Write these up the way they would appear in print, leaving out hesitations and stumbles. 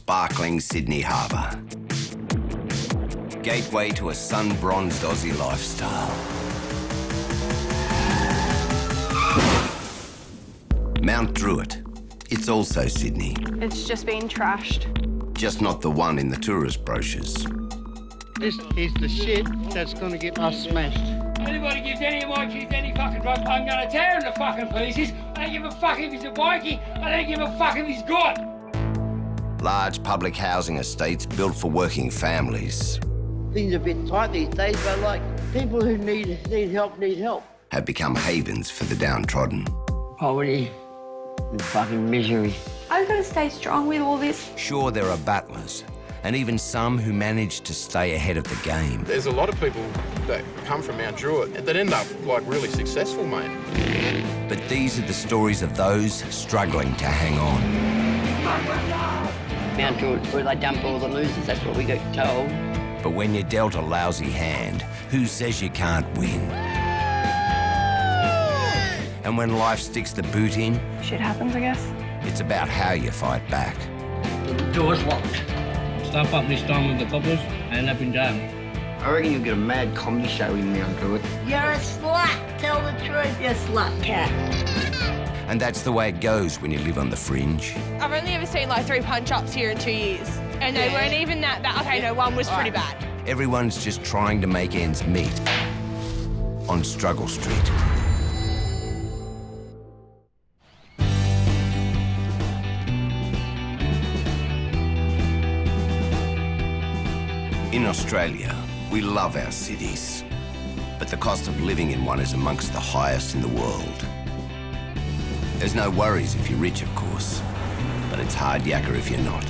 sparkling Sydney Harbour. Gateway to a sun-bronzed Aussie lifestyle. Mt Druitt. It's also Sydney. It's just been trashed. Just not the one in the tourist brochures. This is the shit that's going to get us smashed. Anybody gives any of my kids any fucking drugs, I'm going to tear him to fucking pieces. I don't give a fuck if he's a bikie. I don't give a fuck if he's good. Large public housing estates built for working families Things are a bit tight these days, but like people who need help. have become havens for the downtrodden. Poverty and fucking misery. I've got to stay strong with all this. Sure, there are battlers, and even some who manage to stay ahead of the game. There's a lot of people that come from Mt Druitt that end up, like, really successful, mate. But these are the stories of those struggling to hang on. Mt Druitt, where they dump all the losers, that's what we got told. But when you're dealt a lousy hand, who says you can't win? And when life sticks the boot in, Shit happens, I guess. it's about how you fight back. The door's locked. Stop up this time with the coppers and up and down. I reckon you'll get a mad comedy show in Mt Druitt. You're a slut. Tell the truth, you slut cat. And that's the way it goes when you live on the fringe. I've only ever seen like 3 punch-ups here in 2 years. And they weren't even that bad. Okay, no, one was pretty bad. Everyone's just trying to make ends meet on Struggle Street. In Australia, we love our cities, but the cost of living in one is amongst the highest in the world. There's no worries if you're rich, of course, but it's hard yakka if you're not.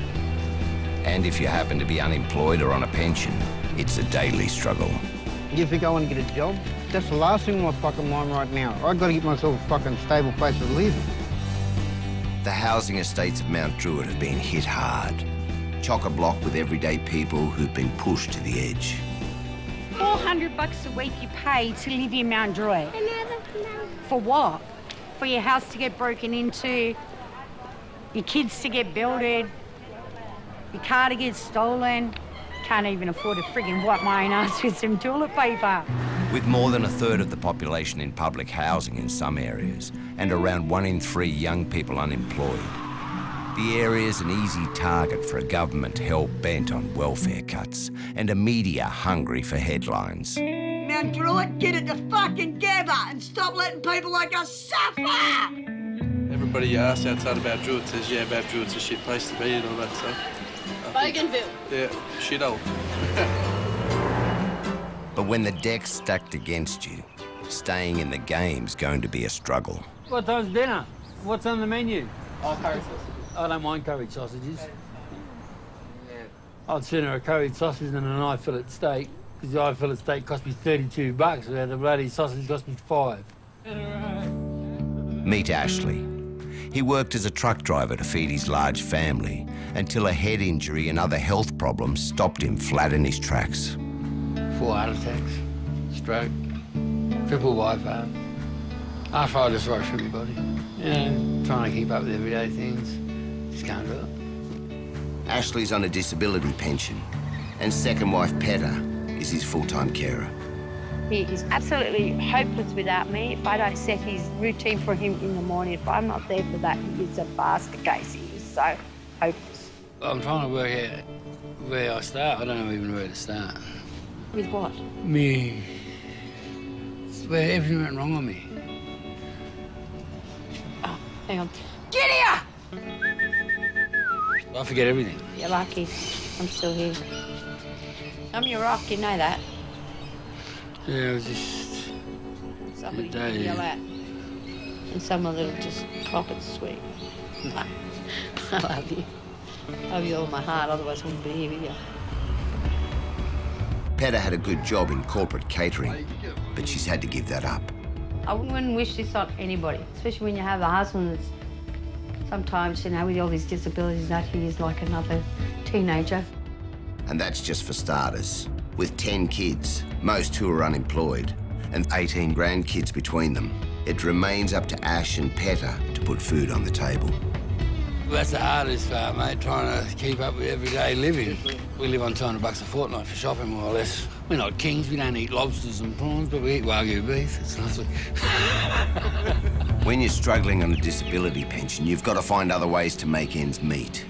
And if you happen to be unemployed or on a pension, it's a daily struggle. You think I want to get a job? That's the last thing on my fucking mind right now. I've got to get myself a fucking stable place to live. The housing estates of Mt Druitt have been hit hard. Chock-a-block with everyday people who've been pushed to the edge. $400 a week you pay to live in Mt Druitt. For what? For your house to get broken into, your kids to get belted, your car to get stolen. Can't even afford to friggin' wipe my own ass with some toilet paper. With more than a third of the population in public housing in some areas and around 1 in 3 young people unemployed, the area's an easy target for a government hell-bent on welfare cuts and a media hungry for headlines. Mt Druitt, get it to fucking together and stop letting people like us suffer! Everybody you ask outside about Druitt says, yeah, Mt Druitt's a shit place to be and all that stuff. Bougainville. Yeah, shithole. But when the deck's stacked against you, staying in the game's going to be a struggle. What time's dinner? What's on the menu? Oh, curry sauce. I don't mind curried sausages. I'd sooner a curried sausage than an eye fillet steak, because the eye fillet steak cost me $32, where the bloody sausage cost me $5. Meet Ashley. He worked as a truck driver to feed his large family until a head injury and other health problems stopped him flat in his tracks. 4 heart attacks, stroke, triple bypass. Arthritis right through my body. You know, trying to keep up with everyday things. Just can't do it. Ashley's on a disability pension, and second wife Petter is his full-time carer. He is absolutely hopeless without me. If I don't set his routine for him in the morning, if I'm not there for that, he is a basket case. He is so hopeless. I'm trying to work out where I start. I don't know even where to start. With what? Me. It's where everything went wrong on me. Oh, hang on. Get here! I forget everything. You're lucky. I'm still here. I'm your rock, you know that. Yeah, it was just... Somebody Good day. can yell at. And someone that'll just clock it sweet. I love you. I love you all my heart, otherwise I wouldn't be here with you. Petter had a good job in corporate catering, but she's had to give that up. I wouldn't wish this on anybody, especially when you have a husband that's sometimes, you know, with all these disabilities, that he is like another teenager. And that's just for starters. With 10 kids, most who are unemployed, and 18 grandkids between them, it remains up to Ash and Petter to put food on the table. That's the hardest part, mate, trying to keep up with everyday living. We live on $200 a fortnight for shopping, more or less. We're not kings, we don't eat lobsters and prawns, but we eat Wagyu beef. It's lovely. When you're struggling on a disability pension, you've got to find other ways to make ends meet.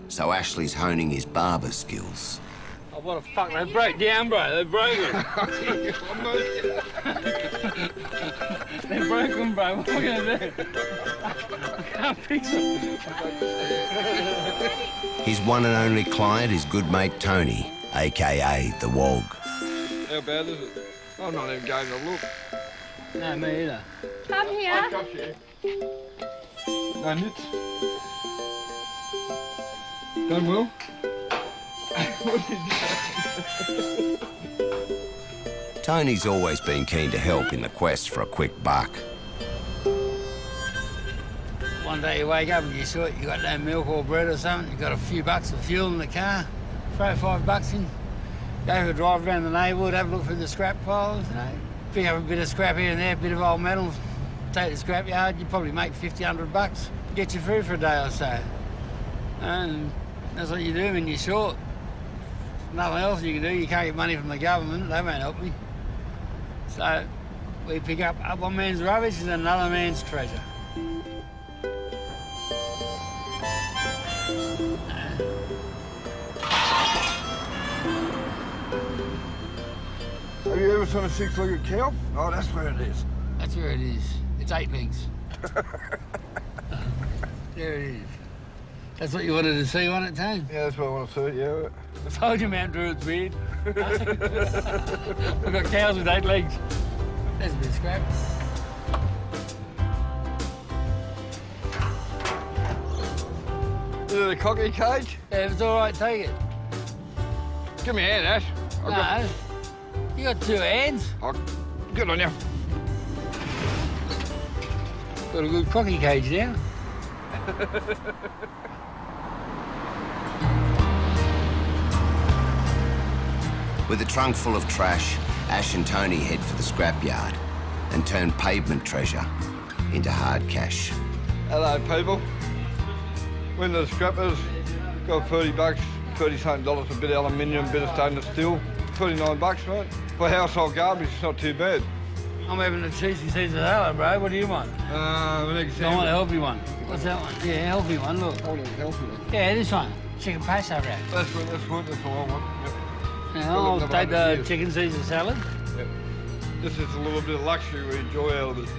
So Ashley's honing his barber skills. Oh, what the fuck, they broke down, bro. They broke it. They broke them, bro. What are we gonna do? I can't fix them. His one and only client is good mate Tony, aka the Wog. How bad is it? I'm not even going to look. No, me either. Come here. No nits. Done well? Tony's always been keen to help in the quest for a quick buck. One day you wake up and you got no milk or bread or something, you got a few bucks of fuel in the car, throw $5 in, go for a drive around the neighbourhood, have a look through the scrap piles, you know, pick up a bit of scrap here and there, a bit of old metal, take the scrap yard, you probably make $50-100, get you through for a day or so. And that's what you do when you're short. Nothing else you can do, you can't get money from the government, they won't help me. So we pick up one man's rubbish and another man's treasure. Have you ever seen a six-legged cow? Oh, that's where it is. That's where it is. It's 8 legs. There it is. That's what you wanted to see, wasn't it, Tone? Yeah, that's what I want to see, yeah. I told you Mt Druitt's weird. We've got cows with 8 legs. There's a bit of scrap. Is it a cocky cage? Yeah, if it's all right, take it. Give me a hand, Ash. No, you got 2 hands. Good on you. Got a good cocky cage now. With a trunk full of trash, Ash and Tony head for the scrapyard and turn pavement treasure into hard cash. Hello, people. When the scrappers got $30, 30-something dollars, a bit of aluminium, a bit of stainless steel, $29, mate. For household garbage, it's not too bad. I'm having a cheesy Caesar salad, bro. What do you want? An egg I sandwich. want a healthy one. What's that one? Yeah, healthy one, look. I want a healthy one. Yeah, this one. Chicken pasta wrap. That's good, that's all I want. Yep. Yeah, I'll Got it take the 100 years. chicken Caesar salad. Yep. This is a little bit of luxury we enjoy out of it.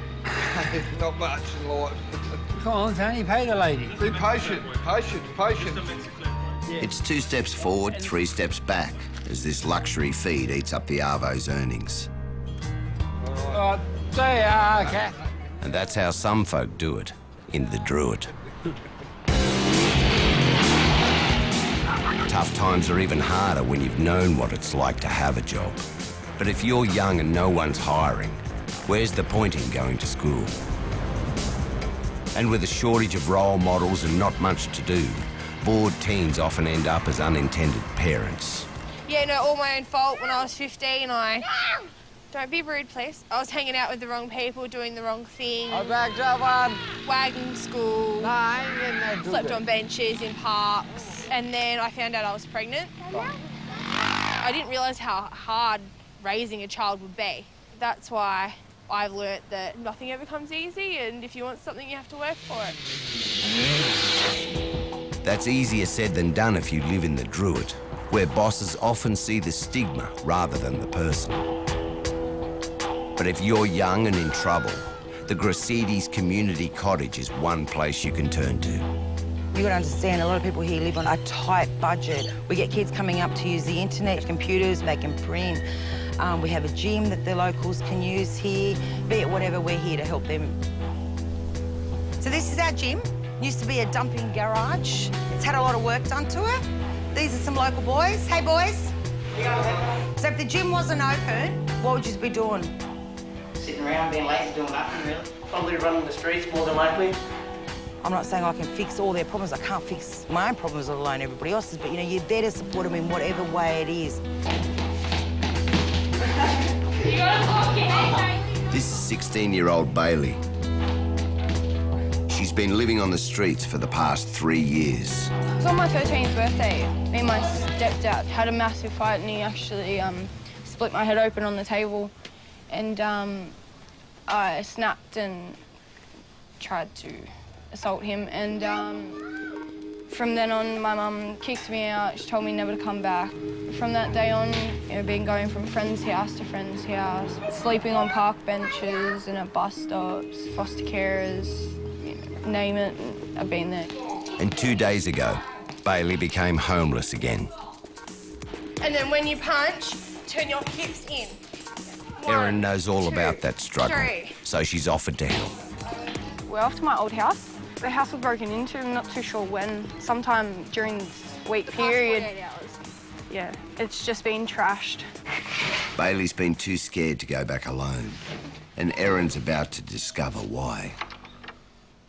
Not much in life. Come on, Tony, pay the lady. Be patient, patience. It's 2 steps forward, 3 steps back as this luxury feed eats up the Arvo's earnings. Oh, there you are, Cat. And that's how some folk do it in the Druitt. Tough times are even harder when you've known what it's like to have a job. But if you're young and no one's hiring, where's the point in going to school? And with a shortage of role models and not much to do, bored teens often end up as unintended parents. Yeah, no, all my own fault. When I was 15, Don't be rude, please. I was hanging out with the wrong people, doing the wrong thing. I backed up on. Wagging school. No, I ain't getting that Slept on benches in parks. And then I found out I was pregnant. I didn't realise how hard raising a child would be. That's why I've learnt that nothing ever comes easy, and if you want something, you have to work for it. That's easier said than done if you live in the Druitt, where bosses often see the stigma rather than the person. But if you're young and in trouble, the Gracedi's Community Cottage is one place you can turn to. You've got to understand, a lot of people here live on a tight budget. We get kids coming up to use the internet, computers, they can print. We have a gym that the locals can use here. Be it whatever, we're here to help them. So this is our gym. Used to be a dumping garage. It's had a lot of work done to it. These are some local boys. Hey, boys. So if the gym wasn't open, what would you be doing? Sitting around being lazy, doing nothing really. Probably running the streets more than likely. I'm not saying I can fix all their problems. I can't fix my own problems, let alone everybody else's, but, you know, you're there to support them in whatever way it is. This is 16-year-old Bailey. She's She's been living on the streets for the past 3 years. It was on my 13th birthday. Me and my stepdad had a massive fight, and he actually split my head open on the table. And I snapped and tried to assault him. And from then on, my mum kicked me out. She told me never to come back. From that day on, been going from friend's house to friend's house, sleeping on park benches and at bus stops, foster carers, name it, I've been there. And 2 days ago, Bailey became homeless again. And then when you punch, turn your hips in. Erin knows all about that struggle, 3. so she's offered to help. We're off to my old house. The house was broken into, I'm not too sure when. Sometime during this week period. 48 hours. Yeah, it's just been trashed. Bailey's been too scared to go back alone, and Erin's about to discover why.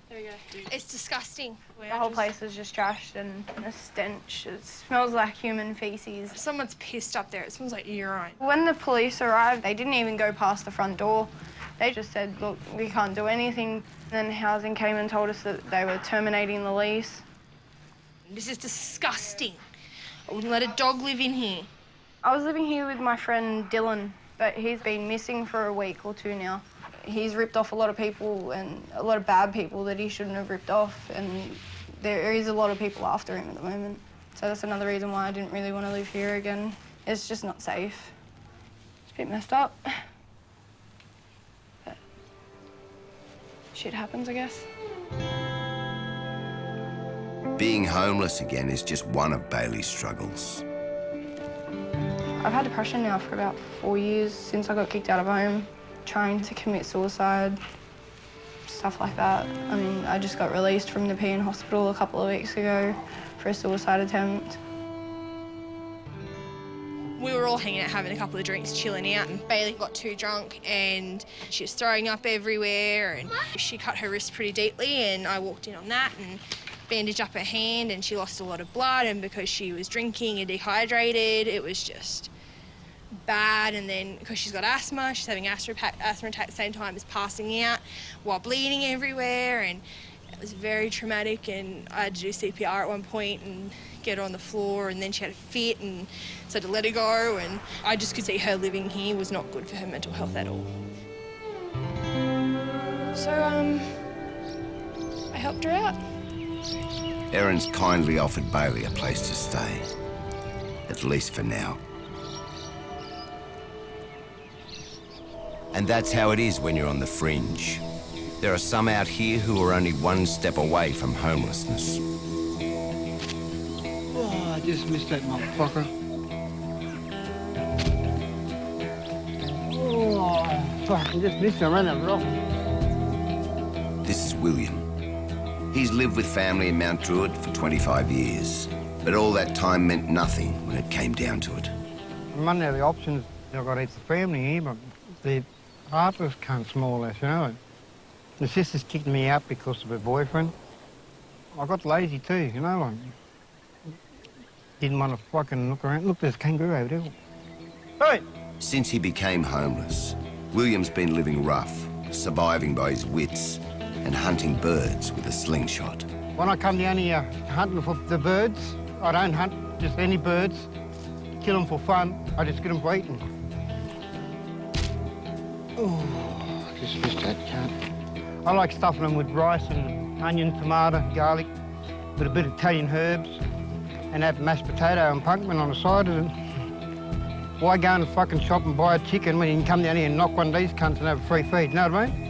There we go. It's disgusting. The whole place is just trashed and a stench. It smells like human feces. Someone's pissed up there. It smells like urine. When the police arrived, they didn't even go past the front door. They just said, look, we can't do anything. And then housing came and told us that they were terminating the lease. This is disgusting. I wouldn't let a dog live in here. I was living here with my friend Dylan, but he's been missing for a week or 2 now. He's ripped off a lot of people, and a lot of bad people that he shouldn't have ripped off, and there is a lot of people after him at the moment. So that's another reason why I didn't really want to live here again. It's just not safe. It's a bit messed up. But shit happens, I guess. Being homeless again is just one of Bailey's struggles. I've had depression now for about 4 years since I got kicked out of home, trying to commit suicide, stuff like that. I mean, I just got released from the PN hospital a couple of weeks ago for a suicide attempt. We were all hanging out, having a couple of drinks, chilling out, and Bailey got too drunk and she was throwing up everywhere, and she cut her wrist pretty deeply, and I walked in on that and bandaged up her hand, and she lost a lot of blood, and because she was drinking and dehydrated, it was just bad. And then because she's got asthma, she's having asthma attack at the same time as passing out while bleeding everywhere, and it was very traumatic, and I had to do CPR at one point and get her on the floor, and then she had a fit, and so I had to let her go, and I just could see her living here was not good for her mental health at all. So I helped her out. Erin's kindly offered Bailey a place to stay, at least for now. And that's how it is when you're on the fringe. There are some out here who are only one step away from homelessness. Oh, I just missed that motherfucker. Oh, fuck, I just missed him. I ran that rock. This is William. He's lived with family in Mt Druitt for 25 years, but all that time meant nothing when it came down to it. I'm running out of the options. I've got to eat the family here, but the heartless cunts, more or less, you know. The sister's kicked me out because of her boyfriend. I got lazy too, you know, like, didn't want to fucking look around. Look, there's a kangaroo over there. Hey! Since he became homeless, William's been living rough, surviving by his wits and hunting birds with a slingshot. When I come down here hunting for the birds, I don't hunt just any birds, kill them for fun. I just get them for eating. Oh, just missed that cunt. I like stuffing them with rice and onion, tomato, garlic, with a bit of Italian herbs, and have mashed potato and pumpkin on the side of it. Why go and fucking shop and buy a chicken when you can come down here and knock one of these cunts and have a free feed, you know what I mean?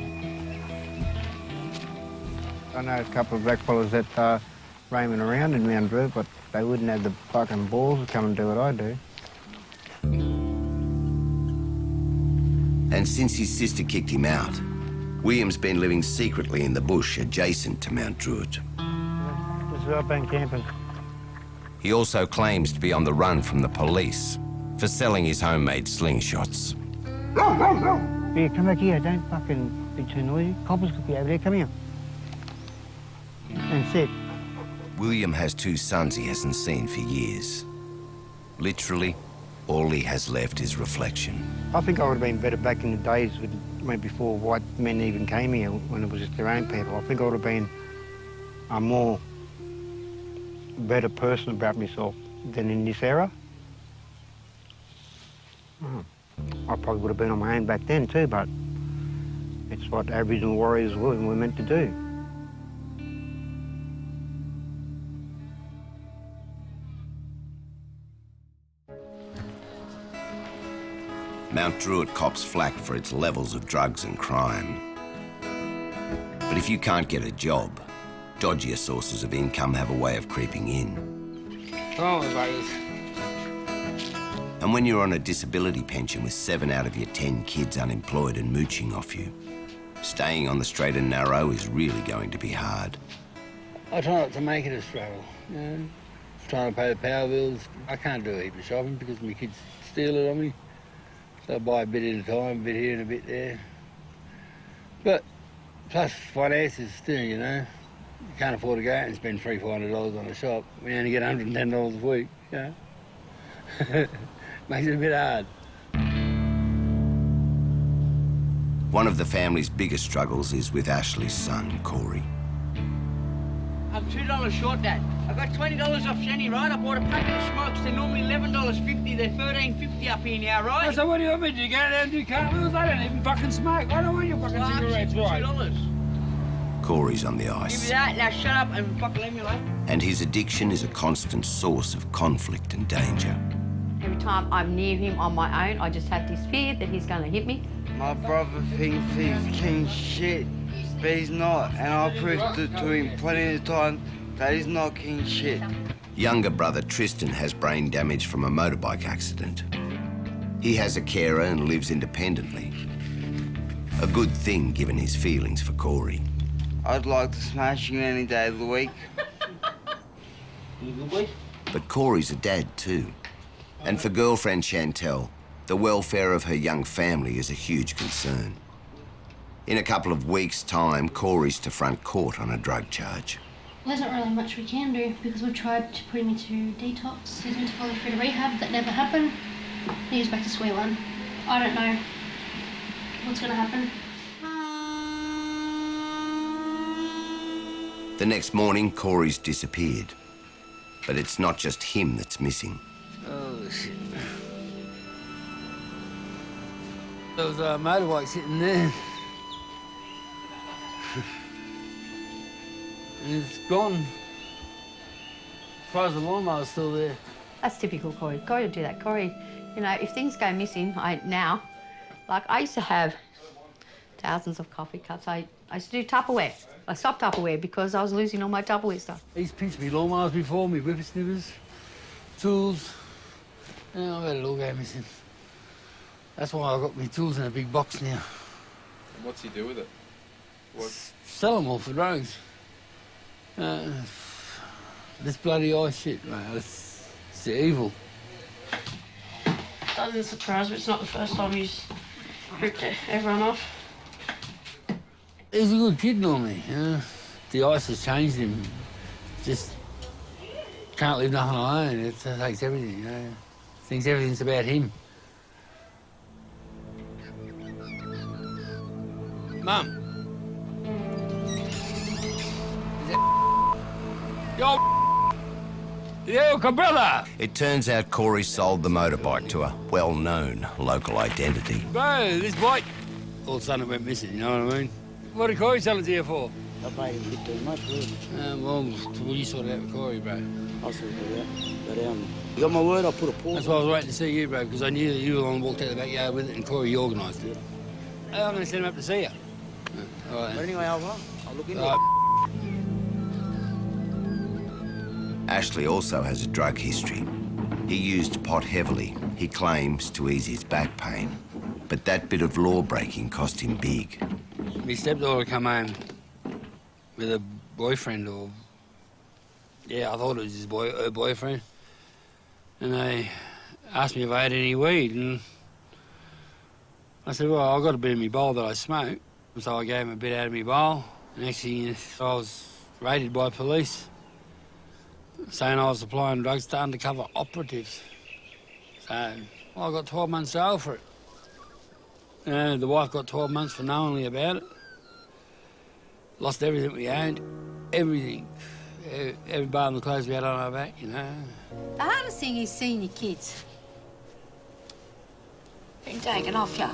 I know a couple of blackfellas that are roaming around in Mt Druitt, but they wouldn't have the fucking balls to come and do what I do. And since his sister kicked him out, William's been living secretly in the bush adjacent to Mt Druitt. This is where I've been camping. He also claims to be on the run from the police for selling his homemade slingshots. Here, come back here. Don't fucking be too noisy. Coppers could be over there. Come here. And sit. William has 2 sons he hasn't seen for years. Literally, all he has left is reflection. I think I would have been better back in the days when before white men even came here, when it was just their own people. I think I would have been I'm more better person about myself than in this era. I probably would have been on my own back then too, but it's what Aboriginal warriors were meant to do. Mt Druitt cops flack for its levels of drugs and crime. But if you can't get a job, dodgier sources of income have a way of creeping in. Oh, buddies. And when you're on a disability pension with 7 out of your 10 kids unemployed and mooching off you, staying on the straight and narrow is really going to be hard. I try not to make it a struggle, you know. Trying to pay the power bills. I can't do a heap of shopping because my kids steal it on me. So I buy a bit at a time, a bit here and a bit there. But plus finances still, you know. You can't afford to go out and spend $300-400 on a shop. We only get $110 a week, you know. Makes it a bit hard. One of the family's biggest struggles is with Ashley's son, Corey. I'm $2 short, Dad. I got $20 off Jenny, right? I bought a packet of smokes. They're normally $11.50. They're $13.50 up here now, right? So what do you want me to do? Go down and do cartwheels? I don't even fucking smoke. I don't want your fucking cigarettes, right? $2. Corey's on the ice. Give me that. Now shut up and fucking leave me alone. And his addiction is a constant source of conflict and danger. Every time I'm near him on my own, I just have this fear that he's going to hit me. My brother thinks he's king shit, but he's not. And I proved it to him plenty of times that he's not king shit. Younger brother Tristan has brain damage from a motorbike accident. He has a carer and lives independently. A good thing given his feelings for Corey. I'd like to smash him any day of the week. You good boy? But Corey's a dad too. And for girlfriend Chantel, the welfare of her young family is a huge concern. In a couple of weeks' time, Corey's to front court on a drug charge. Well, there's not really much we can do because we've tried to put him into detox. He's meant to follow through to rehab. That never happened. He was back to square one. I don't know what's going to happen. The next morning, Corey's disappeared. But it's not just him that's missing. Oh, shit. There was a motorbike sitting there. And it's gone. As far as the lawnmower's still there. That's typical Corey. Corey would do that. Corey, you know, if things go missing, now, like I used to have thousands of coffee cups. I used to do Tupperware. I stopped Tupperware because I was losing all my Tupperware stuff. He's pinched me lawnmowers before, me whippersnippers, tools. Yeah, I've had it all go missing. That's why I've got my tools in a big box now. And what's he do with it? What? Sell them all for drugs. This bloody ice shit, mate, it's evil. Doesn't surprise me. It's not the first time he's ripped everyone off. He's a good kid normally, you know. The ice has changed him. Just can't leave nothing alone. It takes everything, you know. Thinks everything's about him. Mum. Yo, brother! It turns out Corey sold the motorbike to a well-known local identity. Bro, this bike, all of a sudden it went missing, you know what I mean? What did Corey sell it to you for? I paid him a bit too much, really. Well, will you sort it out with Corey, bro? I'll sort it out. But, you got my word, I'll put a pause. That's why I was waiting to see you, bro, because I knew that you were the one who walked out the backyard with it and Corey organised it. Hey, I'm going to send him up to see you. All right. But anyway, I'll look into it. Ashley also has a drug history. He used pot heavily, he claims, to ease his back pain. But that bit of law-breaking cost him big. My stepdaughter come home with a boyfriend, or... Yeah, I thought it was her boyfriend. And they asked me if I had any weed, and I said, well, I've got a bit in my bowl that I smoke. So I gave him a bit out of my bowl. And next thing I was raided by police, saying I was supplying drugs to undercover operatives. So, well, I got 12 months jail for it. The wife got 12 months for knowingly about it. Lost everything we owned. everything. Every bar in the clothes we had on our back, you know. The hardest thing is seeing your kids being taken off you.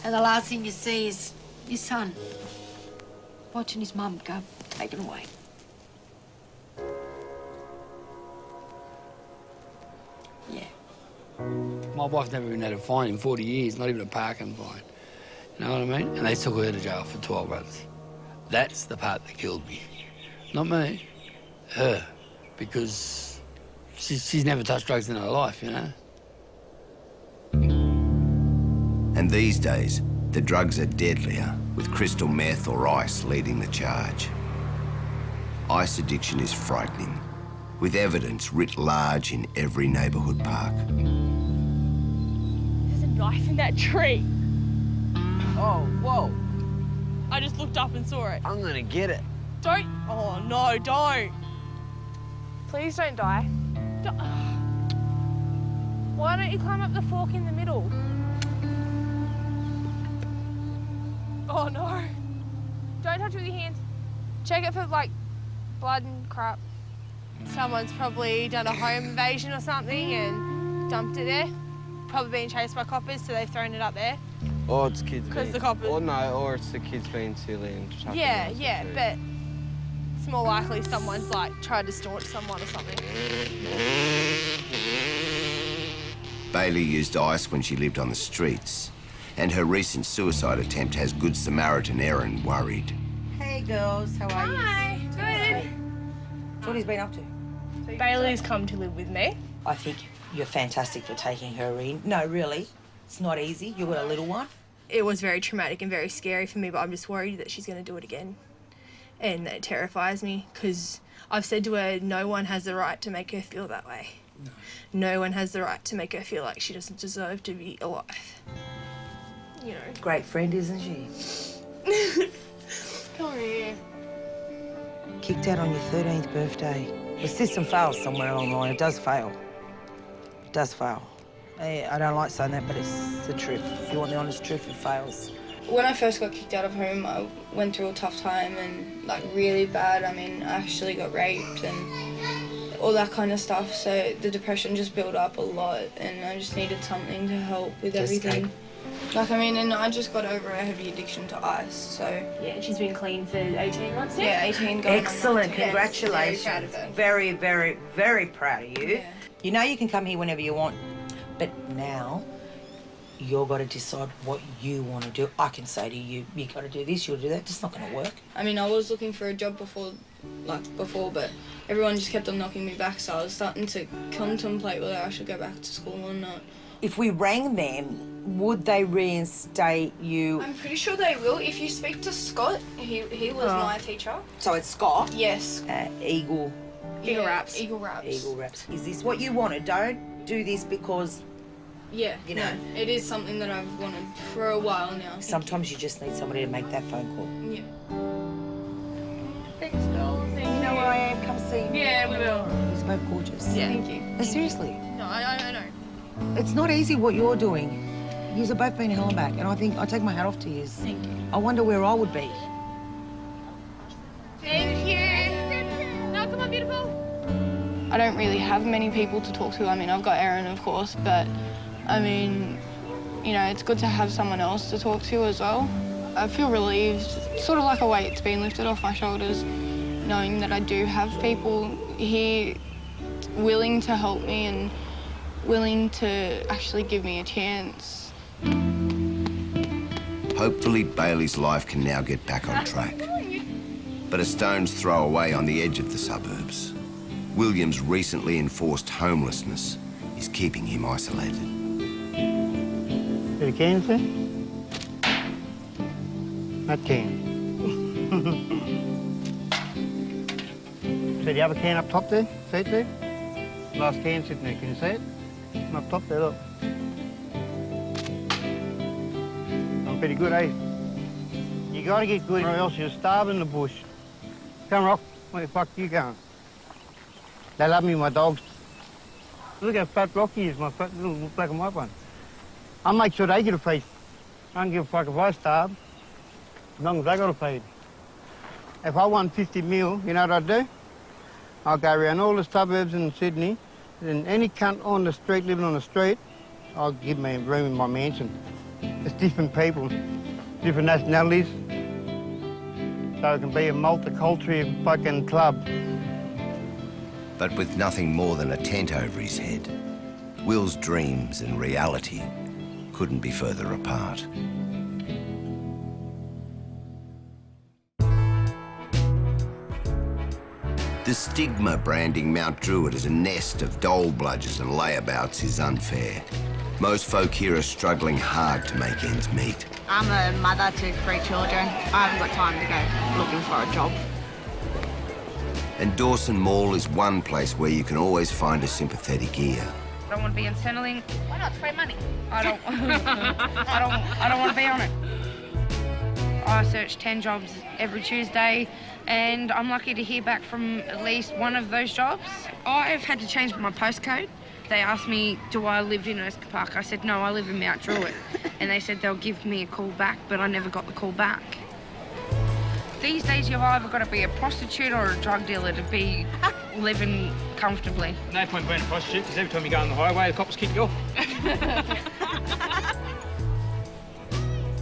And the last thing you see is your son watching his mum go taken away. Yeah. My wife never even had a fine in 40 years, not even a parking fine. You know what I mean? And they took her to jail for 12 months. That's the part that killed me. Not me, her. Because she's never touched drugs in her life, you know? And these days, the drugs are deadlier, with crystal meth or ice leading the charge. Ice addiction is frightening, with evidence writ large in every neighbourhood park. There's a knife in that tree. Oh, whoa. I just looked up and saw it. I'm gonna get it. Don't. Oh, no, don't. Please don't die. Why don't you climb up the fork in the middle? Oh, no. Don't touch it with your hands. Check it for, like, blood and crap. Someone's probably done a home invasion or something and dumped it there. Probably being chased by coppers, so they've thrown it up there. Or it's kids Because being... the coppers... or it's the kids being silly and chucking Yeah, ice yeah, too. but it's more likely someone's, like, tried to staunch someone or something. Bailey used ice when she lived on the streets, and her recent suicide attempt has Good Samaritan Erin worried. Hey girls, how are you? Hi, good. What he's been up to? Bailey's come to live with me. I think you're fantastic for taking her in. No, really, it's not easy. You've got a little one. It was very traumatic and very scary for me, but I'm just worried that she's going to do it again. And that terrifies me because I've said to her, no one has the right to make her feel that way. No one has the right to make her feel like she doesn't deserve to be alive. You know. Great friend, isn't she? Come here. Kicked out on your 13th birthday. The system fails somewhere along the line. It does fail. It does fail. I don't like saying that, but it's the truth. If you want the honest truth, it fails. When I first got kicked out of home, I went through a tough time and, like, really bad. I mean, I actually got raped and all that kind of stuff, so the depression just built up a lot and I just needed something to help with everything. Like, I mean, and I just got over a heavy addiction to ice, so... Yeah, she's been clean for 18 months now? Yeah, 18 going on Excellent, 19. congratulations. Yes, very proud of her. Very, very, very proud of you. Yeah. You know you can come here whenever you want, but now you've got to decide what you want to do. I can say to you, you got to do this, you'll do that. It's not going to work. I mean, I was looking for a job before, but everyone just kept on knocking me back, so I was starting to contemplate whether I should go back to school or not. If we rang them, would they reinstate you? I'm pretty sure they will. If you speak to Scott, he was my teacher. So it's Scott? Yes. Eagle. Eagle Raps. Eagle Raps. Eagle Raps. Is this what you wanted? Don't do this because... Yeah, you know. No, it is something that I've wanted for a while now. Sometimes you just need somebody to make that phone call. Yeah. Thanks, dolls. You know where I am, come see me. Yeah, we will. He's both gorgeous. Yeah. Thank you. No, seriously. No, I know. It's not easy what you're doing. You've both been hell and back, and I think I take my hat off to you. Thank you. I wonder where I would be. Thank you. No, come on, beautiful. I don't really have many people to talk to. I mean, I've got Erin, of course, but I mean, you know, it's good to have someone else to talk to as well. I feel relieved, sort of like a weight's been lifted off my shoulders, knowing that I do have people here willing to help me and willing to actually give me a chance. Hopefully, Bailey's life can now get back on track. But a stone's throw away on the edge of the suburbs, William's recently enforced homelessness is keeping him isolated. Bit of cans there? That can. See the other can up top there? See it there? Last can sitting there, can you see it? Up top there, look. I'm pretty good, eh? You gotta get good or else you'll starve in the bush. Come, Rock. Where the fuck you going? They love me, my dogs. Look how fat Rocky is, my fat little black and white one. I'll make sure they get a feast. I don't give a fuck if I starve, as long as they got a feed. If I won 50 mil, you know what I'd do? I'll go around all the suburbs in Sydney, and any cunt on the street, living on the street, I'll give me a room in my mansion. It's different people, different nationalities, so it can be a multicultural fucking club. But with nothing more than a tent over his head, Will's dreams and reality couldn't be further apart. The stigma branding Mt Druitt as a nest of dole-bludgers and layabouts is unfair. Most folk here are struggling hard to make ends meet. I'm a mother to 3 children. I haven't got time to go looking for a job. And Dawson Mall is one place where you can always find a sympathetic ear. I don't want to be on Centrelink. Why not? It's free money. I don't want to be on it. I search 10 jobs every Tuesday, and I'm lucky to hear back from at least one of those jobs. I've had to change my postcode. They asked me, do I live in Erskine Park? I said, no, I live in Mt Druitt. And they said they'll give me a call back, but I never got the call back. These days, you've either got to be a prostitute or a drug dealer to be living comfortably. No point being a prostitute, because every time you go on the highway, the cops kick you off.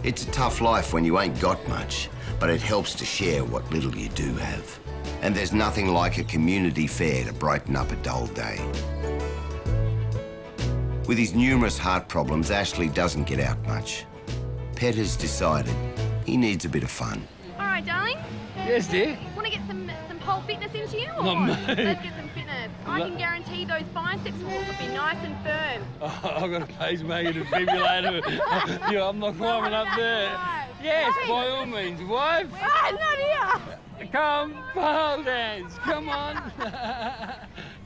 It's a tough life when you ain't got much, but it helps to share what little you do have. And there's nothing like a community fair to brighten up a dull day. With his numerous heart problems, Ashley doesn't get out much. Pet has decided he needs a bit of fun. All right, darling. Yes, dear. Want to get some pole fitness into you? Or Not me. Let's get some fitness. I can guarantee those biceps walls will be nice and firm. Oh, I've got a pacemaker defibrillator. Yeah, I'm not climbing up there. Yes, by all means, wife. Oh, not here. Come, pole dance. Come on.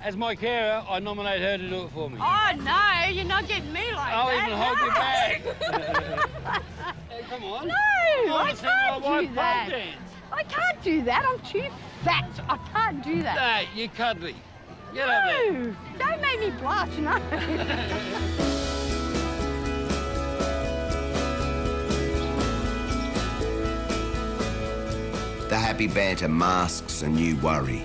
As my carer, I nominate her to do it for me. Oh, no, you're not getting me like I'll that. even hold you back. Hey, come on. No, I I want to see my can't wife do pole that. dance. I can't do that. I'm too fat. I can't do that. No, you're cuddly. Get up there. No, don't make me blush, no. The happy banter masks a new worry.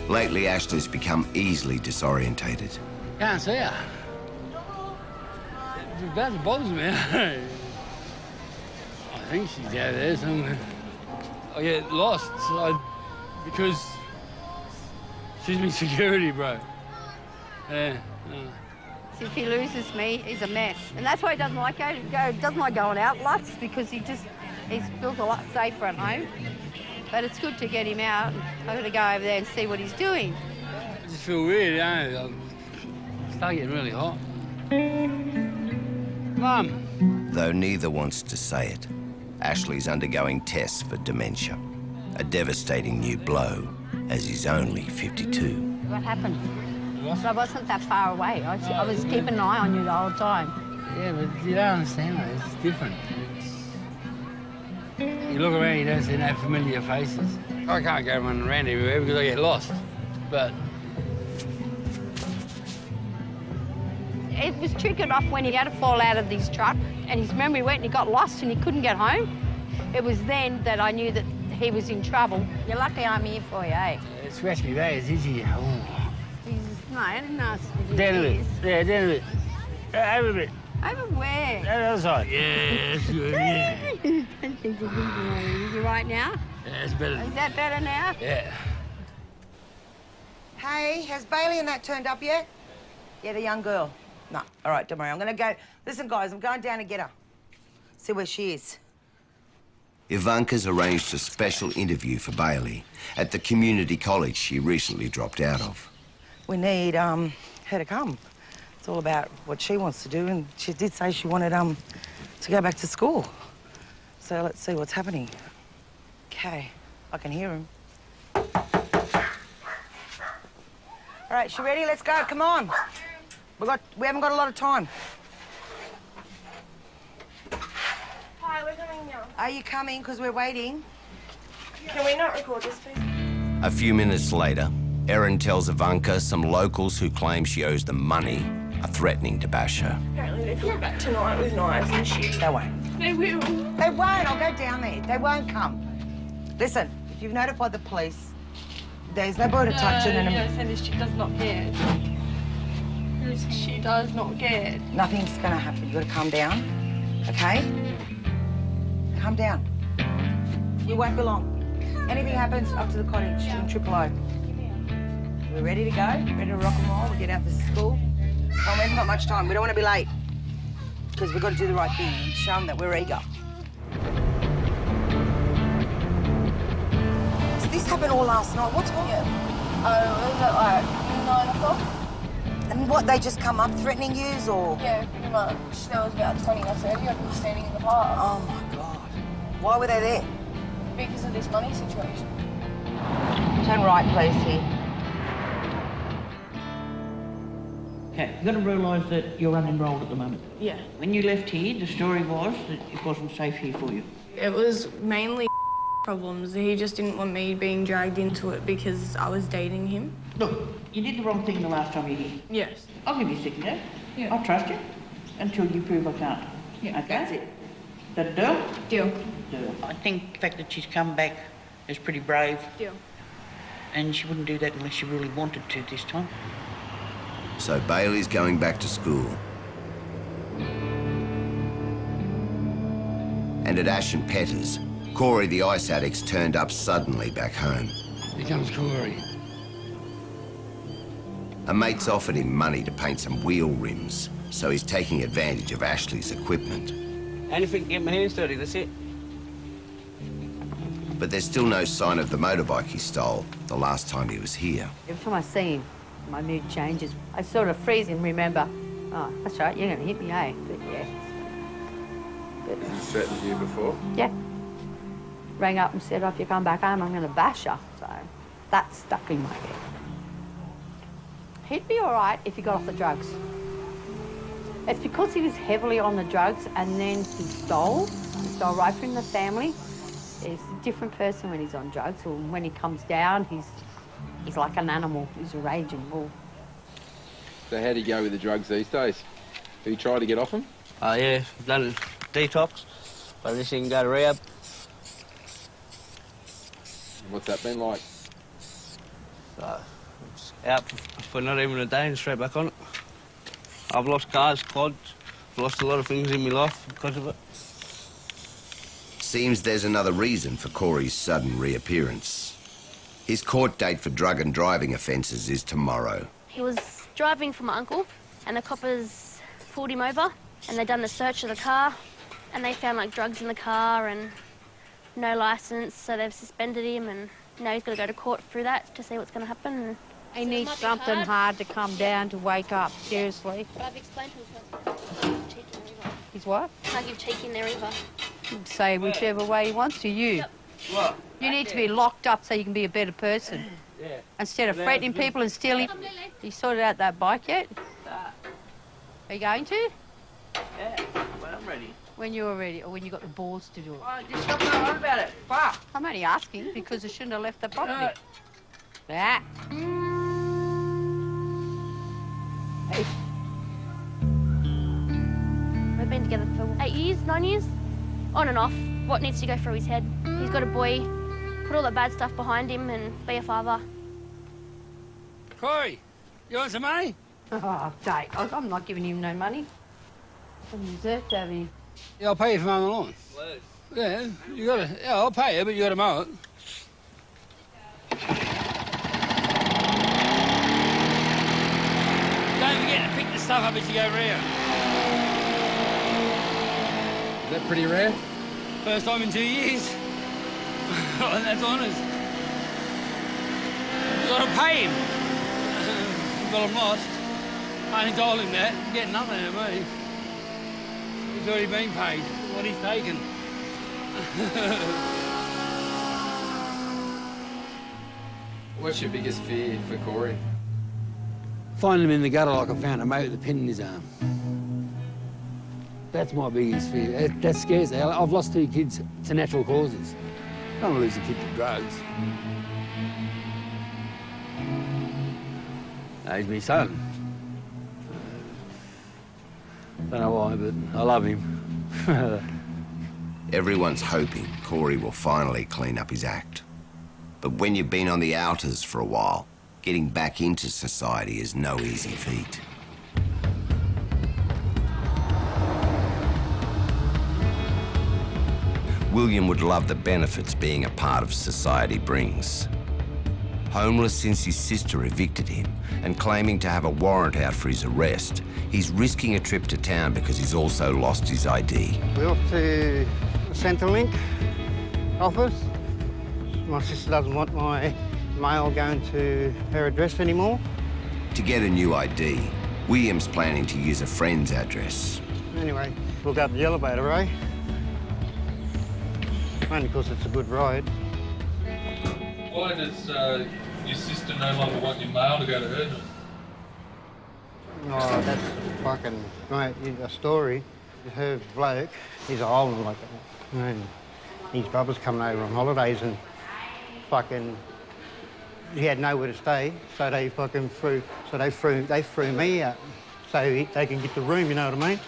Lately, Ashley's become easily disorientated. Can't see her. That bothers me. I think she's out there somewhere. I get lost because she's my security, bro. Yeah. If he loses me, he's a mess. And that's why he doesn't like going out lots, because he's built a lot safer at home. But it's good to get him out. I've got to go over there and see what he's doing. I just feel weird, you know. I start getting really hot. Mum. Though neither wants to say it, Ashley's undergoing tests for dementia. A devastating new blow, as he's only 52. What happened? I wasn't that far away. I was keeping an eye on you the whole time. Yeah, but you don't understand, mate. It's different. You look around, you don't see no familiar faces. I can't go running around everywhere because I get lost, but... It was triggered off when he had to fall out of his truck and his memory went and he got lost and he couldn't get home. It was then that I knew that he was in trouble. You're lucky I'm here for you, eh? It scratched me bad, did you? Oh. No, I didn't ask you. Down a bit. Yeah, down a bit. Over a bit. Over where? Down the other side. Yes, good, yeah. Don't think you're Is you right now? Yeah, it's better. Is that better now? Yeah. Hey, has Bailey and that turned up yet? Yeah, the young girl. No, all right, don't worry. I'm going to go... Listen, guys, I'm going down to get her. See where she is. Ivanka's arranged a special interview for Bailey at the community college she recently dropped out of. We need her to come. It's all about what she wants to do, and she did say she wanted to go back to school. So let's see what's happening. Okay, I can hear him. All right, she ready? Let's go. Come on. We haven't got a lot of time. Hi, we're coming now. Are you coming? Because we're waiting. Can we not record this, please? A few minutes later, Erin tells Ivanka some locals who claim she owes them money are threatening to bash her. Apparently they're coming back tonight with knives and shit. They won't. They will. They won't. I'll go down there. They won't come. Listen, if you've notified the police, there's no point of touching and... No, she does not care. She does not care. Nothing's gonna happen. You've got to calm down, okay? Calm down. We won't be long. Anything happens, up to the cottage in Triple O. We're ready to go, ready to rock and roll. We get out to school. Oh, we haven't got much time. We don't want to be late because we've got to do the right thing and show them that we're eager. So this happened all last night. What time? It was at like 9 o'clock. And what, they just come up threatening you, or? Yeah, pretty much. There was about 20 or 30 of them standing in the park. Oh, my God. Why were they there? Because of this money situation. Turn right, please, here. Okay, you've got to realise that you're unenrolled at the moment. Yeah. When you left here, the story was that it wasn't safe here for you. It was mainly problems. He just didn't want me being dragged into it because I was dating him. Look, you did the wrong thing the last time you were here. Yes. I'll give you a second, yeah? Yeah. I'll trust you until you prove I can't. Yeah, okay? that's it. Is that a deal? Deal. Deal. I think the fact that she's come back is pretty brave. Deal. And she wouldn't do that unless she really wanted to this time. So Bailey's going back to school. And at Ash and Petter's, Corey the ice addict's turned up suddenly back home. Here comes Corey. A mate's offered him money to paint some wheel rims, so he's taking advantage of Ashley's equipment. Anything to get my hands dirty, that's it. But there's still no sign of the motorbike he stole the last time he was here. Every time I see him, my mood changes. I sort of freeze and remember, oh, that's right, you're going to hit me, eh? But yeah. But, Has he threatened you before? yeah. Rang up and said, oh, if you come back home, I'm going to bash you. So that stuck in my head. He'd be all right if he got off the drugs. It's because he was heavily on the drugs and then he stole right from the family. He's a different person when he's on drugs, or when he comes down, he's like an animal. He's a raging bull. So how do you go with the drugs these days? Have you tried to get off them? Oh, yeah, I've done detox, but at least you can go to rehab. What's that been like? It's out for not even a day and straight back on it. I've lost cars, quads, I've lost a lot of things in my life because of it. Seems there's another reason for Corey's sudden reappearance. His court date for drug and driving offences is tomorrow. He was driving for my uncle and the coppers pulled him over and they done the search of the car and they found like drugs in the car and no licence, so they've suspended him and now he's got to go to court through that to see what's going to happen. He needs something hard to come down to wake up, seriously. But I've explained to him can't cheek in there either. He's what? Can't give cheek in there either. Say whichever way he wants to you. Yep. What? You need to be locked up so you can be a better person. Yeah. Instead of threatening people and stealing. You sorted out that bike yet? Are you going to? Yeah, but I'm ready. When you're ready, or when you got the balls to do it. Oh, just stop going on about it. Fuck. I'm only asking because I shouldn't have left the property. That. Hey. We've been together for 8 years, 9 years, on and off. What needs to go through his head? He's got a boy, put all the bad stuff behind him and be a father. Corey, you want some money? Oh, Dave, I'm not giving him no money. I deserve to have him. Yeah, I'll pay you for mowing the lawn. Please. Yeah, you gotta. Yeah, I'll pay you, but you gotta mow it. Don't forget to pick the stuff up as you go round. Is that pretty rare? First time in 2 years. That's honest. You gotta pay him. But I'm not. I only told him that. I'm getting nothing out of me. He's already been paid for what he's taken. What's your biggest fear for Corey? Find him in the gutter like I found a mate with a pin in his arm. That's my biggest fear. That scares me. I've lost 2 kids to natural causes. I don't want to lose a kid to drugs. He's my son. Don't know why, but I love him. Everyone's hoping Corey will finally clean up his act. But when you've been on the outers for a while, getting back into society is no easy feat. William would love the benefits being a part of society brings. Homeless since his sister evicted him and claiming to have a warrant out for his arrest, he's risking a trip to town because he's also lost his ID. We're off to the Centrelink office. My sister doesn't want my mail going to her address anymore. To get a new ID, William's planning to use a friend's address. Anyway, we'll go up the elevator, eh? Only because it's a good ride. Why does your sister no longer want your mail to go to her? Oh, that's fucking, mate, a story. Her bloke, he's a hole like that. And his brother's coming over on holidays and fucking, he had nowhere to stay, so they fucking they threw me out so they can get the room, you know what I mean?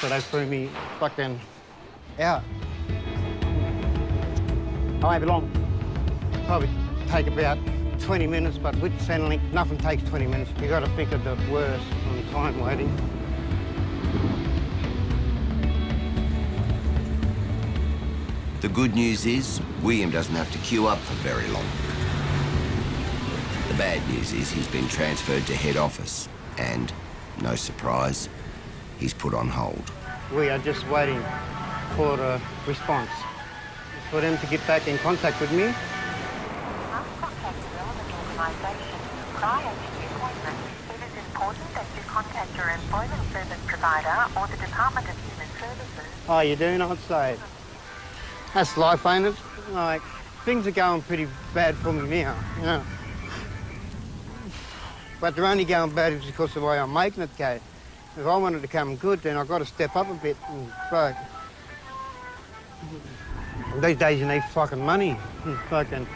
So they threw me fucking out. I won't be long. Probably take about 20 minutes, but with Centrelink, nothing takes 20 minutes. You've got to think of the worst on time waiting. The good news is, William doesn't have to queue up for very long. The bad news is he's been transferred to head office and, no surprise, he's put on hold. We are just waiting for a response, for them to get back in contact with me. Prior to the appointment, it is important that you contact your employment service provider or the Department of Human Services. Oh, you do not say. That's life, ain't it? Like, things are going pretty bad for me now, you know. But they're only going bad because of the way I'm making it go. If I wanted to come good, then I've got to step up a bit and fuck. These days you need fucking money. Fucking.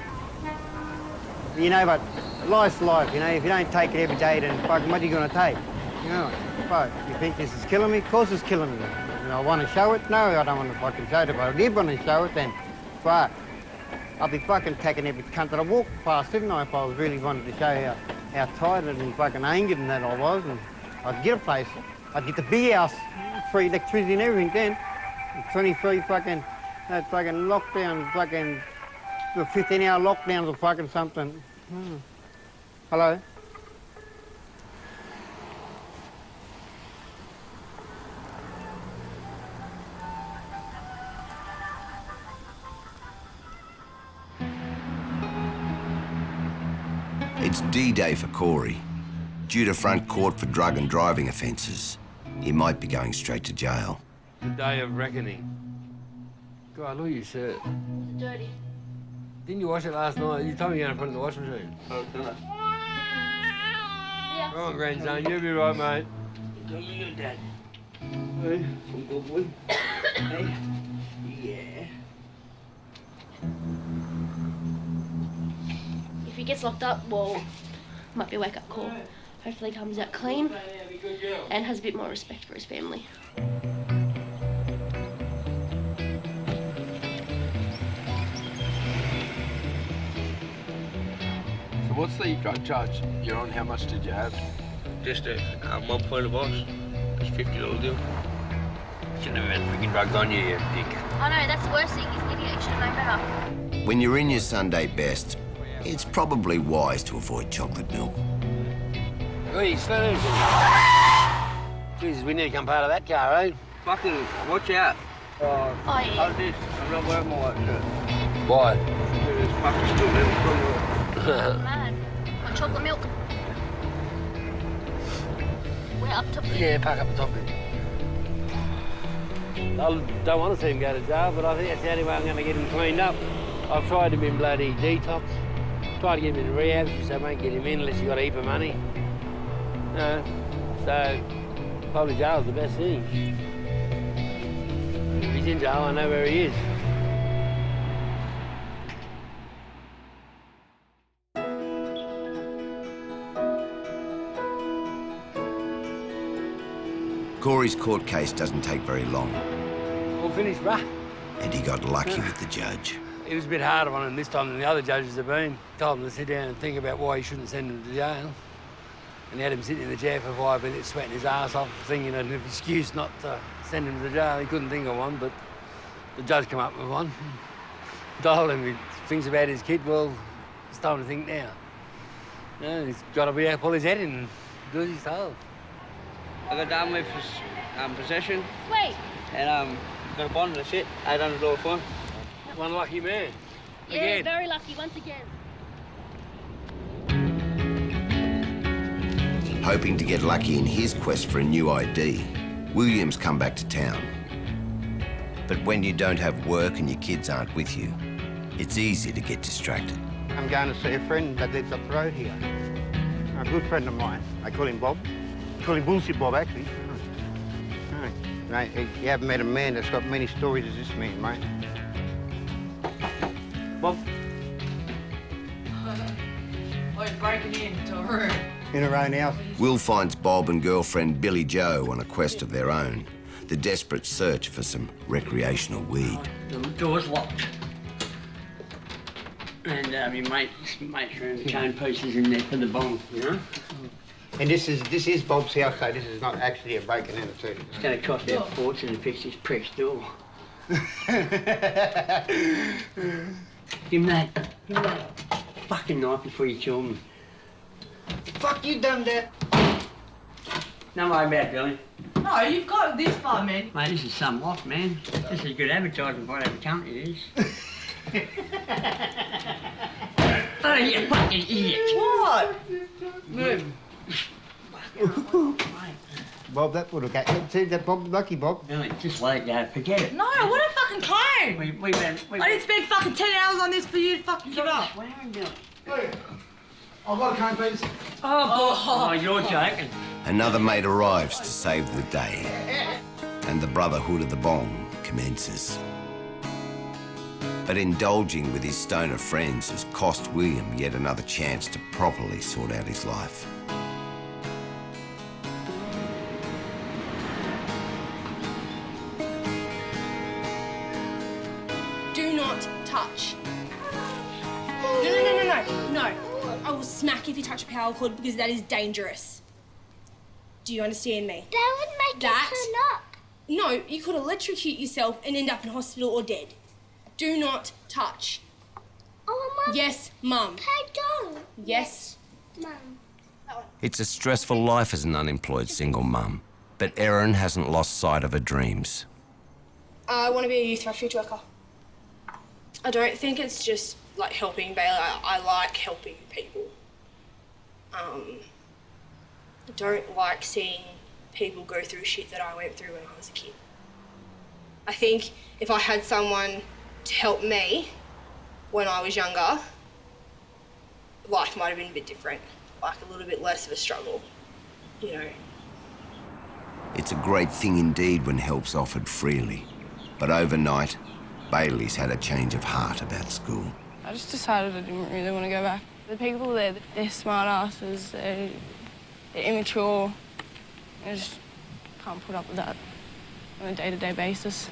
You know, but life's life, you know. If you don't take it every day, then fucking what are you going to take? You know, fuck, you think this is killing me? Of course it's killing me. You know, I want to show it? No, I don't want to fucking show it. If I did want to show it, then fuck. I'll be fucking taking every cunt that I walk past, didn't I, if I was really wanted to show how tired and fucking angered and that I was. And I'd get a place. I'd get the big house, free electricity and everything then. 23 fucking, that fucking lockdown, fucking 15-hour lockdowns or fucking something. Hello? It's D-Day for Corey. Due to front court for drug and driving offences, he might be going straight to jail. The day of reckoning. God, look at your shirt. It's dirty. Didn't you wash it last night? You told me you're going to put it in the washing machine. Oh, did I? Yeah. Go on, grandson, you'll be right, mate. Come here, Dad. Hey. Some good one. Hey. Yeah. If he gets locked up, well, might be a wake-up call. Hopefully he comes out clean and has a bit more respect for his family. So what's the drug charge you're on? How much did you have? Just a 1 point of ice. It's $50 deal. Shouldn't have had freaking drugs on you, you dick. I know, that's the worst thing. He's an idiot. He should have known better. When you're in your Sunday best, it's probably wise to avoid chocolate milk. Hey, slow down. Jesus, we need to come part of that car, eh? Fucking watch out. Oh, yeah. How's this? I'm not wearing my white shirt. Why? There's fucking still little Mad. Want chocolate milk? We're up top. Yeah, park up the top bit. I don't want to see him go to jail, but I think that's the only way I'm going to get him cleaned up. I've tried him in bloody detox, tried to get him in rehab, so I won't get him in unless you've got a heap of money. So probably jail's the best thing. If he's in jail, I know where he is. Corey's court case doesn't take very long. All finished, bruh? and he got lucky with the judge. He was a bit harder on him this time than the other judges have been. Told him to sit down and think about why he shouldn't send him to jail. And he had him sitting in the chair for 5 minutes, sweating his ass off, thinking of an excuse not to send him to jail. He couldn't think of one, but the judge came up with one. Told him he thinks about his kid. Well, it's time to think now. No, he's got to be able to pull his head in and do as he's told. I got done with possession. Wait. And got a bond and shit. $800 fine. One lucky man. Yeah, Again. very lucky once again. Hoping to get lucky in his quest for a new ID, William's come back to town. But when you don't have work and your kids aren't with you, it's easy to get distracted. I'm going to see a friend that lives up the road here. A good friend of mine. I call him Bob. I call him Bullshit Bob, actually. No, mate, you haven't met a man that's got many stories as this man, mate. Bob? I was breaking into a room. In her own house. Will finds Bob and girlfriend Billy Joe on a quest of their own, the desperate search for some recreational weed. The door's locked. And your mate's room, chain pieces in there for the bomb, you know? And this is Bob's house, so this is not actually a breaking in at all. It's going to cost a fortune to fix this prick's door. Give me that fucking knife before you kill me. Fuck you done that. Don't worry about it, Billy. No, you've got this far, man. Mate, this is some lot, man. This is good advertising for whatever company it is. Oh, you fucking idiot. What? Move. Bob, that would have got... See that Bob, lucky Bob? Billy, just let it go. Forget it. No, what a fucking cone! I didn't spend fucking 10 hours on this for you to fucking give up. Swearing, Billy. I've got a cone, please. Oh, you're joking. Another mate arrives to save the day, and the brotherhood of the bong commences. But indulging with his stoner friends has cost William yet another chance to properly sort out his life. Do not touch. No. I will smack if you touch a power cord because that is dangerous. Do you understand me? That would make it turn up. No, you could electrocute yourself and end up in hospital or dead. Do not touch. Oh, Mum. Yes, Mum. I don't. Yes. Mum. It's a stressful life as an unemployed single mum, but Erin hasn't lost sight of her dreams. I want to be a youth refuge worker. I don't think it's just like helping Bailey. I like helping people. I don't like seeing people go through shit that I went through when I was a kid. I think if I had someone to help me when I was younger, life might have been a bit different, like a little bit less of a struggle, you know. It's a great thing indeed when help's offered freely, but overnight, Bailey's had a change of heart about school. I just decided I didn't really want to go back. The people there, they're smart asses, they're immature. I just can't put up with that on a day-to-day basis.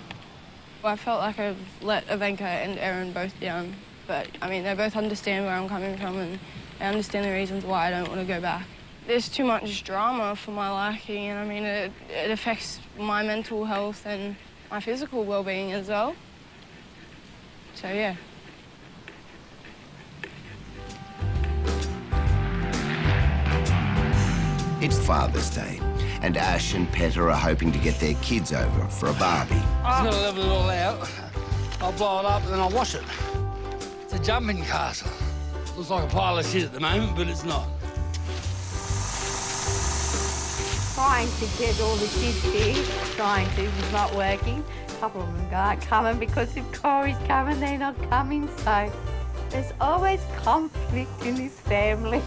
I felt like I've let Ivanka and Erin both down, but I mean, they both understand where I'm coming from and they understand the reasons why I don't want to go back. There's too much drama for my liking, and I mean, it affects my mental health and my physical well-being as well. So, yeah. It's Father's Day, and Ash and Petter are hoping to get their kids over for a barbie. I'm gonna level it all out. I'll blow it up and then I'll wash it. It's a jumping castle. Looks like a pile of shit at the moment, but it's not. Trying to get all the kids here, it's not working. A couple of them aren't coming because if Corey's coming, they're not coming, so there's always conflict in this family.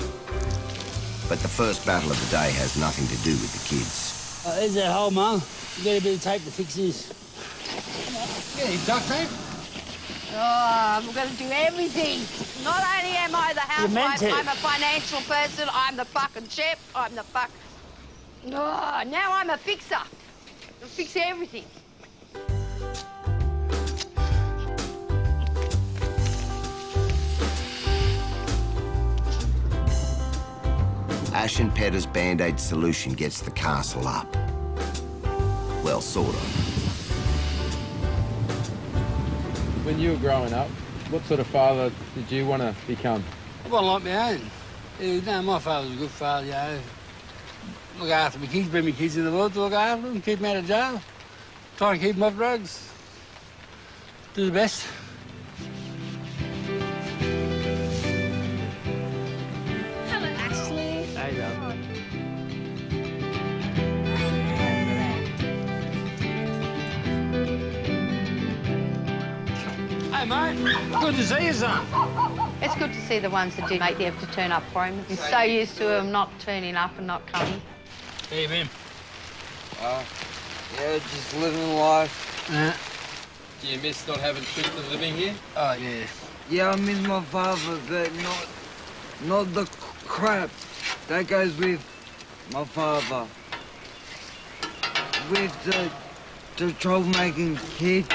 But the first battle of the day has nothing to do with the kids. There's that hole, Mum. You get a bit of tape to fix this. Get any duct tape? Oh, I'm going to do everything. Not only am I the housewife, I'm a financial person, I'm the fucking chef, I'm the fuck... Oh, now I'm a fixer. I'll fix everything. Ash and Petter's Band-Aid solution gets the castle up. Well, sort of. When you were growing up, what sort of father did you want to become? Well, like my own. Yeah, no, my father was a good father, you know. Look after my kids, bring my kids in the world to look after them, keep them out of jail. Try and keep them off drugs. Do the best. Hello, Ashley. Hey, love. Hey, mate. Good to see you, son. It's good to see the ones that do make the effort to turn up for him. He's so used to him not turning up and not coming. How you been? Yeah, just living life. Yeah. Do you miss not having Tristan living here? Oh, yeah. Yeah, I miss my father, but not the crap that goes with my father. With the troublemaking kid,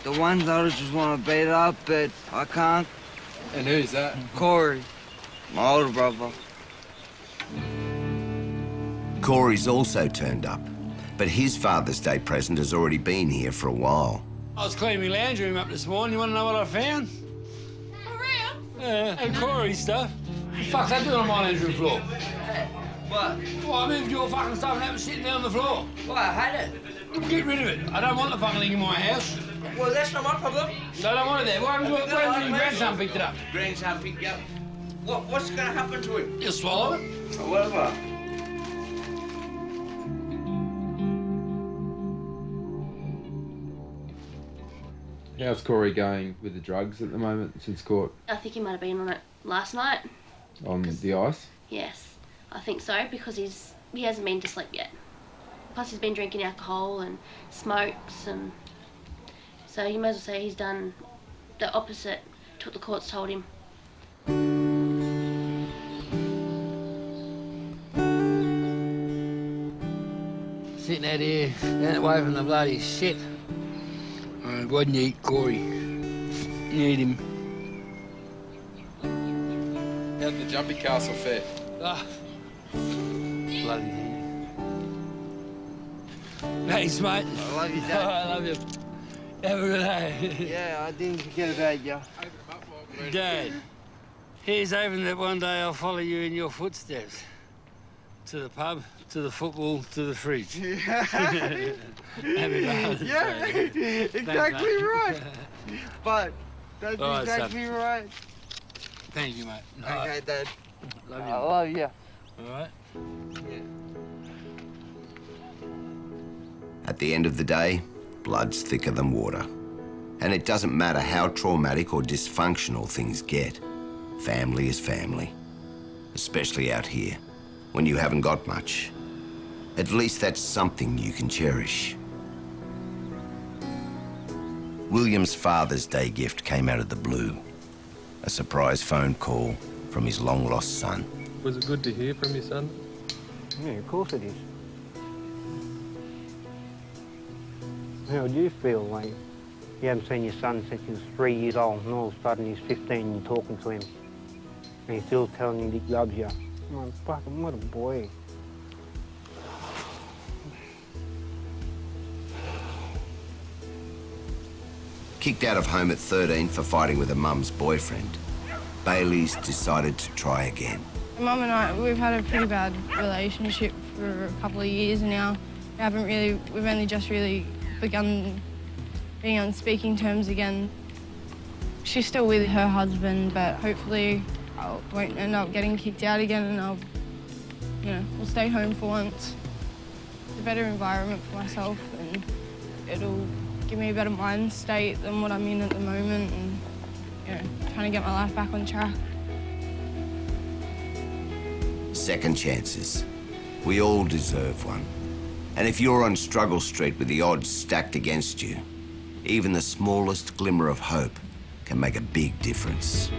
the ones that I just want to beat up, but I can't. And who's that? Corey, my older brother. Corey's also turned up, but his Father's Day present has already been here for a while. I was cleaning my lounge room up this morning. You want to know what I found? Around? Yeah, and Corey's stuff. What the fuck's that doing on my lounge room floor? What? Well, I moved your fucking stuff and that was sitting there on the floor. Well, I hate it. Get rid of it. I don't want the fucking thing in my house. Well, that's not my problem. No, I don't want it there. Why haven't your grandson picked it up? Grandson picked it up. What's going to happen to him? You'll swallow it. Or whatever. How's Corey going with the drugs at the moment since court? I think he might have been on it last night. On the ice? Yes, I think so, because he hasn't been to sleep yet. Plus he's been drinking alcohol and smokes, and so you may as well say he's done the opposite to what the courts told him. Sitting out here, out away from the bloody shit. Why didn't you eat Corey? You eat him. How'd the jumping castle fare? Ah, bloody thing. Thanks, mate. I love you, Dad. I love you. Have a good day. Yeah, I didn't forget about you. Dad, here's hoping that one day I'll follow you in your footsteps. To the pub, to the football, to the fridge. Happy Father's Yeah, Day. exactly right. But that's All right, exactly son. right. Thank you, mate. Okay, Dad. Love you. I love you. All right? At the end of the day, blood's thicker than water. And it doesn't matter how traumatic or dysfunctional things get. Family is family. Especially out here, when you haven't got much. At least that's something you can cherish. William's Father's Day gift came out of the blue. A surprise phone call from his long-lost son. Was it good to hear from your son? Yeah, of course it is. How do you feel like you haven't seen your son since he was 3 years old, and all of a sudden he's 15 and you're talking to him, and he's still telling you that he loves you? I'm like, fucking what a boy. Kicked out of home at 13 for fighting with her mum's boyfriend, Bailey's decided to try again. Mum and I, we've had a pretty bad relationship for a couple of years now. We've only just really begun being on speaking terms again. She's still with her husband, but hopefully I won't end up getting kicked out again, and we'll stay home for once. It's a better environment for myself, and it'll give me a better mind state than what I'm in at the moment, and trying to get my life back on track. Second chances. We all deserve one. And if you're on struggle street with the odds stacked against you, even the smallest glimmer of hope can make a big difference.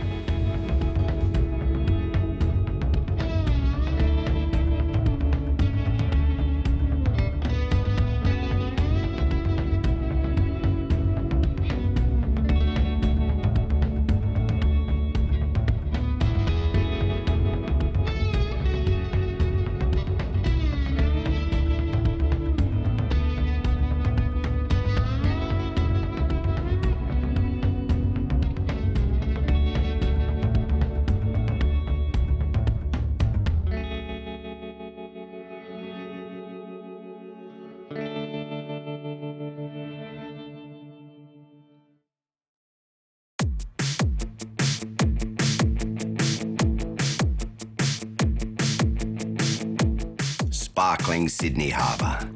sparkling Sydney Harbour.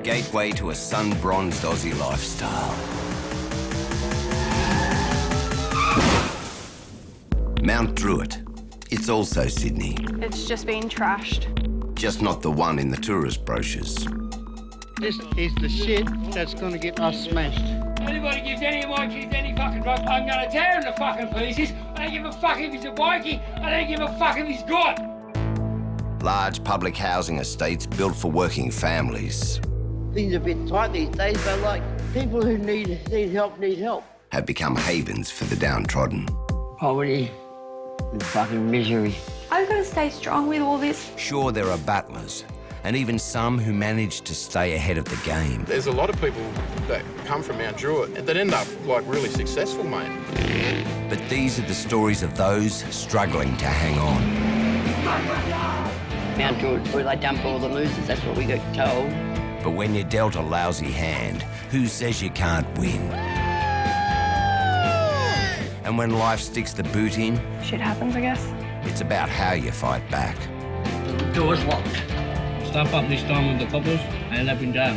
Gateway to a sun-bronzed Aussie lifestyle. Mt Druitt. It's also Sydney, It's just been trashed. just not the one in the tourist brochures. This is the shit that's going to get us smashed. Anybody gives any of my kids any fucking drugs, I'm gonna tear him to fucking pieces. I don't give a fuck if he's a bikie. I don't give a fuck if he's got. Large public housing estates built for working families Things are a bit tight these days, but like people who need help. have become havens for the downtrodden. Poverty and fucking misery. I've got to stay strong with all this. Sure, there are battlers, and even some who manage to stay ahead of the game. There's a lot of people that come from Mt Druitt that end up like really successful, mate. But these are the stories of those struggling to hang on. Mt Druitt, where they dump all the losers, that's what we got told. But when you're dealt a lousy hand, who says you can't win? And when life sticks the boot in, Shit happens, I guess. it's about how you fight back. The door's locked. Step up this time with the coppers and up and down.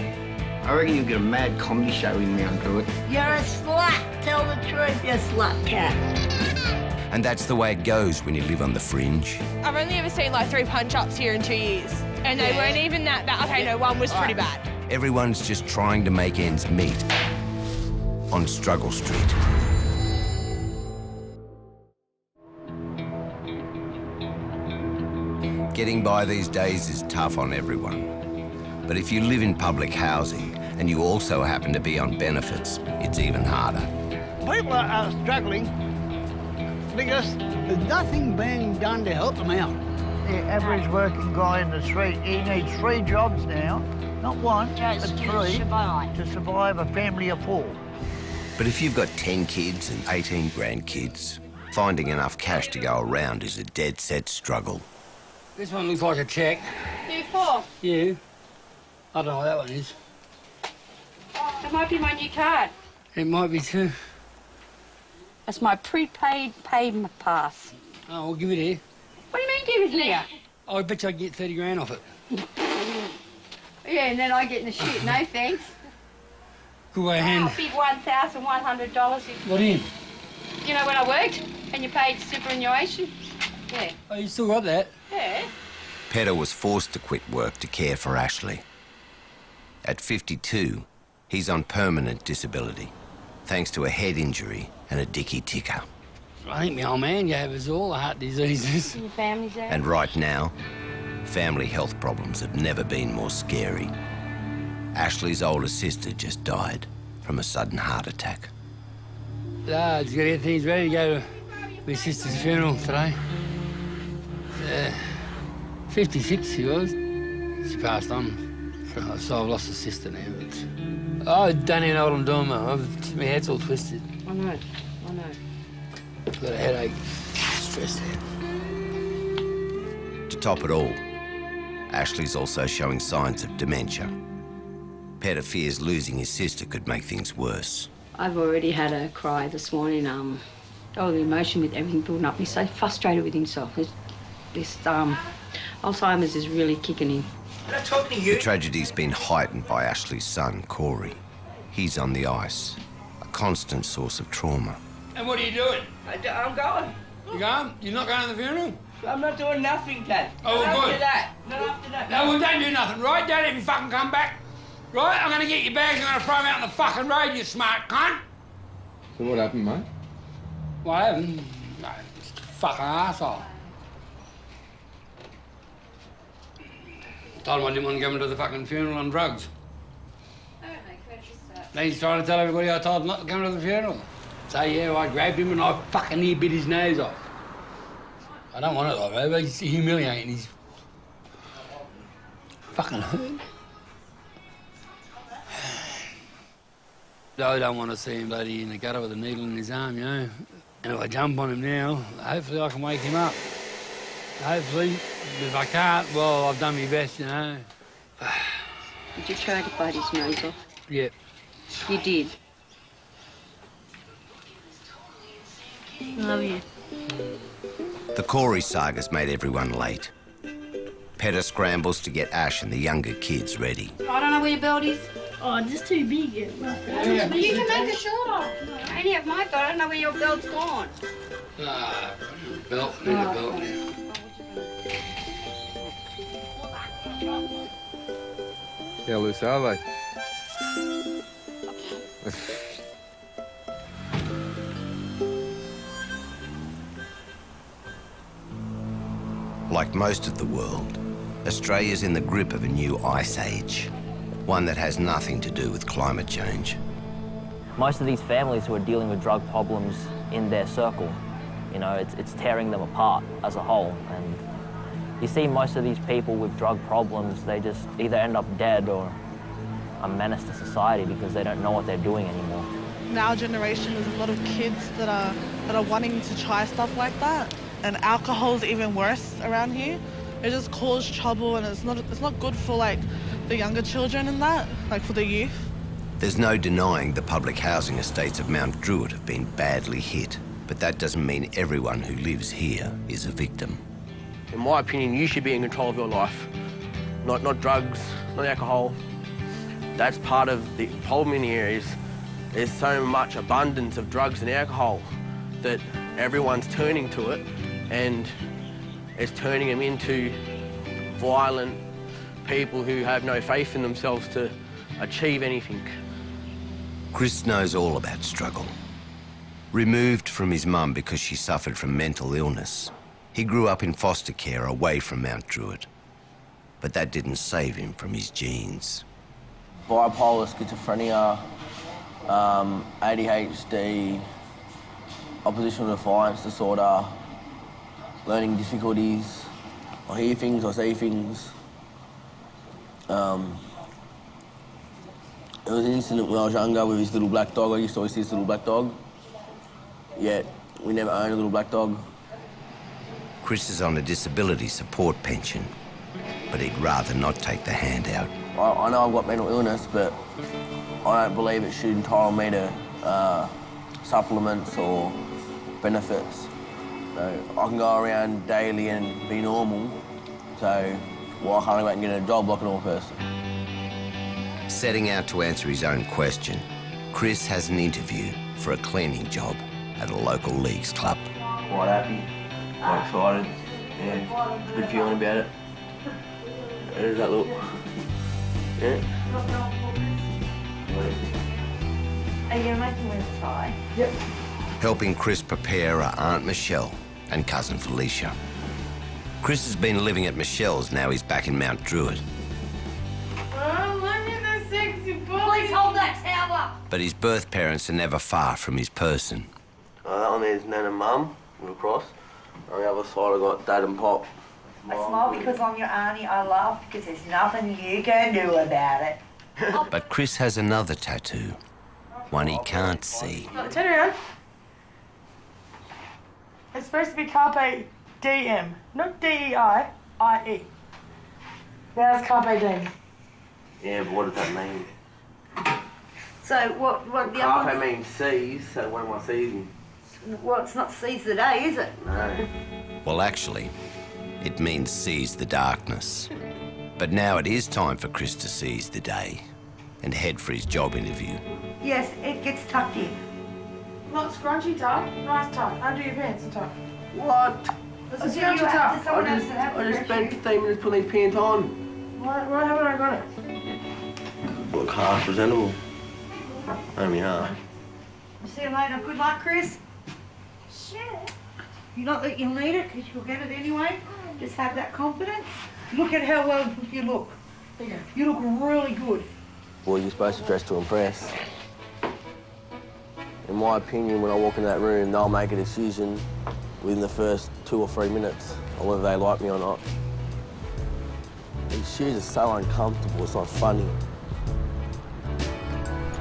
I reckon you'll get a mad comedy show in Mt Druitt. You're a slut. Tell the truth, you slut cat. And that's the way it goes when you live on the fringe. I've only ever seen like 3 punch-ups here in 2 years. And they weren't even that bad. Okay, no, one was pretty bad. Everyone's just trying to make ends meet on Struggle Street. Getting by these days is tough on everyone. But if you live in public housing and you also happen to be on benefits, it's even harder. People are struggling because there's nothing being done to help them out. The average working guy in the street, he needs 3 jobs now, not one, but 3, to survive a family of 4. But if you've got 10 kids and 18 grandkids, finding enough cash to go around is a dead set struggle. This one looks like a check. Who for? You. I don't know what that one is. That might be my new card. It might be too. That's my prepaid payment pass. Oh, we'll give it here. What do you mean give it here? I bet you I'd get 30 grand off it. Yeah, and then I get in the shit. No thanks. Good way of hand. Big $1,100. What in? You know when I worked and you paid superannuation? Yeah. Oh, you still got that? Yeah. Petter was forced to quit work to care for Ashley. At 52, he's on permanent disability, thanks to a head injury and a dicky ticker. I think my old man gave us all heart diseases. Your family's there? And right now, family health problems have never been more scary. Ashley's older sister just died from a sudden heart attack. He's got to get things ready to go to my sister's funeral today. 56 she was. She passed on, so I've lost a sister now. But I don't even know what I'm doing, man. My head's all twisted. I know. I've got a headache, stressed out. To top it all, Ashley's also showing signs of dementia. Petter fears losing his sister could make things worse. I've already had a cry this morning. The emotion with everything building up. He's so frustrated with himself. This Alzheimer's is really kicking in. Can I talk to you? The tragedy's been heightened by Ashley's son, Corey. He's on the ice, a constant source of trauma. And what are you doing? I'm going. You going? You're not going to the funeral? I'm not doing nothing, Dad. Oh, not good. After that. Not after that. No, well, don't do nothing, right? Don't even fucking come back. Right? I'm gonna get your bags, I'm gonna throw them out on the fucking road, you smart cunt. So what happened, mate? What happened? No, just a fucking arsehole. Told him I didn't want to go into the fucking funeral on drugs. Then he's trying to tell everybody I told him not to come to the funeral. So yeah, I grabbed him and I fucking near bit his nose off. I don't want it like that, but he's humiliating. He's fucking hurt. I don't want to see him bloody in the gutter with a needle in his arm, you know. And if I jump on him now, hopefully I can wake him up. Hopefully. If I can't, well, I've done my best, you know. Did you try to bite his nose off? Yeah. You did? Love you. The Corey saga's made everyone late. Petter scrambles to get Ash and the younger kids ready. I don't know where your belt is. Oh, just too big. You can make it shorter. I only have my belt. I don't know where your belt's gone. Belt, need a belt. How loose are they? Like most of the world, Australia's in the grip of a new ice age, one that has nothing to do with climate change. Most of these families who are dealing with drug problems in their circle, you know, it's tearing them apart as a whole. And you see most of these people with drug problems, they just either end up dead or a menace to society because they don't know what they're doing anymore. In our generation, there's a lot of kids that are wanting to try stuff like that. And alcohol's even worse around here. It just causes trouble, and it's not good for like the younger children and that, like for the youth. There's no denying the public housing estates of Mt Druitt have been badly hit, but that doesn't mean everyone who lives here is a victim. In my opinion, you should be in control of your life. Not drugs, not alcohol. That's part of the problem in here is there's so much abundance of drugs and alcohol that everyone's turning to it, and it's turning them into violent people who have no faith in themselves to achieve anything. Chris knows all about struggle. Removed from his mum because she suffered from mental illness, he grew up in foster care away from Mt Druitt. But that didn't save him from his genes. Bipolar, schizophrenia, ADHD, oppositional defiance disorder, learning difficulties. I hear things, I see things. There was an incident when I was younger with his little black dog. I used to always see this little black dog. Yet we never owned a little black dog. Chris is on a disability support pension, but he'd rather not take the handout. I know I've got mental illness, but I don't believe it should entitle me to supplements or benefits. So I can go around daily and be normal, so why can't I go out and get a job like a normal person? Setting out to answer his own question, Chris has an interview for a cleaning job at a local leagues club. Quite happy, quite excited, yeah, good feeling about it. How does that look? Yeah. Are you going to make him wear a tie? Yep. Helping Chris prepare are Aunt Michelle and cousin Felicia. Chris has been living at Michelle's, now he's back in Mt Druitt. Oh, look at the sexy boy. Please hold that tower. But his birth parents are never far from his person. That one there's Nan and Mum, with a cross. On the other side I've got Dad and Pop. I smile because I'm your auntie. I laugh because there's nothing you can do about it. But Chris has another tattoo, one he can't see. Turn around. It's supposed to be Carpe Diem, not D-E-I-I-E. Now it's Carpe Diem. Yeah, but what does that mean? So what the Carpe other one? means seize, so when am I seizing? Well, it's not seize the day, is it? No. Well, actually, it means seize the darkness. But now it is time for Chris to seize the day and head for his job interview. Yes, it gets tucked in. Not scrunchy tuck, nice tuck. Under your pants and tuck. What? That's a scrunchy tuck. I just spent 15 minutes putting these pants on. Why haven't I got it? Look half presentable. Only half. See you later. Good luck, Chris. Sure. Not that you'll need it, because you'll get it anyway. Just have that confidence. Look at how well you look. You look really good. Well, you're supposed to dress to impress. In my opinion, when I walk in that room, they'll make a decision within the first 2 or 3 minutes on whether they like me or not. These shoes are so uncomfortable, it's not funny.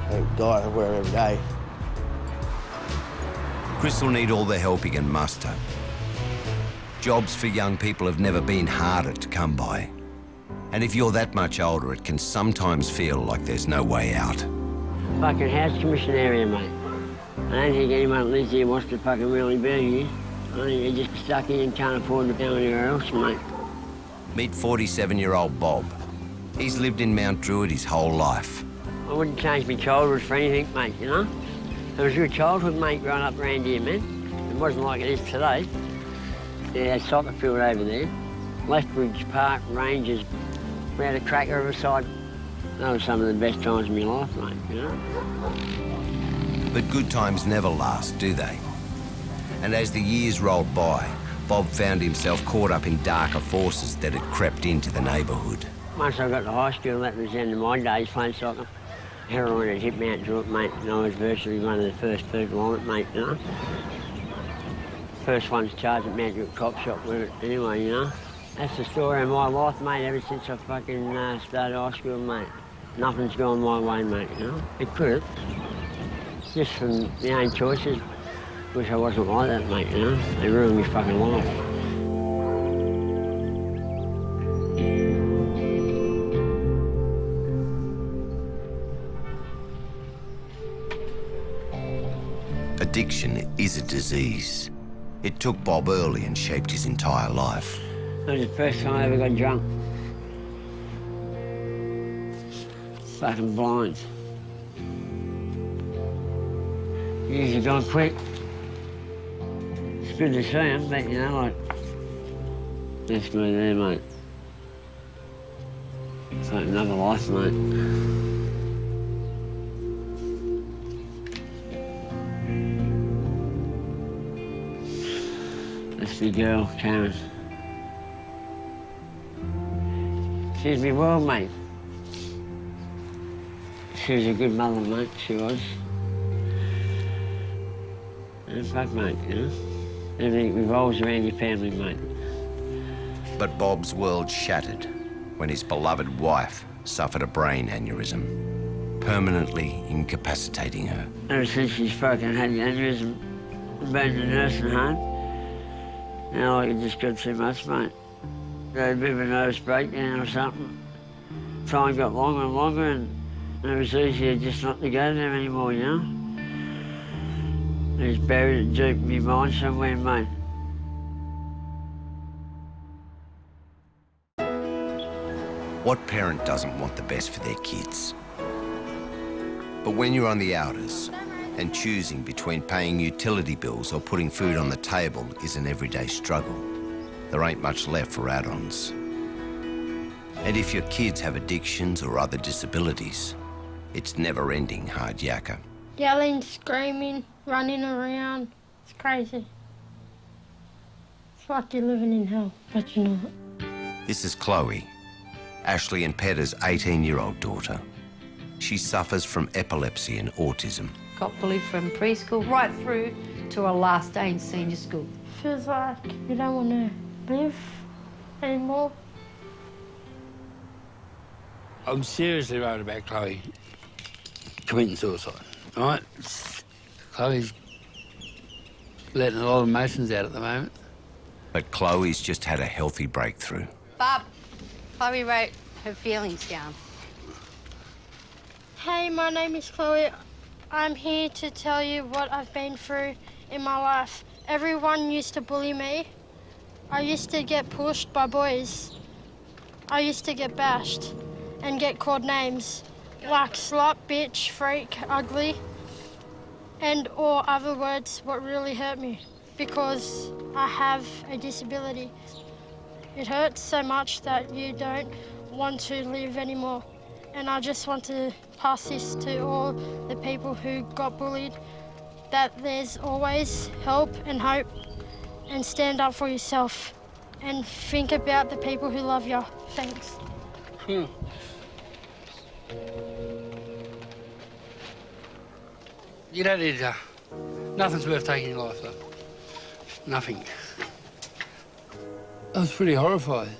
Thank God I wear them every day. Chris will need all the help he can muster. Jobs for young people have never been harder to come by. And if you're that much older, it can sometimes feel like there's no way out. Fucking house commission area, mate. I don't think anyone that lives here wants to fucking really be here. I think they're just stuck here and can't afford to go anywhere else, mate. Meet 47-year-old Bob. He's lived in Mt Druitt his whole life. I wouldn't change my childhood for anything, mate, you know? It was a good childhood, mate, growing up around here, man. It wasn't like it is today. Yeah, soccer field over there. Lethbridge Park, Rangers. We had a cracker of a side. Those were some of the best times of my life, mate, you know? But good times never last, do they? And as the years rolled by, Bob found himself caught up in darker forces that had crept into the neighbourhood. Once I got to high school, that was the end of my days playing soccer. Heroin had hit Mt Druitt, mate, and I was virtually one of the first people on it, mate, you know? First ones charged at Mt Druitt cop shop with it anyway, you know? That's the story of my life, mate, ever since I fucking started high school, mate. Nothing's gone my way, mate, you know? It could have. Just from my own choices. Wish I wasn't like that, mate, you know? They ruined my fucking life. Addiction is a disease. It took Bob early and shaped his entire life. That was the first time I ever got drunk. Fucking blind. Usually gone quick. It's good to see him, but you know, like, that's me there, mate. It's like another life, mate. That's the girl, Karen. She's my world, mate. She was a good mother, mate, she was. And fuck, mate, you know? Everything revolves around your family, mate. But Bob's world shattered when his beloved wife suffered a brain aneurysm, permanently incapacitating her. Ever since she's fucking had the aneurysm, been in the nursing home, you know, like it just got too much, mate. Had a bit of a nervous breakdown or something. Time got longer and longer, and it was easier just not to go there anymore, you know? It's buried deep in my mind somewhere, mate. What parent doesn't want the best for their kids? But when you're on the outers and choosing between paying utility bills or putting food on the table is an everyday struggle, there ain't much left for add-ons. And if your kids have addictions or other disabilities, it's never-ending hard yakka. Yelling, screaming, running around. It's crazy. It's like you're living in hell, but you're not. This is Chloe, Ashley and Petta's 18-year-old daughter. She suffers from epilepsy and autism. Got bullied from preschool right through to her last day in senior school. Feels like you don't want to live anymore. I'm seriously worried about Chloe committing suicide, all right? Chloe's letting a lot of emotions out at the moment. But Chloe's just had a healthy breakthrough. Bob, Chloe wrote her feelings down. Hey, my name is Chloe. I'm here to tell you what I've been through in my life. Everyone used to bully me. I used to get pushed by boys. I used to get bashed and get called names like slut, bitch, freak, ugly, and or other words what really hurt me because I have a disability. It hurts so much that you don't want to live anymore. And I just want to pass this to all the people who got bullied, that there's always help and hope, and stand up for yourself and think about the people who love you. Thanks. You don't need nothing's worth taking in life, though. Nothing. I was pretty horrified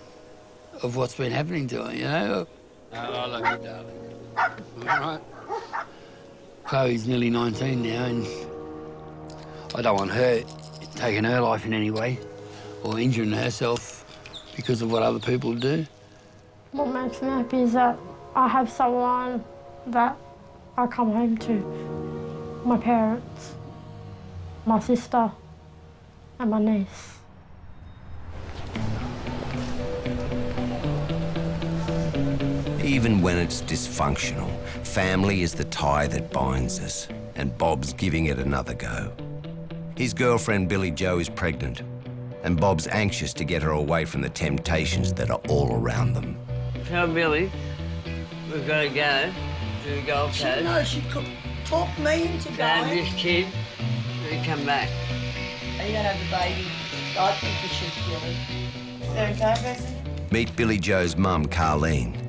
of what's been happening to her, you know? I love you, darling. All right. Chloe's nearly 19 now, and I don't want her taking her life in any way or injuring herself because of what other people do. What makes me happy is that I have someone that I come home to. My parents, my sister, and my niece. Even when it's dysfunctional, family is the tie that binds us, and Bob's giving it another go. His girlfriend Billy Joe is pregnant, and Bob's anxious to get her away from the temptations that are all around them. Tell Billy we've got to go to the Gold Coast. No, she could talk me into Grab going. this kid and come back. Are you going to have the baby? I think we should, Billy. Is that okay, Bessie? Meet Billy Joe's mum, Carleen.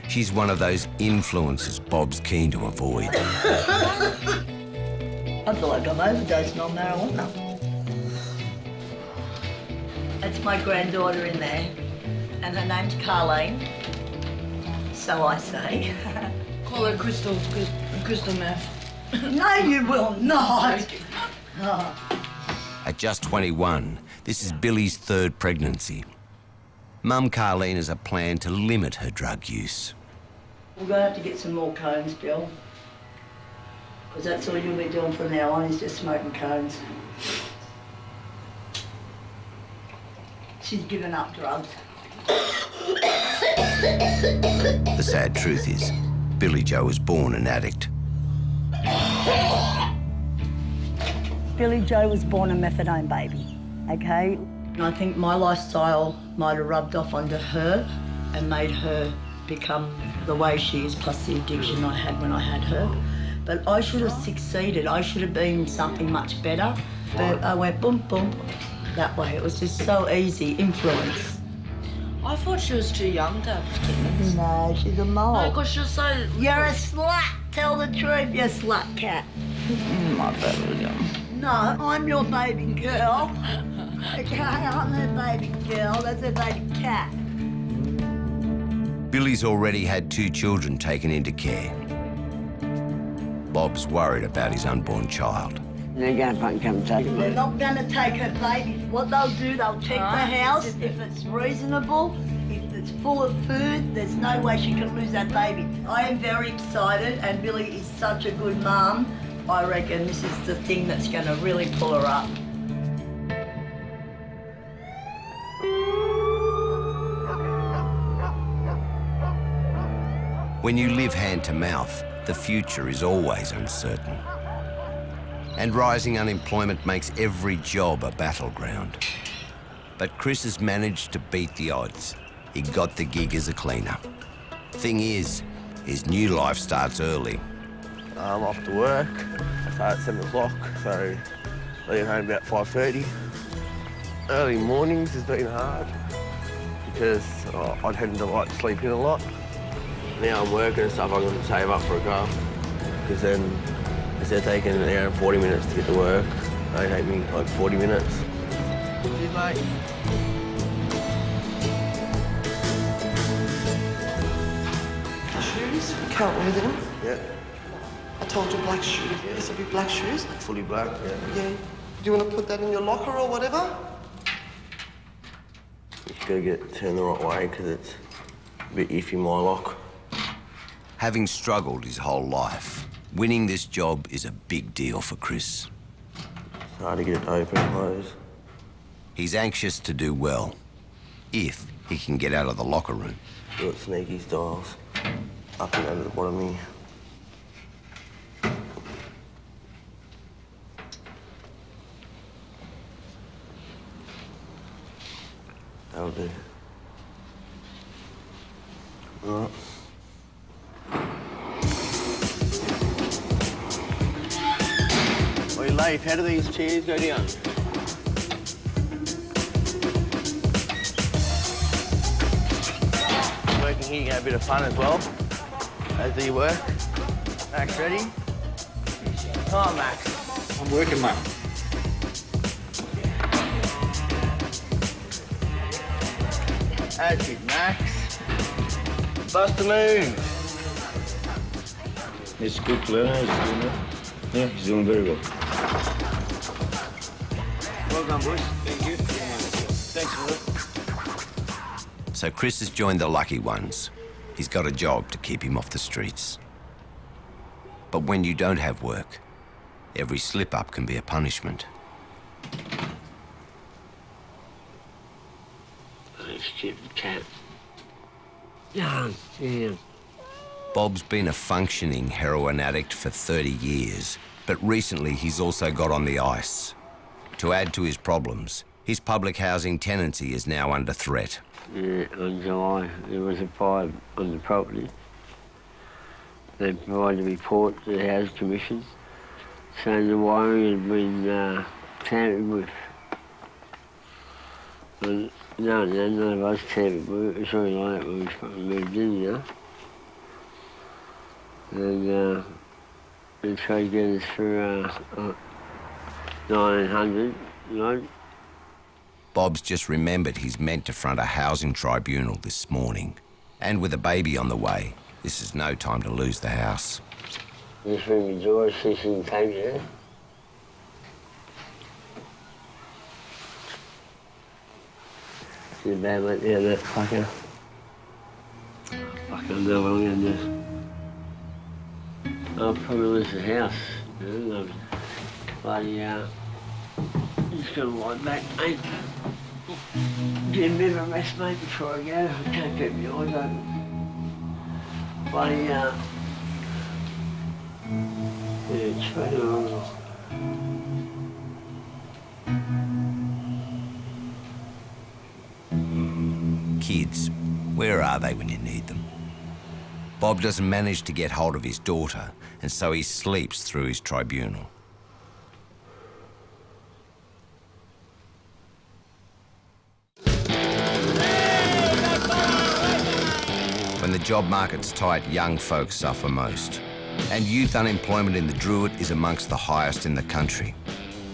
She's one of those influences Bob's keen to avoid. I feel like I'm overdosing on marijuana. That's my granddaughter in there, and her name's Carleen. So I say. Call her crystal meth. No, you will not. Oh. At just 21, this is Billy's third pregnancy. Mum Carleen has a plan to limit her drug use. We're going to have to get some more cones, Bill. Because that's all you'll be doing from now on is just smoking cones. She's given up drugs. The sad truth is, Billy Joe was born an addict. Billy Joe was born a methadone baby, okay? And I think my lifestyle might have rubbed off onto her and made her become the way she is, plus the addiction I had when I had her. But I should have succeeded. I should have been something much better. But I went boom, boom, that way. It was just so easy, influence. I thought she was too young to have kittens. No, she's a mole. No, because she was so... You're a slut. Tell the truth, you slut cat. My baby young. No, I'm your baby girl. Okay, I'm her baby girl. That's her baby cat. Billy's already had 2 children taken into care. Bob's worried about his unborn child. They're going to fucking come take it. They're not going to take her baby. What they'll do, they'll check the house. If it's reasonable, if it's full of food, there's no way she can lose that baby. I am very excited, and Billy is such a good mum. I reckon this is the thing that's going to really pull her up. When you live hand to mouth, the future is always uncertain. And rising unemployment makes every job a battleground. But Chris has managed to beat the odds. He got the gig as a cleaner. Thing is, his new life starts early. I'm off to work. I start at 7 o'clock, so leave home about 5:30. Early mornings has been hard because I'd had to like sleep in a lot. Now I'm working and stuff, I'm going to save up for a car because then instead of taking an hour and 40 minutes to get to work, they take me like 40 minutes. Cheers, mate. Shoes? Can't wear them. Yeah. I told you black shoes. Yeah, this will be black shoes. Fully black, yeah. Yeah. Do you want to put that in your locker or whatever? You just got to get it turned the right way because it's a bit iffy, my lock. Having struggled his whole life, winning this job is a big deal for Chris. It's hard to get it open and close. He's anxious to do well, if he can get out of the locker room. Do it sneaky styles. Up and under the bottom here. That'll do. All right. Oi, Leif, how do these chairs go down? Working here, you get a bit of fun as well. As do you work. Max, ready? Come on, Max. I'm working, mate. That's it, Max. Bust a move. He's a good learner, he's doing it. Yeah, he's doing very well. Well done, boys. Thank you. Thanks for that. So Chris has joined the lucky ones. He's got a job to keep him off the streets. But when you don't have work, every slip-up can be a punishment. Stupid cat. Yeah, yeah. Bob's been a functioning heroin addict for 30 years, but recently he's also got on the ice. To add to his problems, his public housing tenancy is now under threat. Yeah, on July, there was a fire on the property. They provided a report to the Housing Commission saying the wiring had been tampered with. And none of us tampered with it. It was very late when we fucking moved in, you know. And they tried to get us for 1900, you know. Bob's just remembered he's meant to front a housing tribunal this morning. And with a baby on the way, this is no time to lose the house. Just ring the door, see if she can take it. See the bad went there, that fucker. Fucking no wrong in this. I'll probably lose the house. You know, bloody, just gonna lie back, mate. Get a bit of a rest, mate, before I go. I can't keep my eyes open. Bloody, yeah, it's right along. Kids, where are they when you need them? Bob doesn't manage to get hold of his daughter, and so he sleeps through his tribunal. When the job market's tight, young folks suffer most. And youth unemployment in the Druitt is amongst the highest in the country.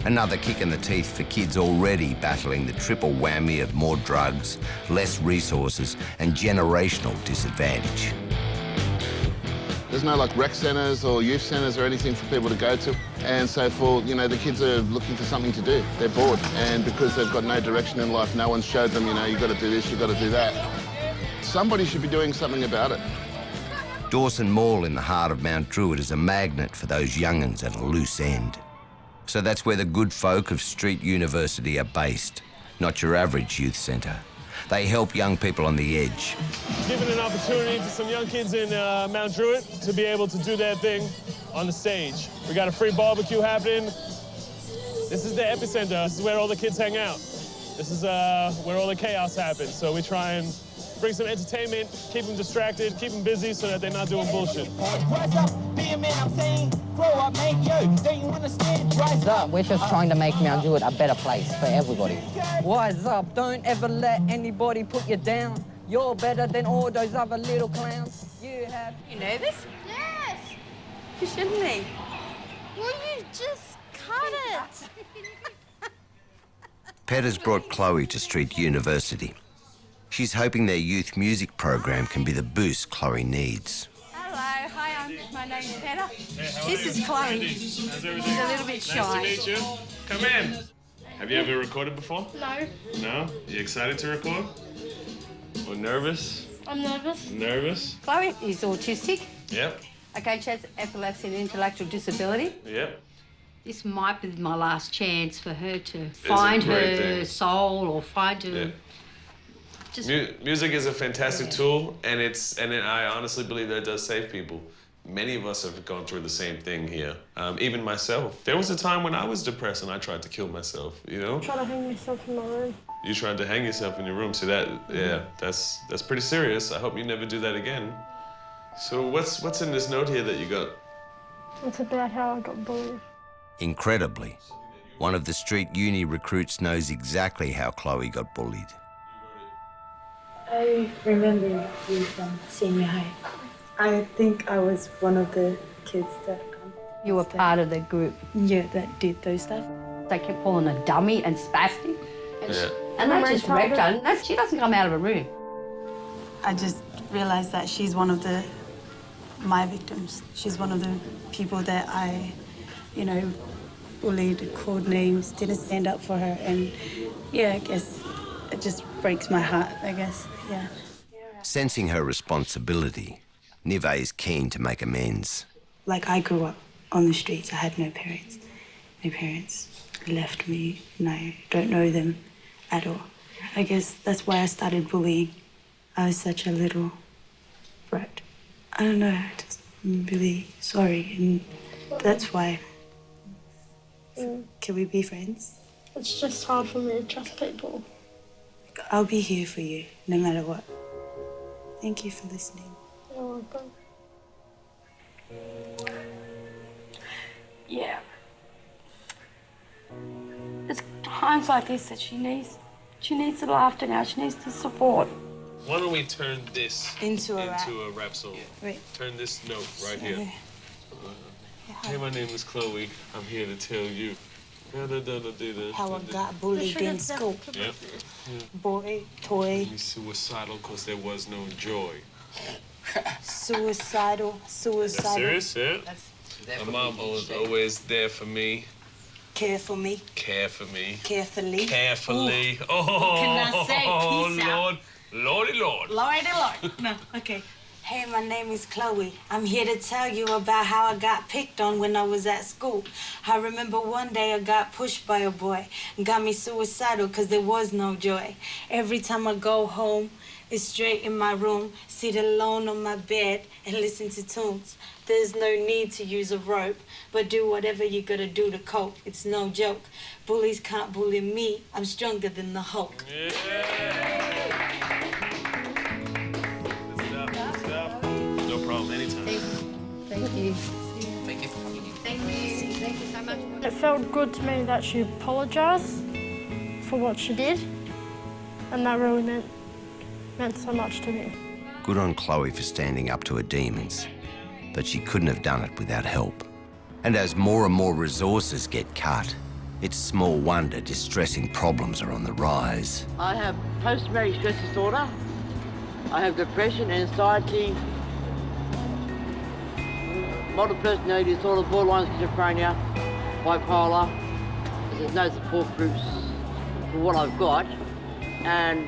Another kick in the teeth for kids already battling the triple whammy of more drugs, less resources, and generational disadvantage. There's no like rec centres or youth centres or anything for people to go to. And so for, you know, the kids are looking for something to do. They're bored. And because they've got no direction in life, no one's showed them, you know, you've got to do this, you've got to do that. Somebody should be doing something about it. Dawson Mall in the heart of Mt Druitt is a magnet for those young'uns at a loose end. So that's where the good folk of Street University are based, not your average youth centre. They help young people on the edge. Giving an opportunity to some young kids in Mt Druitt to be able to do their thing on the stage. We got a free barbecue happening. This is the epicenter. This is where all the kids hang out. This is where all the chaos happens. So we try and bring some entertainment, keep them distracted, keep them busy so that they're not doing bullshit. We're just trying to make Mt Druitt a better place for everybody. Wise up, don't ever let anybody put you down. You're better than all those other little clowns. You nervous? Yes. You shouldn't be. Will you just cut it? Pet has brought Chloe to Street University. She's hoping their youth music program can be the boost Chloe needs. Hello, hi, my name's Peter. Hey, This is Chloe. How's everything? She's a little bit shy. Nice to meet you. Come in. Have you ever recorded before? No. No? You excited to record? Or nervous? I'm nervous. Nervous? Chloe is autistic. Yep. Okay, she has epilepsy and intellectual disability. Yep. This might be my last chance for her to find her soul or find her... Yeah. Music is a fantastic tool, and I honestly believe that it does save people. Many of us have gone through the same thing here, even myself. There was a time when I was depressed and I tried to kill myself, you know? I tried to hang myself in my room. You tried to hang yourself in your room, so that's pretty serious. I hope you never do that again. So what's in this note here that you got? It's about how I got bullied. Incredibly, one of the Street Uni recruits knows exactly how Chloe got bullied. I remember you from senior high. I think I was one of the kids that... You were part of the group? Yeah, that did those stuff. They kept calling her dummy and spastic. And When they I just told wrecked her- her. And she doesn't come out of a room. I just realized that she's one of my victims. She's one of the people that I, you know, bullied, called names, didn't stand up for her. And yeah, I guess it just breaks my heart, I guess, yeah. Sensing her responsibility, Nive is keen to make amends. Like, I grew up on the streets. I had no parents. My parents left me, and I don't know them at all. I guess that's why I started bullying. I was such a little brat. I don't know, just, I'm really sorry, and that's why. Can we be friends? It's just hard for me to trust people. I'll be here for you, no matter what. Thank you for listening. You're welcome. Yeah. It's times like this that she needs the laughter now. She needs the support. Why don't we turn this Into a rap song? Right. Turn this note right here. Hey, my name is Chloe. I'm here to tell you. How I got bullied in school. Yeah. Boy, toy. Suicidal because there was no joy. Suicidal. That's serious, yeah? My mom was always there for me. Care for me. Care for me. Carefully. Carefully. Ooh. Oh, Can I say peace out? Lord. Lordy Lord. Lordy Lord. No, okay. Hey, my name is Chloe. I'm here to tell you about how I got picked on when I was at school. I remember one day I got pushed by a boy and got me suicidal because there was no joy. Every time I go home, it's straight in my room, sit alone on my bed and listen to tunes. There's no need to use a rope, but do whatever you gotta do to cope. It's no joke. Bullies can't bully me. I'm stronger than the Hulk. No problem, anytime. Thank you. Thank you. Thank you. Thank you so much. It felt good to me that she apologised for what she did, and that really meant so much to me. Good on Chloe for standing up to her demons, but she couldn't have done it without help. And as more and more resources get cut, it's small wonder distressing problems are on the rise. I have post-traumatic stress disorder. I have depression, anxiety, multiple personality disorder, borderline schizophrenia, bipolar. There's no support groups for what I've got. And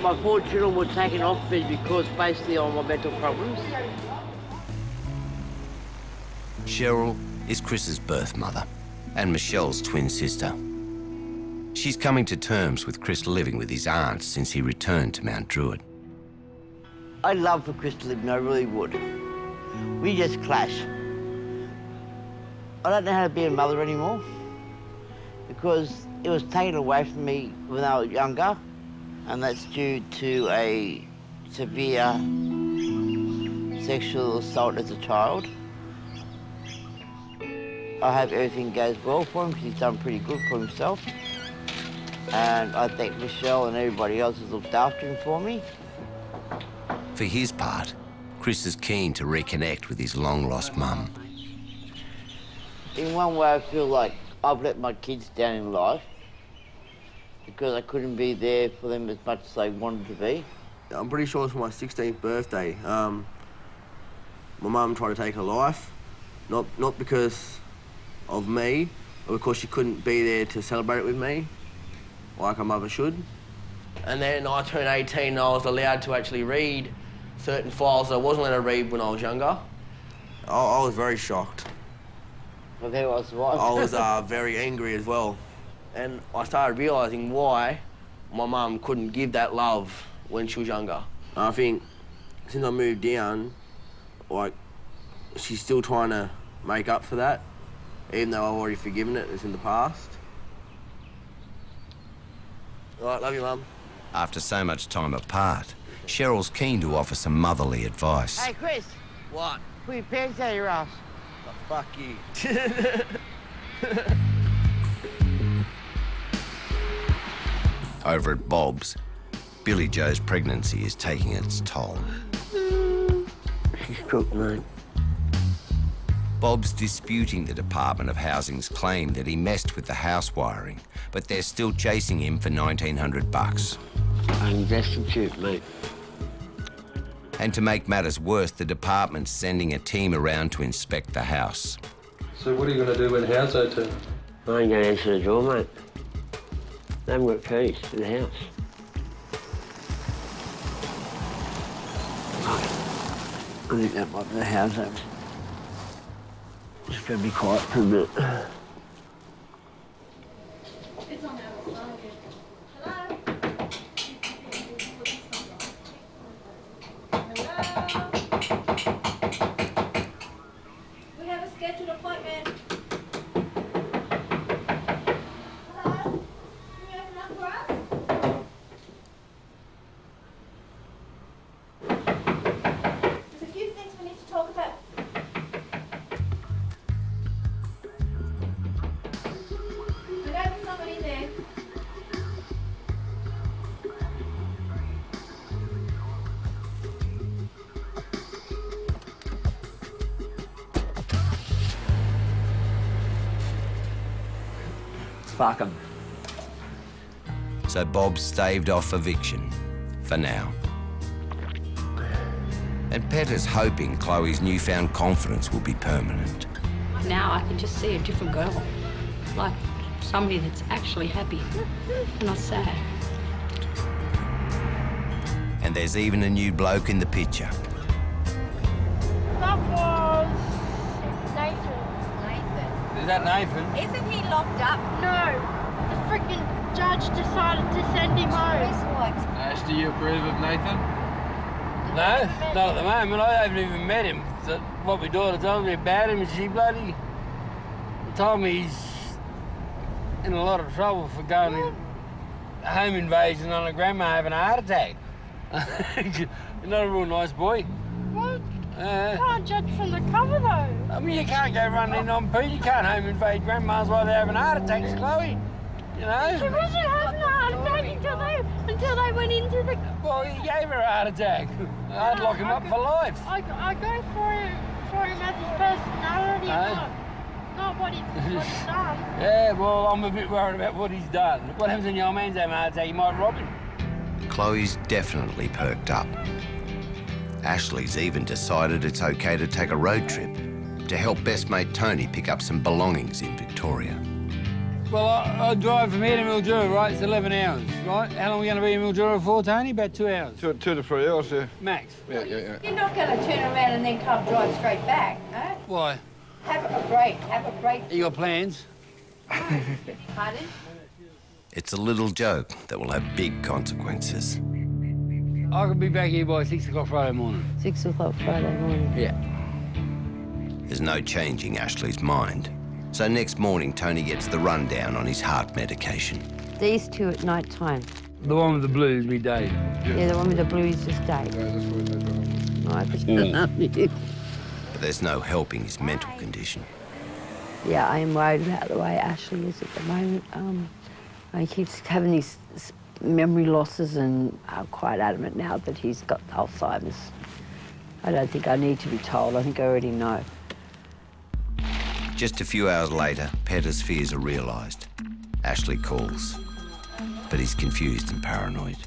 my 4 children were taken off me because basically of my mental problems. Cheryl is Chris's birth mother and Michelle's twin sister. She's coming to terms with Chris living with his aunt since he returned to Mt Druitt. I'd love for Chris to live, and I really would. We just clash. I don't know how to be a mother anymore because it was taken away from me when I was younger, and that's due to a severe sexual assault as a child. I hope everything goes well for him because he's done pretty good for himself. And I thank Michelle and everybody else who's looked after him for me. For his part, Chris is keen to reconnect with his long-lost mum. In one way, I feel like I've let my kids down in life because I couldn't be there for them as much as they wanted to be. I'm pretty sure it's my 16th birthday. My mum tried to take her life, not because of me, but because she couldn't be there to celebrate it with me, like a mother should. And then I turned 18 and I was allowed to actually read certain files that I wasn't allowed to read when I was younger. I was very shocked. I think I was what? I was very angry as well. And I started realising why my mum couldn't give that love when she was younger. And I think since I moved down, like, she's still trying to make up for that, even though I've already forgiven it, it's in the past. All right, love you, Mum. After so much time apart, Cheryl's keen to offer some motherly advice. Hey, Chris. What? Put your pants out of your ass. Oh, fuck you. Over at Bob's, Billy Joe's pregnancy is taking its toll. She's crook, mate. Bob's disputing the Department of Housing's claim that he messed with the house wiring, but they're still chasing him for $1,900. I'm destitute, mate. And to make matters worse, the department's sending a team around to inspect the house. So what are you going to do when Houso turns? I ain't going to answer the door, mate. They haven't got keys to the house. I think that might be the house. Just gotta be quiet for a bit. It's on Hello? fuck them. So Bob staved off eviction, for now. And Petter's hoping Chloe's newfound confidence will be permanent. Now I can just see a different girl. Like somebody that's actually happy, not sad. And there's even a new bloke in the picture. That was Nathan. Is that Nathan? Isn't he locked up? No. The freaking judge decided to send him home. Ash, do you approve of Nathan? No, not at the moment. I haven't even met him. So what my daughter told me about him, and she bloody told me he's in a lot of trouble for going in home invasion on a grandma having a heart attack. You're not a real nice boy. What? You can't judge from the cover, though. I mean, you can't go running in on Pete. You can't home invade grandmas while they're having heart attacks, Chloe. You know? She wasn't having a heart attack until they went into the... Well, he gave her a heart attack. I'd lock him up for life. I go for him as his personality, not what he's done. Yeah, well, I'm a bit worried about what he's done. What happens when your old man's having a heart attack? You might rob him. Chloe's definitely perked up. Ashley's even decided it's okay to take a road trip to help best mate Tony pick up some belongings in Victoria. Well, I drive from here to Mt Druitt, right? It's 11 hours, right? How long are we going to be in Mt Druitt for, Tony? About 2 hours? 2 to 3 hours, yeah. Max? Yeah. You're not going to turn around and then come drive straight back, no? Why? Have a break, You got plans? Pardon? It's a little joke that will have big consequences. I could be back here by 6 o'clock Friday morning. 6 o'clock Friday morning. Yeah. There's no changing Ashley's mind. So next morning, Tony gets the rundown on his heart medication. These two at night time. The one with the blue is midday. Yeah, the one with the blue is just day. But there's no helping his mental condition. Yeah, I am worried about the way Ashley is at the moment. He keeps having these memory losses, and I'm quite adamant now that he's got Alzheimer's. I don't think I need to be told. I think I already know. Just a few hours later, Petter's fears are realised. Ashley calls, but he's confused and paranoid.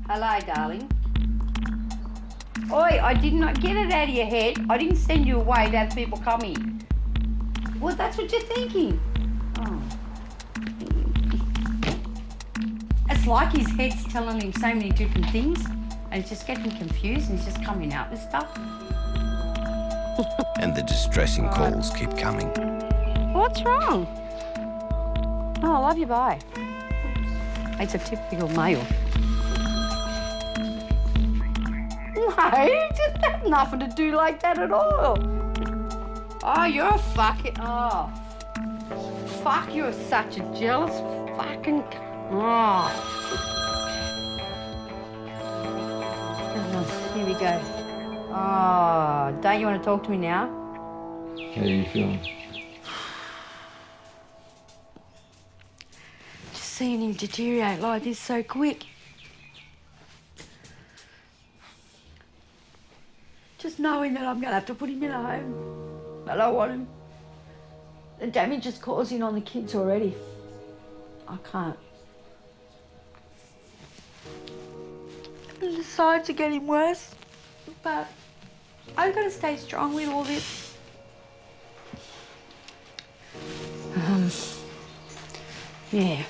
Hello, darling. Oi, I did not get it out of your head. I didn't send you away to have people come in. Well, that's what you're thinking. Oh. It's like his head's telling him so many different things, and it's just getting confused, and he's just coming out with stuff. And the distressing calls keep coming. What's wrong? Oh, I love you, bye. It's a typical male. No, it just had nothing to do like that at all. Oh, you're a fucking... Oh. Fuck, you're such a jealous fucking... Oh. Here we go. Oh, don't you want to talk to me now? How are you feeling? Just seeing him deteriorate like this so quick. Just knowing that I'm going to have to put him in a home. I don't want him. The damage is causing on the kids already. I can't. The signs are getting worse, but I've got to stay strong with all this. Yeah.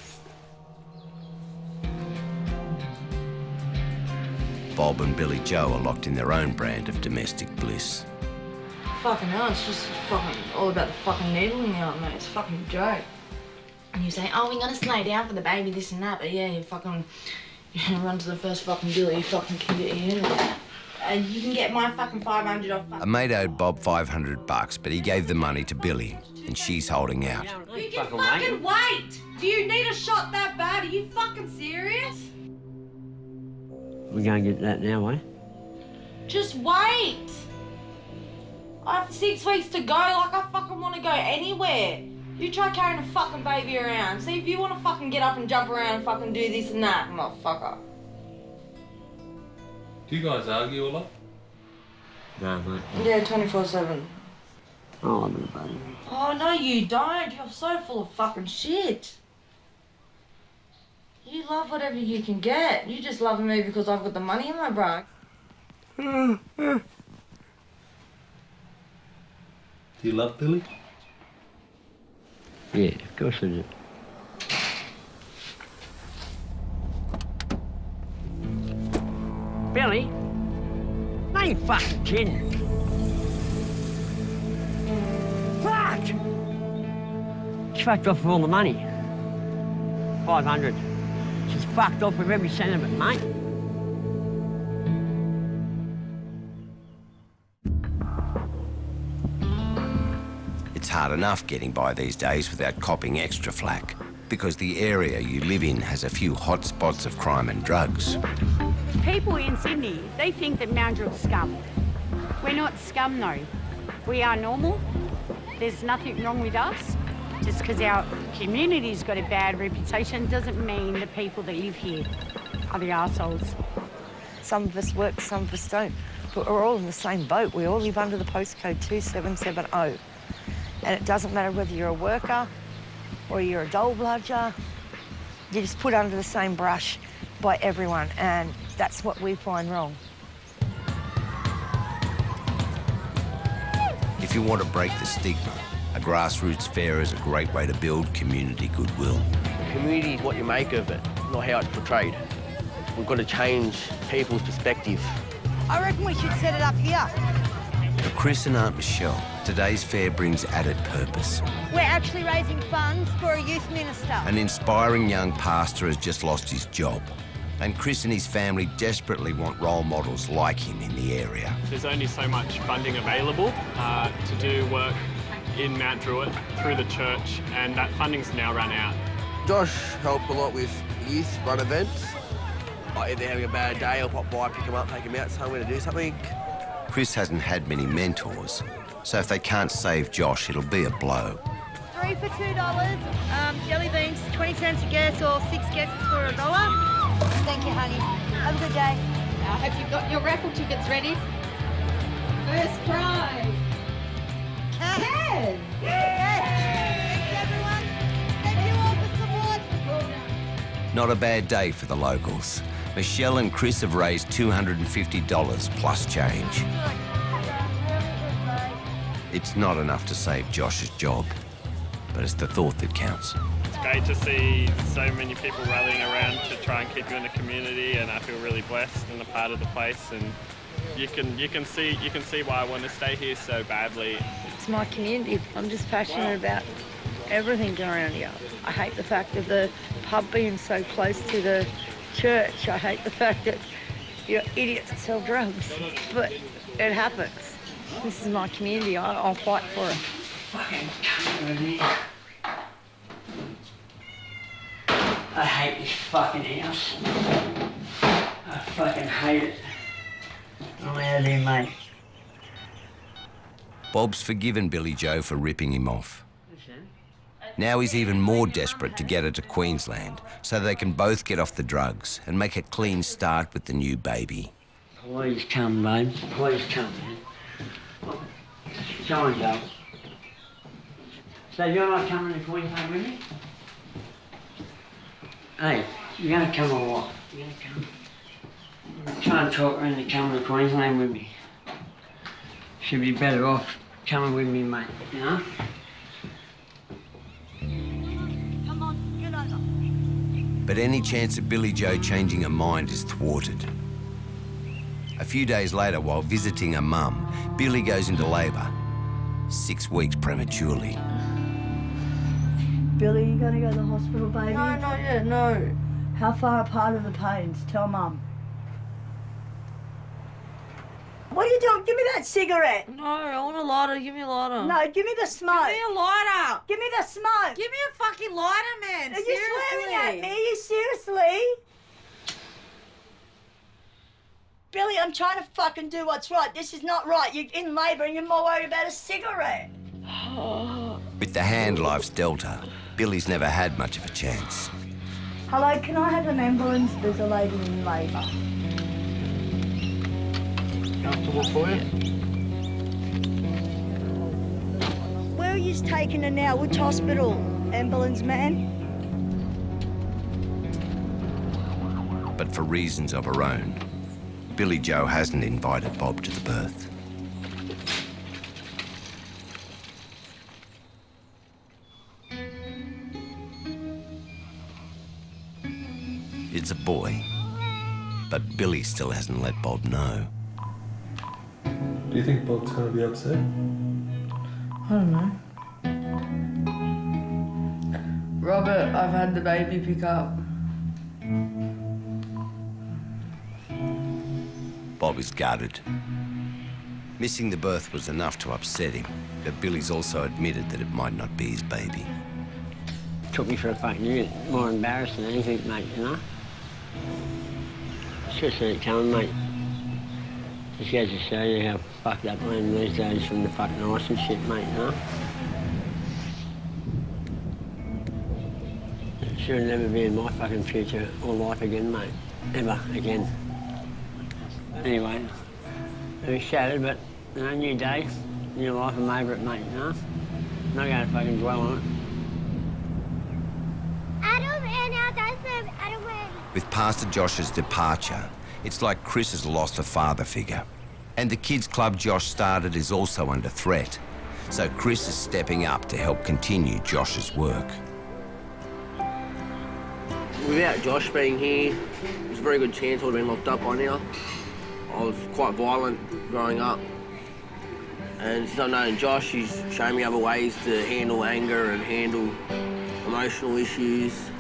Bob and Billy Joe are locked in their own brand of domestic bliss. Fucking hell, it's just fucking all about the fucking needling out, mate. It's a fucking joke. And you say, oh, we're gonna slow down for the baby, this and that, but yeah, you fucking run to the first fucking dealer you fucking can get in. And you can get my fucking 500 off. A mate owed Bob $500, but he gave the money to Billy, and she's holding out. You can fucking wait! Do you need a shot that bad? Are you fucking serious? We're going to get that now, eh? Just wait! I have 6 weeks to go, like I fucking want to go anywhere. You try carrying a fucking baby around. See if you want to fucking get up and jump around and fucking do this and that, motherfucker. Do you guys argue a lot? No, mate. Yeah, 24/7. I love you, baby. Oh, no, you don't. You're so full of fucking shit. You love whatever you can get. You just love me because I've got the money in my bra. Do you love Billy? Yeah, of course I do. Billy? No, you fucking kidding. Fuck! She's fucked off with all the money. 500. She's fucked off with every cent of it, mate. It's hard enough getting by these days without copping extra flack, because the area you live in has a few hot spots of crime and drugs. People in Sydney, they think that Mt Druitt's scum. We're not scum, though. We are normal. There's nothing wrong with us. Just because our community's got a bad reputation doesn't mean the people that live here are the arseholes. Some of us work, some of us don't. But we're all in the same boat. We all live under the postcode 2770. And it doesn't matter whether you're a worker or you're a dole bludger. You're just put under the same brush by everyone, and that's what we find wrong. If you want to break the stigma, a grassroots fair is a great way to build community goodwill. The community is what you make of it, not how it's portrayed. We've got to change people's perspective. I reckon we should set it up here. For Chris and Aunt Michelle, today's fair brings added purpose. We're actually raising funds for a youth minister. An inspiring young pastor has just lost his job, and Chris and his family desperately want role models like him in the area. There's only so much funding available to do work in Mt Druitt through the church, and that funding's now run out. Josh helped a lot with youth run events. Like if they're having a bad day, I'll pop by, pick them up, take them out somewhere to do something. Chris hasn't had many mentors, so if they can't save Josh, it'll be a blow. 3 for $2. Jelly beans, 20 cents a guess, or 6 guesses for $1. Thank you, honey. Have a good day. Now, have you got your raffle tickets ready? First prize. Ken! Thank you, everyone. Thank you all for support. Not a bad day for the locals. Michelle and Chris have raised $250 plus change. It's not enough to save Josh's job, but it's the thought that counts. It's great to see so many people rallying around to try and keep you in the community, and I feel really blessed and a part of the place. And you can see why I want to stay here so badly. It's my community. I'm just passionate about everything around here. I hate the fact of the pub being so close to the church. I hate the fact that you're idiots that sell drugs, but it happens. This is my community. I'll fight for it. I hate this fucking house. I fucking hate it. I'm out of here, mate. Bob's forgiven Billy Joe for ripping him off. Now he's even more desperate to get her to Queensland so they can both get off the drugs and make a clean start with the new baby. Please come, babe. Please come, man. Come on, Joe. So you're not coming to Queensland with me? Hey, you're gonna come or what? You're gonna come? Try and talk her into coming to Queensland with me. She'd be better off coming with me, mate, you know? Come on, get over. But any chance of Billy Joe changing her mind is thwarted. A few days later, while visiting her mum, Billy goes into labour, 6 weeks prematurely. Billy, you gonna go to the hospital, baby? No, not yet, no. How far apart are the pains? Tell Mum. What are you doing? Give me that cigarette. No, I want a lighter. Give me a lighter. No, give me the smoke. Give me a lighter. Give me the smoke. Give me a fucking lighter, man. Are you swearing at me? Are you seriously? Billy, I'm trying to fucking do what's right. This is not right. You're in labour and you're more worried about a cigarette. With the hand life's dealt her, Billy's never had much of a chance. Hello, can I have an ambulance? There's a lady in labour. Comfortable for you? are you taking her now? Which hospital? Ambulance man? But for reasons of her own, Billy Joe hasn't invited Bob to the birth. It's a boy, but Billy still hasn't let Bob know. Do you think Bob's going to be upset? I don't know. Robert, I've had the baby pick up. Bob is gutted. Missing the birth was enough to upset him, but Billy's also admitted that it might not be his baby. Took me for a fucking idiot. More embarrassed than anything, mate, you know? Should have seen it coming, mate. Just goes to show you how fucked up I am these days from the fucking ice and shit, mate, you know? Should have never been in my fucking future or life again, mate. Ever again. Anyway, it was shattered, but, you know, new day, new life, I'm over it, mate, you know? I'm not going to fucking dwell on it. With Pastor Josh's departure, it's like Chris has lost a father figure. And the kids' club Josh started is also under threat. So Chris is stepping up to help continue Josh's work. Without Josh being here, there's a very good chance I would have been locked up by now. I was quite violent growing up. And since I've known Josh, he's shown me other ways to handle anger and handle emotional issues.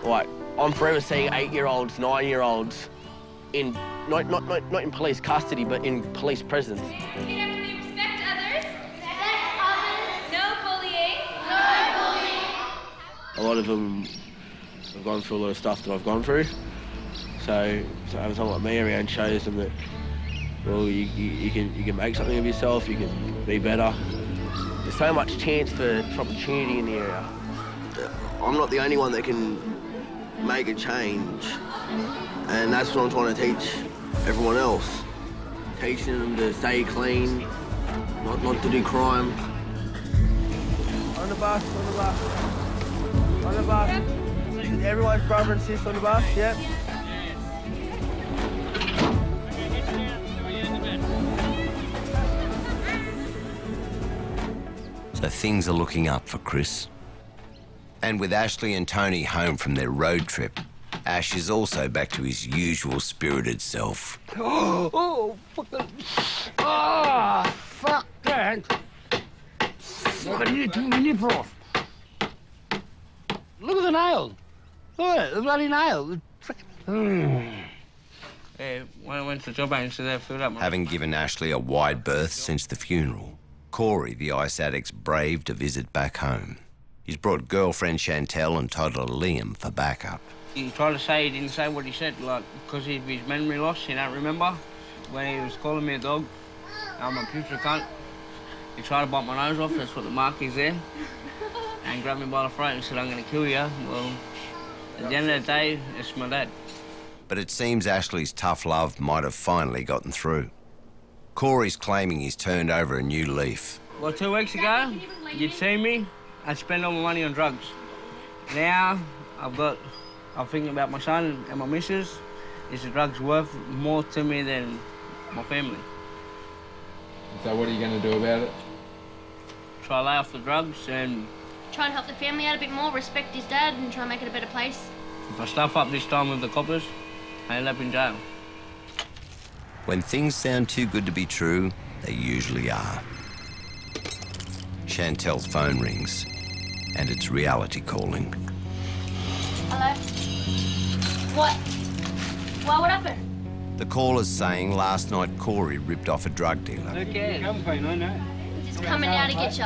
Like, I'm forever seeing 8-year-olds, 9-year-olds in, not in police custody, but in police presence. Respect others. Respect others. No bullying. No bullying. A lot of them have gone through a lot of stuff that I've gone through. So having someone like me around shows them that, well, you can make something of yourself, you can be better. There's so much chance for opportunity in the area. I'm not the only one that can make a change, and that's what I'm trying to teach everyone else. Teaching them to stay clean, not to do crime. On the bus, on the bus. On the bus. Yep. Everyone's brother and sister on the bus, yep. So things are looking up for Chris. And with Ashley and Tony home from their road trip, Ash is also back to his usual spirited self. Oh, fuck that. Oh, fuck that. I need to take my nipper off. Look at the nail. Look at it, the bloody nail. Yeah, when I went to the job agency, they filled up. Having given Ashley a wide berth since the funeral, Corey, the ice addict's brave to visit back home. He's brought girlfriend Chantel and toddler Liam for backup. He tried to say he didn't say what he said, like, because of his memory loss, he don't remember. When he was calling me a dog, I'm a putrid cunt. He tried to bite my nose off, that's what the mark is there, and grabbed me by the throat and said, I'm going to kill you. Well, at the end of the day, it's my dad. But it seems Ashley's tough love might have finally gotten through. Corey's claiming he's turned over a new leaf. Well, 2 weeks ago, you'd see me, I'd spend all my money on drugs. Now, I'm thinking about my son and my missus. Is the drugs worth more to me than my family? So what are you going to do about it? Try to lay off the drugs and... Try and help the family out a bit more, respect his dad and try and make it a better place. If I stuff up this time with the coppers, I end up in jail. When things sound too good to be true, they usually are. Chantel's phone rings, and it's reality calling. Hello? What? Well, what happened? The caller's saying last night Corey ripped off a drug dealer. Okay. He's coming now to get you.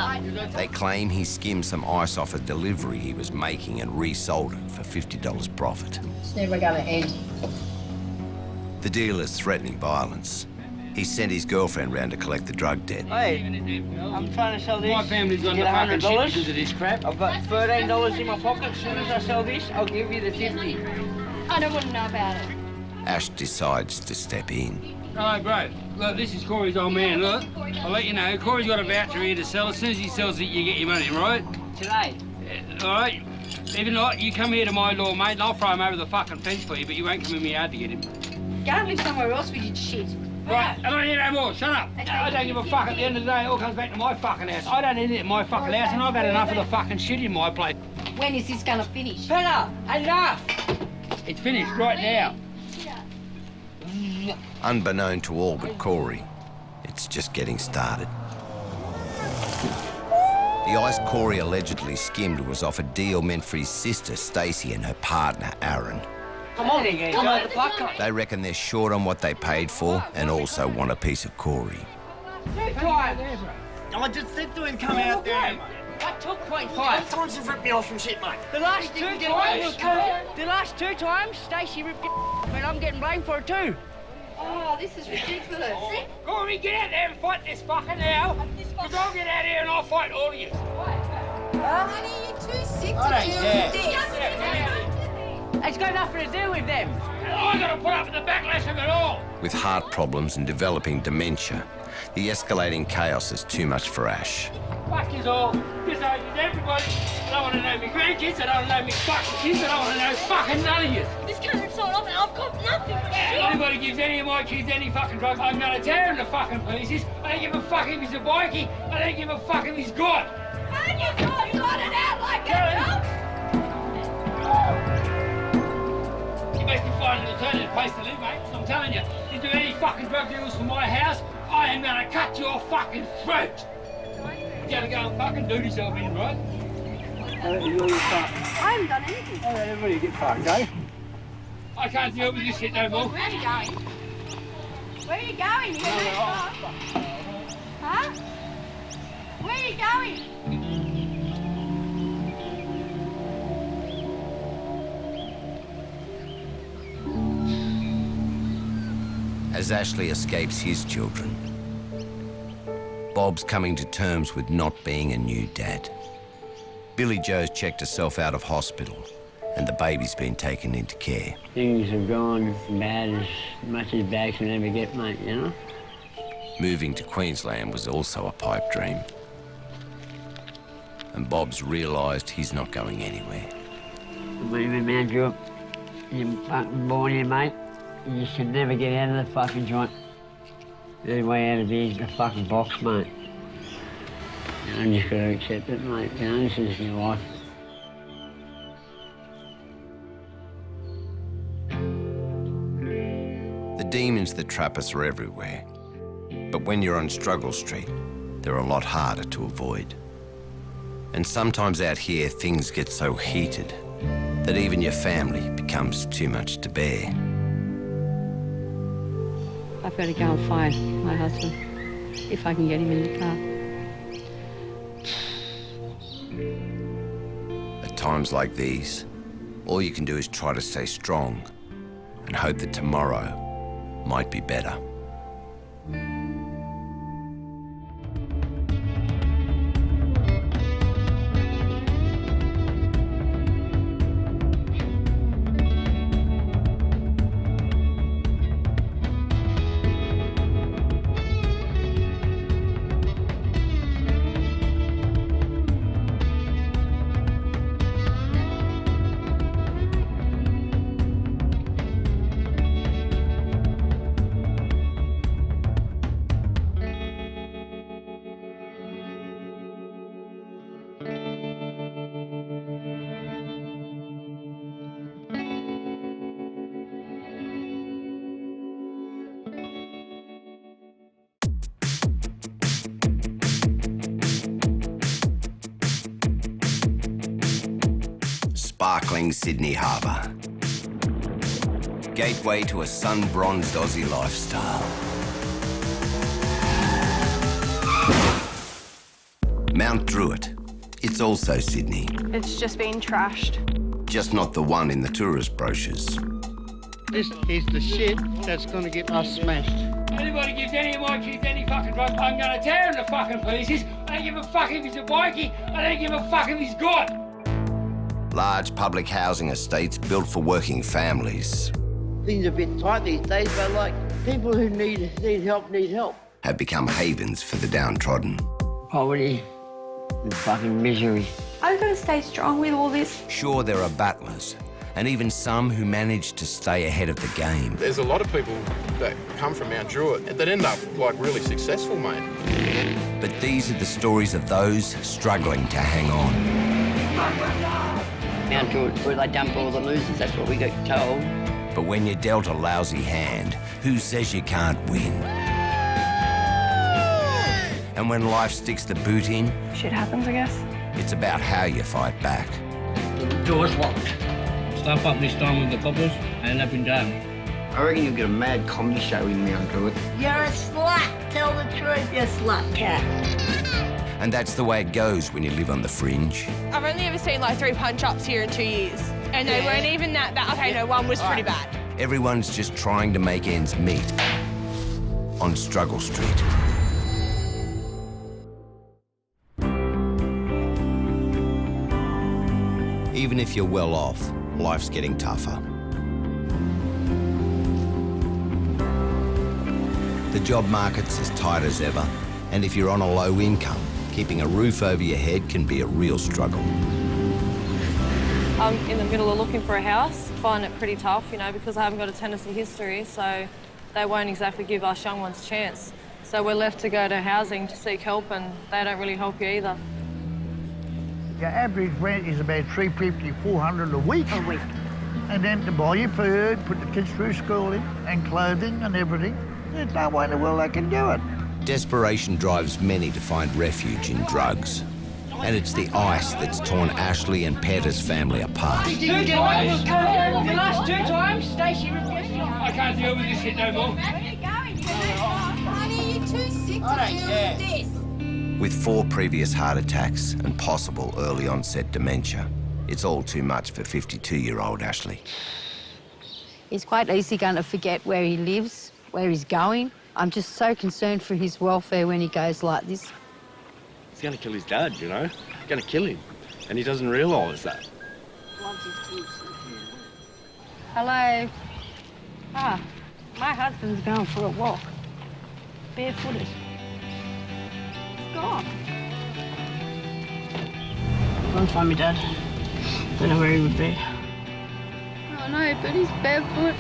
They claim he skimmed some ice off a delivery he was making and resold it for $50 profit. It's never gonna end. The dealer's threatening violence. He sent his girlfriend round to collect the drug debt. Hey, I'm trying to sell this. My family's got Get the fucking shit $100. because of this crap. I've got $13 in my pocket. As soon as I sell this, I'll give you the 50. I don't want to know about it. Ash decides to step in. Hello, bro. Look, this is Corey's old man, look. I'll let you know, Corey's got a voucher here to sell. As soon as he sells it, you get your money, right? Today? All right? If not, you come here to my door, mate, and I'll throw him over the fucking fence for you, but you won't come in my yard to get him. Go and live somewhere else with your shit. Right, I don't hear no more, shut up. I don't give a fuck. At the end of the day, it all comes back to my fucking house. I don't need it in my fucking house, and I've had enough of the fucking shit in my place. When is this gonna finish? Peter, enough! It's finished right now. Unbeknown to all but Corey, it's just getting started. The ice Corey allegedly skimmed was off a deal meant for his sister, Stacey, and her partner, Erin. Come on, come on, the fuck up. They reckon they're short on what they paid for and also want a piece of Corey. I just said to him, come out there. I took 0.5. How many times you've ripped me off from shit, mate? The last two times, Stacey ripped your off, and I'm getting blamed for it too. Oh, this is ridiculous. Corey, get out there and fight this fucker now. Because I'll get out here and I'll fight all of you. Honey, you're too sick I don't care. It's got nothing to do with them. I got to put up with the backlash of it all. With heart problems and developing dementia, the escalating chaos is too much for Ash. Fuck is all. This ages everybody. I don't want to know me grandkids. I don't want to know me fucking kids. I don't want to know fucking none of you. This can't sold off and I've got nothing. If anybody gives any of my kids any fucking drugs, I'm going to tear him to fucking pieces. I don't give a fuck if he's a bikie. I don't give a fuck if he's God. Man, you got it out like that, You must be finding an alternative place to live, mate. I'm telling you, you do any fucking drug deals from my house, I am going to cut your fucking throat. You gotta go and fucking do yourself in, right? I haven't done anything. Oh, everybody get fucked, eh? I can't deal with this shit no more. Where are you going? Where are you going? You going Huh? Where are you going? As Ashley escapes his children, Bob's coming to terms with not being a new dad. Billy Joe's checked herself out of hospital and the baby's been taken into care. Things have gone bad as much as bad can ever get, mate, you know? Moving to Queensland was also a pipe dream. And Bob's realised he's not going anywhere. Believe me, man, you're fucking born here, mate. You should never get out of the fucking joint. The only way out of here is the fucking box, mate. I'm just got to accept it, mate. You know, this is your life. The demons that trap us are everywhere. But when you're on Struggle Street, they're a lot harder to avoid. And sometimes out here, things get so heated that even your family becomes too much to bear. I've got to go and find my husband, if I can get him in the car. At times like these, all you can do is try to stay strong and hope that tomorrow might be better. Sparkling Sydney Harbour. Gateway to a sun-bronzed Aussie lifestyle. Mt Druitt. It's also Sydney. It's just been trashed. Just not the one in the tourist brochures. This is the shit that's gonna get us smashed. Anybody gives any of my kids any fucking drugs, I'm gonna tear him to fucking pieces. I don't give a fuck if he's a bikie. I don't give a fuck if he's God. Large public housing estates built for working families. Things are a bit tight these days, but like people who need help. Have become havens for the downtrodden. Poverty and fucking misery. I've got to stay strong with all this. Sure, there are battlers, and even some who manage to stay ahead of the game. There's a lot of people that come from Mt Druitt that end up, like, really successful, mate. But these are the stories of those struggling to hang on. Mt Druitt, where they dump all the losers, that's what we got told. But when you're dealt a lousy hand, who says you can't win? And when life sticks the boot in, Shit happens, I guess. it's about how you fight back. The door's locked. Stop up this time with the coppers and end up in jail. I reckon you'll get a mad comedy show in Mt Druitt. You're a slut. Tell the truth, you slut cat. And that's the way it goes when you live on the fringe. I've only ever seen like 3 punch-ups here in 2 years. And they weren't even that bad. Okay, no, one was pretty bad. Everyone's just trying to make ends meet on Struggle Street. Even if you're well off, life's getting tougher. The job market's as tight as ever, and if you're on a low income, keeping a roof over your head can be a real struggle. I'm in the middle of looking for a house. Find it pretty tough, you know, because I haven't got a tenancy history, so they won't exactly give us young ones a chance. So we're left to go to housing to seek help, and they don't really help you either. Your average rent is about $350, $400 a week. And then to buy your food, put the kids through schooling and clothing and everything, there's no way in the world they can do it. Desperation drives many to find refuge in drugs. And it's the ice that's torn Ashley and Peter's family apart. 2 times. The last 2 times, Stacey requested. I can't deal with this shit no more. Where are you going? Honey, you're too sick to deal with this. With 4 previous heart attacks and possible early onset dementia, it's all too much for 52-year-old Ashley. He's quite easily going to forget where he lives, where he's going. I'm just so concerned for his welfare when he goes like this. He's going to kill his dad, you know? He's going to kill him. And he doesn't realise that. Hello. Ah, my husband's going for a walk. Barefooted. He's gone. Couldn't find me dad. Don't know where he would be. I know, but he's barefoot.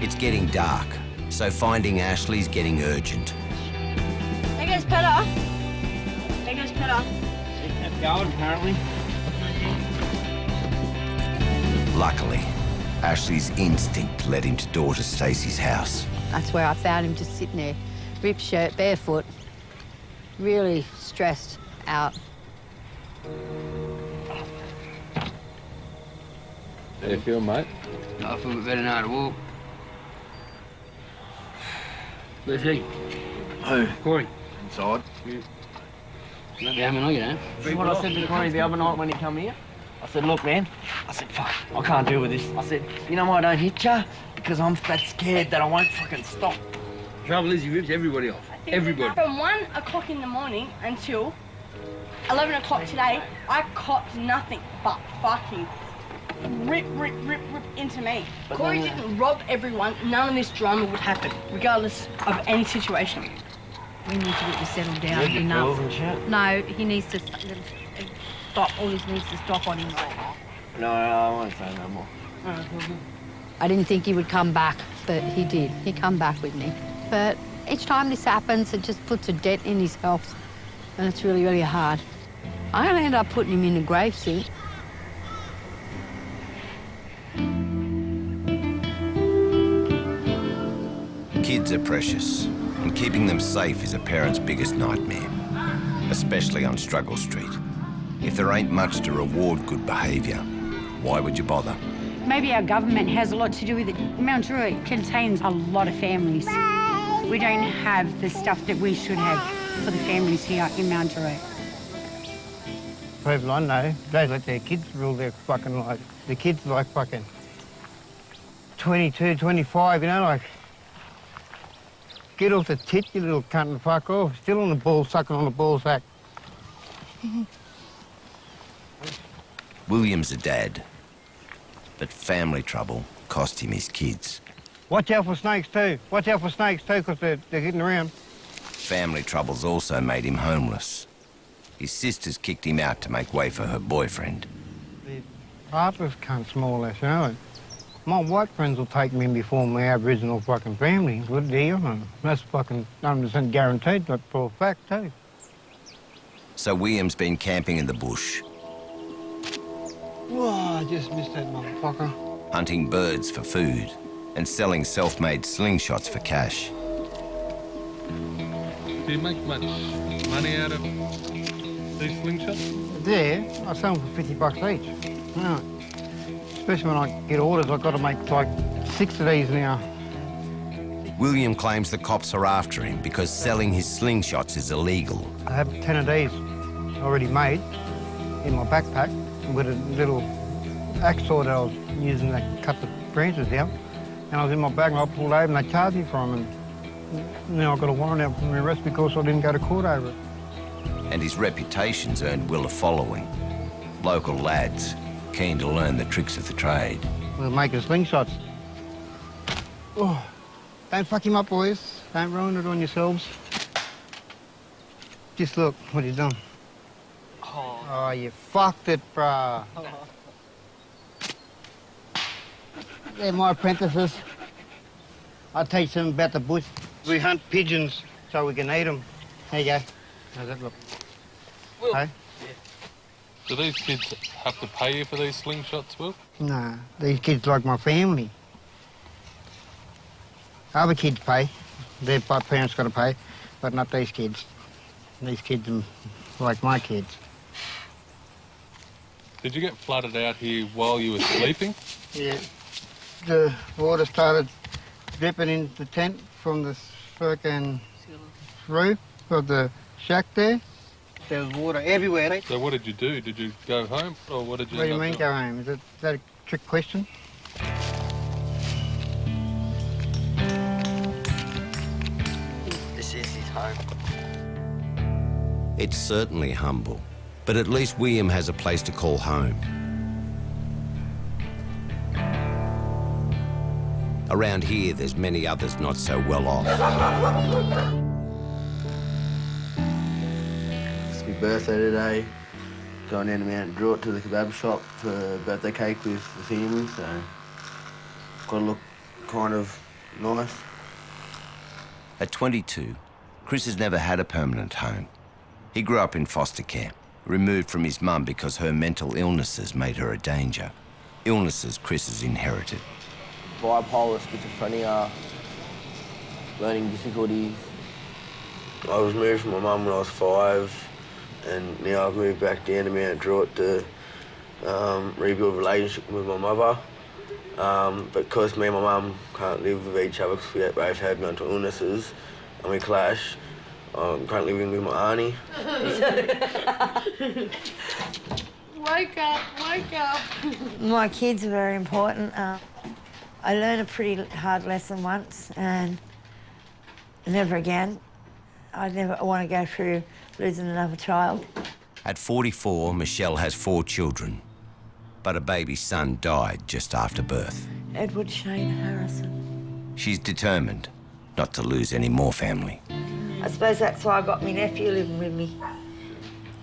It's getting dark, so finding Ashley's getting urgent. There goes Peter. There goes Peter. Kept going, apparently. Luckily, Ashley's instinct led him to daughter Stacey's house. That's where I found him just sitting there, ripped shirt, barefoot, really stressed out. How you feel, mate? I feel a bit better now to walk. Where's he? Who? Corey. Inside. Not having on you, know? See what I said to Corey the other night when he come here? I said, look, man, I said, fuck, I can't deal with this. I said, you know why I don't hit you? Because I'm that scared that I won't fucking stop. The trouble is he rips everybody off. Everybody. From 1 o'clock in the morning until 11 o'clock today, I copped nothing but fucking rip into me. But Corey then, didn't rob everyone. None of this drama would happen, regardless of any situation. We need to get you settled down Yeah, enough. girls and shit. No, he needs to stop. All this needs to stop on him right now. No, I won't say no more. I didn't think he would come back, but he did. He come back with me. But each time this happens, it just puts a dent in his health, and it's really, really hard. I'm going to end up putting him in a grave suit. Kids are precious, and keeping them safe is a parent's biggest nightmare, especially on Struggle Street. If there ain't much to reward good behaviour, why would you bother? Maybe our government has a lot to do with it. Mt Druitt contains a lot of families. We don't have the stuff that we should have for the families here in Mt Druitt. People I know, they let their kids rule their fucking life. The kids like fucking 22, 25, you know, like, get off the tit, you little cunt, and fuck off. Still on the ball, sucking on the ball sack. William's a dad, but family trouble cost him his kids. Watch out for snakes too. Watch out for snakes too, because they're getting around. Family troubles also made him homeless. His sisters kicked him out to make way for her boyfriend. The Harper's cunts, more or less, you know. My white friends will take me before my Aboriginal fucking family. Good deal, man. That's fucking 100% guaranteed, but for a fact too. So William's been camping in the bush. Whoa, I just missed that motherfucker. Hunting birds for food and selling self-made slingshots for cash. Do you make much money out of these slingshots? There, I sell them for $50 each. No. Especially when I get orders, I've got to make like 6 of these now. William claims the cops are after him because selling his slingshots is illegal. I have 10 of these already made in my backpack with a little axe saw that I was using to cut the branches out. And I was in my bag and I pulled over and they charged me for them. And now I've got a warrant out for my arrest because I didn't go to court over it. And his reputation's earned Will a following. Local lads keen to learn the tricks of the trade. We're making slingshots. Oh, don't fuck him up, boys. Don't ruin it on yourselves. Just look what he's done. Oh, you fucked it, bruh. They're my apprentices. I'll teach them about the bush. We hunt pigeons so we can eat them. There you go. How's that look? Hey? Do these kids have to pay you for these slingshots, Will? Nah, these kids like my family. Other kids pay. Their parents got to pay, but not these kids. These kids are like my kids. Did you get flooded out here while you were sleeping? Yeah. The water started dripping into the tent from the fucking roof of the shack there. There was water everywhere. So what did you do? Did you go home, or what did you? What do you mean go home? Is that a trick question? This is his home. It's certainly humble, but at least William has a place to call home. Around here, there's many others not so well off. It's my birthday today. Going down to Mt Druitt to the kebab shop for a birthday cake with the family, so got to look kind of nice. At 22, Chris has never had a permanent home. He grew up in foster care, removed from his mum because her mental illnesses made her a danger. Illnesses Chris has inherited. Bipolar, schizophrenia, learning difficulties. I was moved from my mum when I was 5, and now I've moved back down to Mt Druitt to rebuild a relationship with my mother. But because me and my mum can't live with each other because we both have mental illnesses and we clash, I'm currently living with my auntie. Wake up, wake up. My kids are very important. I learned a pretty hard lesson once and never again. I never want to go through losing another child. At 44, Michelle has 4 children, but a baby son died just after birth. Edward Shane Harrison. She's determined not to lose any more family. I suppose that's why I got my nephew living with me.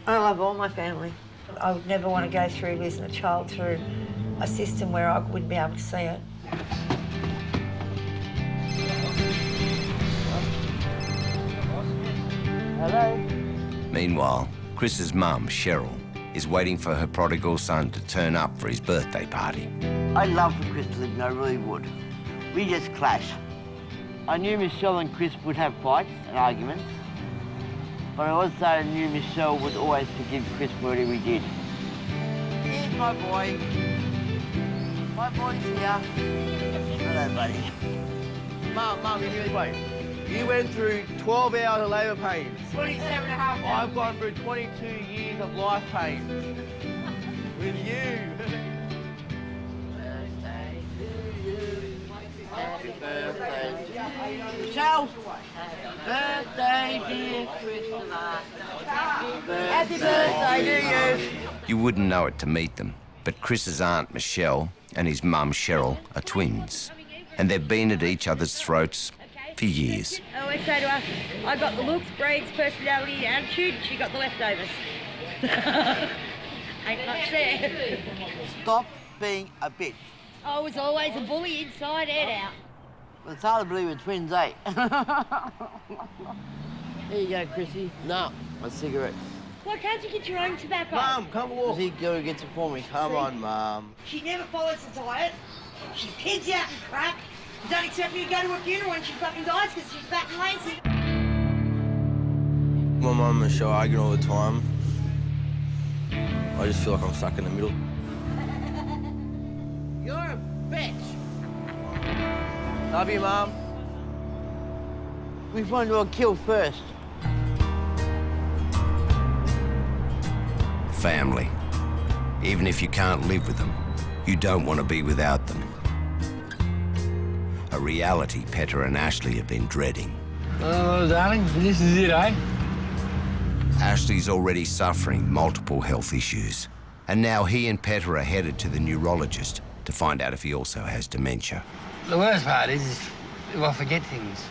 I love all my family. I would never want to go through losing a child through a system where I wouldn't be able to see it. Hello? Meanwhile, Chris's mum, Cheryl, is waiting for her prodigal son to turn up for his birthday party. I love for Chris to live, and I really would. We just clash. I knew Michelle and Chris would have fights and arguments, but I also knew Michelle would always forgive Chris for whatever he did. Here's my boy. My boy's here. Hello, buddy. Mum, wait. You went through 12 hours of labour pains. 27 and a half hours. I've gone through 22 years of life pain. With you. Happy birthday to you. Michelle. Birthday, dear Christopher. Happy birthday to you. You wouldn't know it to meet them, But Chris's aunt, Michelle, and his mum, Cheryl, are twins. And they've been at each other's throats for years. I always say to her, I got the looks, breeds, personality, attitude, she got the leftovers. Ain't much there. Stop being a bitch. I was always a bully inside and out. Well, it's hard to believe we're twins, eh? Here you go, Chrissy. No, my cigarettes. Why can't you get your own tobacco? Mum, come walk. He go gets it for me. Come on, Mum. She never follows the diet. She pigs out and crack. Don't expect me to go to a funeral when she fucking dies because she's fat and lazy. My mum and Michelle argue all the time. I just feel like I'm stuck in the middle. You're a bitch. Love you, Mum. Which one do I kill first? Family. Even if you can't live with them, you don't want to be without them. A reality Petra and Ashley have been dreading. Oh, darling, this is it, eh? Ashley's already suffering multiple health issues. And now he and Petra are headed to the neurologist to find out if he also has dementia. The worst part is if I forget things.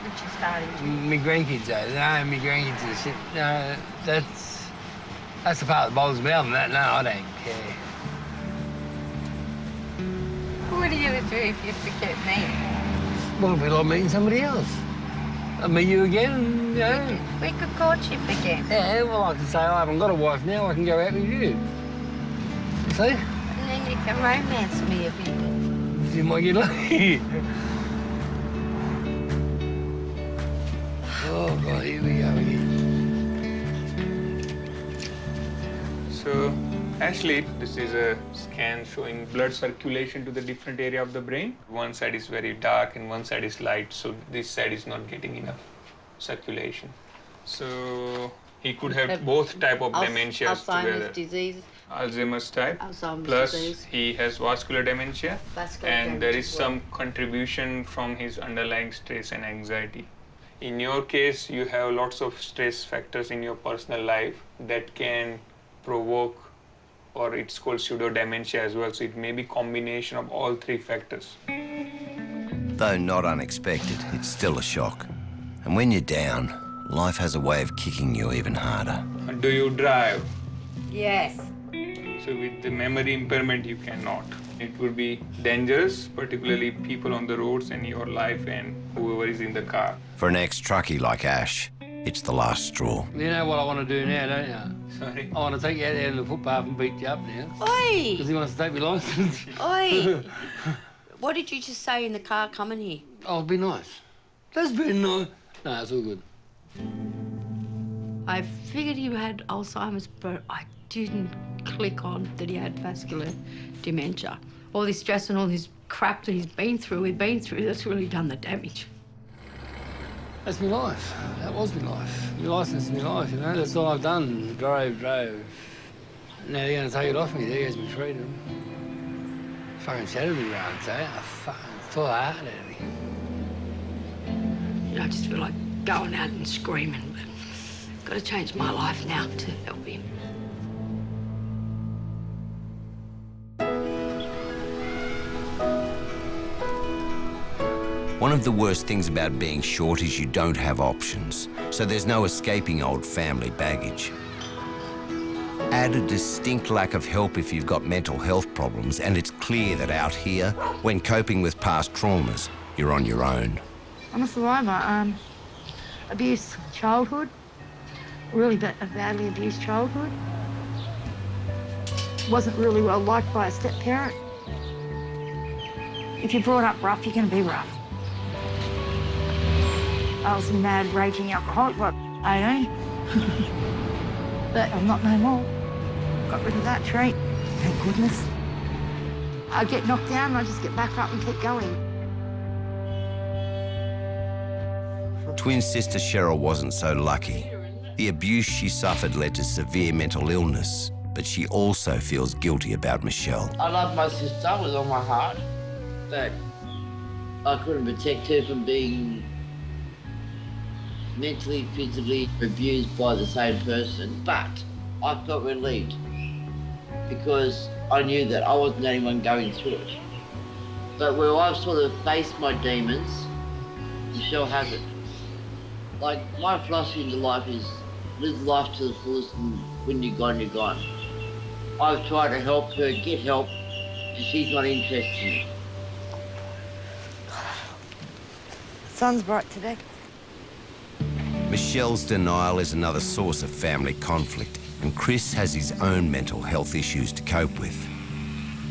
Which is starting. My grandkids, though. No, my grandkids and shit. No, that's the part that bothers me. Other than that, no, I don't care. What are you going to do if you forget me? Well, it'll be like meeting somebody else. I'll meet you again, you know. We could courtship again. Yeah, well, I can say I haven't got a wife now. I can go out with you. You see? And then you can romance me a bit. You might get lucky. Oh, God, here we go again. So, Ashley, this is a scan showing blood circulation to the different area of the brain. One side is very dark and one side is light, so this side is not getting enough circulation. So, he could have both type of dementias together. Alzheimer's disease. Alzheimer's type. Alzheimer's plus disease. he has vascular dementia. Vascular and there is damage as some contribution from his underlying stress and anxiety. In your case, you have lots of stress factors in your personal life that can provoke, or it's called pseudo dementia as well. So it may be combination of all three factors. Though not unexpected, it's still a shock. And when you're down, life has a way of kicking you even harder. Do you drive? Yes. So with the memory impairment, you cannot. It would be dangerous, particularly people on the roads and your life and whoever is in the car. For an ex-truckie like Ash, it's the last straw. You know what I want to do now, don't you? Sorry? I want to take you out there on the footpath and beat you up now. Oi! Because he wants to take my licence. Oi! What did you just say in the car coming here? Oh, be nice. That's been nice. No, it's all good. I figured he had Alzheimer's, but I didn't click on that he had vascular dementia. All this stress and all this crap that we've been through, that's really done the damage. That's my life. That was my life. My licence is my life, you know. That's all I've done. Drove. Now they're going to take it off me. There goes my freedom. Fucking shattered me around today. I fucking tore the heart out of me. You know, I just feel like going out and screaming, but I've got to change my life now to help him. One of the worst things about being short is you don't have options, so there's no escaping old family baggage. Add a distinct lack of help if you've got mental health problems, and it's clear that out here, when coping with past traumas, you're on your own. I'm a survivor. Abused childhood, really badly abused childhood. Wasn't really well liked by a step-parent. If you're brought up rough, you're going to be rough. I was a mad, raging alcoholic, what, 18? But I'm not no more. Got rid of that trait, thank goodness. I get knocked down and I just get back up and keep going. Twin sister Cheryl wasn't so lucky. The abuse she suffered led to severe mental illness, but she also feels guilty about Michelle. I love my sister with all my heart, but I couldn't protect her from being mentally, physically abused by the same person. But I felt relieved because I knew that I wasn't the only one going through it. But where I've sort of faced my demons, Michelle hasn't. Like, my philosophy in life is live life to the fullest, and when you're gone, you're gone. I've tried to help her get help, but she's not interested in it. Sun's bright today. Michelle's denial is another source of family conflict, and Chris has his own mental health issues to cope with.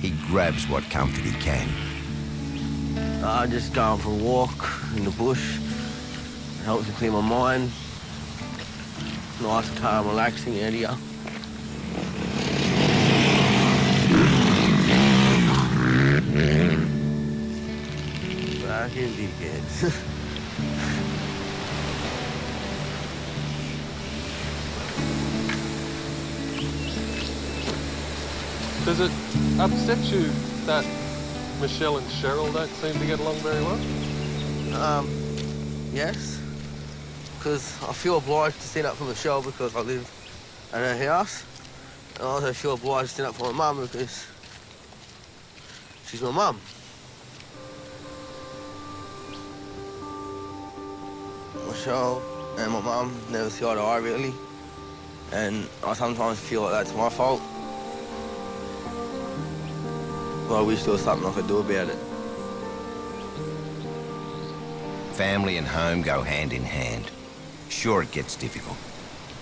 He grabs what comfort he can. Just going for a walk in the bush. It helps me clear my mind. Nice, calm, relaxing area. Fucking dickheads. Does it upset you that Michelle and Cheryl don't seem to get along very well? Yes. Because I feel obliged to stand up for Michelle because I live at her house. And I also feel obliged to stand up for my mum because she's my mum. Michelle and my mum never see eye to eye, really. And I sometimes feel like that's my fault. But I wish there was something I could do about it. Family and home go hand in hand. Sure, it gets difficult,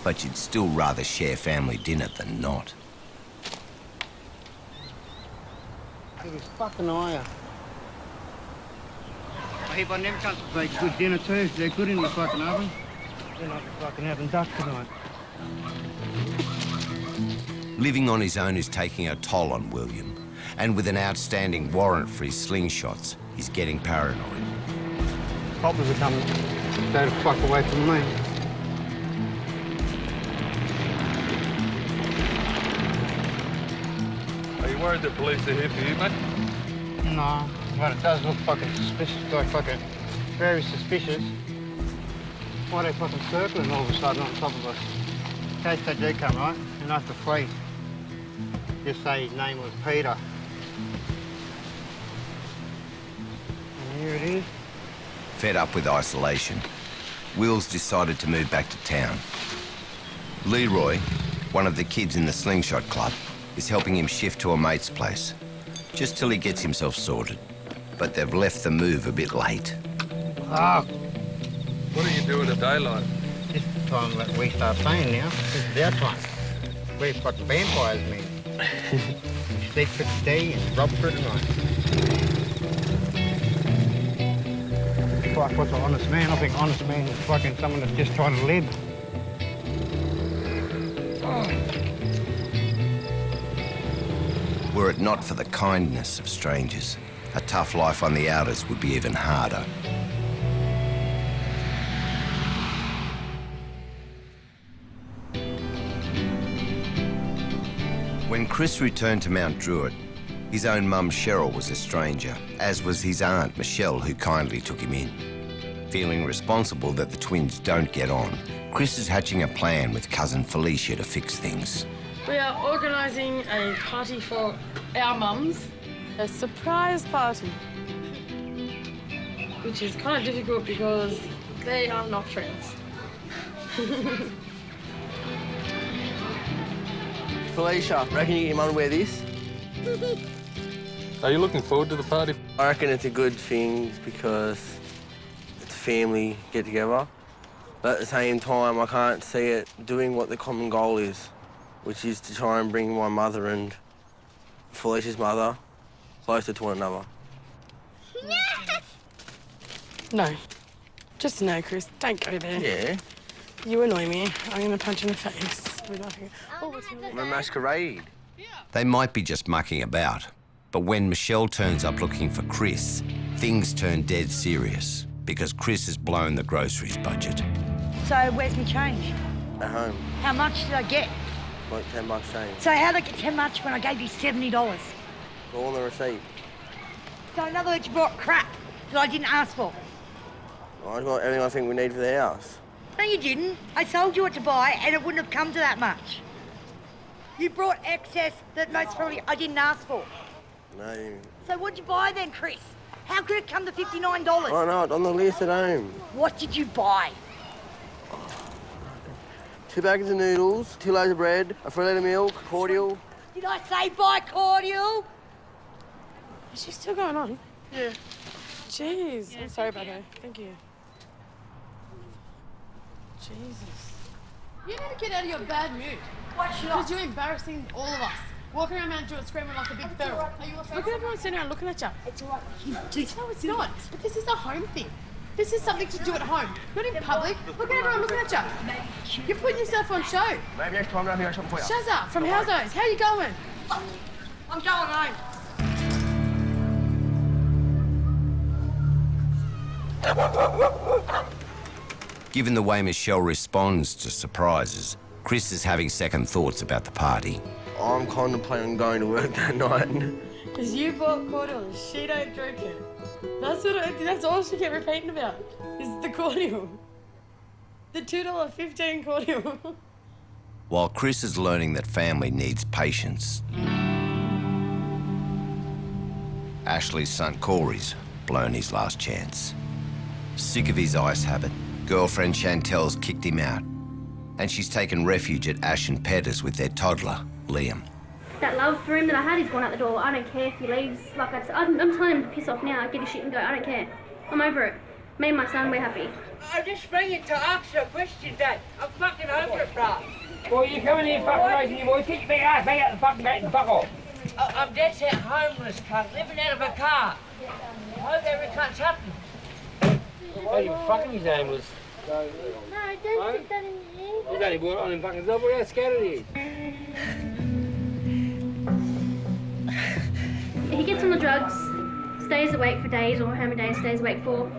but you'd still rather share family dinner than not. It was fucking iron. I hope I never come to make good dinner too. They're good in the fucking oven. Then I'll be fucking having duck tonight. Living on his own is taking a toll on William, and with an outstanding warrant for his slingshots, he's getting paranoid. Coppers are coming. Stay the fuck away from me. Are you worried the police are here for you, mate? No, but it does look fucking suspicious, like fucking very suspicious. Why are they fucking circling all of a sudden on top of us? In case they do come, right, and have to flee. Just say his name was Peter. And here it is. Fed up with isolation, Will's decided to move back to town. Leroy, one of the kids in the slingshot club, is helping him shift to a mate's place, just till he gets himself sorted. But they've left the move a bit late. Ah! What are you doing at daylight? This is the time that we start playing now. This is our time. We're fucking vampires, man. We sleep for the day and rob for the night. Fuck, what's an honest man? I think honest man is fucking someone that's just trying to live. Were it not for the kindness of strangers, a tough life on the outers would be even harder. When Chris returned to Mt Druitt, his own mum Cheryl was a stranger, as was his aunt Michelle, who kindly took him in. Feeling responsible that the twins don't get on, Chris is hatching a plan with cousin Felicia to fix things. We are organising a party for our mums, a surprise party, which is kind of difficult because they are not friends. Felicia, reckon you get your mum to wear this? Are you looking forward to the party? I reckon it's a good thing because it's a family get-together. But at the same time, I can't see it doing what the common goal is, which is to try and bring my mother and Felicia's mother closer to one another. No. Just no, Chris. Don't go there. Yeah. You annoy me. I'm going to punch you in the face. I'm a masquerade. They might be just mucking about, but when Michelle turns up looking for Chris, things turn dead serious because Chris has blown the groceries budget. So where's my change? At home. How much did I get? Like $10 change. So how'd I get 10 much when I gave you $70? All on the receipt. So in other words, you bought crap that I didn't ask for. I got everything I think we need for the house. No, you didn't. I told you what to buy and it wouldn't have come to that much. You brought excess that most probably I didn't ask for. No. So what'd you buy then, Chris? How could it come to $59? Oh, no, on the list at home. What did you buy? 2 bags of noodles, 2 loaves of bread, a 3-litre milk, cordial. Did I say buy cordial? Is she still going on? Yeah. Jeez. I'm sorry about her. Thank you. Jesus. You need to get out of your bad mood. Why should I? Because you're embarrassing all of us. Walking around Mt Druitt screaming like a big feral. Look at everyone sitting around looking at you. It's all right. No, it's not. But this is a home thing. This is something to do at home, not in public. Look at everyone looking at you. You're putting yourself on show. Maybe next time around here I something for you. Shut up. From Housos. How you going? I'm going home. Given the way Michelle responds to surprises, Chris is having second thoughts about the party. I'm contemplating going to work that night. Because you bought cordial and she don't drink it. That's all she kept repeating about, is the cordial. The $2.15 cordial. While Chris is learning that family needs patience, Ashley's son Corey's blown his last chance. Sick of his ice habit, girlfriend Chantel's kicked him out, and she's taken refuge at Ash and Petters with their toddler, Liam. That love for him that I had is gone out the door. I don't care if he leaves. Like I'm telling him to piss off now, get his shit and go. I don't care. I'm over it. Me and my son, we're happy. I'm just ringing to ask you a question, Dad. I'm fucking over it, bro. Boy, you coming here fucking racing your boy? Get your big ass back out the fucking gate and fuck off. I'm dead set homeless, cunt, living out of a car. I hope every cunt's happy. Oh, you fucking his name was. No, don't put that in here. He's only brought on him fucking stuff. Look how scared he is. He gets on the drugs, stays awake for days or how many days stays awake for,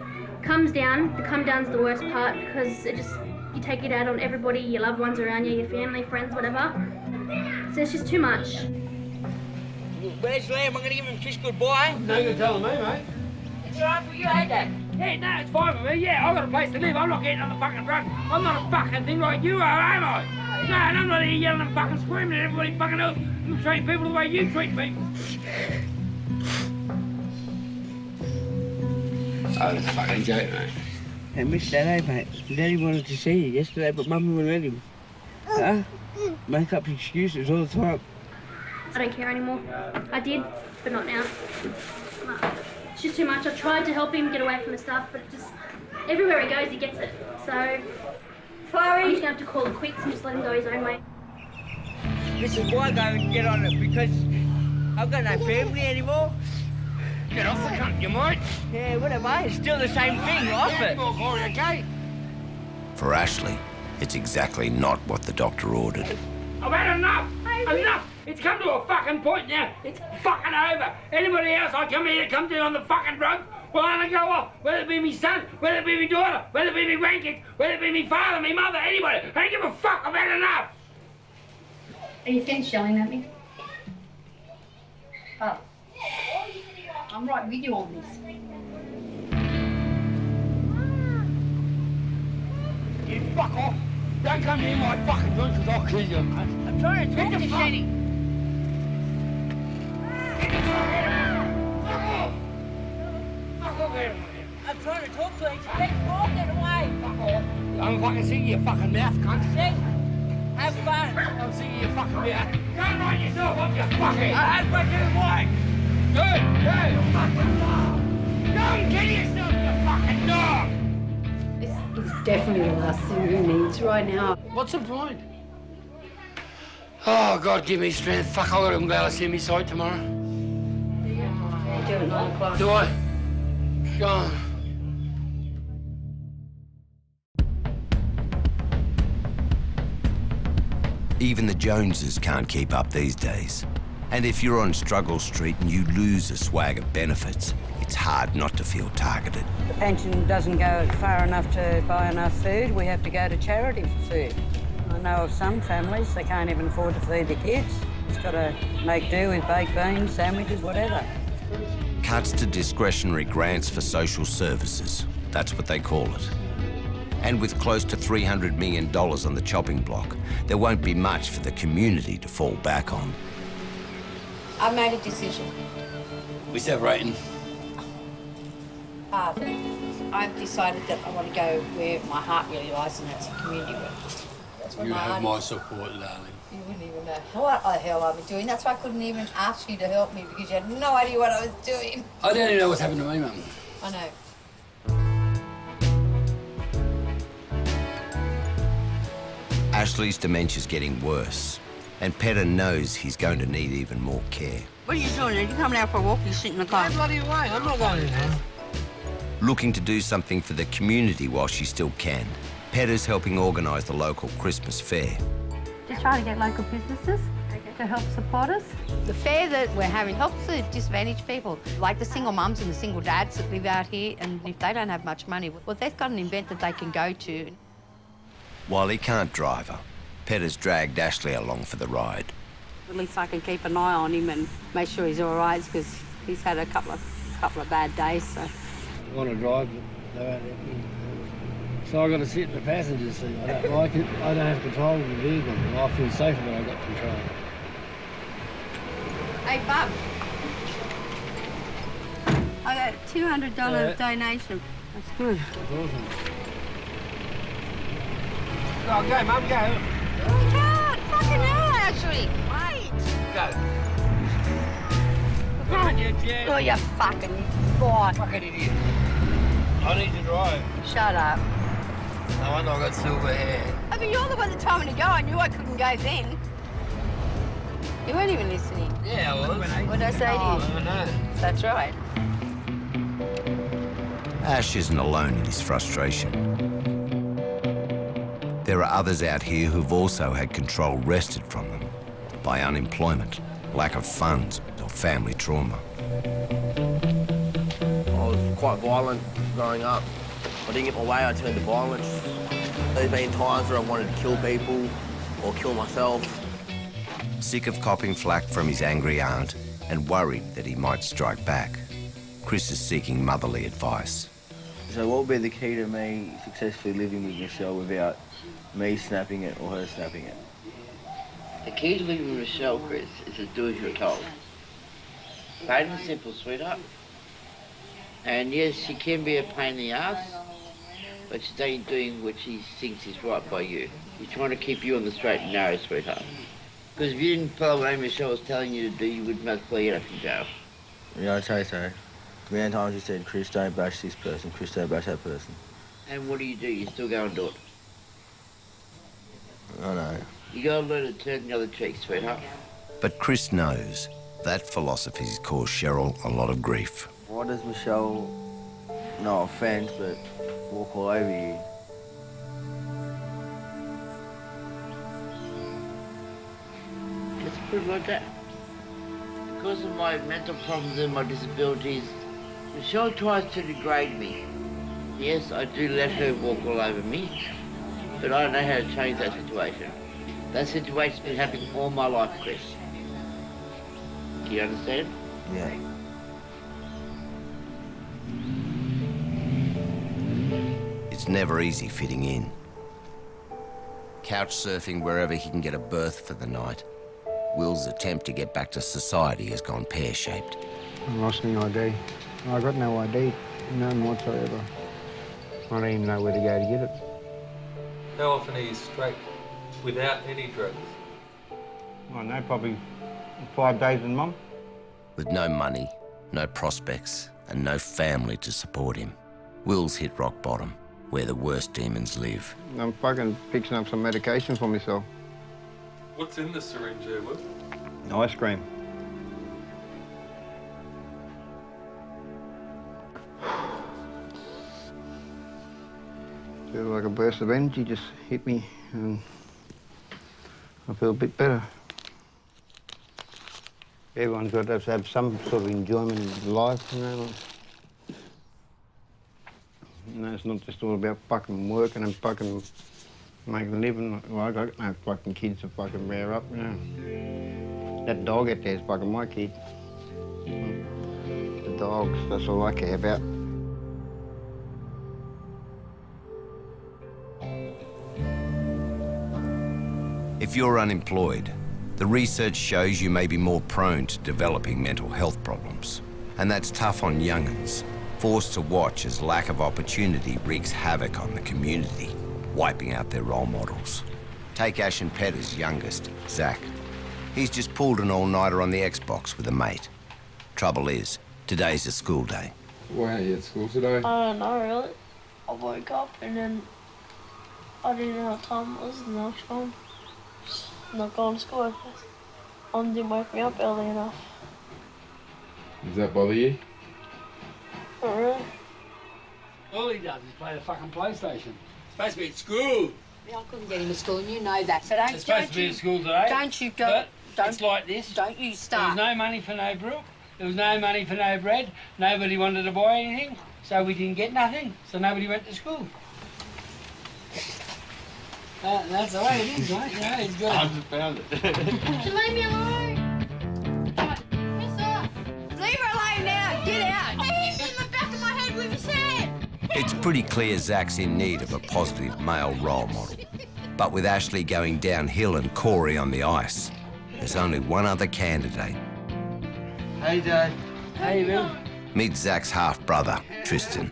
comes down. The come down's the worst part because you take it out on everybody, your loved ones around you, your family, friends, whatever. So it's just too much. Where's Liam? I'm gonna give him a kiss goodbye. No, you're telling me, mate. It's all right for you, eh, Dad? Yeah, no, it's fine for me. Yeah, I've got a place to live. I'm not getting on the fucking drugs. I'm not a fucking thing like you are, am I? No, and I'm not here yelling and fucking screaming at everybody fucking else. I'm treating people the way you treat people. Oh, it's a fucking joke, mate. I missed Daddy, mate. Daddy wanted to see you yesterday, but Mum wouldn't let him. Huh? Make up excuses all the time. I don't care anymore. I did, but not now. It's just too much. I've tried to help him get away from the stuff, but it just everywhere he goes, he gets it. So I'm just gonna have to call it quits and just let him go his own way. This is why I go and get on it, because I've got no family anymore. Get off the cunt, you might. Yeah, whatever. It's still the same thing. Off it. Okay? For Ashley, it's exactly not what the doctor ordered. I've had enough. Enough. It's come to a fucking point now. It's fucking over. Anybody else I come here comes in on the fucking drugs, well, I'm gonna go off. Whether it be me son, whether it be me daughter, whether it be me grandkids, whether it be me father, me mother, anybody. I don't give a fuck. I've had enough. Are you finished yelling at me? Oh. I'm right with you on this. You fuck off. Don't come near my fucking joint because I'll kill you. I'm trying to talk to Shetty. I'm trying to talk to him. Let's walk it away. Fuck off. I'm fucking sick of your fucking mouth, cunt. See? Have fun. I'm sick of your fucking mouth. Go and write yourself up, you fuckhead. I had my good wife. Good. Go and kill yourself, you fucking dog. It's definitely the last thing he needs right now. What's the point? Oh, God, give me strength. Fuck, I'll let him be able to see me side tomorrow. I do at 9 o'clock. Do I? Go on. Even the Joneses can't keep up these days. And if you're on Struggle Street and you lose a swag of benefits, it's hard not to feel targeted. The pension doesn't go far enough to buy enough food. We have to go to charity for food. I know of some families, they can't even afford to feed their kids. It's got to make do with baked beans, sandwiches, whatever. Cuts to discretionary grants for social services. That's what they call it. And with close to $300 million on the chopping block, there won't be much for the community to fall back on. I've made a decision. We're separating. I've decided that I want to go where my heart really lies, and that's community work. That's what You my have heart my is. support, darling. You wouldn't even know what the hell I was doing. That's why I couldn't even ask you to help me, because you had no idea what I was doing. I don't even know what's happened to me, Mum. I know. Ashley's dementia's getting worse, and Petter knows he's going to need even more care. What are you doing? You coming out for a walk? You sit in the car. No bloody way. I'm not going in there. Looking to do something for the community while she still can, Petter's helping organise the local Christmas fair. Just trying to get local businesses to help support us. The fair that we're having helps the disadvantaged people, like the single mums and the single dads that live out here, and if they don't have much money, well, they've got an event that they can go to. While he can't drive her, Petter's dragged Ashley along for the ride. At least I can keep an eye on him and make sure he's all right, because he's had a couple of bad days. So I want to drive, but they won't let me. So I've got to sit in the passenger seat. I don't like it. I don't have control of the vehicle. I feel safer when I've got control. Hey, Bob. I got a $200 donation. That's good. That's awesome. Go, Mum, go. Oh, my God. Fucking hell, Ashley. Wait. Go. Come on, you jet. Oh, you fucking boy. Fucking idiot. I need to drive. Shut up. No wonder I got silver hair. I mean, you're the one that told me to go. I knew I couldn't go then. You weren't even listening. Yeah, I was. What did I say to you? I know. That's right. Ash isn't alone in his frustration. There are others out here who've also had control wrested from them by unemployment, lack of funds, or family trauma. I was quite violent growing up. I didn't get my way, I turned to violence. There's been times where I wanted to kill people or kill myself. Sick of copping flack from his angry aunt and worried that he might strike back, Chris is seeking motherly advice. So what would be the key to me successfully living with Michelle without me snapping it or her snapping it? The key to living with Michelle, Chris, is to do as you're told. Plain and simple, sweetheart. And yes, she can be a pain in the ass, but she's only doing what she thinks is right by you. She's trying to keep you on the straight and narrow, sweetheart. Because if you didn't follow what Michelle was telling you to do, you would most probably get up in jail. Yeah, I'd say so. The amount of times she said, Chris, don't bash this person, Chris, don't bash that person. And what do? You still go and do it. I know. You gotta learn to turn the other cheek, sweetheart. But Chris knows that philosophy's caused Cheryl a lot of grief. Why does Michelle, no offence, but walk all over you? Let's put it like that. Because of my mental problems and my disabilities, Michelle tries to degrade me. Yes, I do let her walk all over me, but I don't know how to change that situation. That situation's been happening all my life, Chris. Do you understand? Yeah. It's never easy fitting in. Couch surfing wherever he can get a berth for the night, Will's attempt to get back to society has gone pear-shaped. I lost my ID. I got no ID, none whatsoever. I don't even know where to go to get it. How often are you straight without any drugs? I know, probably 5 days a month. With no money, no prospects, and no family to support him, Will's hit rock bottom, where the worst demons live. I'm fucking fixing up some medication for myself. What's in the syringe there, Will? Ice cream. Feel like a burst of energy just hit me and I feel a bit better. Everyone's got to have some sort of enjoyment in life, you know. You know, it's not just all about fucking working and fucking making a living. Well, I got no fucking kids to fucking rear up, you know. That dog out there is fucking my kid. The dogs, that's all I care about. If you're unemployed, the research shows you may be more prone to developing mental health problems. And that's tough on young'uns, forced to watch as lack of opportunity wreaks havoc on the community, wiping out their role models. Take Ash and Petta's youngest, Zach. He's just pulled an all-nighter on the Xbox with a mate. Trouble is, today's a school day. Why are you at school today? I don't know, really. I woke up and then I didn't know what time it was, and I was gone. Not going to school, I guess. Mum didn't wake me up early enough. Does that bother you? Not really. All he does is play the fucking PlayStation. Supposed to be at school. I couldn't get him to school, and you know that. So It's supposed to be at school today. Don't you go. It's like this. Don't you start. There was no money for no brook. There was no money for no bread. Nobody wanted to buy anything, so we didn't get nothing. So nobody went to school. That's the way it is, mate. You know, he's good. I just found it. Just leave me alone. Piss off. Leave her alone now. Get out. You hit me in the back of my head with your hand. It's pretty clear Zach's in need of a positive male role model. But with Ashley going downhill and Corey on the ice, there's only one other candidate. Hey, Dad. How you doing? Meet Zach's half-brother, Tristan.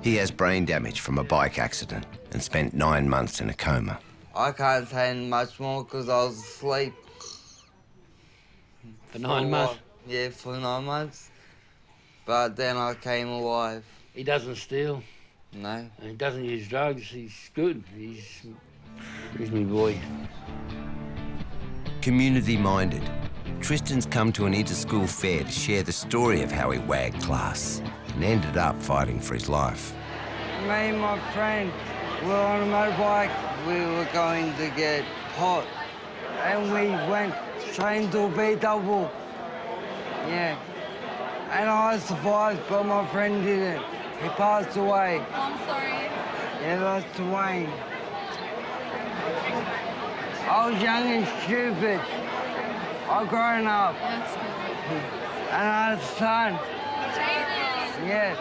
He has brain damage from a bike accident and spent 9 months in a coma. I can't say much more because I was asleep. For 9 months? Yeah, for 9 months. But then I came alive. He doesn't steal. No. And he doesn't use drugs. He's good. He's my boy. Community-minded, Tristan's come to an inter-school fair to share the story of how he wagged class and ended up fighting for his life. Me and my friend were on a motorbike. We were going to get hot. And we went straight into a B-double. Yeah. And I survived, but my friend didn't. He passed away. Oh, I'm sorry. Yeah, that's Dwayne. I was young and stupid. I've grown up. That's good. And I had a son. Yes.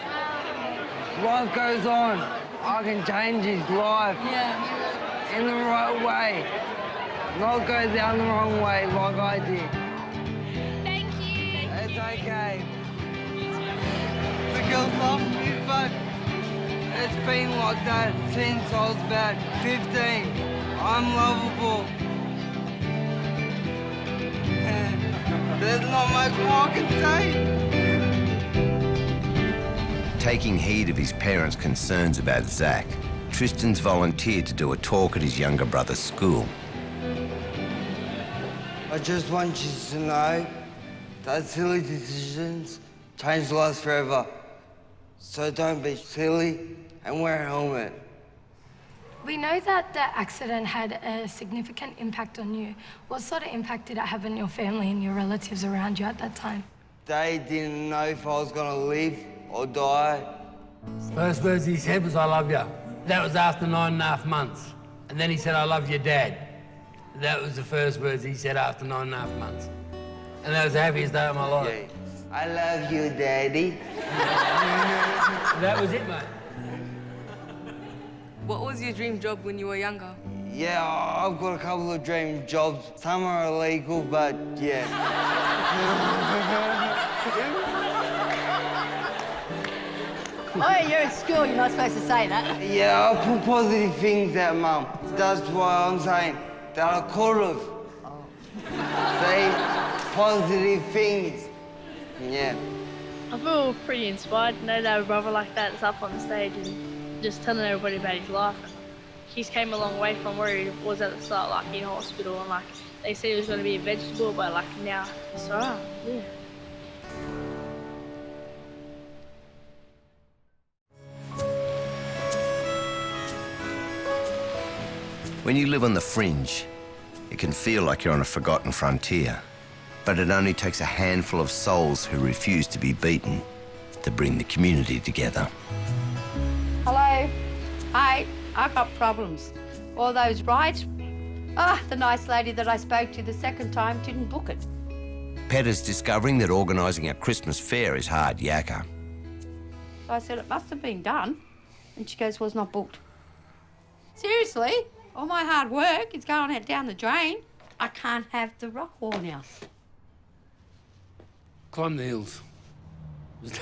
Life goes on. I can change his life. Yeah. In the right way. Not go down the wrong way like I did. Thank you. It's okay. The girls love me, but it's been like that since I was about 15. I'm lovable. There's not much more I can say. Taking heed of his parents' concerns about Zach, Tristan's volunteered to do a talk at his younger brother's school. I just want you to know that silly decisions change lives forever. So don't be silly and wear a helmet. We know that the accident had a significant impact on you. What sort of impact did it have on your family and your relatives around you at that time? They didn't know if I was gonna live or die. First words he said was, "I love you." That was after 9.5 months. And then he said, "I love your dad." That was the first words he said after 9.5 months. And that was the happiest day of my life. Yeah. I love you, Daddy. That was it, mate. What was your dream job when you were younger? Yeah, I've got a couple of dream jobs. Some are illegal, but yeah. Oh, you're at school, you're not supposed to say that. Yeah, I put positive things out, Mum. That's why I'm saying that I could have. See? Positive things. Yeah. I feel pretty inspired to know that a brother like that is up on the stage and just telling everybody about his life. He's came a long way from where he was at the start, like in hospital, and like they said he was going to be a vegetable, but like now it's alright. Yeah. When you live on the fringe, it can feel like you're on a forgotten frontier. But it only takes a handful of souls who refuse to be beaten to bring the community together. Hello. Hi, I've got problems. All those rides. The nice lady that I spoke to the second time didn't book it. Petta's discovering that organising a Christmas fair is hard yakka. So I said, it must have been done. And she goes, well, it's not booked. Seriously? All my hard work is going out down the drain. I can't have the rock wall now. Climb the hills. With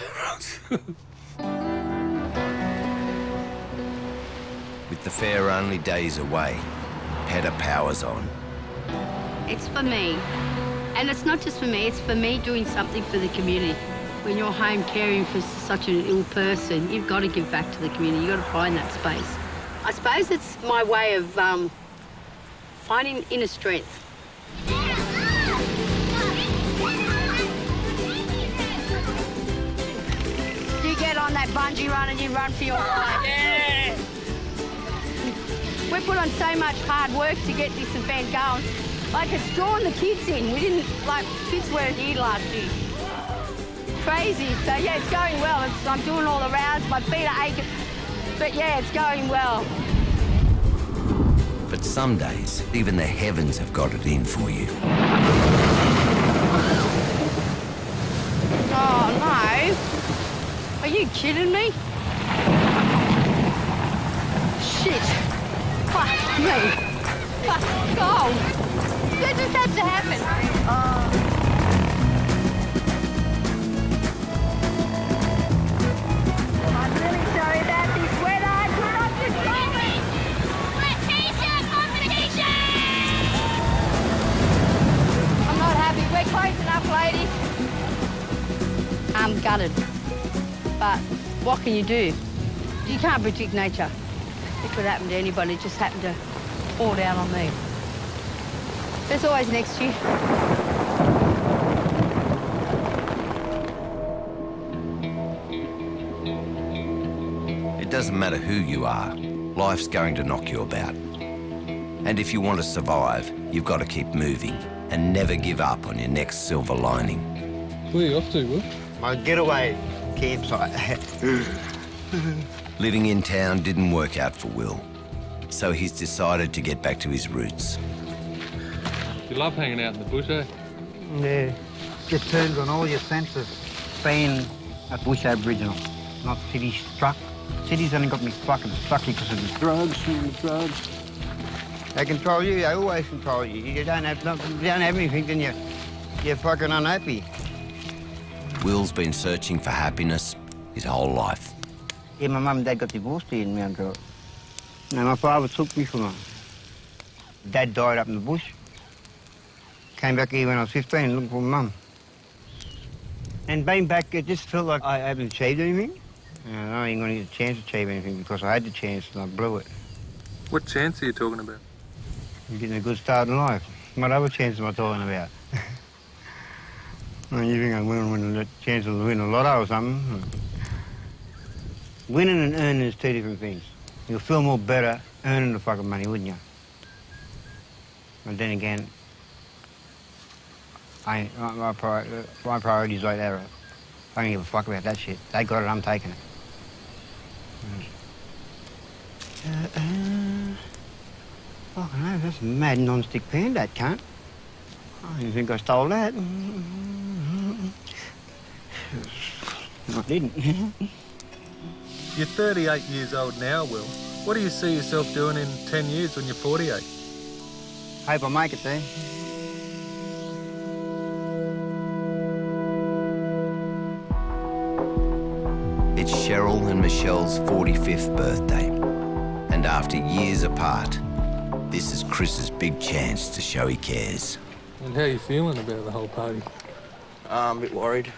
the fair only days away, Petter powers on. It's for me. And it's not just for me, it's for me doing something for the community. When you're home caring for such an ill person, you've got to give back to the community. You've got to find that space. I suppose it's my way of finding inner strength. You get on that bungee run and you run for your life. Yeah! We put on so much hard work to get this event going. Like, it's drawn the kids in. We didn't, like, kids weren't here last year. Crazy. So, yeah, it's going well. I'm doing all the rounds. My feet are aching. But, yeah, it's going well. But some days, even the heavens have got it in for you. Oh, no. Are you kidding me? Shit. Fuck me. Fuck. Oh. That just had to happen. I'm really sorry about this weather. We're not just going. T-shirt competition! I'm not happy. We're close enough, ladies. I'm gutted. But what can you do? You can't predict nature. It could happen to anybody. It just happened to fall down on me. There's always next year. It doesn't matter who you are, life's going to knock you about. And if you want to survive, you've got to keep moving and never give up on your next silver lining. Where are you off to, Will? My getaway campsite. Living in town didn't work out for Will, so he's decided to get back to his roots. You love hanging out in the bush, eh? Yeah. It turns on all your senses. Being a bush Aboriginal, not city struck. City's only got me fucking stuck because of the drugs and the drugs. They control you, they always control you. You don't have anything, then you're fucking unhappy. Will's been searching for happiness his whole life. Yeah, my mum and dad got divorced here in Mt Druitt. Now, my father took me from her. Dad died up in the bush. Came back here when I was 15 looking for my mum. And being back, it just felt like I haven't achieved anything. And I ain't going to get a chance to achieve anything because I had the chance and I blew it. What chance are you talking about? I'm getting a good start in life. What other chance am I talking about? Well, you think I'm winning a chance to win a lotto or something? Winning and earning is two different things. You'll feel more better earning the fucking money, wouldn't you? But then again, my priority's like that. I don't give a fuck about that shit. They got it, I'm taking it. Fucking hell, that's a mad non-stick pan, that cunt. I didn't think I stole that. I didn't. You're 38 years old now, Will. What do you see yourself doing in 10 years when you're 48? Hope I make it there. It's Cheryl and Michelle's 45th birthday. And after years apart, this is Chris's big chance to show he cares. And how are you feeling about the whole party? I'm a bit worried.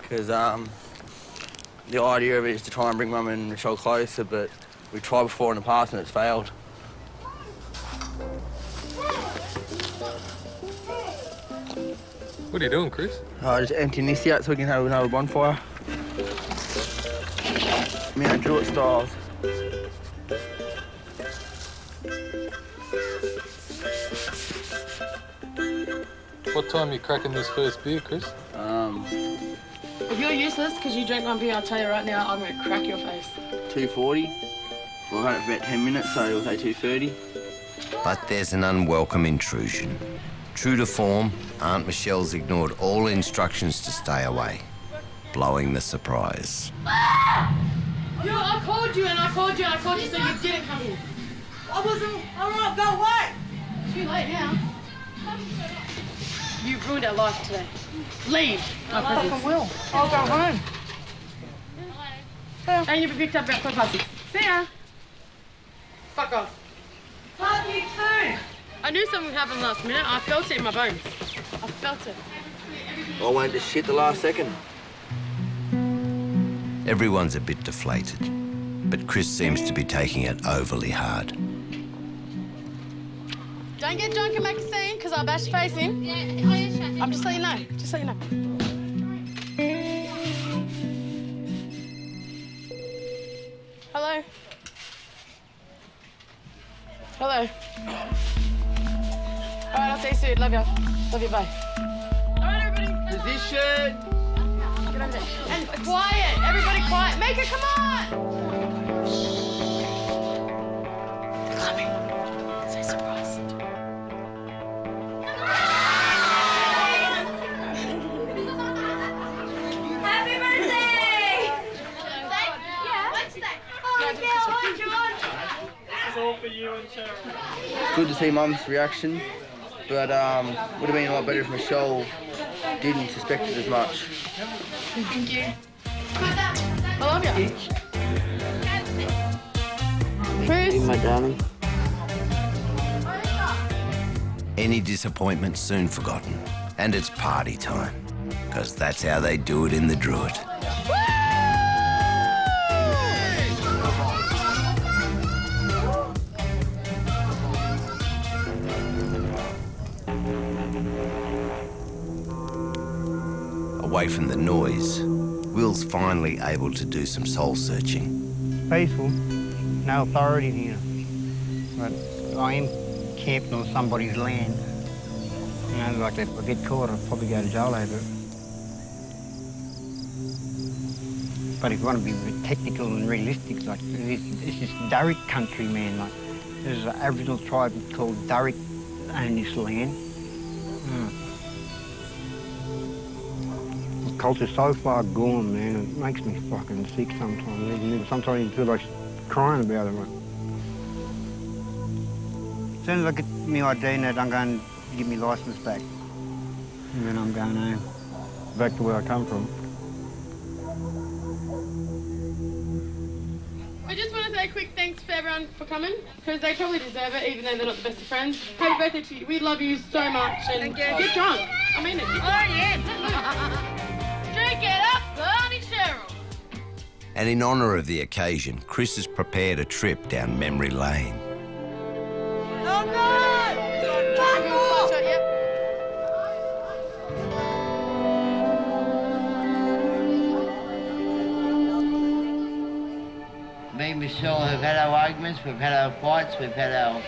Because the idea of it is to try and bring Mum and Michelle closer, but we've tried before in the past and it's failed. What are you doing, Chris? Just emptying this out so we can have another bonfire. Mt Druitt styles. What time are you cracking this first beer, Chris? If you're useless because you drank one beer, I'll tell you right now, I'm going to crack your face. 2:40. We've had it for about 10 minutes, so we'll say 2:30. But there's an unwelcome intrusion. True to form, Aunt Michelle's ignored all instructions to stay away, blowing the surprise. Yo, I called you and I called you and I called you so you didn't come here. I wasn't. All right, go away. Too late now. You've ruined our life today. Leave. I fucking will. I'll go home. And you'll be picked up about 6:15. See ya. Fuck off. Love you too. I knew something would happen last minute. I felt it in my bones. I felt it. I went to shit the last second. Everyone's a bit deflated, but Chris seems to be taking it overly hard. Don't get drunk and make a scene, because I'll bash your face in. Yeah, I'm just letting you know. Just so you know. Hello? Hello? All right, I'll see you soon. Love you. Love you, bye. All right, everybody. Position. Get over there. And quiet. Everybody quiet. Make it, come on. Coming. So surprised. Happy birthday! Oh, yeah, hi, George. This is all for you and Cheryl. It's good to see Mum's reaction, but would have been a lot better if Michelle didn't suspect it as much. Thank you. I love you. Chris. My darling. Any disappointment soon forgotten, and it's party time, because that's how they do it in the Druitt. Away from the noise, Will's finally able to do some soul searching. Peaceful, no authority here. But I am camping on somebody's land. You know, like if I get caught, I'll probably go to jail over it. But if you want to be technical and realistic, like this is Druitt country, man. Like there's an Aboriginal tribe called Druitt own this land. The culture's so far gone, man. It makes me fucking sick sometimes. Sometimes you feel like crying about it. Like. As soon as I get my ID and that, I'm going to give my licence back. And then I'm going home, back to where I come from. I just want to say a quick thanks for everyone for coming, because they probably deserve it, even though they're not the best of friends. Happy birthday to you. We love you so much. And get drunk. I mean it. Oh, yeah. Drink it up, Barney Cheryl. And in honour of the occasion, Chris has prepared a trip down memory lane. Oh, no! Me and Michelle have had our arguments, we've had our fights, we've had our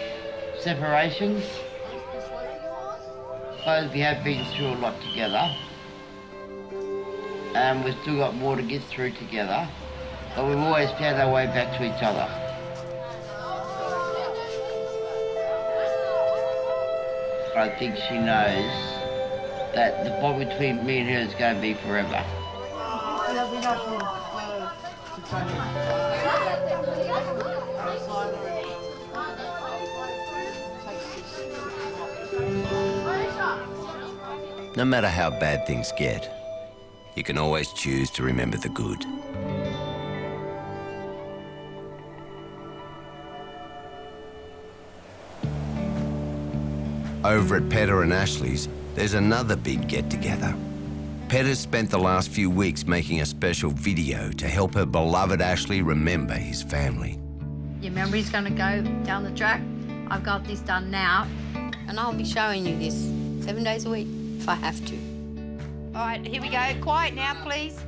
separations. Both we have been through a lot together. And we've still got more to get through together. But we've always found our way back to each other. I think she knows that the bond between me and her is going to be forever. No matter how bad things get, you can always choose to remember the good. Over at Petter and Ashley's, there's another big get-together. Petter's spent the last few weeks making a special video to help her beloved Ashley remember his family. Your memory's going to go down the track. I've got this done now, and I'll be showing you this 7 days a week if I have to. All right, here we go. Quiet now, please.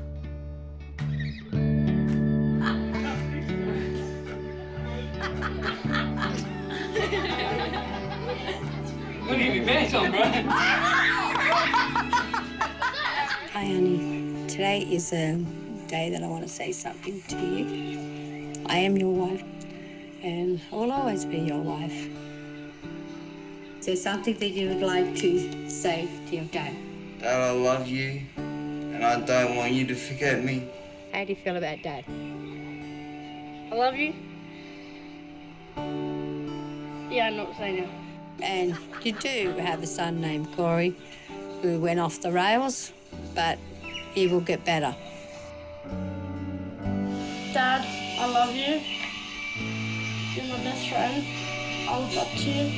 Look at your pants on, bro. Hi, honey. Today is a day that I want to say something to you. I am your wife, and I will always be your wife. Is there something that you would like to say to your dad? Dad, I love you, and I don't want you to forget me. How do you feel about Dad? I love you. Yeah, I'm not saying it. And you do have a son named Corey who went off the rails, but he will get better. Dad, I love you. You're my best friend. I look up to you.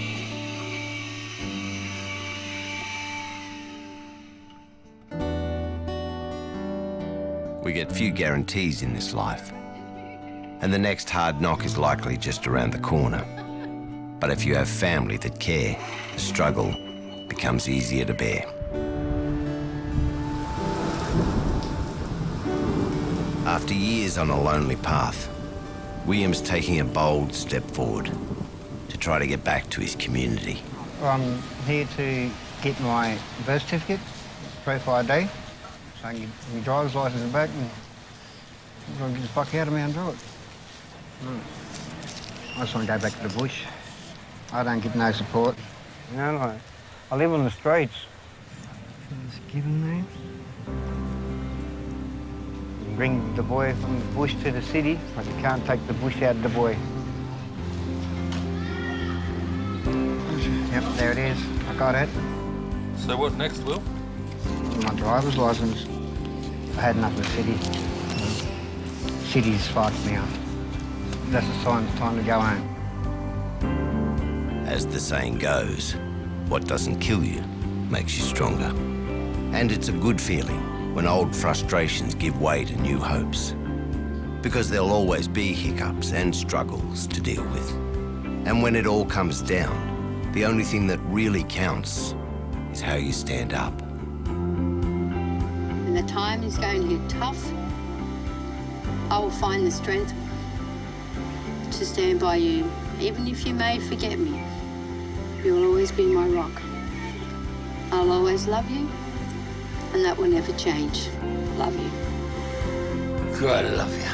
We get few guarantees in this life, and the next hard knock is likely just around the corner. But if you have family that care, the struggle becomes easier to bear. After years on a lonely path, William's taking a bold step forward to try to get back to his community. I'm here to get my birth certificate, proof ID, so I can get my driver's licence back and I'm going to get the fuck out of Mt Druitt. I just want to go back to the bush. I don't get no support. You know, I live on the streets. Just given name. Bring the boy from the bush to the city, but you can't take the bush out of the boy. Yep, there it is. I got it. So what next, Will? My driver's licence. I had enough of the city. City's fucked now. That's the sign, it's time to go home. As the saying goes, what doesn't kill you makes you stronger. And it's a good feeling when old frustrations give way to new hopes. Because there'll always be hiccups and struggles to deal with. And when it all comes down, the only thing that really counts is how you stand up. When the time is going to get tough, I will find the strength to stand by you. Even if you may forget me, you will always be my rock. I'll always love you, and that will never change. Love you. God, I love you.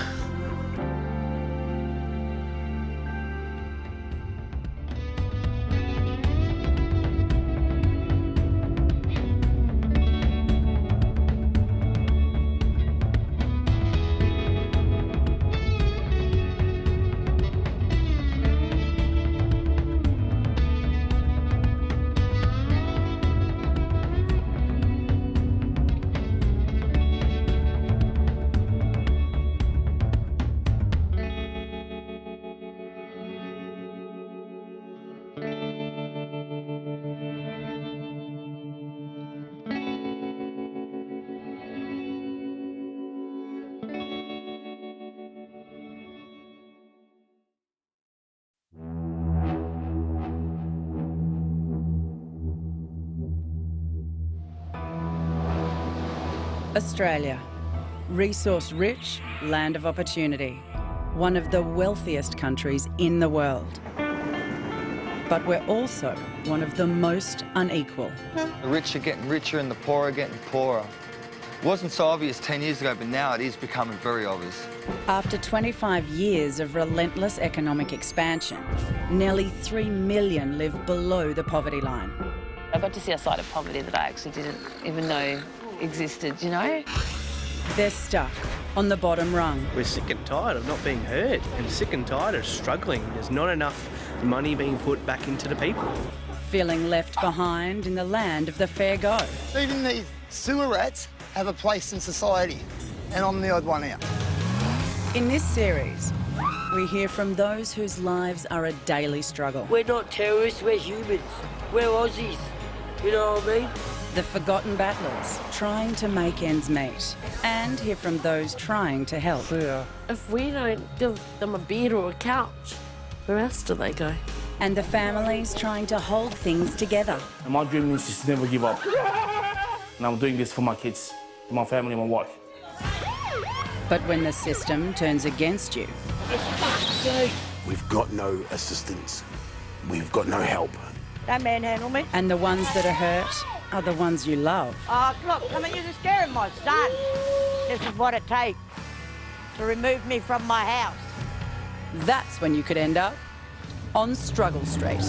Australia, resource-rich, land of opportunity, one of the wealthiest countries in the world. But we're also one of the most unequal. The rich are getting richer and the poor are getting poorer. It wasn't so obvious 10 years ago, but now it is becoming very obvious. After 25 years of relentless economic expansion, nearly 3 million live below the poverty line. I got to see a side of poverty that I actually didn't even know existed, you know? They're stuck on the bottom rung. We're sick and tired of not being heard and sick and tired of struggling. There's not enough money being put back into the people. Feeling left behind in the land of the fair go. Even these sewer rats have a place in society, and I'm the odd one out. In this series, we hear from those whose lives are a daily struggle. We're not terrorists, we're humans. We're Aussies, you know what I mean? The forgotten battlers trying to make ends meet, and hear from those trying to help. If we don't give them a bed or a couch, where else do they go? And the families trying to hold things together. And my dream is just never give up. And I'm doing this for my kids, my family, my wife. But when the system turns against you... We've got no assistance. We've got no help. Don't manhandle me. And the ones that are hurt are the ones you love. Oh, look, I mean, you're just scaring my son. This is what it takes to remove me from my house. That's when you could end up on Struggle Street.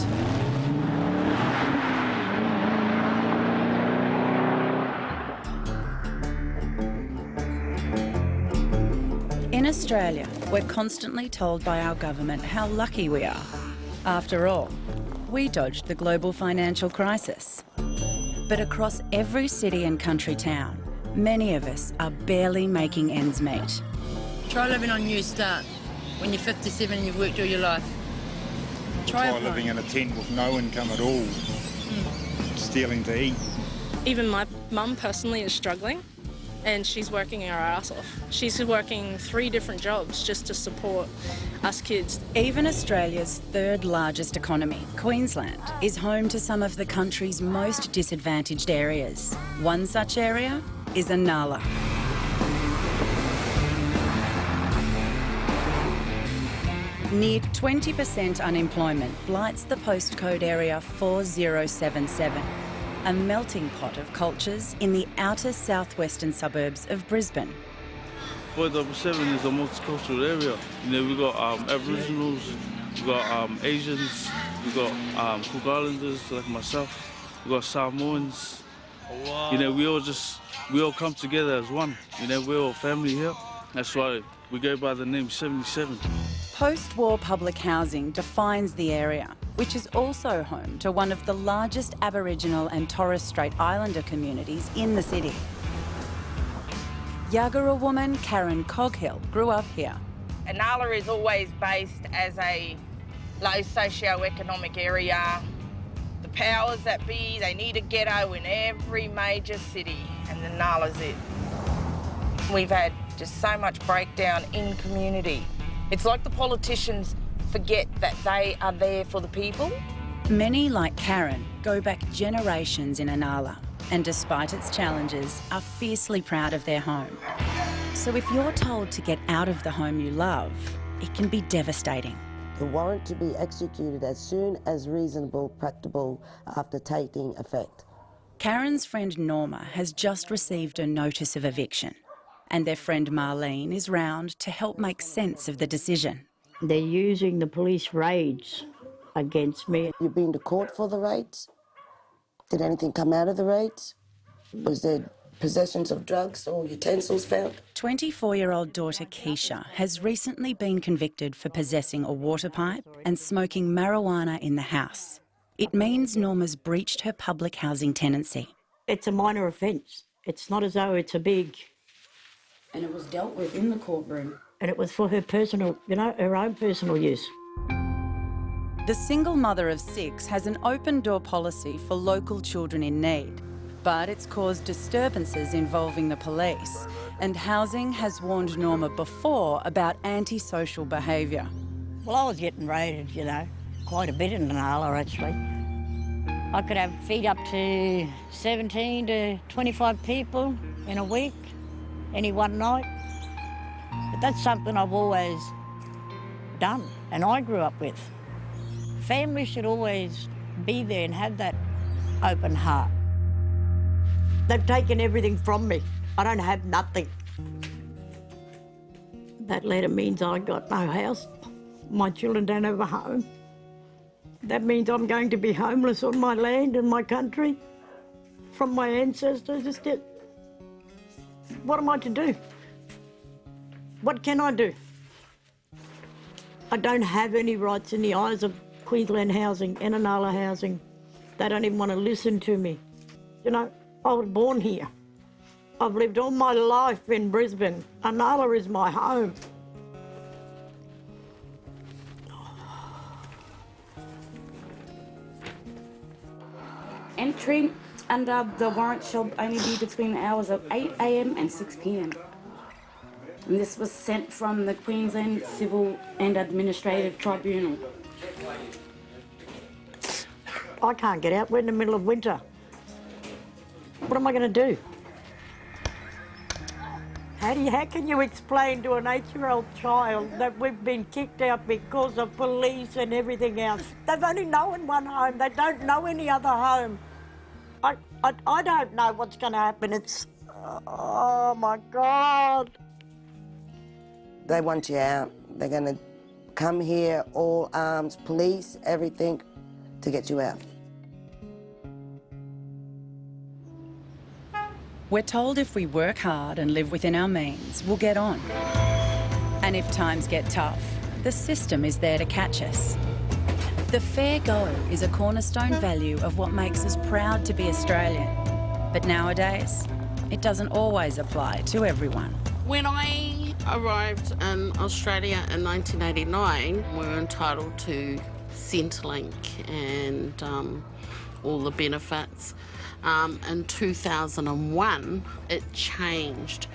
In Australia, we're constantly told by our government how lucky we are. After all, we dodged the global financial crisis. But across every city and country town, many of us are barely making ends meet. Try living on New Start when you're 57 and you've worked all your life. Try living in a tent with no income at all, stealing to eat. Even my mum personally is struggling and she's working her ass off. She's working 3 different jobs just to support us kids. Even Australia's third largest economy, Queensland, is home to some of the country's most disadvantaged areas. One such area is Inala. Near 20% unemployment blights the postcode area 4077, a melting pot of cultures in the outer southwestern suburbs of Brisbane. 4077 is a multicultural area. You know, we've got Aboriginals, we've got Asians, we've got Cook Islanders like myself, we've got Samoans. Wow. You know, we all come together as one. You know, we're all family here. That's why we go by the name 77. Post-war public housing defines the area, which is also home to one of the largest Aboriginal and Torres Strait Islander communities in the city. Yagara woman Karen Coghill grew up here. Inala is always based as a low socio-economic area. The powers that be, they need a ghetto in every major city, and Inala's it. We've had just so much breakdown in community. It's like the politicians forget that they are there for the people. Many, like Karen, go back generations in Inala, and despite its challenges, are fiercely proud of their home. So if you're told to get out of the home you love, it can be devastating. The warrant to be executed as soon as reasonable, practicable after taking effect. Karen's friend Norma has just received a notice of eviction, and their friend Marlene is round to help make sense of the decision. They're using the police raids against me. You've been to court for the raids? Did anything come out of the raids? Was there possessions of drugs or utensils found? 24-year-old daughter Keisha has recently been convicted for possessing a water pipe and smoking marijuana in the house. It means Norma's breached her public housing tenancy. It's a minor offence. It's not as though it's a big... And it was dealt with in the courtroom. And it was for her personal, you know, her own personal use. The single mother of 6 has an open-door policy for local children in need, but it's caused disturbances involving the police, and Housing has warned Norma before about antisocial behaviour. Well, I was getting raided, you know, quite a bit in Inala, actually. I could feed up to 17 to 25 people in a week, any one night. But that's something I've always done, and I grew up with. Families should always be there and have that open heart. They've taken everything from me. I don't have nothing. That letter means I got no house. My children don't have a home. That means I'm going to be homeless on my land and my country from my ancestors. What am I to do? What can I do? I don't have any rights in the eyes of Queensland Housing and Inala Housing. They don't even want to listen to me. You know, I was born here. I've lived all my life in Brisbane. Inala is my home. Entry under the warrant shall only be between the hours of 8 a.m. and 6 p.m. And this was sent from the Queensland Civil and Administrative Tribunal. I can't get out. We're in the middle of winter. What am I going to do? How can you explain to an 8-year-old child that we've been kicked out because of police and everything else? They've only known one home. They don't know any other home. I don't know what's going to happen. It's... Oh, my God. They want you out. They're going to come here, all arms, police, everything, to get you out. We're told if we work hard and live within our means, we'll get on. And if times get tough, the system is there to catch us. The fair go is a cornerstone value of what makes us proud to be Australian. But nowadays, it doesn't always apply to everyone. When I arrived in Australia in 1989, we were entitled to Centrelink and all the benefits. In 2001, it changed.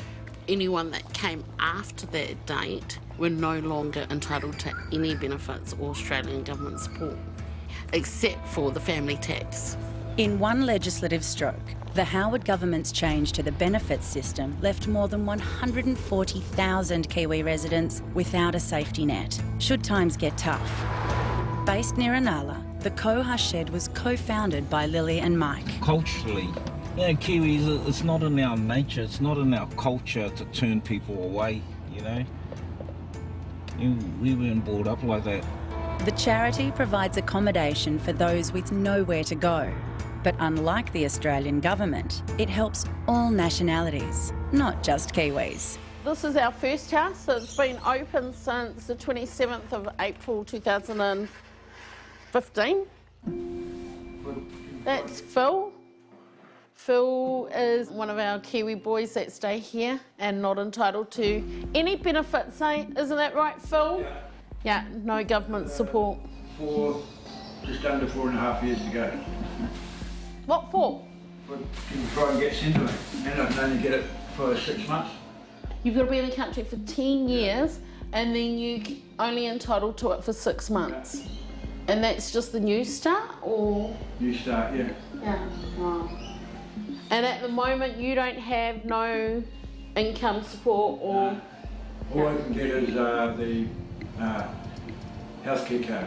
Anyone that came after that date were no longer entitled to any benefits or Australian government support, except for the family tax. In one legislative stroke, the Howard government's change to the benefits system left more than 140,000 Kiwi residents without a safety net, should times get tough. Based near Inala, the Koha Shed was co-founded by Lily and Mike. Culturally, yeah, Kiwis, it's not in our nature, it's not in our culture to turn people away, you know. We weren't brought up like that. The charity provides accommodation for those with nowhere to go. But unlike the Australian government, it helps all nationalities, not just Kiwis. This is our first house. It's been open since the 27th of April 2015. That's Phil. Phil is one of our Kiwi boys that stay here and not entitled to any benefits, eh? Isn't that right, Phil? Yeah, no government support. Just under 4.5 years to go. What for? But can you try and get Centrelink and I can only get it for 6 months. You've got to be in the country for 10 years and then you're only entitled to it for 6 months. And that's just the New Start, or? New Start, yeah. Yeah, wow. And at the moment you don't have no income support or? All I can get is the healthcare card.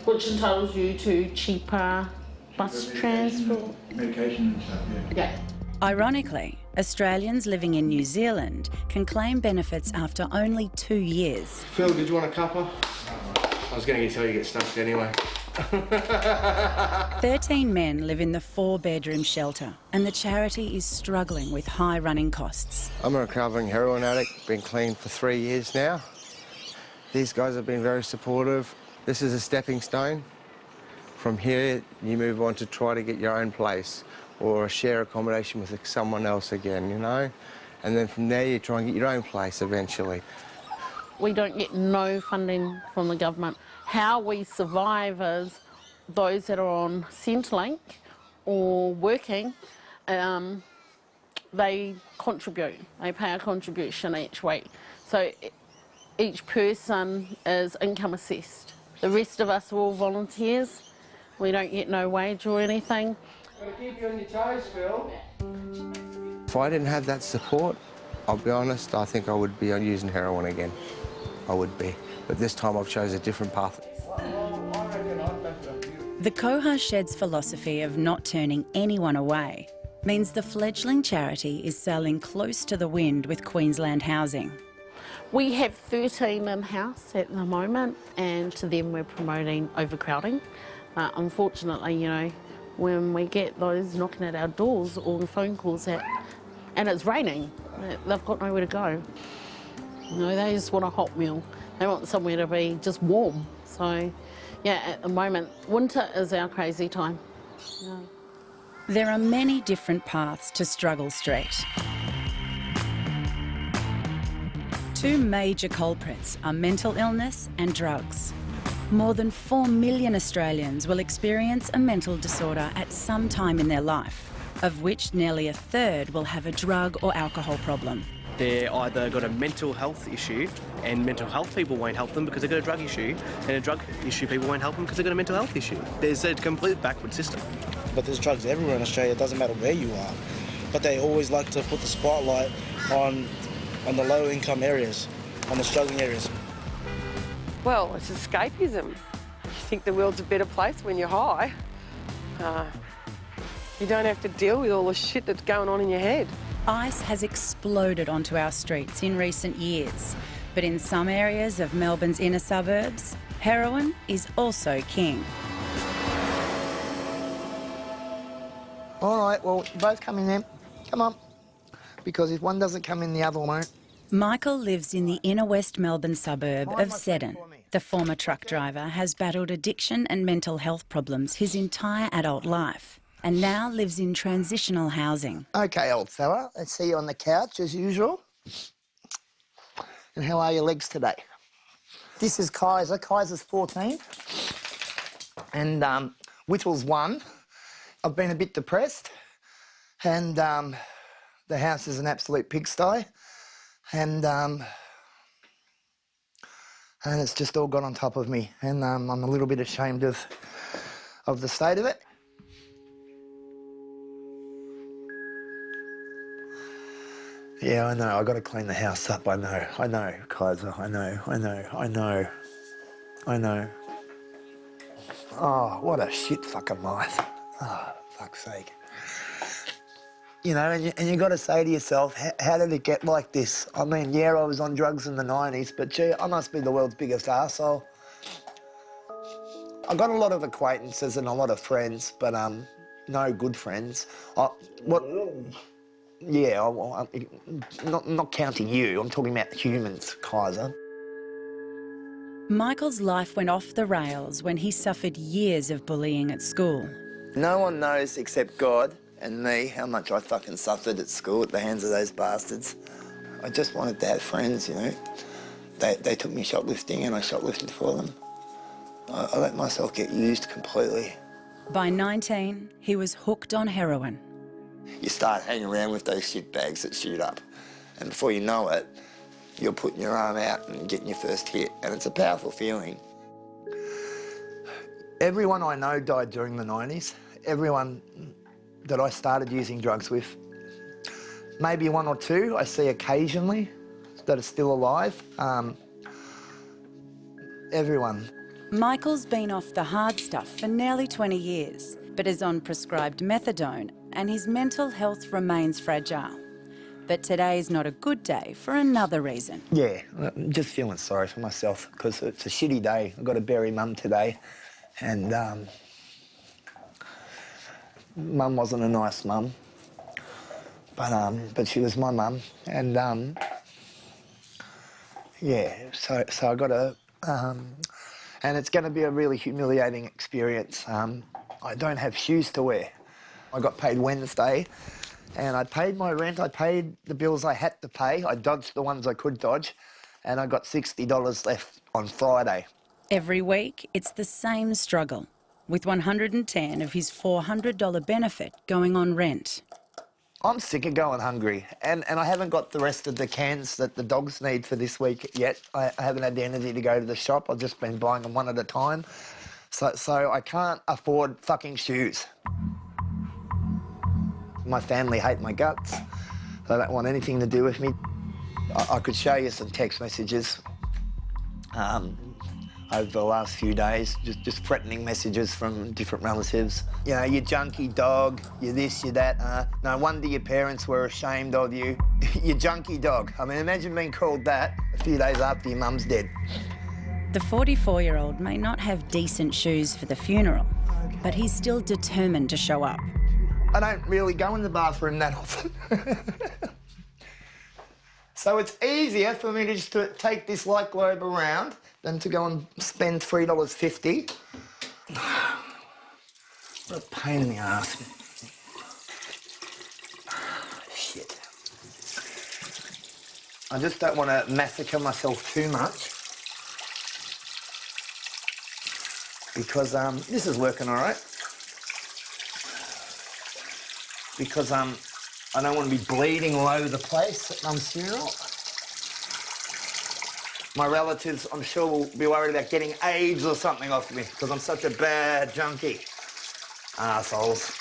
Which entitles you to cheaper bus transport. Medication and stuff, yeah. Ironically, Australians living in New Zealand can claim benefits after only 2 years. Phil, did you want a cuppa? I was going to tell you to get stuffed anyway. 13 men live in the 4-bedroom shelter, and the charity is struggling with high running costs. I'm a recovering heroin addict, been clean for 3 years now. These guys have been very supportive. This is a stepping stone. From here, you move on to try to get your own place or share accommodation with someone else again, you know? And then from there, you try and get your own place eventually. We don't get no funding from the government. How we survive is those that are on Centrelink or working, they contribute. They pay a contribution each week. So each person is income assessed. The rest of us are all volunteers. We don't get no wage or anything. Gotta keep you on your toes, Phil. If I didn't have that support, I'll be honest, I think I would be using heroin again. I would be. But this time I've chosen a different path. The Koha Shed's philosophy of not turning anyone away means the fledgling charity is sailing close to the wind with Queensland Housing. We have 13 in-house at the moment, and to them we're promoting overcrowding. Unfortunately, you know, when we get those knocking at our doors or the phone calls and it's raining, they've got nowhere to go. You know, they just want a hot meal. They want somewhere to be just warm. So, yeah, at the moment, winter is our crazy time. Yeah. There are many different paths to Struggle Street. Two major culprits are mental illness and drugs. More than 4 million Australians will experience a mental disorder at some time in their life, of which nearly a third will have a drug or alcohol problem. They're either got a mental health issue and mental health people won't help them because they've got a drug issue, and a drug issue people won't help them because they've got a mental health issue. There's a complete backward system. But there's drugs everywhere in Australia, it doesn't matter where you are. But they always like to put the spotlight on the low income areas, on the struggling areas. Well, it's escapism. You think the world's a better place when you're high. You don't have to deal with all the shit that's going on in your head. Ice has exploded onto our streets in recent years, but in some areas of Melbourne's inner suburbs, heroin is also king. All right, well, you both come in then. Come on. Because if one doesn't come in, the other one won't. Michael lives in the inner West Melbourne suburb of Seddon. The former truck driver has battled addiction and mental health problems his entire adult life and now lives in transitional housing. Okay, old fella, I see you on the couch as usual. And how are your legs today? This is Kaiser. Kaiser's 14. And Whittle's 1. I've been a bit depressed. And the house is an absolute pigsty. And it's just all got on top of me. And I'm a little bit ashamed of the state of it. Yeah, I know. I've got to clean the house up. I know, Kaiser. I know. Oh, what a shit fucking life. Oh, fuck's sake. You know, and you got to say to yourself, how did it get like this? I mean, yeah, I was on drugs in the 90s, but gee, I must be the world's biggest arsehole. I got a lot of acquaintances and a lot of friends, but no good friends. Yeah, not counting you. I'm talking about humans, Kaiser. Michael's life went off the rails when he suffered years of bullying at school. No one knows except God and me how much I fucking suffered at school at the hands of those bastards. I just wanted to have friends, you know. They took me shoplifting and I shoplifted for them. I let myself get used completely. By 19, he was hooked on heroin. You start hanging around with those shit bags that shoot up, and before you know it, you're putting your arm out and getting your first hit, and it's a powerful feeling. Everyone I know died during the 90s. Everyone that I started using drugs with. Maybe one or two I see occasionally that are still alive. Everyone. Michael's been off the hard stuff for nearly 20 years, but is on prescribed methadone, and his mental health remains fragile. But today's not a good day for another reason. Yeah, I'm just feeling sorry for myself because it's a shitty day. I've got to bury Mum today, and Mum wasn't a nice mum, but she was my mum, and yeah, so I got to, and it's going to be a really humiliating experience. I don't have shoes to wear. I got paid Wednesday, and I paid my rent, I paid the bills I had to pay, I dodged the ones I could dodge, and I got $60 left on Friday. Every week, it's the same struggle, with $110 of his $400 benefit going on rent. I'm sick of going hungry, and I haven't got the rest of the cans that the dogs need for this week yet. I haven't had the energy to go to the shop. I've just been buying them one at a time. So I can't afford fucking shoes. My family hate my guts. They don't want anything to do with me. I could show you some text messages over the last few days, just threatening messages from different relatives. You know, you junkie dog, you this, you that. No wonder your parents were ashamed of you. You junkie dog. I mean, imagine being called that a few days after your mum's dead. The 44-year-old may not have decent shoes for the funeral, but he's still determined to show up. I don't really go in the bathroom that often. So it's easier for me to just take this light globe around than to go and spend $3.50. What a pain in the ass. Shit. I just don't want to massacre myself too much. Because this is working all right. Because I don't want to be bleeding all over the place at Mum's funeral. My relatives, I'm sure, will be worried about getting AIDS or something off me because I'm such a bad junkie. Arseholes.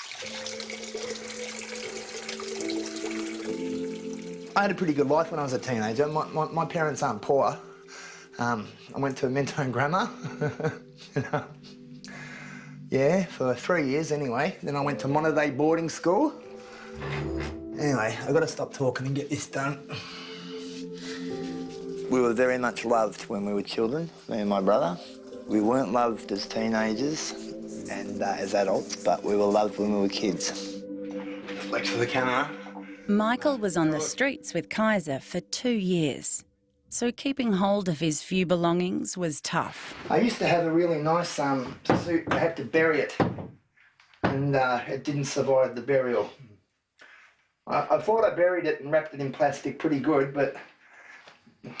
I had a pretty good life when I was a teenager. My parents aren't poor. I went to Mentone Grammar. Yeah, for 3 years anyway. Then I went to Monterey boarding school. Anyway, I've got to stop talking and get this done. We were very much loved when we were children, me and my brother. We weren't loved as teenagers and as adults, but we were loved when we were kids. Flex for the camera. Michael was on the streets with Kaiser for 2 years. so keeping hold of his few belongings was tough. I used to have a really nice suit. I had to bury it, and it didn't survive the burial. I thought I buried it and wrapped it in plastic pretty good, but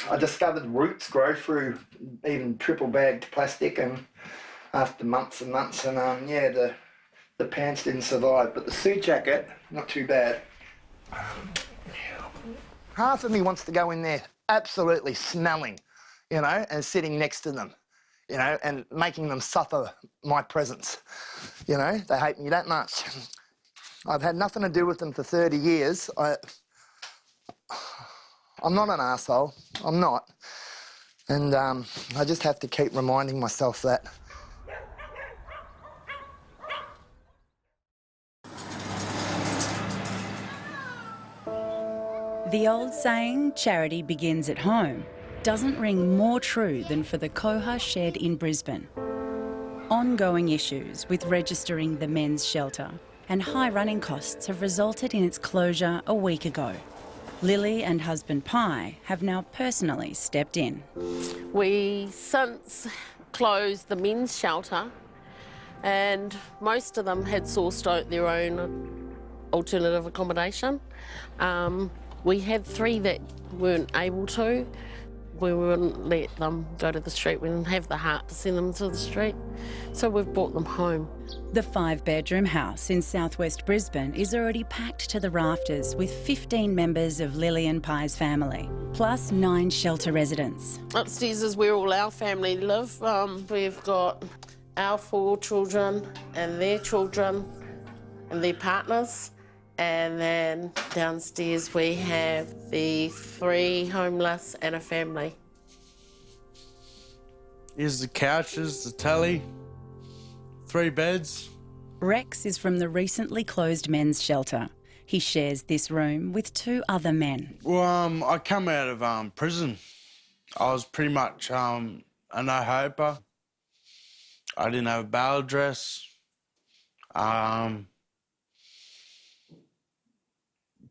I discovered roots grow through even triple-bagged plastic, and after months and months, and yeah, the pants didn't survive, but the suit jacket, not too bad. Half of me wants to go in there absolutely smelling, you know, and sitting next to them, you know, and making them suffer my presence. You know, they hate me that much. I've had nothing to do with them for 30 years. I'm not an arsehole. I'm not. And I just have to keep reminding myself that. The old saying, charity begins at home, doesn't ring more true than for the Koha shed in Brisbane. Ongoing issues with registering the men's shelter and high running costs have resulted in its closure a week ago. Lily and husband Pi have now personally stepped in. We since closed the men's shelter, and most of them had sourced out their own alternative accommodation. We had 3 that weren't able to. We wouldn't let them go to the street. We didn't have the heart to send them to the street. So we've brought them home. The 5-bedroom house in southwest Brisbane is already packed to the rafters with 15 members of Lily and Pi's family, plus 9 shelter residents. Upstairs is where all our family live. We've got our 4 children and their partners. And then downstairs we have the 3 homeless and a family. Here's the couches, the telly, 3 beds. Rex is from the recently closed men's shelter. He shares this room with 2 other men. Well, I come out of prison. I was pretty much a no-hoper. I didn't have a bail address.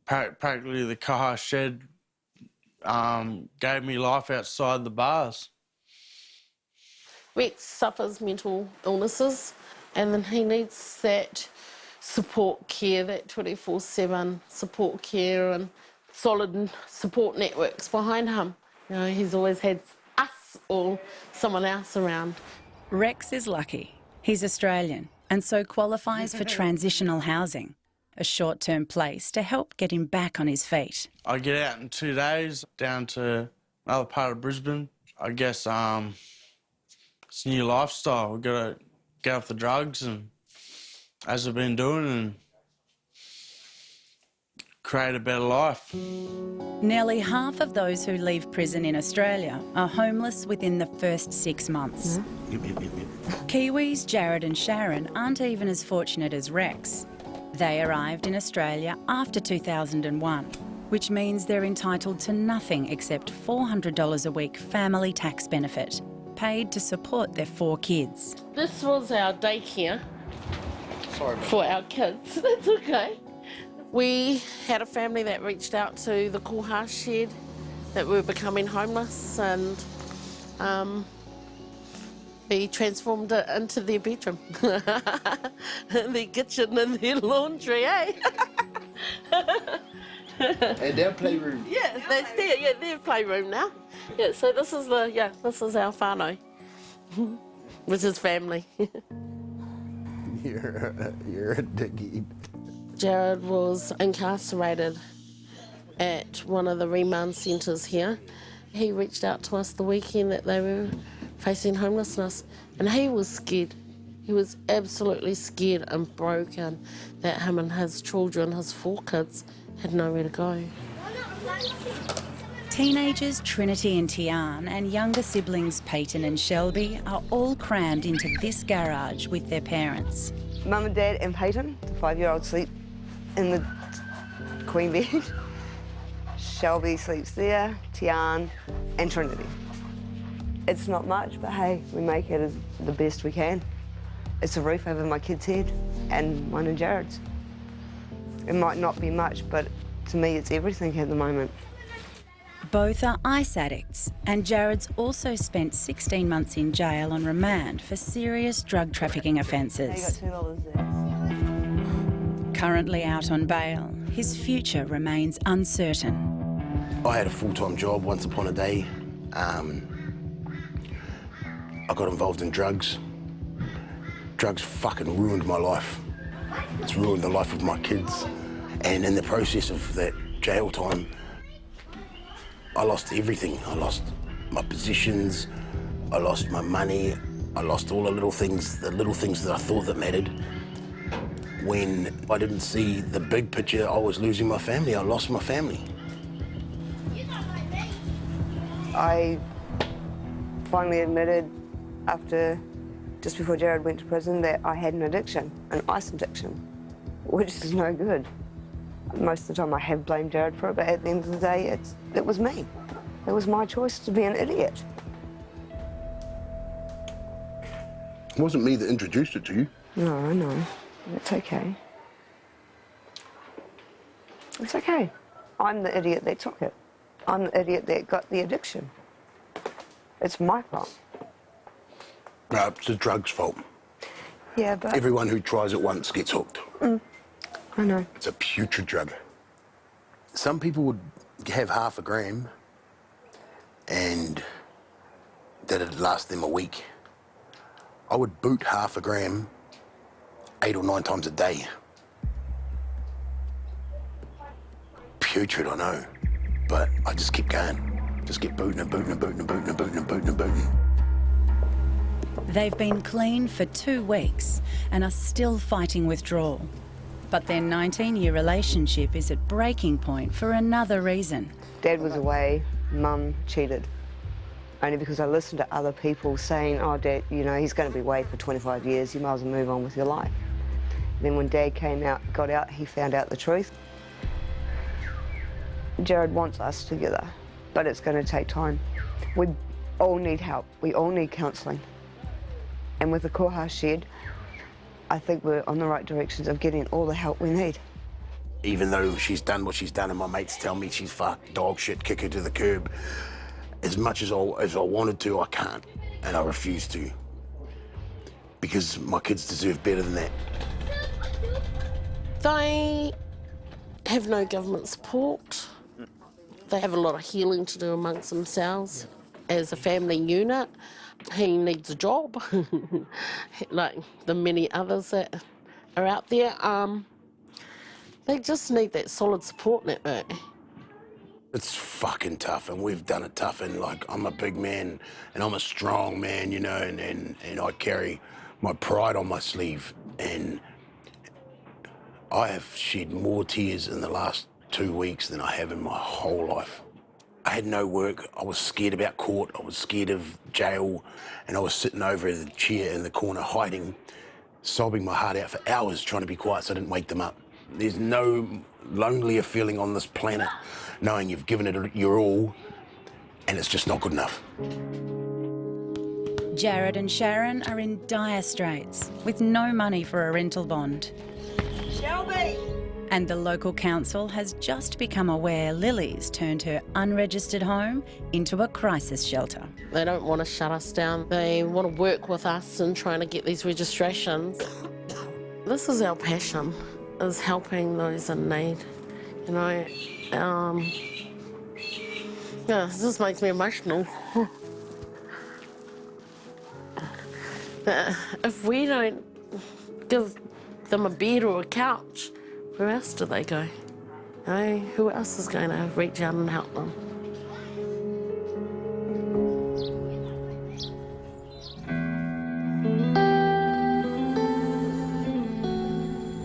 Practically the Koha shed gave me life outside the bars. Rex suffers mental illnesses, and then he needs that support care, that 24/7 support care and solid support networks behind him. You know, he's always had us or someone else around. Rex is lucky. He's Australian and so qualifies for transitional housing, a short-term place to help get him back on his feet. I get out in 2 days down to another part of Brisbane. I guess it's a new lifestyle. We've got to get off the drugs, and as I've been doing, and create a better life. Nearly half of those who leave prison in Australia are homeless within the first 6 months. Kiwis Jared and Sharon aren't even as fortunate as Rex. They arrived in Australia after 2001, which means they're entitled to nothing except $400 a week family tax benefit, paid to support their 4 kids. This was our daycare for our kids. That's okay. We had a family that reached out to the Koha shed that were becoming homeless, and we transformed it into their bedroom. Their kitchen and their laundry, eh? And their playroom. Yeah, that's their playroom now. Yeah, so this is our whānau, which is family. You're a diggy. Jared was incarcerated at one of the remand centres here. He reached out to us the weekend that they were facing homelessness, and he was scared. He was absolutely scared and broken that him and his children, his 4 kids, had nowhere to go. Teenagers Trinity and Tian and younger siblings Peyton and Shelby are all crammed into this garage with their parents. Mum and Dad and Peyton, the 5-year-old, sleep in the queen bed. Shelby sleeps there, Tian and Trinity. It's not much, but hey, we make it as the best we can. It's a roof over my kid's head and mine and Jared's. It might not be much, but to me it's everything at the moment. Both are ice addicts, and Jared's also spent 16 months in jail on remand for serious drug trafficking offences. Currently out on bail, his future remains uncertain. I had a full-time job once upon a day. I got involved in drugs. Drugs fucking ruined my life. It's ruined the life of my kids. And in the process of that jail time, I lost everything. I lost my positions, I lost my money, I lost all the little things that I thought that mattered. When I didn't see the big picture, I was losing my family. I lost my family. I finally admitted just before Jared went to prison that I had an addiction, an ice addiction, which is no good. Most of the time I have blamed Jared for it, but at the end of the day, it was me. It was my choice to be an idiot. It wasn't me that introduced it to you. No, I know. It's okay. It's okay. I'm the idiot that took it. I'm the idiot that got the addiction. It's my fault. No, it's the drug's fault. Yeah, but... Everyone who tries it once gets hooked. I know. It's a putrid drug. Some people would have half a gram and that'd last them a week. I would boot half a gram 8 or 9 times a day. Putrid, I know, but I just keep going. Just keep booting and booting and booting and booting and booting and booting and booting. They've been clean for 2 weeks and are still fighting withdrawal. But their 19-year relationship is at breaking point for another reason. Dad was away, Mum cheated. Only because I listened to other people saying, oh, Dad, you know, he's going to be away for 25 years, you might as well move on with your life. Then when Dad got out, he found out the truth. Jared wants us together, but it's going to take time. We all need help. We all need counselling. And with the Koha Shed, I think we're on the right directions of getting all the help we need. Even though she's done what she's done and my mates tell me she's fucked, dog shit, kick her to the curb, as much as I wanted to, I can't, and I refuse to. Because my kids deserve better than that. They have no government support. They have a lot of healing to do amongst themselves. As a family unit, he needs a job, like the many others that are out there. They just need that solid support network. It's fucking tough, and we've done it tough, and like, I'm a big man, and I'm a strong man, you know, and I carry my pride on my sleeve, and I have shed more tears in the last 2 weeks than I have in my whole life. I had no work, I was scared about court, I was scared of jail, and I was sitting over the chair in the corner hiding, sobbing my heart out for hours trying to be quiet so I didn't wake them up. There's no lonelier feeling on this planet knowing you've given it your all and it's just not good enough. Jared and Sharon are in dire straits with no money for a rental bond. Shelby! And the local council has just become aware Lily's turned her unregistered home into a crisis shelter. They don't want to shut us down. They want to work with us in trying to get these registrations. This is our passion, is helping those in need, you know. Yeah, it just makes me emotional. If we don't give them a bed or a couch, where else do they go? You know, who else is going to reach out and help them?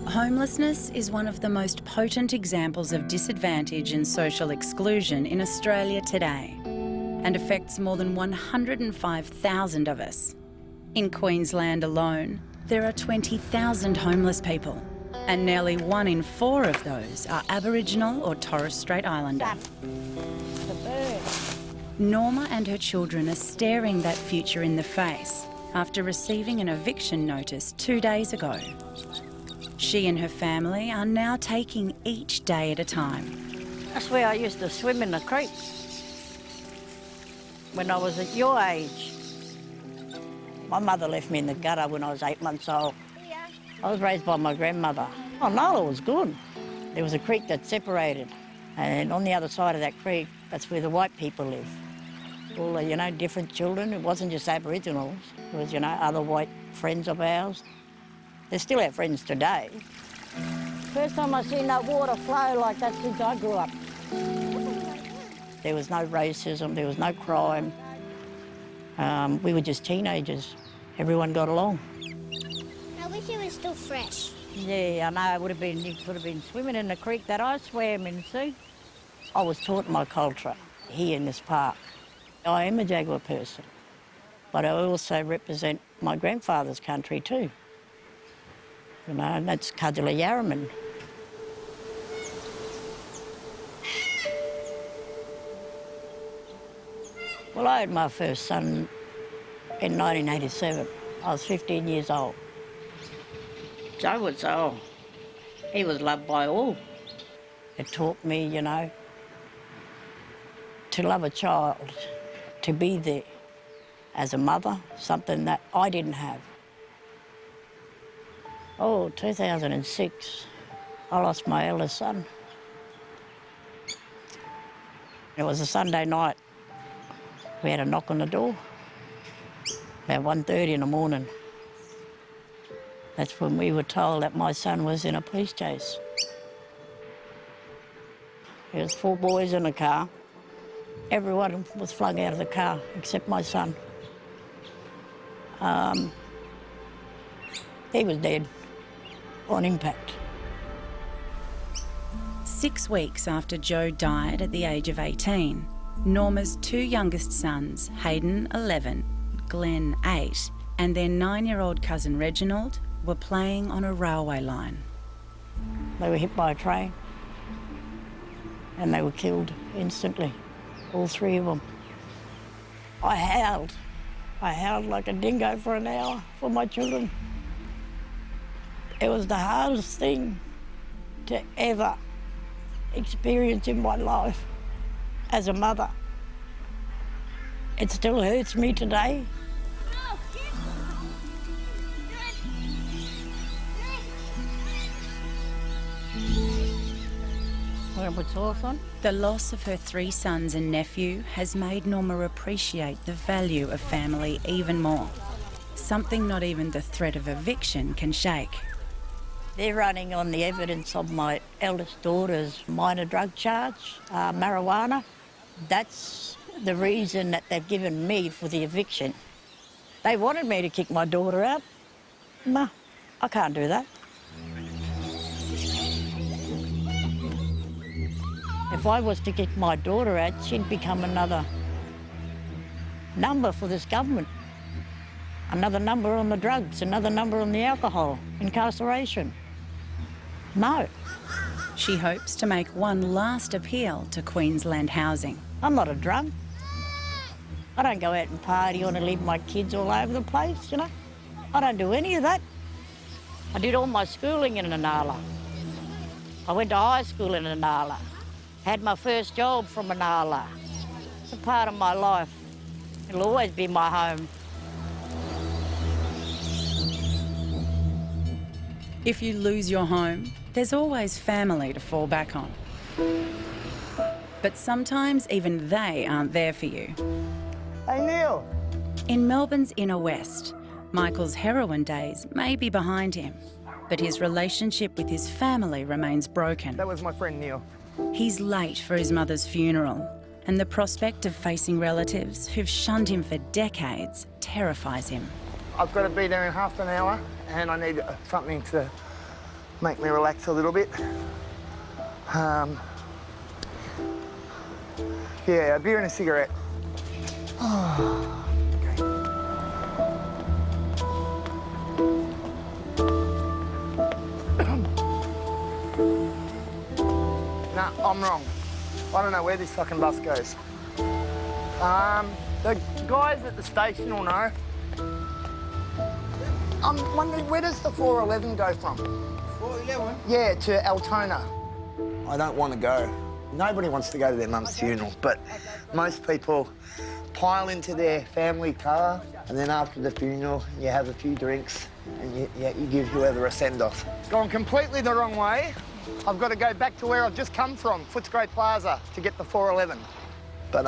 Homelessness is one of the most potent examples of disadvantage and social exclusion in Australia today and affects more than 105,000 of us. In Queensland alone, there are 20,000 homeless people, and nearly 1 in 4 of those are Aboriginal or Torres Strait Islander. Norma and her children are staring that future in the face after receiving an eviction notice 2 days ago. She and her family are now taking each day at a time. That's where I used to swim in the creek. when I was at your age. My mother left me in the gutter when I was 8 months old. I was raised by my grandmother. Oh, Nala was good. There was a creek that separated, and on the other side of that creek, that's where the white people live. All the, you know, different children. It wasn't just Aboriginals. It was, you know, other white friends of ours. They're still our friends today. First time I seen that water flow like that since I grew up. There was no racism, there was no crime. We were just teenagers. Everyone got along. I wish it was still fresh. Yeah, I know. It would have been, you could have been swimming in the creek that I swam in, see? I was taught my culture here in this park. I am a Jaguar person, but I also represent my grandfather's country too. You know, and that's Kudjala Yarraman. Well, I had my first son in 1987. I was 15 years old. Joe would say, oh, he was loved by all. It taught me, you know, to love a child, to be there as a mother, something that I didn't have. Oh, 2006, I lost my eldest son. It was a Sunday night. We had a knock on the door, about 1:30 in the morning. That's when we were told that my son was in a police chase. There was 4 boys in the car. Everyone was flung out of the car except my son. He was dead on impact. 6 weeks after Joe died at the age of 18, Norma's 2 youngest sons, Hayden, 11, Glenn, 8, and their 9-year-old cousin Reginald were playing on a railway line. They were hit by a train and they were killed instantly, all 3 of them. I howled like a dingo for an hour for my children. It was the hardest thing to ever experience in my life as a mother. It still hurts me today. Want to put sauce on? The loss of her 3 sons and nephew has made Norma appreciate the value of family even more. Something not even the threat of eviction can shake. They're running on the evidence of my eldest daughter's minor drug charge, marijuana. That's the reason that they've given me for the eviction. They wanted me to kick my daughter out. No, I can't do that. If I was to kick my daughter out, she'd become another number for this government. Another number on the drugs, another number on the alcohol, incarceration. No. She hopes to make one last appeal to Queensland Housing. I'm not a drug. I don't go out and party on and leave my kids all over the place, you know. I don't do any of that. I did all my schooling in Inala. I went to high school in Inala. Had my first job from Inala. It's a part of my life. It'll always be my home. If you lose your home, there's always family to fall back on. But sometimes even they aren't there for you. Hey, Neil. In Melbourne's inner west, Michael's heroin days may be behind him, but his relationship with his family remains broken. That was my friend Neil. He's late for his mother's funeral, and the prospect of facing relatives who've shunned him for decades terrifies him. I've got to be there in half an hour, and I need something to make me relax a little bit. Yeah, a beer and a cigarette. Nah, I'm wrong. I don't know where this fucking bus goes. The guys at the station will know. I'm wondering, where does the 411 go from? 411? Yeah, to Altona. I don't want to go. Nobody wants to go to their mum's funeral, but most people pile into their family car, and then after the funeral, you have a few drinks, and you give whoever a send-off. It's gone completely the wrong way. I've got to go back to where I've just come from, Footscray Plaza, to get the 411. But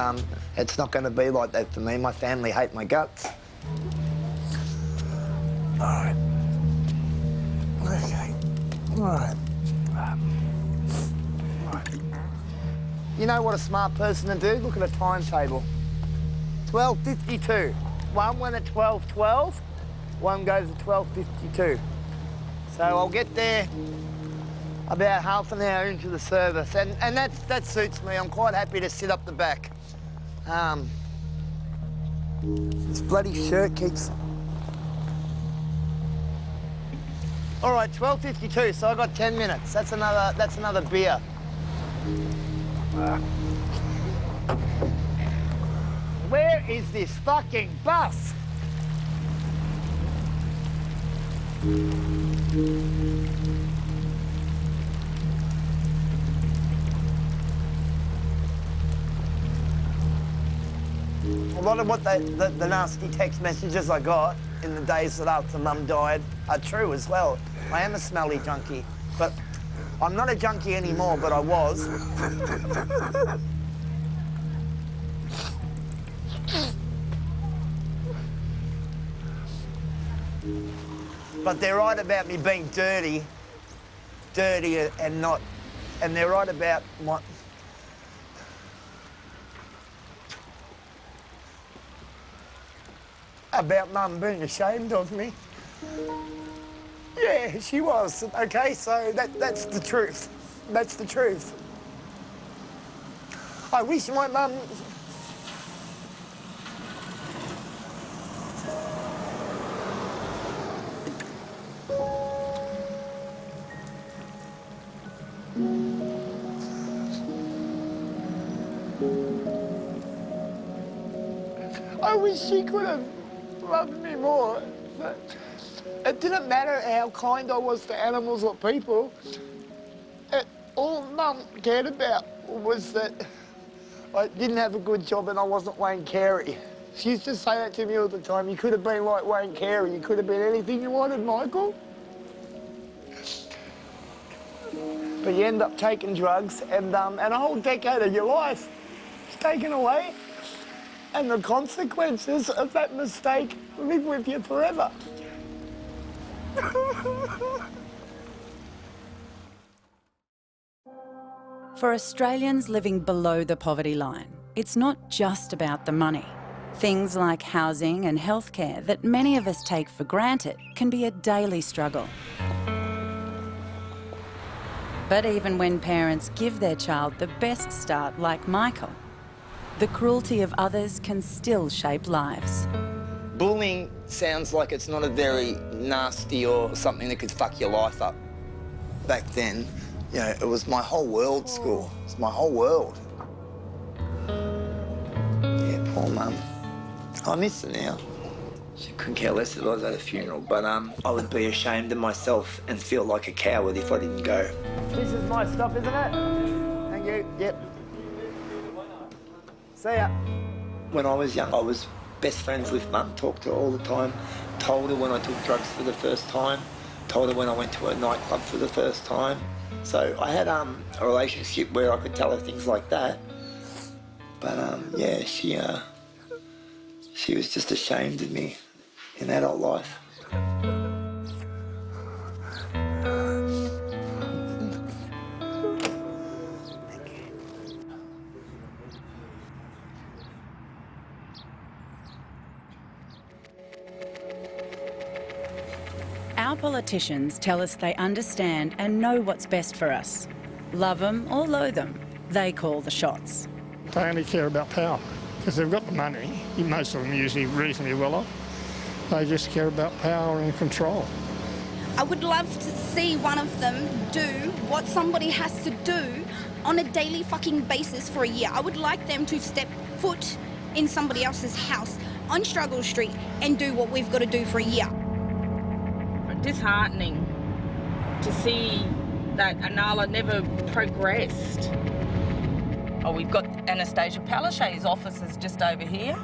it's not going to be like that for me. My family hate my guts. All right. Okay. All right. You know what a smart person to do? Look at a timetable. 12:52. One went at 12:12, one goes at 12:52. So I'll get there about half an hour into the service, and that suits me. I'm quite happy to sit up the back. This bloody shirt keeps... All right, 12:52, so I got 10 minutes. That's another beer. Where is this fucking bus? A lot of what the nasty text messages I got in the days that after Mum died are true as well. I am a smelly junkie, but I'm not a junkie anymore, but I was. But they're right about me being dirty and not, and they're right about my... about Mum being ashamed of me. Yeah, she was. Okay, so that's the truth. That's the truth. I wish my mum... I wish she could have loved me more, but it didn't matter how kind I was to animals or people. All Mum cared about was that I didn't have a good job and I wasn't Wayne Carey. She used to say that to me all the time. You could have been like Wayne Carey. You could have been anything you wanted, Michael. But you end up taking drugs and a whole decade of your life is taken away. And the consequences of that mistake live with you forever. For Australians living below the poverty line, it's not just about the money. Things like housing and healthcare that many of us take for granted can be a daily struggle. But even when parents give their child the best start, like Michael, the cruelty of others can still shape lives. Bullying sounds like it's not a very nasty or something that could fuck your life up. Back then, you know, it was my whole world, school. It's my whole world. Yeah, poor Mum. I miss her now. She couldn't care less if I was at a funeral, but I would be ashamed of myself and feel like a coward if I didn't go. This is my stuff, isn't it? Thank you. Yep. See ya. When I was young, I was best friends with Mum, talked to her all the time, told her when I took drugs for the first time, told her when I went to a nightclub for the first time. So I had a relationship where I could tell her things like that. But yeah, she was just ashamed of me in adult life. Our politicians tell us they understand and know what's best for us. Love them or loathe them, they call the shots. They only care about power because they've got the money. Most of them are usually reasonably well off. They just care about power and control. I would love to see one of them do what somebody has to do on a daily fucking basis for a year. I would like them to step foot in somebody else's house on Struggle Street and do what we've got to do for a year. Disheartening to see that Anala never progressed. Oh, we've got Anastasia Palaszczuk's office is just over here.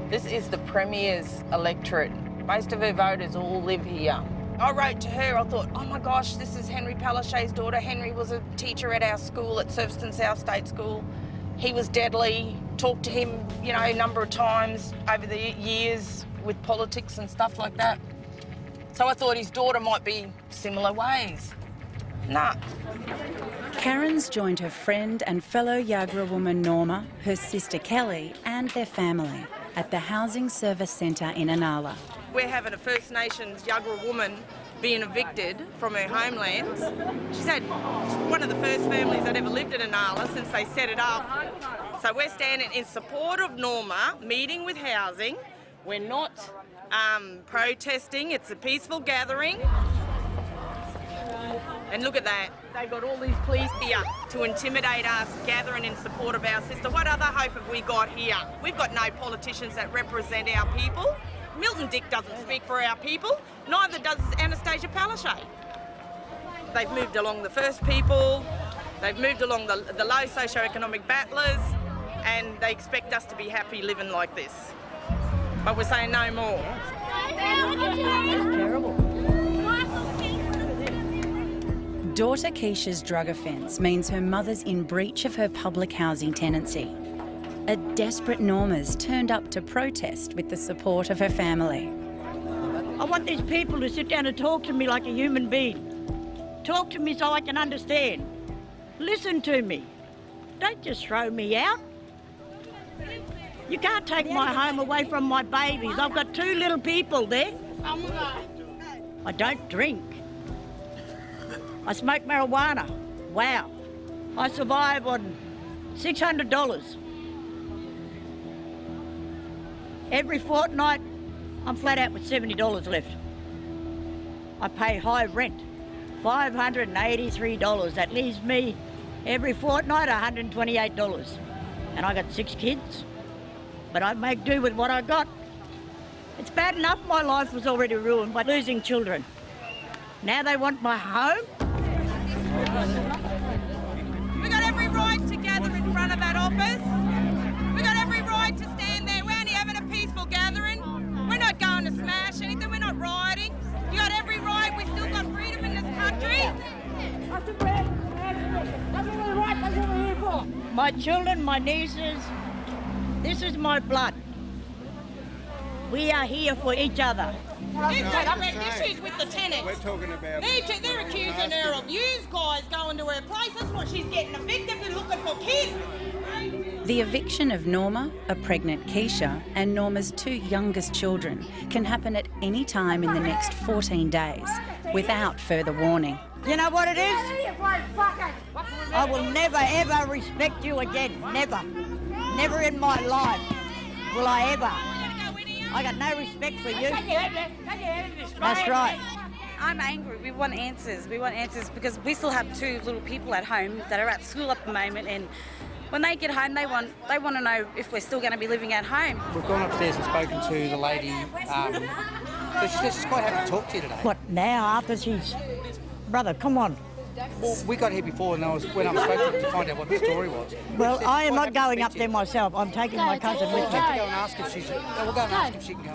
This is the Premier's electorate. Most of her voters all live here. I wrote to her, I thought, oh my gosh, this is Henry Palaszczuk's daughter. Henry was a teacher at our school, at Surfston South State School. He was deadly. Talked to him, you know, a number of times over the years with politics and stuff like that. So I thought his daughter might be similar ways. Nah. Karen's joined her friend and fellow Yagra woman Norma, her sister Kelly and their family at the Housing Service Centre in Inala. We're having a First Nations Yagra woman being evicted from her homeland. She's one of the first families that ever lived in Inala since they set it up. So we're standing in support of Norma, meeting with housing. We're not protesting, it's a peaceful gathering. And look at that, they've got all these police here to intimidate us, gathering in support of our sister. What other hope have we got here? We've got no politicians that represent our people. Milton Dick doesn't speak for our people, neither does Anastasia Palaszczuk. They've moved along the First People, they've moved along the low socio-economic battlers, and they expect us to be happy living like this. But we're saying no more. It's terrible. Daughter Keisha's drug offence means her mother's in breach of her public housing tenancy. A desperate Norma's turned up to protest with the support of her family. I want these people to sit down and talk to me like a human being. Talk to me so I can understand. Listen to me. Don't just throw me out. You can't take my home away from my babies. I've got 2 little people there. I don't drink. I smoke marijuana. Wow. I survive on $600. Every fortnight, I'm flat out with $70 left. I pay high rent, $583. That leaves me every fortnight $128. And I got 6 kids, but I make do with what I got. It's bad enough my life was already ruined by losing children. Now they want my home? We got every right to gather in front of that office. We got every right to stand there. We're only having a peaceful gathering. We're not going to smash anything. We're not rioting. You got every right. We've still got freedom in this country. That's what we're right. That's what we're here for. My children, my nieces, this is my blood. We are here for each other. Issues with the tenants. We're talking about... They're accusing her of you guys going to her place. That's why she's getting evicted and looking for kids. The eviction of Norma, a pregnant Keisha, and Norma's 2 youngest children can happen at any time in the next 14 days without further warning. You know what it is? I will never, ever respect you again. Never. Never in my life will I ever. I got no respect for you. That's right. I'm angry. We want answers. We want answers because we still have 2 little people at home that are at school at the moment, and when they get home, they want to know if we're still going to be living at home. We've gone upstairs and spoken to the lady. So she says she's quite happy to talk to you today. What now? After she's, brother, come on. Well, we got here before and went up and spoke to her to find out what the story was. Well, I am not going up there myself. I'm taking my cousin with me. We'll go and ask if she's. We'll go and ask if she can go.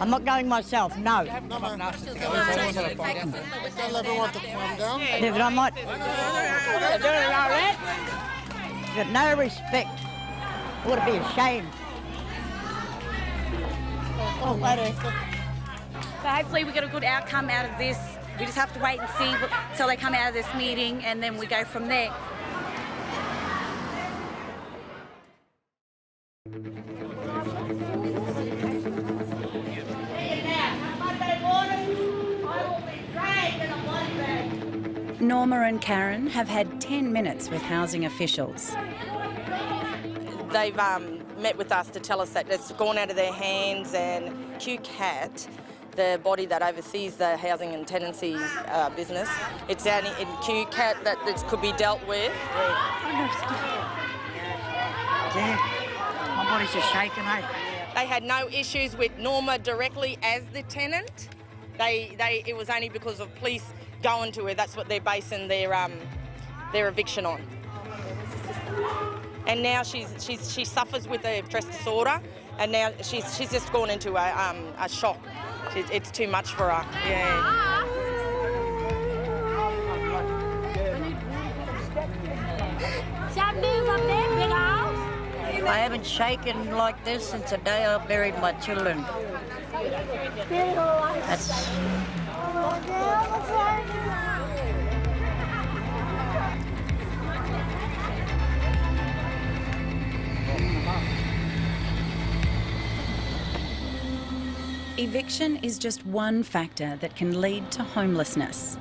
I'm not going myself. No. You haven't come up and asked us to go. So I wanted to find out. Tell everyone to calm down. Yeah, but I might. Got no respect. Ought to be ashamed. Oh, buddy. So hopefully we get a good outcome out of this. We just have to wait and see till they come out of this meeting, and then we go from there. Norma and Karen have had 10 minutes with housing officials. They've met with us to tell us that it's gone out of their hands, and QCAT, the body that oversees the housing and tenancy business, it's out in QCAT that this could be dealt with. Yeah, my body's just shaking, eh? They had no issues with Norma directly as the tenant. It was only because of police going to her. That's what they're basing their eviction on. And now she suffers with a stress disorder. And now she's just gone into a shock. It's too much for her. Yeah. I haven't shaken like this since the day I buried my children. That's... Eviction is just one factor that can lead to homelessness.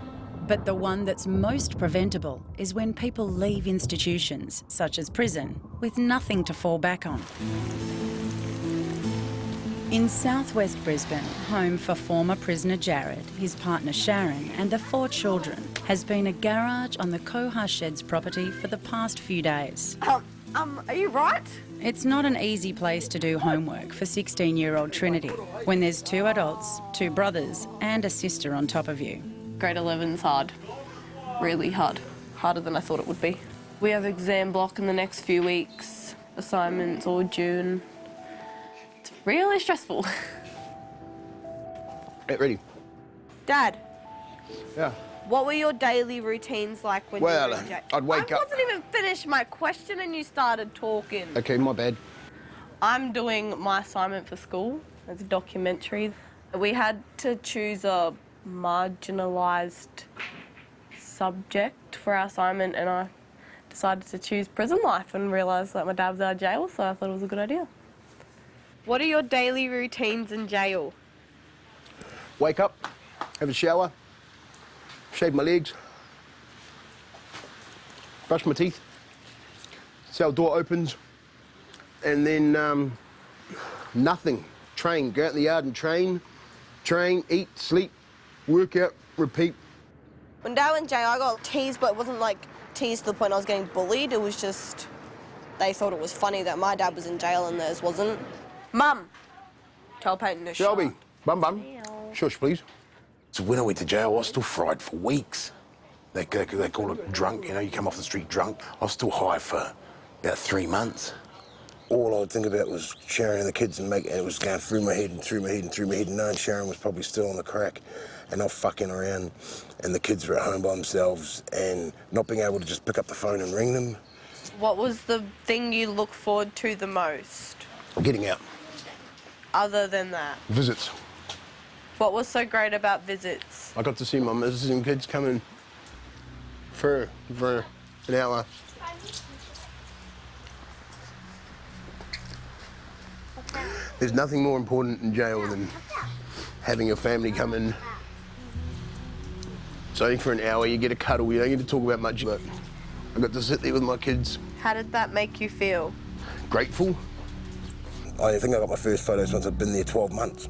But the one that's most preventable is when people leave institutions, such as prison, with nothing to fall back on. In southwest Brisbane, home for former prisoner Jared, his partner Sharon and the 4 children, has been a garage on the Koha Sheds property for the past few days. Are you right? It's not an easy place to do homework for 16-year-old Trinity, when there's 2 adults, 2 brothers and a sister on top of you. Grade 11's hard, really hard, harder than I thought it would be. We have exam block in the next few weeks, assignments all June. It's really stressful. Get ready. Dad, Yeah. what were your daily routines like when you were in jail? I'd wake I up. wasn't even finished my question and you started talking. Okay, my bad. I'm doing my assignment for school. It's a documentary. We had to choose a marginalised subject for our assignment and I decided to choose prison life and realised that my dad was out of jail, so I thought it was a good idea. What are your daily routines in jail? Wake up, have a shower, shave my legs, brush my teeth, cell door opens, and then nothing. Train, go out in the yard and train, eat, sleep, work out, repeat. When Dad went in jail, I got teased, but it wasn't like teased to the point I was getting bullied. It was just they thought it was funny that my dad was in jail and theirs wasn't. Mum, tell Peyton to Shelby, bum. Shush, please. So when I went to jail, I was still fried for weeks. They call it drunk, you know, you come off the street drunk. I was still high for about 3 months. All I would think about was Sharon and the kids and it was going through my head and knowing Sharon was probably still on the crack and not fucking around and the kids were at home by themselves and not being able to just pick up the phone and ring them. What was the thing you look forward to the most? Getting out. Other than that? Visits. What was so great about visits? I got to see my missus and kids coming for an hour. There's nothing more important in jail than having your family come in. It's only for an hour, you get a cuddle, you don't get to talk about much, but I got to sit there with my kids. How did that make you feel? Grateful. I think I got my first photos once I'd been there 12 months.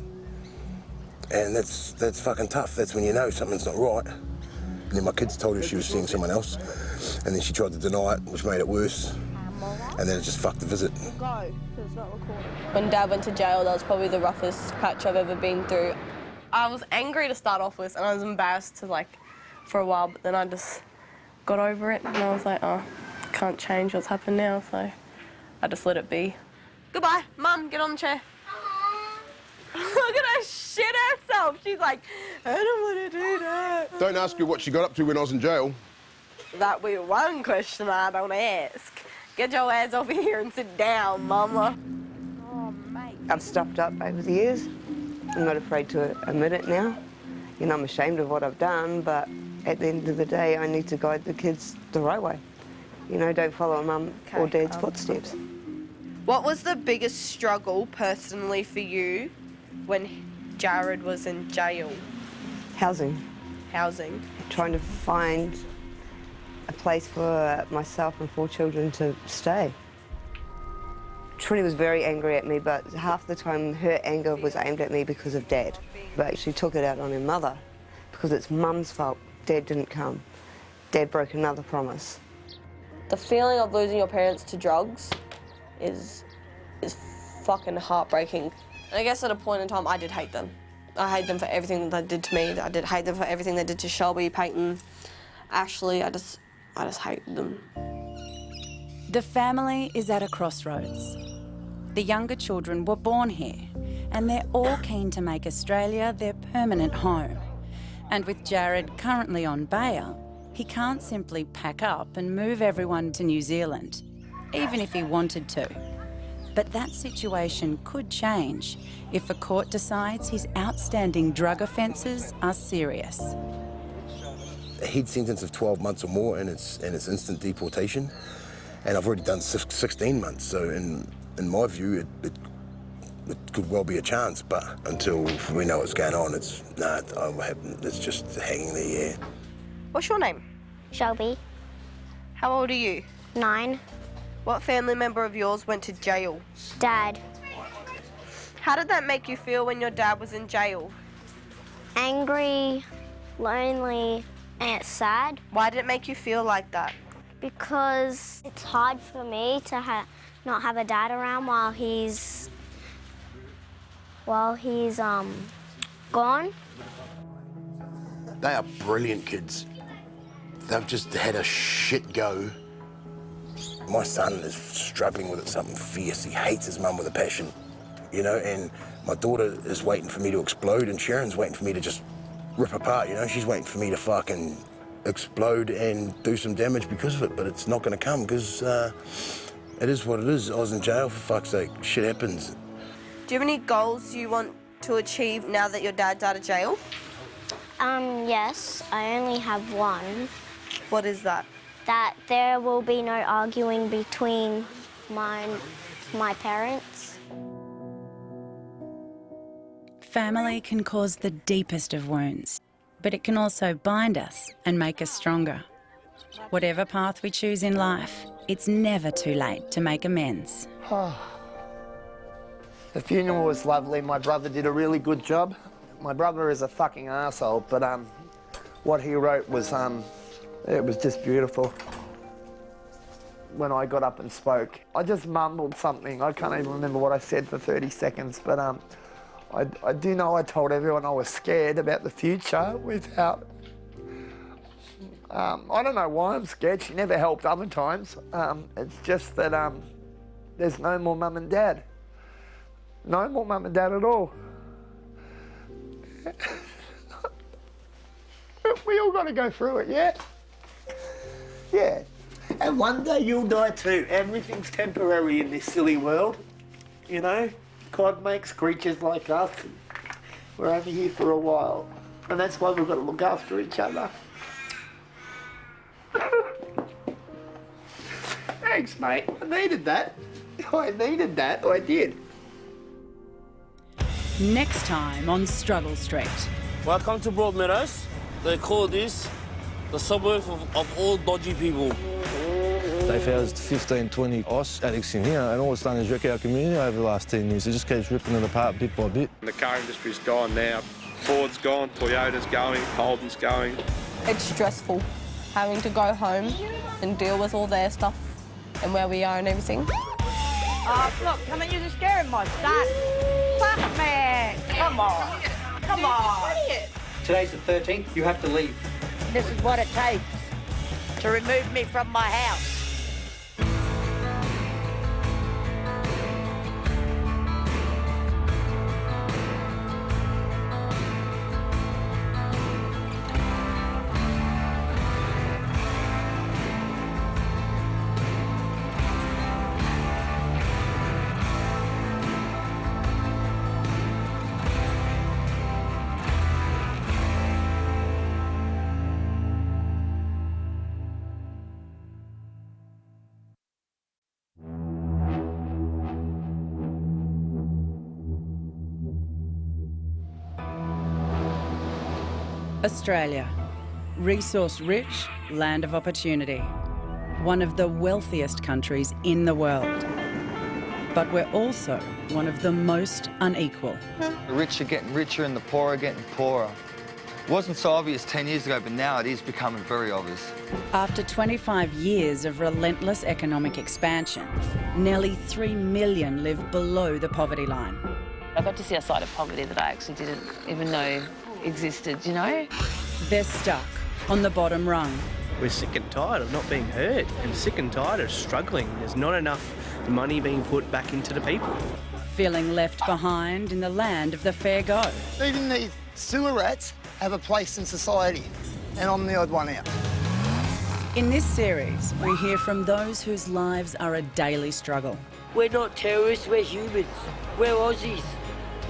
And that's fucking tough. That's when you know something's not right. And then my kids told her she was seeing someone else, and then she tried to deny it, which made it worse. And then it just fucked the visit. Go, because it's not recording. When Dad went to jail, that was probably the roughest patch I've ever been through. I was angry to start off with, and I was embarrassed for a while, but then I just got over it, and I was like, oh, can't change what's happened now, so I just let it be. Goodbye, Mum, get on the chair. Look at her shit herself. She's like, I don't want to do that. Don't ask her what she got up to when I was in jail. That be one question I don't ask. Get your ass over here and sit down, Mama. Oh, mate. I've stuffed up over the years. I'm not afraid to admit it now. You know, I'm ashamed of what I've done, but at the end of the day, I need to guide the kids the right way. You know, don't follow Mum or Dad's footsteps. What was the biggest struggle personally for you when Jared was in jail? Housing. Housing. Trying to find a place for myself and 4 children to stay. Trini was very angry at me, but half the time her anger was aimed at me because of Dad. But she took it out on her mother because it's Mum's fault. Dad didn't come. Dad broke another promise. The feeling of losing your parents to drugs is fucking heartbreaking. And I guess at a point in time, I did hate them. I hate them for everything that they did to me. I did hate them for everything they did to Shelby, Peyton, Ashley. I just hate them. The family is at a crossroads. The younger children were born here, and they're all keen to make Australia their permanent home. And with Jared currently on bail, he can't simply pack up and move everyone to New Zealand, even if he wanted to. But that situation could change if a court decides his outstanding drug offences are serious. A head sentence of 12 months or more and it's instant deportation. And I've already done 16 months, so in my view, it could well be a chance, but until we know what's going on, it's just hanging in the air. What's your name? Shelby. How old are you? 9. What family member of yours went to jail? Dad. How did that make you feel when your dad was in jail? Angry, lonely, and sad. Why did it make you feel like that? Because it's hard for me to not have a dad around while he's gone. They are brilliant kids. They've just had a shit go. My son is struggling with it, something fierce. He hates his mum with a passion, you know, and my daughter is waiting for me to explode, and Sharon's waiting for me to just rip apart, you know. She's waiting for me to fucking explode and do some damage because of it, but it's not going to come because it is what it is. I was in jail, for fuck's sake. Shit happens. Do you have any goals you want to achieve now that your dad's out of jail? Yes, I only have one. What is that? That there will be no arguing between my parents. Family can cause the deepest of wounds, but it can also bind us and make us stronger. Whatever path we choose in life, it's never too late to make amends. The funeral was lovely. My brother did a really good job. My brother is a fucking arsehole, but what he wrote was it was just beautiful. When I got up and spoke, I just mumbled something. I can't even remember what I said for 30 seconds, but I do know I told everyone I was scared about the future without... I don't know why I'm scared. She never helped other times. It's just that there's no more mum and dad. No more mum and dad at all. We all got to go through it, yeah? Yeah. And one day you'll die too. Everything's temporary in this silly world. You know? God makes creatures like us. We're only here for a while. And that's why we've got to look after each other. Thanks, mate. I needed that. I did. Next time on Struggle Street. Welcome to Broadmeadows. They call this the suburb of all dodgy people. They've housed 15, 20 Aus addicts in here, and all it's done is wreck our community over the last 10 years. It just keeps ripping it apart bit by bit. The car industry's gone now. Ford's gone, Toyota's going, Holden's going. It's stressful having to go home and deal with all their stuff and where we are and everything. Look, come on, you're just scaring my son. Fuck, man. Come on. Come on. Today's the 13th. You have to leave. This is what it takes to remove me from my house. Australia, resource-rich, land of opportunity. One of the wealthiest countries in the world. But we're also one of the most unequal. The rich are getting richer and the poor are getting poorer. It wasn't so obvious 10 years ago, but now it is becoming very obvious. After 25 years of relentless economic expansion, nearly 3 million live below the poverty line. I got to see a side of poverty that I actually didn't even know existed, you know? They're stuck on the bottom rung. We're sick and tired of not being heard and sick and tired of struggling. There's not enough money being put back into the people. Feeling left behind in the land of the fair go. Even these sewer rats have a place in society, and I'm the odd one out. In this series, we hear from those whose lives are a daily struggle. We're not terrorists, we're humans. We're Aussies,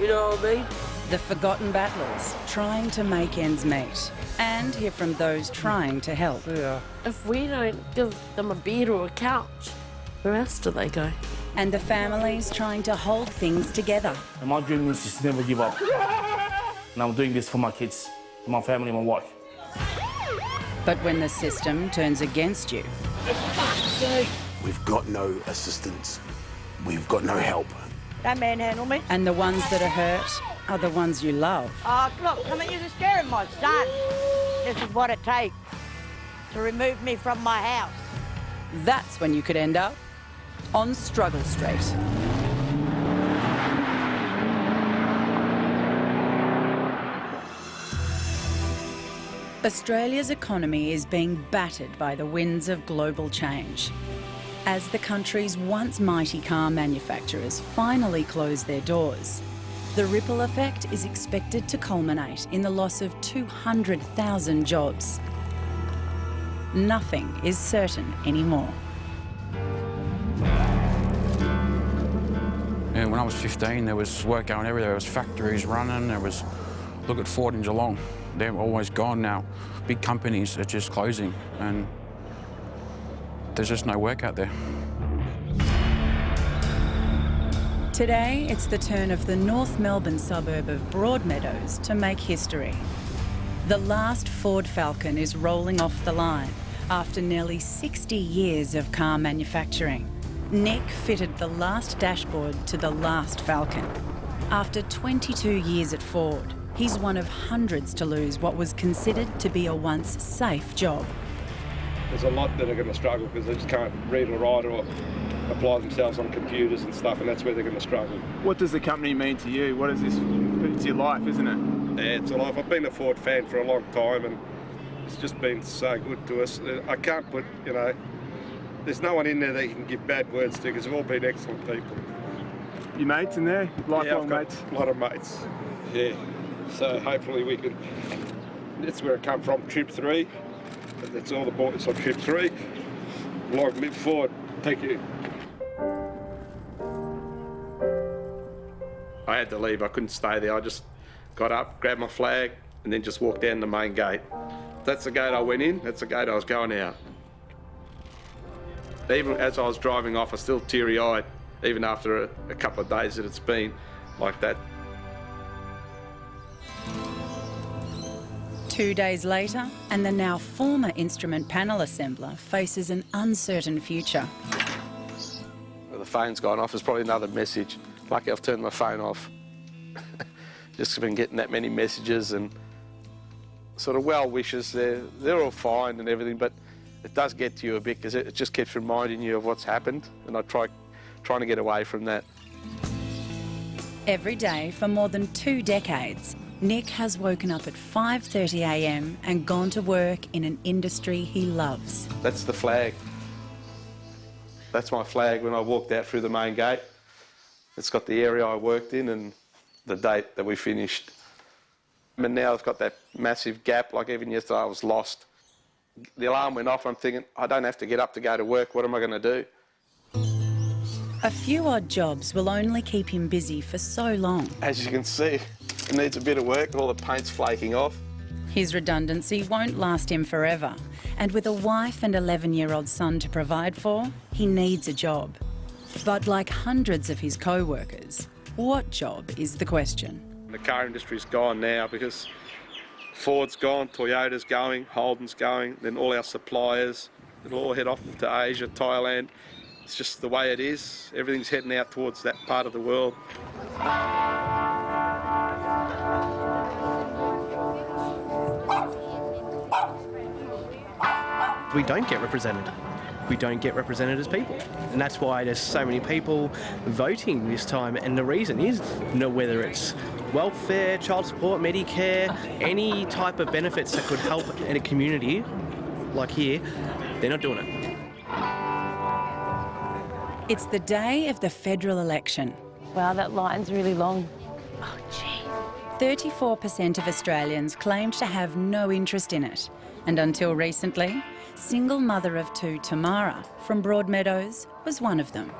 you know what I mean? The forgotten battlers trying to make ends meet, and hear from those trying to help. Yeah. If we don't give them a bed or a couch, where else do they go? And the families trying to hold things together. And my dream is just never give up. And I'm doing this for my kids, my family, my wife. But when the system turns against you... We've got no assistance. We've got no help. Don't manhandle me. And the ones that are hurt are the ones you love. Oh, look, come on, you're scaring my son. This is what it takes to remove me from my house. That's when you could end up on Struggle Street. Australia's economy is being battered by the winds of global change. As the country's once mighty car manufacturers finally close their doors, the ripple effect is expected to culminate in the loss of 200,000 jobs. Nothing is certain anymore. And when I was 15, there was work going everywhere. There was factories running. Look at Ford in Geelong. They're always gone now. Big companies are just closing, and there's just no work out there. Today, it's the turn of the North Melbourne suburb of Broadmeadows to make history. The last Ford Falcon is rolling off the line after nearly 60 years of car manufacturing. Nick fitted the last dashboard to the last Falcon. After 22 years at Ford, he's one of hundreds to lose what was considered to be a once safe job. There's a lot that are going to struggle because they just can't read or write or apply themselves on computers and stuff, and that's where they're going to struggle. What does the company mean to you? What is this? It's your life, isn't it? Yeah, it's a life. I've been a Ford fan for a long time, and it's just been so good to us. I can't put, there's no one in there that you can give bad words to because they've all been excellent people. Your mates in there? Lifelong mates? A lot of mates, yeah. So hopefully we can, that's where it come from, Trip 3. That's all the boys on Trip 3. Long live Ford. Thank you. I had to leave, I couldn't stay there. I just got up, grabbed my flag, and then just walked down the main gate. That's the gate I went in, that's the gate I was going out. Even as I was driving off, I was still teary-eyed, even after a couple of days that it's been like that. 2 days later, and the now former instrument panel assembler faces an uncertain future. Well, the phone's gone off, it's probably another message. Lucky I've turned my phone off. Just been getting that many messages and sort of well wishes. They're all fine and everything, but it does get to you a bit because it just keeps reminding you of what's happened, and I trying to get away from that. Every day for more than 2 decades, Nick has woken up at 5:30 a.m. and gone to work in an industry he loves. That's the flag. That's my flag when I walked out through the main gate. It's got the area I worked in and the date that we finished. And now I've got that massive gap, like even yesterday I was lost. The alarm went off, I'm thinking, I don't have to get up to go to work, what am I going to do? A few odd jobs will only keep him busy for so long. As you can see, it needs a bit of work, all the paint's flaking off. His redundancy won't last him forever, and with a wife and 11-year-old son to provide for, he needs a job. But like hundreds of his co-workers, what job is the question? The car industry's gone now because Ford's gone, Toyota's going, Holden's going, then all our suppliers, it'll all head off to Asia, Thailand. It's just the way it is. Everything's heading out towards that part of the world. We don't get represented. We don't get represented as people. And that's why there's so many people voting this time. And the reason is, whether it's welfare, child support, Medicare, any type of benefits that could help in a community, like here, they're not doing it. It's the day of the federal election. Wow, that line's really long. 34% of Australians claimed to have no interest in it. And until recently, single mother of two Tamara from Broadmeadows was one of them.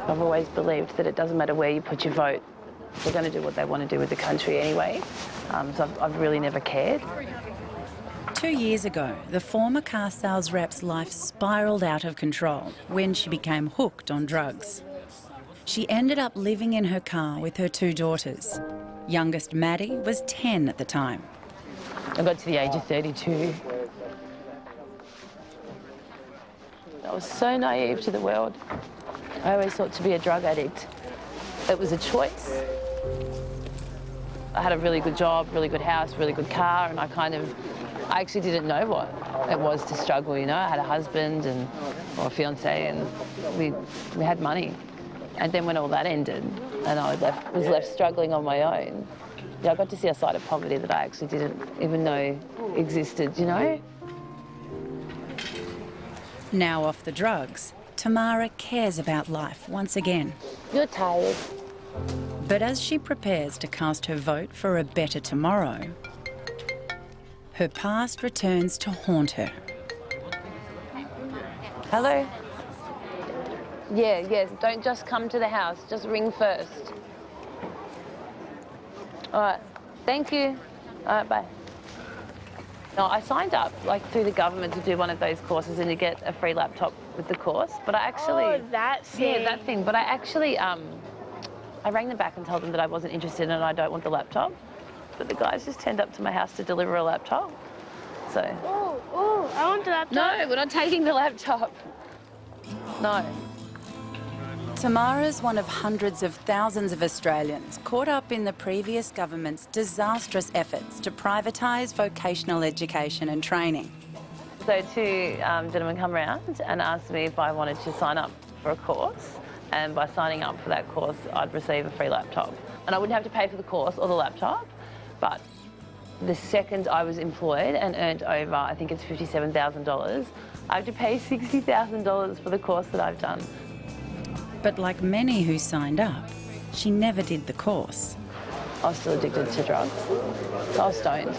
I've always believed that it doesn't matter where you put your vote. They're going to do what they want to do with the country anyway. So I've really never cared. 2 years ago, the former car sales rep's life spiralled out of control when she became hooked on drugs. She ended up living in her car with her two daughters. Youngest Maddie was 10 at the time. I got to the age of 32. I was so naive to the world. I always thought to be a drug addict, it was a choice. I had a really good job, really good house, really good car, and I actually didn't know what it was to struggle, you know. I had a husband and a fiancé, and we had money. And then when all that ended and I was left struggling on my own, I got to see a side of poverty that I actually didn't even know existed, you know. Now off the drugs, Tamara cares about life once again. You're tired. But as she prepares to cast her vote for a better tomorrow, her past returns to haunt her. Hello? Yeah, yes, don't just come to the house, just ring first. All right, thank you. All right, bye. No, I signed up through the government to do one of those courses and you get a free laptop with the course, but I actually... Oh, that thing. Yeah, that thing, but I actually, I rang them back and told them that I wasn't interested and I don't want the laptop, but the guys just turned up to my house to deliver a laptop, so... Oh, I want the laptop. No, we're not taking the laptop. No. Tamara's one of hundreds of thousands of Australians caught up in the previous government's disastrous efforts to privatise vocational education and training. So two gentlemen come around and asked me if I wanted to sign up for a course, and by signing up for that course I'd receive a free laptop. And I wouldn't have to pay for the course or the laptop, but the second I was employed and earned over, I think it's $57,000, I have to pay $60,000 for the course that I've done. But like many who signed up, she never did the course. I was still addicted to drugs. I was stoned.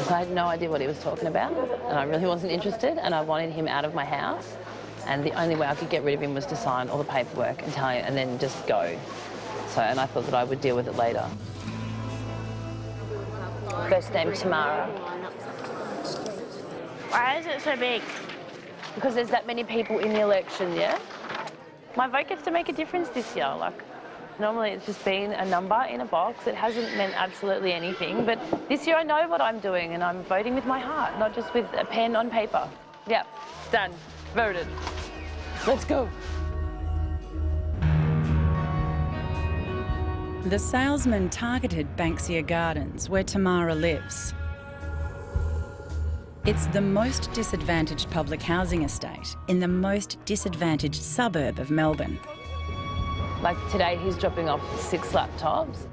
I had no idea what he was talking about, and I really wasn't interested, and I wanted him out of my house. And the only way I could get rid of him was to sign all the paperwork and tell him, and then just go. So, and I thought that I would deal with it later. First name Tamara. Why is it so big? Because there's that many people in the election, yeah? My vote gets to make a difference this year. Normally it's just been a number in a box. It hasn't meant absolutely anything, but this year I know what I'm doing and I'm voting with my heart, not just with a pen on paper. Yep, done, voted. Let's go. The salesman targeted Banksia Gardens, where Tamara lives. It's the most disadvantaged public housing estate in the most disadvantaged suburb of Melbourne. Like today, he's dropping off 6 laptops.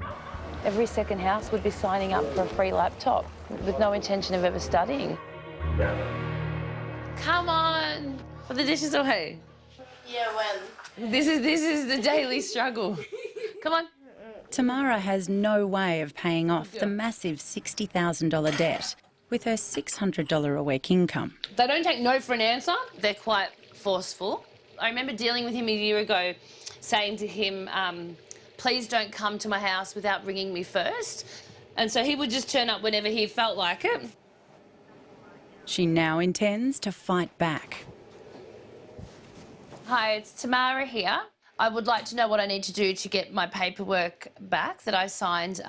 Every second house would be signing up for a free laptop with no intention of ever studying. Come on, put the dishes away. Yeah, when? This is the daily struggle. Come on. Tamara has no way of paying off the massive $60,000 debt with her $600 a week income. They don't take no for an answer. They're quite forceful. I remember dealing with him a year ago, saying to him, please don't come to my house without ringing me first. And so he would just turn up whenever he felt like it. She now intends to fight back. Hi, it's Tamara here. I would like to know what I need to do to get my paperwork back that I signed,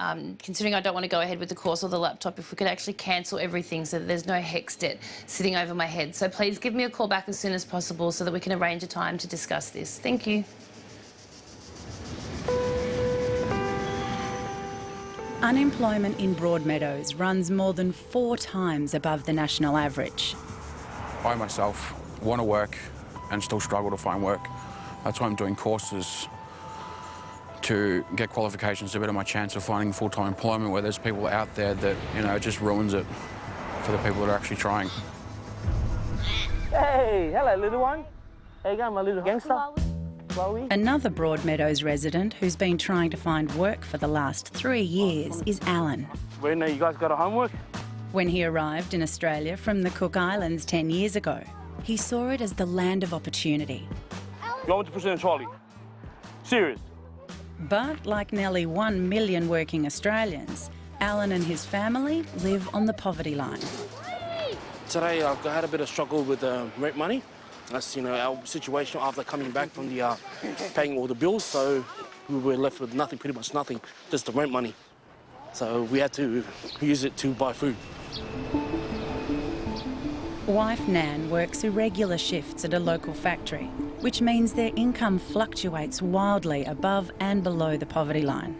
considering I don't want to go ahead with the course or the laptop, if we could actually cancel everything so that there's no HECS debt sitting over my head. So please give me a call back as soon as possible so that we can arrange a time to discuss this. Thank you. Unemployment in Broadmeadows runs more than 4 times above the national average. I myself want to work and still struggle to find work. That's why I'm doing courses to get qualifications to better my chance of finding full-time employment, where there's people out there that, you know, it just ruins it for the people that are actually trying. Hey, hello, little one. How you going, my little gangster? Chloe. Another Broadmeadows resident who's been trying to find work for the last 3 years is Alan. When you guys got a homework? When he arrived in Australia from the Cook Islands 10 years ago, he saw it as the land of opportunity. You want me to present Charlie? Serious? But like nearly 1 million working Australians, Alan and his family live on the poverty line. Today I had a bit of struggle with rent money. That's, our situation after coming back from the paying all the bills, so we were left with nothing, pretty much nothing, just the rent money. So we had to use it to buy food. Wife Nan works irregular shifts at a local factory, which means their income fluctuates wildly above and below the poverty line.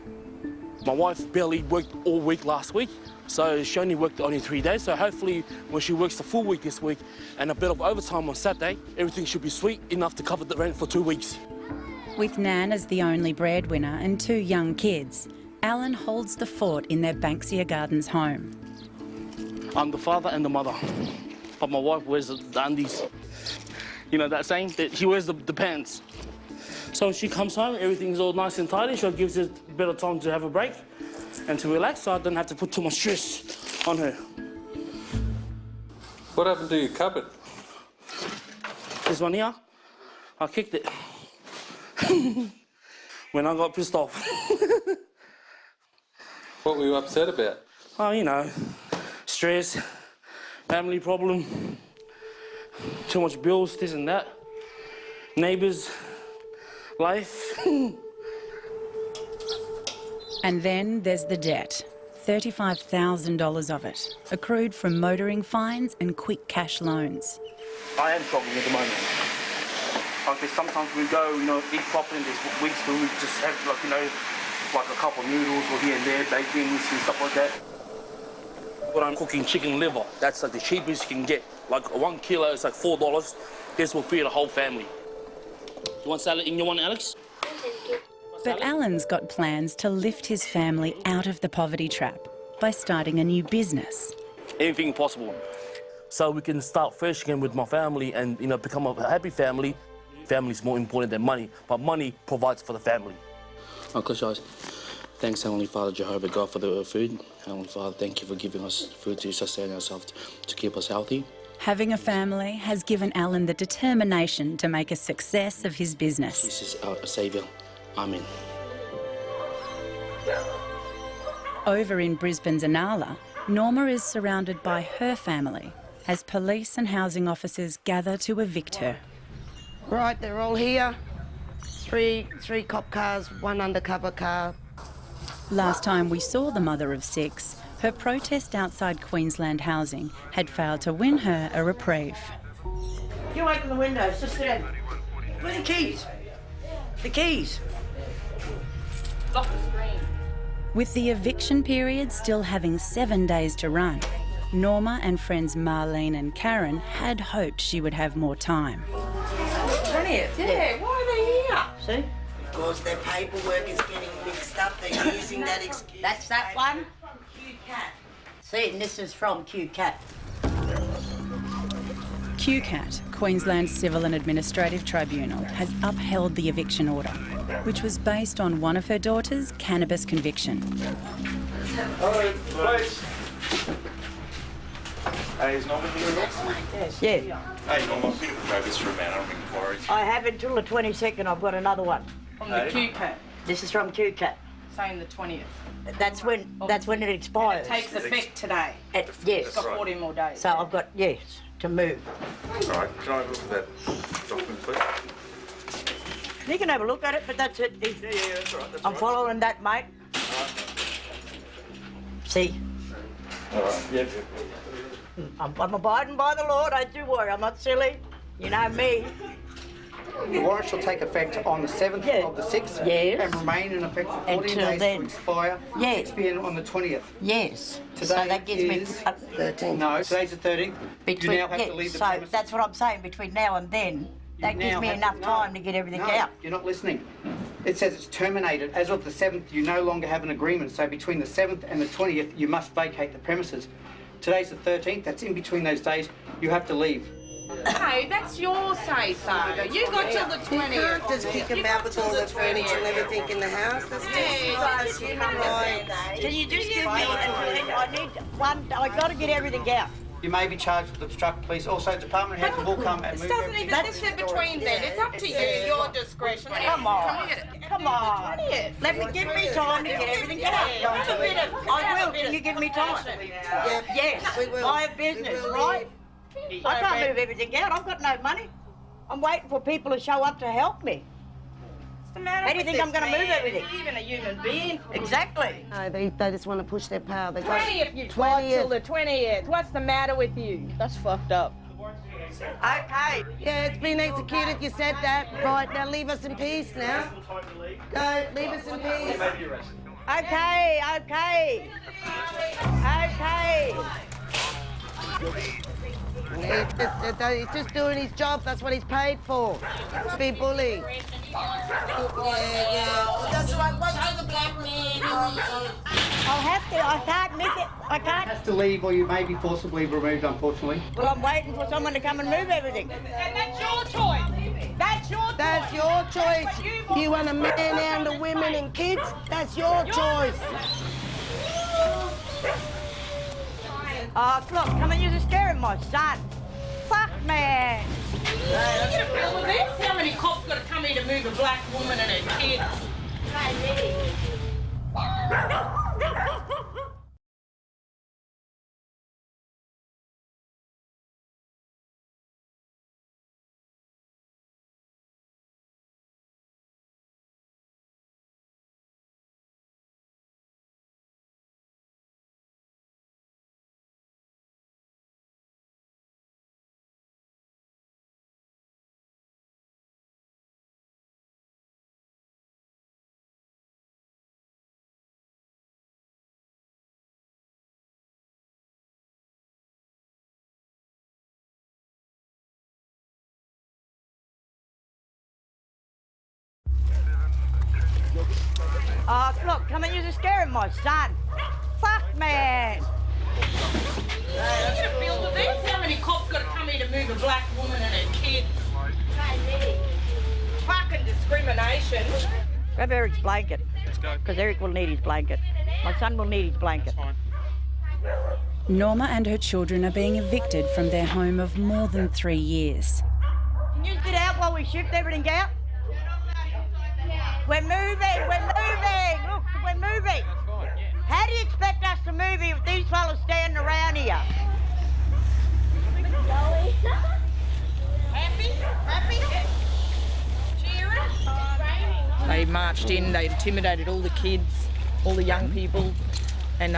My wife barely worked all week last week, so she only worked only 3 days. So hopefully when she works the full week this week and a bit of overtime on Saturday, everything should be sweet enough to cover the rent for 2 weeks. With Nan as the only breadwinner and 2 young kids, Alan holds the fort in their Banksia Gardens home. I'm the father and the mother, but my wife wears the undies. You know that saying? That she wears the pants. So when she comes home, everything's all nice and tidy. She gives us a bit of time to have a break and to relax, so I don't have to put too much stress on her. What happened to your cupboard? This one here, I kicked it when I got pissed off. What were you upset about? Oh, stress, family problem, too much bills, this and that, neighbours, life. And then there's the debt, $35,000 of it, accrued from motoring fines and quick cash loans. I am struggling at the moment. Okay, sometimes we go, eat properly, and there's weeks where we just have, like a couple of noodles or here and there, baked beans and stuff like that. When I'm cooking chicken liver, that's like the cheapest you can get. Like 1 kilo is like $4. This will feed a whole family. You want salad in your one, Alex? But Alan's got plans to lift his family out of the poverty trap by starting a new business. Anything possible. So we can start fresh again with my family and, become a happy family. Family's more important than money, but money provides for the family. Close your eyes. Thanks, Heavenly Father, Jehovah God, for the food. Heavenly Father, thank you for giving us food to sustain ourselves, to keep us healthy. Having a family has given Alan the determination to make a success of his business. Jesus is our Saviour. Amen. Over in Brisbane's Inala, Norma is surrounded by her family as police and housing officers gather to evict her. Right, they're all here. Three cop cars, 1 undercover car. Last time we saw the mother of 6, her protest outside Queensland Housing had failed to win her a reprieve. You open the windows, just stand. Where are the keys? The keys. Lock the screen. With the eviction period still having 7 days to run, Norma and friends Marlene and Karen had hoped she would have more time. 20th? Yeah, why are they here? See? Because their paperwork is getting mixed up. They're using that excuse. That's that one. QCAT. See, and this is from QCAT. QCAT, Queensland Civil and Administrative Tribunal, has upheld the eviction order, which was based on one of her daughter's cannabis conviction. Hello, please. Hey, is Norma here at all? Yes. Yeah. Hey, Norma, a bit of progress for a man on inquiries. I have until the 22nd. I've got another one. From the QCAT, This is from QCAT. saying the 20th. That's when it expires. It takes effect today. Yes. It's got 40 more days. So I've got, yes, to move. All right, can I look at that document, please? You can have a look at it, but that's it. Yeah, that's all right. That's I'm following that, mate. See? All right, yeah. I'm abiding by the law, don't you worry. I'm not silly. You know me. The warrant shall take effect on the 7th of the 6th and remain in effect for 14 Until days then. to expire 6 p.m. on the 20th. Yes. Today so that gives is me 13. No, today's the 13th. You now have to leave the so premises. that's what I'm saying. Between now and then, that gives me enough time to get everything out. You're not listening. It says it's terminated. As of the 7th, you no longer have an agreement. So between the 7th and the 20th, you must vacate the premises. Today's the 13th. That's in between those days. You have to leave. No, that's your say-so. You got till the 20th. You can't just kick him out with all the furniture and everything in the house. That's just human rights. Can you just give me I need one, I got to get everything out. You may be charged with obstruct police. Also, department heads will come and move everything. This is between them. It's up to you, your discretion. Come on. Come on. Let me give me time to get everything out. I will. Can you give me time? Yes, we will. I have business, right? I can't move everything out. I've got no money. I'm waiting for people to show up to help me. How do you think I'm going to move everything? Even a human being. Exactly. No, they just want to push their power. They 20th, you twat, till the 20th. What's the matter with you? That's fucked up. Okay. Yeah, it's been executed. You said that. Right, now leave us in peace now. Go, leave us in peace. Okay, okay. Okay. He's just doing his job. That's what he's paid for. To be bullied. Yeah. That's right. Show the black man. I'll have to. I can't miss it. I can't. Has to leave, or you may be forcibly removed, unfortunately. Well, I'm waiting for someone to come and move everything. And that's your choice. That's your choice. That's your choice. You want to man down the women and kids? That's your choice. Oh, look, come and use a scaring my son. Fuck, man. You get a bill of this? How many cops got to come here to move a black woman and her kids? Oh, look, come and use a scaring my son. Fuck, man. You get a bill of this? How many cops got to come here to move a black woman and her kids? Fucking discrimination. Grab Eric's blanket. Let's go. Because Eric will need his blanket. My son will need his blanket. Norma and her children are being evicted from their home of more than 3 years. Can you get out while we shift everything out? We're moving, we're moving. Look, we're moving. How do you expect us to move if these fellas standing around here? Happy? Happy? Cheering? They marched in, they intimidated all the kids, all the young people, and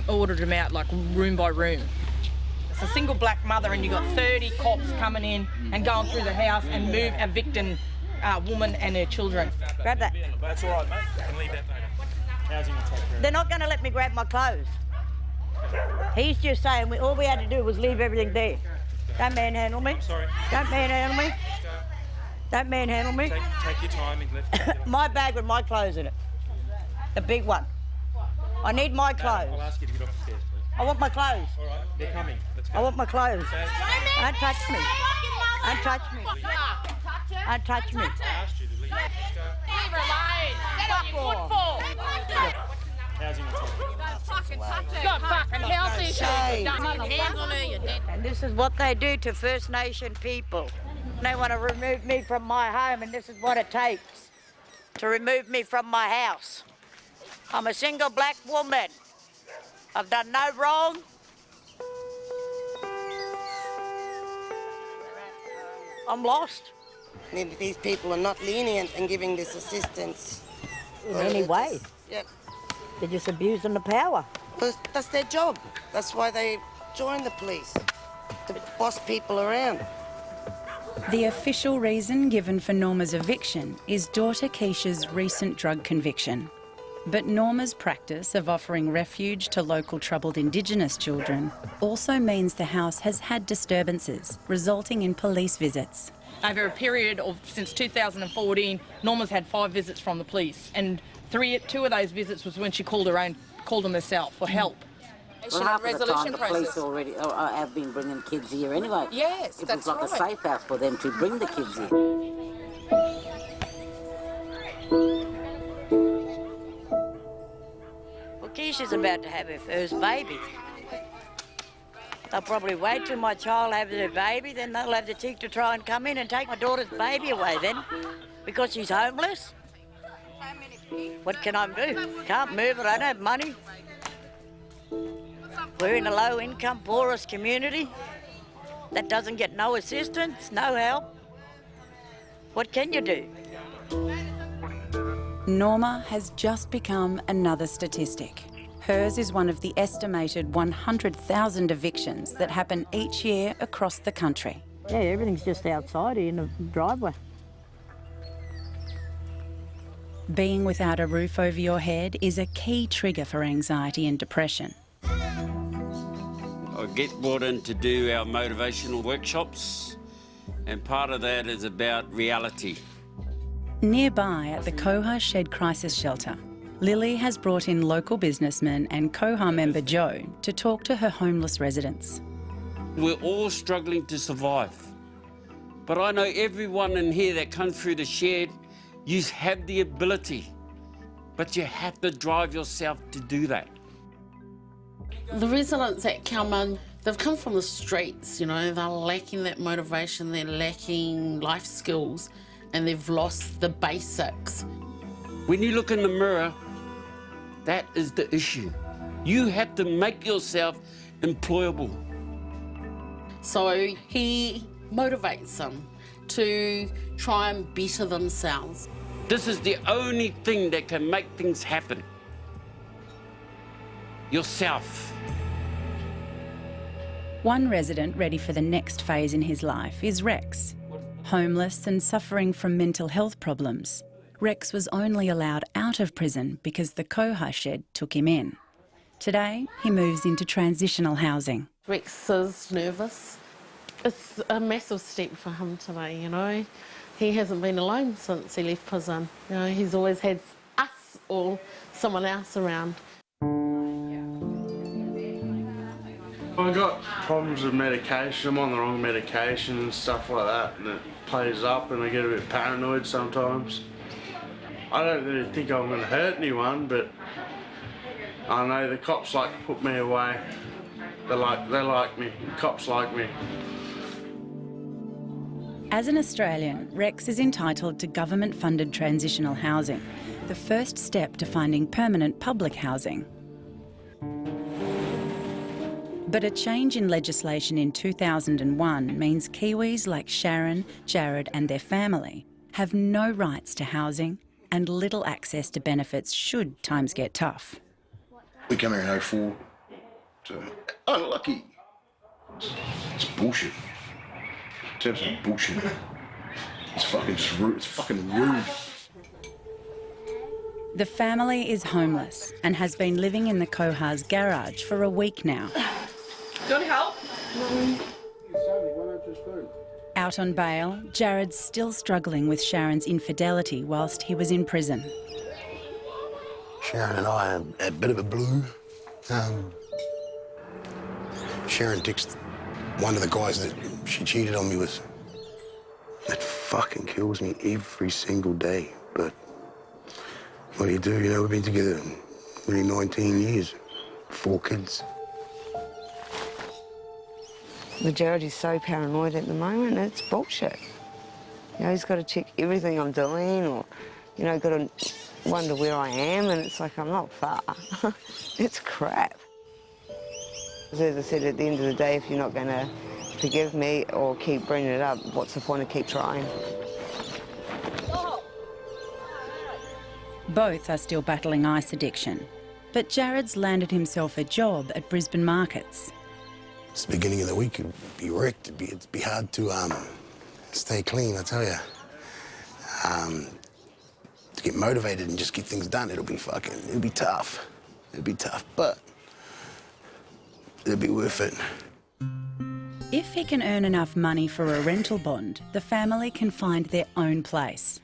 ordered them out like room by room. It's a single black mother and you got 30 cops coming in and going through the house and evicting woman and her children. Grab that. That's all right, mate. You can leave that later. Housing will take care of it. They're not going to let me grab my clothes. He's just saying all we had to do was leave everything there. Don't manhandle me. Sorry. Don't manhandle me. Don't manhandle me. Take your time and lift. My bag with my clothes in it. The big one. I need my clothes. I'll ask you to get off the stairs, please. I want my clothes. All right, they're coming. Let's go. I want my clothes. Don't touch me. Don't touch me. Don't touch me. I asked you to leave. Let's go. Leave her alone. Get on your football. Housing will take care of it. She's got fucking health issues. Hands on her, you're dead. And this is what they do to First Nation people. They want to remove me from my home, and this is what it takes to remove me from my house. I'm a single black woman. I've done no wrong. I'm lost. These people are not lenient in giving this assistance. In any way. Yep. They're just abusing the power. Well, that's their job. That's why they join the police, to boss people around. The official reason given for Norma's eviction is daughter Keisha's recent drug conviction. But Norma's practice of offering refuge to local troubled Indigenous children also means the house has had disturbances, resulting in police visits. Over a period of since 2014, Norma's had 5 visits from the police, and 2 of those visits was when she called them herself for help. Well, half of the time the police already have been bringing kids here anyway. Yes, it was like a safe house for them to bring the kids here. Well, Keisha's about to have her first baby. They'll probably wait till my child has her baby, then they'll have the cheek to try and come in and take my daughter's baby away then, because she's homeless. What can I do? Can't move, I don't have money. We're in a low-income, poorest community that doesn't get no assistance, no help. What can you do? Norma has just become another statistic. Hers is one of the estimated 100,000 evictions that happen each year across the country. Yeah, everything's just outside here in the driveway. Being without a roof over your head is a key trigger for anxiety and depression. I get brought in to do our motivational workshops, and part of that is about reality. Nearby at the Koha Shed Crisis Shelter, Lily has brought in local businessman and Koha member Joe to talk to her homeless residents. We're all struggling to survive, but I know everyone in here that comes through the shed, you have the ability, but you have to drive yourself to do that. The residents that come in, they've come from the streets, you know, they're lacking that motivation, they're lacking life skills, and they've lost the basics. When you look in the mirror, that is the issue. You have to make yourself employable. So he motivates them to try and better themselves. This is the only thing that can make things happen. Yourself. One resident ready for the next phase in his life is Rex. Homeless and suffering from mental health problems, Rex was only allowed out of prison because the Koha Shed took him in. Today, he moves into transitional housing. Rex is nervous. It's a massive step for him today, you know. He hasn't been alone since he left prison. You know, he's always had us or someone else around. I got problems with medication. I'm on the wrong medication and stuff like that, and it plays up and I get a bit paranoid sometimes. I don't really think I'm going to hurt anyone, but I know the cops like to put me away. They like me. The cops like me. As an Australian, Rex is entitled to government-funded transitional housing, the first step to finding permanent public housing. But a change in legislation in 2001 means Kiwis like Sharon, Jared and their family have no rights to housing and little access to benefits should times get tough. We come here in 04, so unlucky. It's bullshit. It's absolute bullshit. It's fucking rude. The family is homeless and has been living in the Koha's garage for a week now. Do you want help? Out on bail, Jared's still struggling with Sharon's infidelity whilst he was in prison. Sharon and I are a bit of a blue. Sharon texted one of the guys that she cheated on me with. That fucking kills me every single day. But what do? You know, we've been together nearly 19 years, 4 kids. The Jared is so paranoid at the moment, it's bullshit. You know, he's got to check everything I'm doing or, you know, got to wonder where I am, and it's like, I'm not far. It's crap. As I said, at the end of the day, if you're not going to forgive me or keep bringing it up, what's the point of keep trying? Both are still battling ice addiction, but Jared's landed himself a job at Brisbane markets. It's the beginning of the week, it'd be wrecked. It'd be hard to stay clean, I tell you. To get motivated and just get things done, it'll be tough. It'll be tough, but it'll be worth it. If he can earn enough money for a rental bond, the family can find their own place.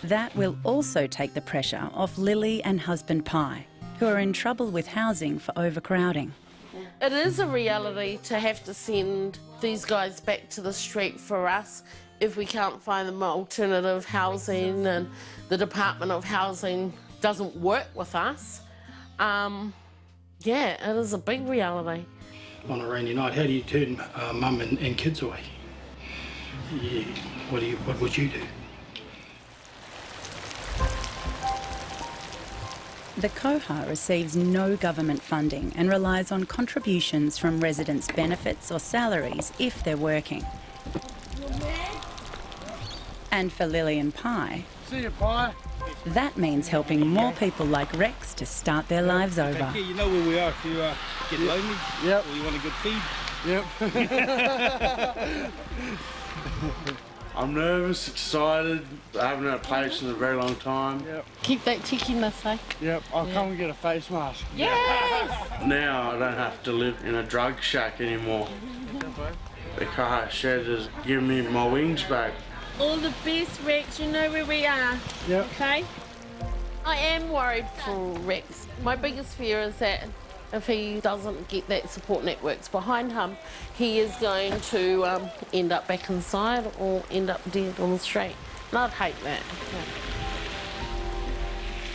That will also take the pressure off Lily and husband Pi, who are in trouble with housing for overcrowding. It is a reality to have to send these guys back to the street for us if we can't find them alternative housing and the Department of Housing doesn't work with us. Yeah, it is a big reality. On a rainy night, how do you turn mum and kids away? Yeah. What would you do? The Koha receives no government funding and relies on contributions from residents' benefits or salaries if they're working. And for Lillian Pye, See you, Pie. that means helping more people like Rex to start their lives over. Yeah, you know where we are if you get lonely. Yep. Or you want a good feed. Yep. I'm nervous, excited. I haven't had a place in a very long time. Yep. Keep that cheekiness, eh? Yep, I'll come and get a face mask. Yes! Now I don't have to live in a drug shack anymore. The car shed has given me my wings back. All the best, Rex. You know where we are. Yep. Okay? I am worried for Rex. My biggest fear is that if he doesn't get that support networks behind him, he is going to end up back inside or end up dead on the street. And I'd hate that. Yeah.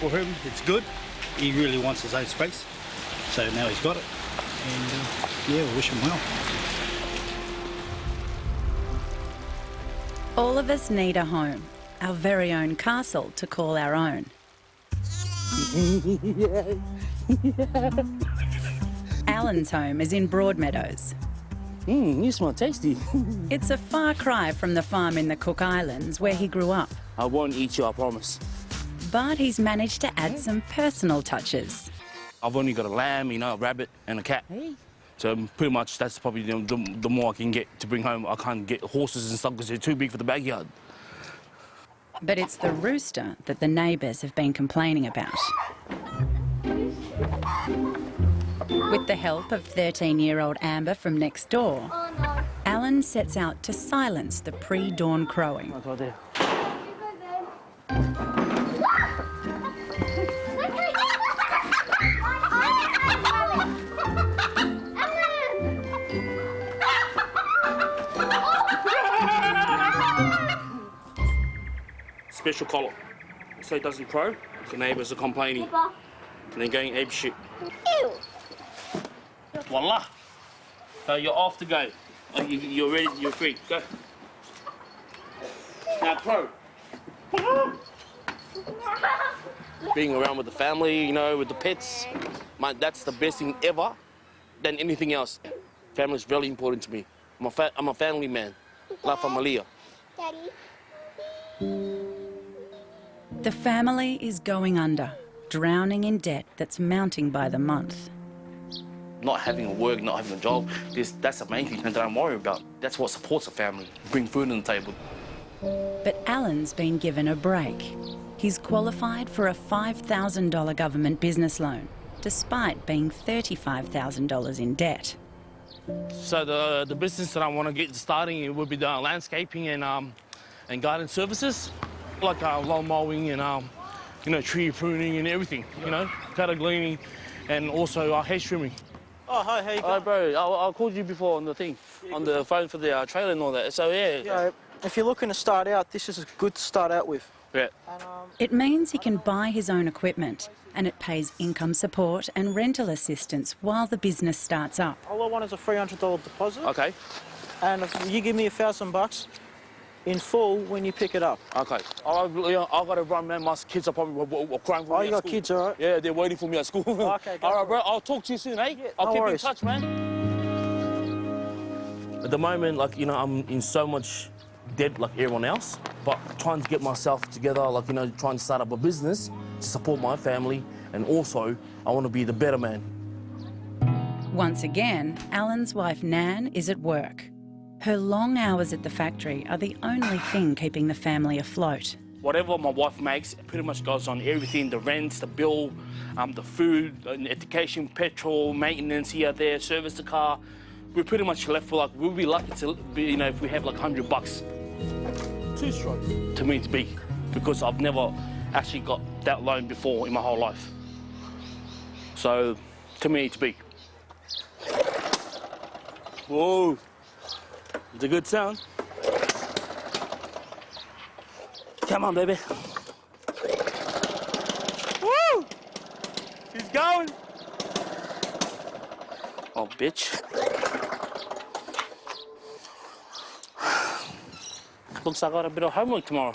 For him, it's good. He really wants his own space. So now he's got it. And yeah, we wish him well. All of us need a home, our very own castle to call our own. Alan's home is in Broadmeadows. You smell tasty. It's a far cry from the farm in the Cook Islands where he grew up. I won't eat you, I promise. But he's managed to add some personal touches. I've only got a lamb, a rabbit and a cat. So pretty much that's probably the more I can get to bring home. I can't get horses and stuff because they're too big for the backyard. But it's the rooster that the neighbours have been complaining about. With the help of 13-year-old Amber from next door, Alan sets out to silence the pre-dawn crowing. I'll go there. Special collar, so it doesn't crow. The neighbours are complaining and they're going ape shit. Ew. Voila! You're off to go. You're ready, you're free. Go. Now crow. Being around with the family, with the pets, that's the best thing ever than anything else. Family is really important to me. I'm a family man. La familia. Daddy. The family is going under, drowning in debt that's mounting by the month. Not having a work, not having a job, that's the main thing that I'm worried about. That's what supports a family, bring food on the table. But Alan's been given a break. He's qualified for a $5,000 government business loan, despite being $35,000 in debt. So the business that I want to get starting would be the landscaping and garden services, like lawn mowing and tree pruning and everything, cattle gleaning, and also hedge trimming. Oh, hi, how you going? Hi, bro. I called you before on the thing, on the phone for the trailer and all that. So yeah. If you're looking to start out, this is good to start out with. Yeah. It means he can buy his own equipment, and it pays income support and rental assistance while the business starts up. All I want is a $300 deposit. Okay. And if you give me $1,000 in full when you pick it up. Okay. I've got to run, man. My kids are probably crying for me. Oh, you got kids, all right? Yeah, they're waiting for me at school. Okay, all right, bro. I'll talk to you soon, eh? Yeah, I'll keep worries. in touch, man. At the moment, I'm in so much debt like everyone else, but trying to get myself together, trying to start up a business to support my family, and also I want to be the better man. Once again, Alan's wife Nan is at work. Her long hours at the factory are the only thing keeping the family afloat. Whatever my wife makes, it pretty much goes on everything, the rent, the bill, the food, education, petrol, maintenance here, there, service the car. We're pretty much left for we'll be lucky to be, if we have $100. Too strong. To me, it's big, because I've never actually got that loan before in my whole life. So, to me, it's big. Whoa. It's a good sound. Come on, baby. Woo! He's going. Oh, bitch. Looks like I got a bit of homework tomorrow.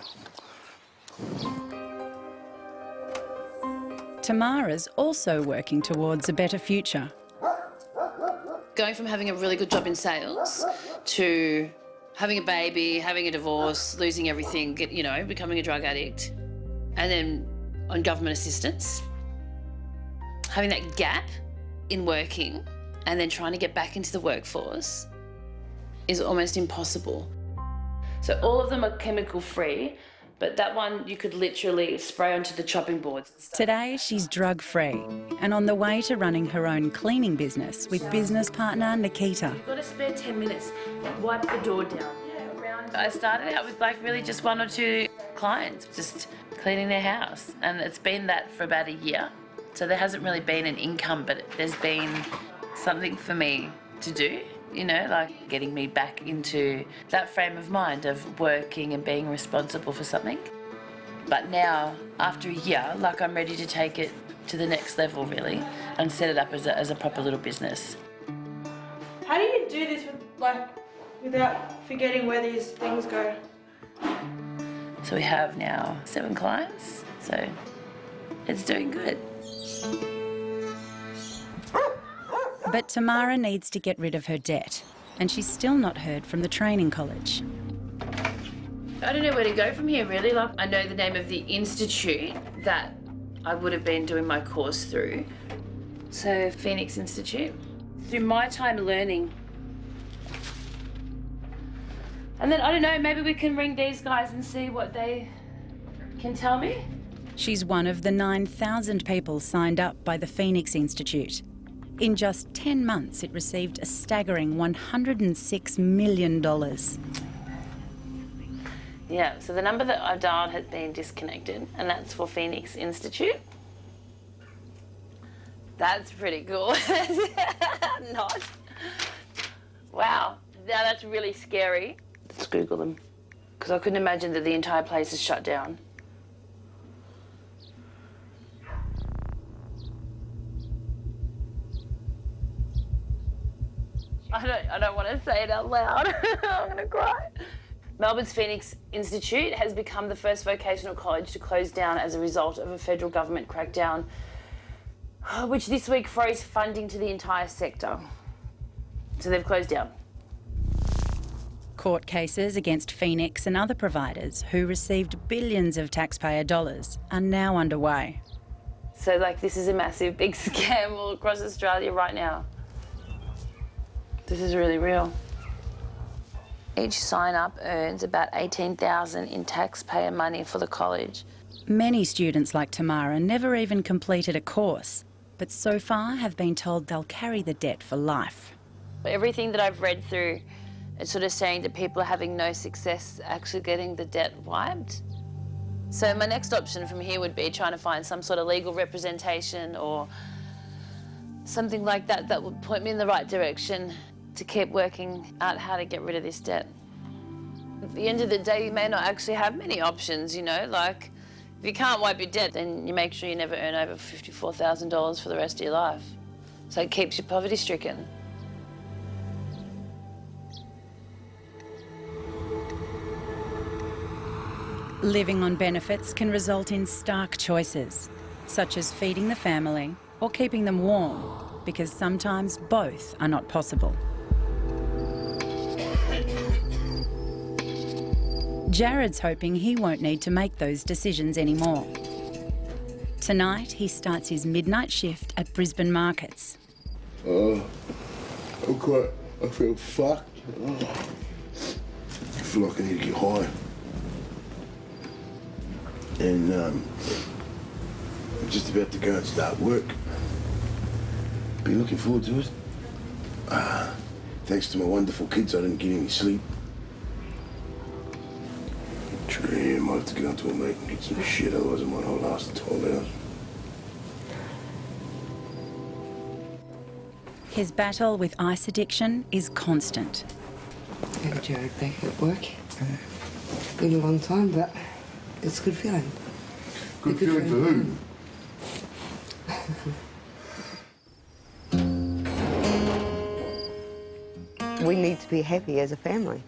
Tamara's also working towards a better future. Going from having a really good job in sales to having a baby, having a divorce, losing everything, becoming a drug addict, and then on government assistance, having that gap in working and then trying to get back into the workforce is almost impossible. So all of them are chemical free, but that one you could literally spray onto the chopping boards. Today, she's drug-free and on the way to running her own cleaning business with business partner Nikita. You've got to spare 10 minutes. Wipe the door down. I started out with really just 1 or 2 clients, just cleaning their house. And it's been that for about a year. So there hasn't really been an income, but there's been something for me to do, getting me back into that frame of mind of working and being responsible for something. But now, after a year, I'm ready to take it to the next level, really, and set it up as a proper little business. How do you do this without forgetting where these things go? So we have now 7 clients, so it's doing good. But Tamara needs to get rid of her debt, and she's still not heard from the training college. I don't know where to go from here, really. I know the name of the institute that I would have been doing my course through. So, Phoenix Institute. Through my time learning. And then, I don't know, maybe we can ring these guys and see what they can tell me. She's one of the 9,000 people signed up by the Phoenix Institute. In just 10 months, it received a staggering $106 million. Yeah, so the number that I dialed had been disconnected, and that's for Phoenix Institute. That's pretty cool. Not. Wow. Now that's really scary. Let's Google them, because I couldn't imagine that the entire place is shut down. I don't want to say it out loud. I'm going to cry. Melbourne's Phoenix Institute has become the first vocational college to close down as a result of a federal government crackdown, which this week froze funding to the entire sector. So they've closed down. Court cases against Phoenix and other providers who received billions of taxpayer dollars are now underway. So this is a massive, big scam all across Australia right now. This is really real. Each sign-up earns about $18,000 in taxpayer money for the college. Many students like Tamara never even completed a course, but so far have been told they'll carry the debt for life. Everything that I've read through is sort of saying that people are having no success actually getting the debt wiped. So my next option from here would be trying to find some sort of legal representation or something like that that would point me in the right direction to keep working out how to get rid of this debt. At the end of the day, you may not actually have many options, if you can't wipe your debt, then you make sure you never earn over $54,000 for the rest of your life. So it keeps you poverty stricken. Living on benefits can result in stark choices, such as feeding the family or keeping them warm, because sometimes both are not possible. Jared's hoping he won't need to make those decisions anymore. Tonight, he starts his midnight shift at Brisbane markets. I feel fucked. I feel like I need to get high. And I'm just about to go and start work. Been looking forward to it. Thanks to my wonderful kids, I didn't get any sleep. I might have to get onto a mate and get some shit, otherwise it might not last 12 hours. His battle with ice addiction is constant. Have Jared back at work. Been a long time, but it's a good feeling. Good feeling for who? We need to be happy as a family.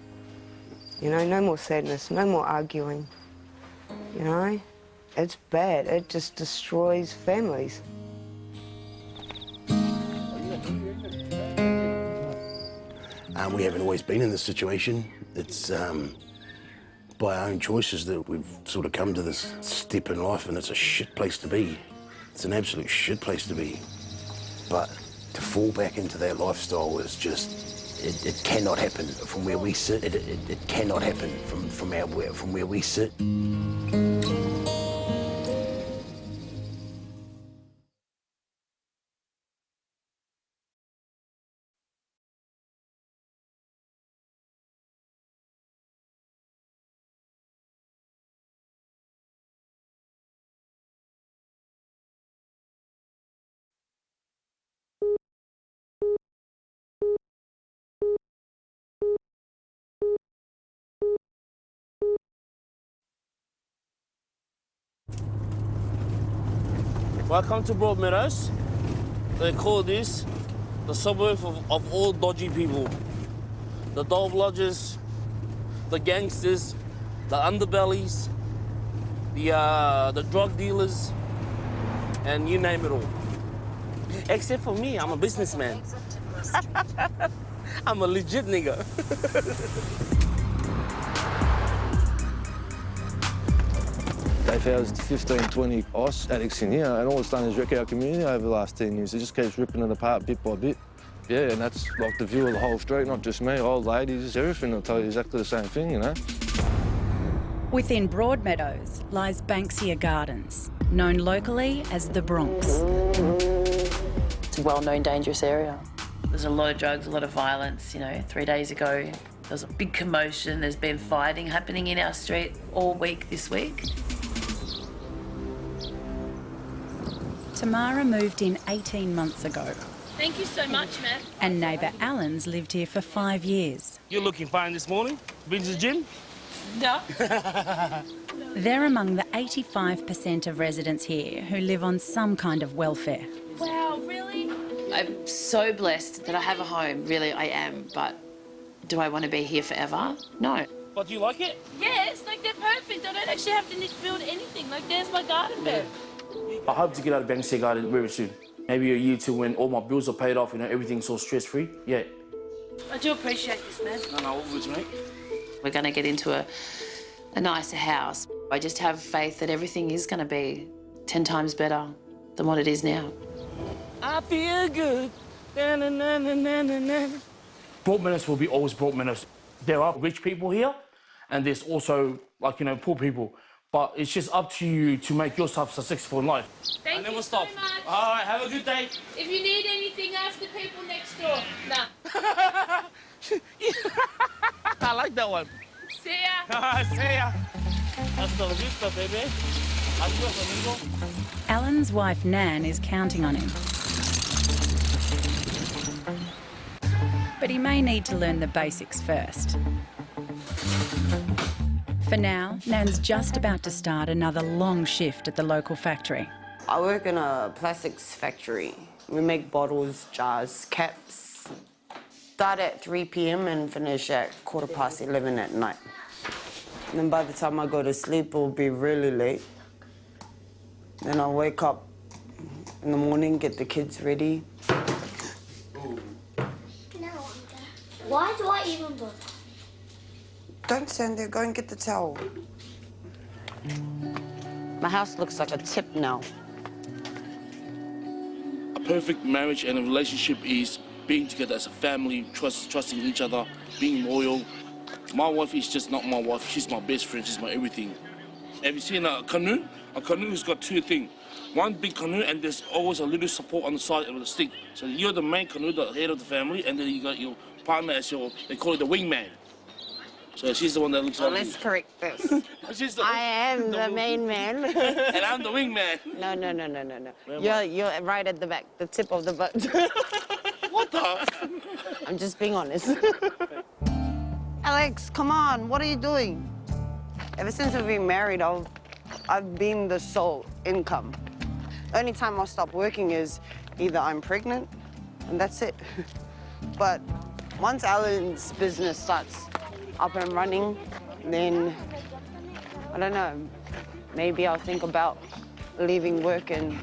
You know, no more sadness, no more arguing. You know, it's bad. It just destroys families. We haven't always been in this situation. It's by our own choices that we've sort of come to this step in life, and it's a shit place to be. It's an absolute shit place to be. But to fall back into that lifestyle is just, it cannot happen from where we sit. It cannot happen from where we sit. Welcome to Broadmeadows. They call this the suburb of all dodgy people. The dog lodgers, the gangsters, the underbellies, the drug dealers, and you name it all. Except for me, I'm a businessman. I'm a legit nigga. They found 15, 20 ice addicts in here, and all it's done is wreck our community over the last 10 years. It just keeps ripping it apart bit by bit. Yeah, and that's like the view of the whole street, not just me, old ladies, everything will tell you exactly the same thing, you know. Within Broadmeadows lies Banksia Gardens, known locally as the Bronx. It's a well-known dangerous area. There's a lot of drugs, a lot of violence. You know, 3 days ago, there was a big commotion. There's been fighting happening in our street all week this week. Tamara moved in 18 months ago, Thank you so much, Matt. and neighbour Alan's lived here for 5 years. You're looking fine this morning. Been to the gym? No. They're among the 85% of residents here who live on some kind of welfare. Wow, really? I'm so blessed that I have a home, really I am, but do I want to be here forever? No. But do you like it? Yes, like they're perfect. I don't actually have to build anything. Like there's my garden bed. I hope to get out of Banksia Garden very soon. Maybe a year or two when all my bills are paid off, you know, everything's all stress-free. Yeah. I do appreciate this, man. No, all good, mate. We're going to get into a nicer house. I just have faith that everything is going to be 10 times better than what it is now. I feel good. Broadmeadows will be always Broadmeadows. There are rich people here, and there's also, like, you know, poor people. But it's just up to you to make yourself successful in life. Thank you so much. All right, have a good day. If you need anything, ask the people next door. Nah. I like that one. See ya. See ya. Hasta la vista, baby. Adios, amigo. Alan's wife Nan is counting on him. But he may need to learn the basics first. For now, Nan's just about to start another long shift at the local factory. I work in a plastics factory. We make bottles, jars, caps. Start at 3 p.m. and finish at 11:15 at night. And then by the time I go to sleep, it'll be really late. Then I'll wake up in the morning, get the kids ready. Why do I even bother? Don't stand there, go and get the towel. My house looks like a tip now. A perfect marriage and a relationship is being together as a family, trusting each other, being loyal. My wife is just not my wife. She's my best friend. She's my everything. Have you seen a canoe? A canoe has got two things. One big canoe, and there's always a little support on the side of the stick. So you're the main canoe, the head of the family, and then you got your partner as your, they call it the wingman. So she's the one that looks Well, after let's you. correct this. I am the main man. And I'm the wingman. No. You're right at the back, the tip of the boat. What the? I'm just being honest. Alex, come on, what are you doing? Ever since we've been married, I've been the sole income. The only time I stop working is either I'm pregnant, and that's it. But once Alan's business starts up and running, then, I don't know, maybe I'll think about leaving work and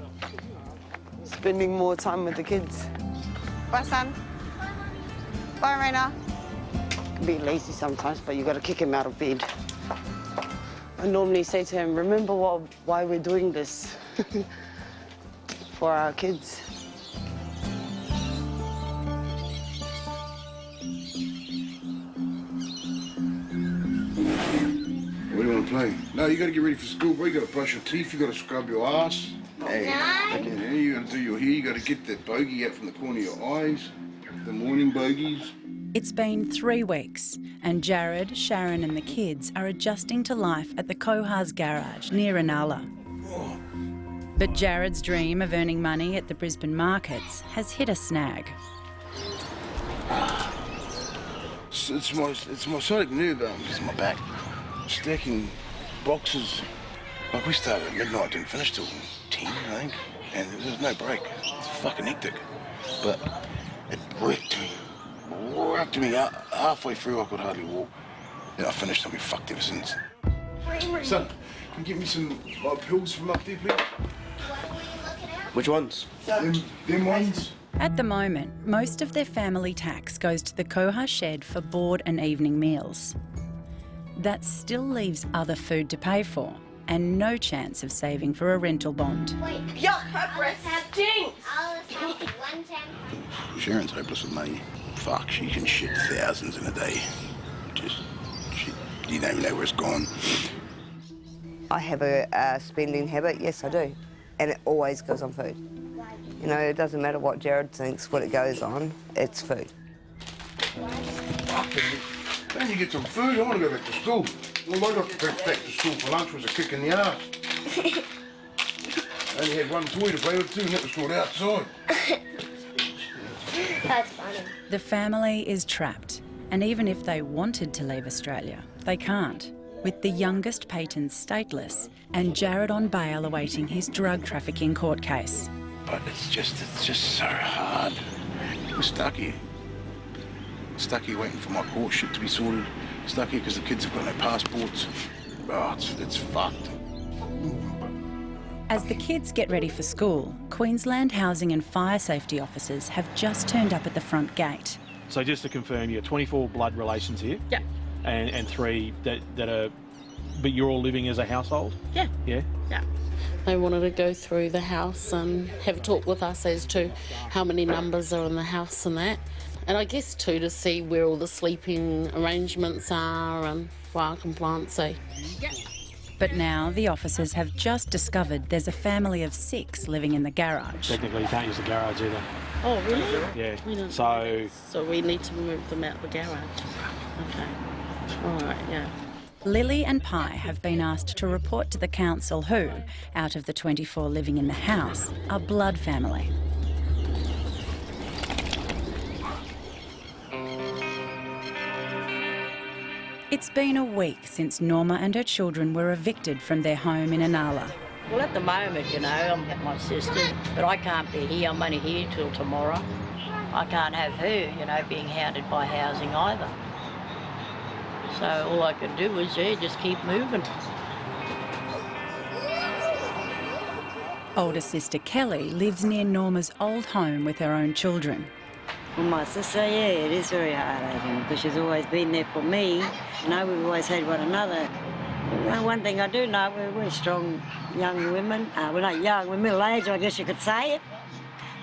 spending more time with the kids. Bye, son. Bye, Raina. Can be lazy sometimes, but you gotta kick him out of bed. I normally say to him, remember why we're doing this. For our kids. What do you want to play? No, you got to get ready for school, bro. You got to brush your teeth. You got to scrub your ass. Hey, yeah, you got to do your hair. You got to get that bogey out from the corner of your eyes. The morning bogeys. It's been 3 weeks, and Jared, Sharon and the kids are adjusting to life at the Cohars garage near Inala. But Jared's dream of earning money at the Brisbane markets has hit a snag. It's my sciatic nerve, it's my back. Stacking boxes. Like, we started at midnight, didn't finish till 10, I think. And there's no break. It's fucking hectic. But it wrecked me. Wrecked me. Halfway through, I could hardly walk. Then I finished, I'll be fucked ever since. Son, can you get me some pills from up there, please? Which ones? Them ones. At the moment, most of their family tax goes to the Cohar shed for board and evening meals. That still leaves other food to pay for and no chance of saving for a rental bond. Yuck, her breath stinks. Sharon's hopeless with money. Fuck, she can shit thousands in a day. You don't even know where it's gone. I have a spending habit, yes I do, and it always goes on food. You know, it doesn't matter what Jared thinks, what it goes on, it's food. Then you get some food, I want to go back to school. All I got to go back to school for lunch was a kick in the arse. I only had one toy to play with too, and that was called outside. That's funny. The family is trapped, and even if they wanted to leave Australia, they can't, with the youngest Peyton stateless and Jared on bail awaiting his drug trafficking court case. But it's just so hard. We're stuck here. Stuck here waiting for my court shit to be sorted. Stuck here because the kids have got no passports. Oh, it's fucked. As the kids get ready for school, Queensland Housing and Fire Safety officers have just turned up at the front gate. So just to confirm, you have 24 blood relations here? Yeah. And 3 that are... But you're all living as a household? Yeah. Yeah? Yeah. They wanted to go through the house and have a talk with us as to how many numbers are in the house and that. And I guess too to see where all the sleeping arrangements are and fire compliancy. But now the officers have just discovered there's a family of 6 living in the garage. Technically you can't use the garage either. Oh, really? Yeah. So we need to move them out the garage. Okay. All right, yeah. Lily and Pi have been asked to report to the council who, out of the 24 living in the house, are blood family. It's been a week since Norma and her children were evicted from their home in Inala. Well, at the moment, you know, I'm at my sister's, but I can't be here. I'm only here till tomorrow. I can't have her, you know, being hounded by housing either. So all I can do is, just keep moving. Older sister Kelly lives near Norma's old home with her own children. Well, my sister, it is very hard because she's always been there for me. You know, we've always had one another. Well, one thing I do know, we're strong young women. We're not young, we're middle-aged, I guess you could say it.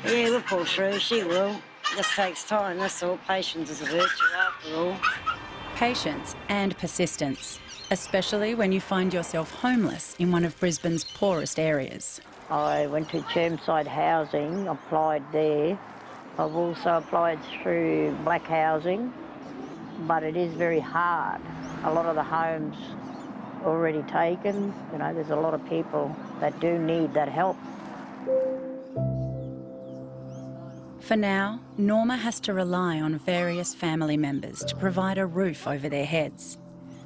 Yeah, we'll pull through, she will. It just takes time, that's all. Patience is a virtue after all. Patience and persistence, especially when you find yourself homeless in one of Brisbane's poorest areas. I went to Chermside Housing, applied there. I've also applied through Black Housing, but it is very hard. A lot of the homes already taken. You know, there's a lot of people that do need that help. For now, Norma has to rely on various family members to provide a roof over their heads.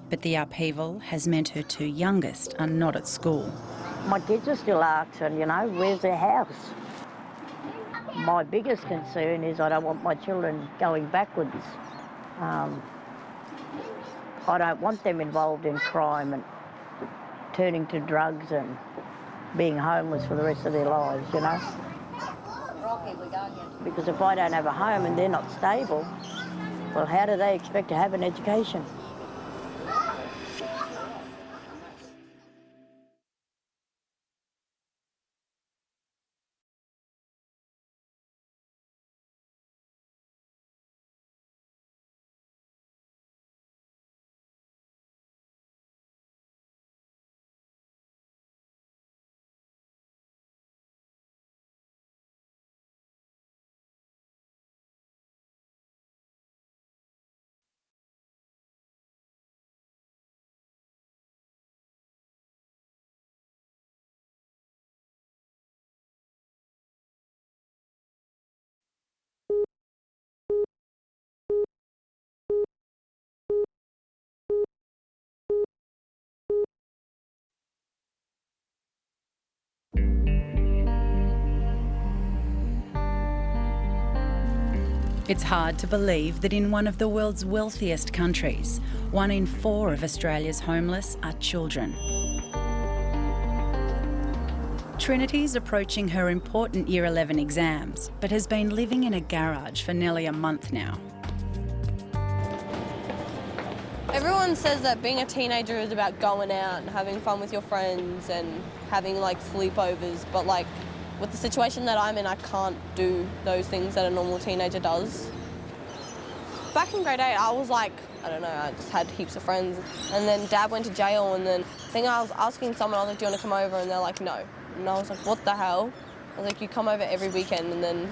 But the upheaval has meant her two youngest are not at school. My kids are still asking, you know, where's their house? My biggest concern is I don't want my children going backwards. I don't want them involved in crime and turning to drugs and being homeless for the rest of their lives, you know. Because if I don't have a home and they're not stable, well, how do they expect to have an education? It's hard to believe that in one of the world's wealthiest countries, 1 in 4 of Australia's homeless are children. Trinity's approaching her important Year 11 exams, but has been living in a garage for nearly a month now. Everyone says that being a teenager is about going out and having fun with your friends and having like sleepovers, but like with the situation that I'm in, I can't do those things that a normal teenager does. Back in grade 8, I was like, I don't know, I just had heaps of friends. And then Dad went to jail, and then I think I was asking someone, I was like, do you want to come over? And they're like, no. And I was like, what the hell? I was like, you come over every weekend, and then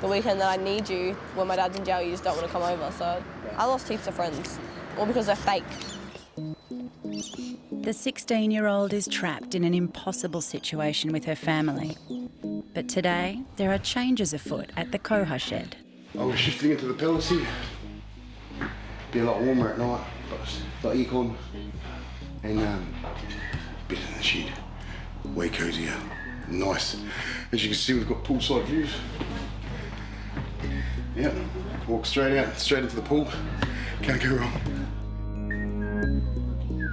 the weekend that I need you, when my dad's in jail, you just don't want to come over. So I lost heaps of friends, all because they're fake. The 16-year-old is trapped in an impossible situation with her family. But today, there are changes afoot at the Koha shed. I was shifting into the palace here. Be a lot warmer at night, but aircon and better in the shed. Way cozier, nice. As you can see, we've got poolside views. Yeah, walk straight out, straight into the pool. Can't go wrong.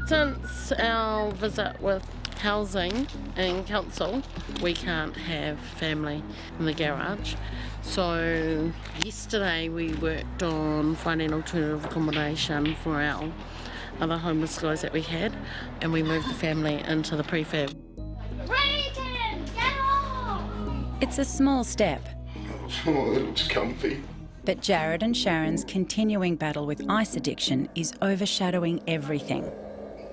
Since our visit with housing and council, we can't have family in the garage. So yesterday we worked on finding alternative accommodation for our other homeless guys that we had, and we moved the family into the prefab. It's a small step. Oh, it looks comfy. But Jared and Sharon's continuing battle with ice addiction is overshadowing everything.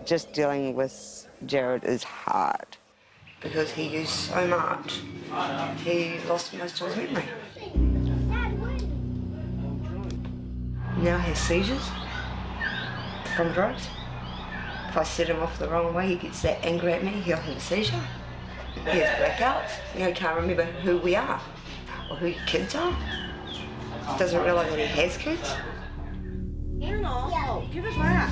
Just dealing with Jared is hard because he used so much. He lost most of his memory. Now he has seizures from drugs. If I set him off the wrong way, he gets that angry at me, he'll have a seizure. He has blackouts. He can't remember who we are or who your kids are. Doesn't realise that he has kids. You're an asshole. Give it back.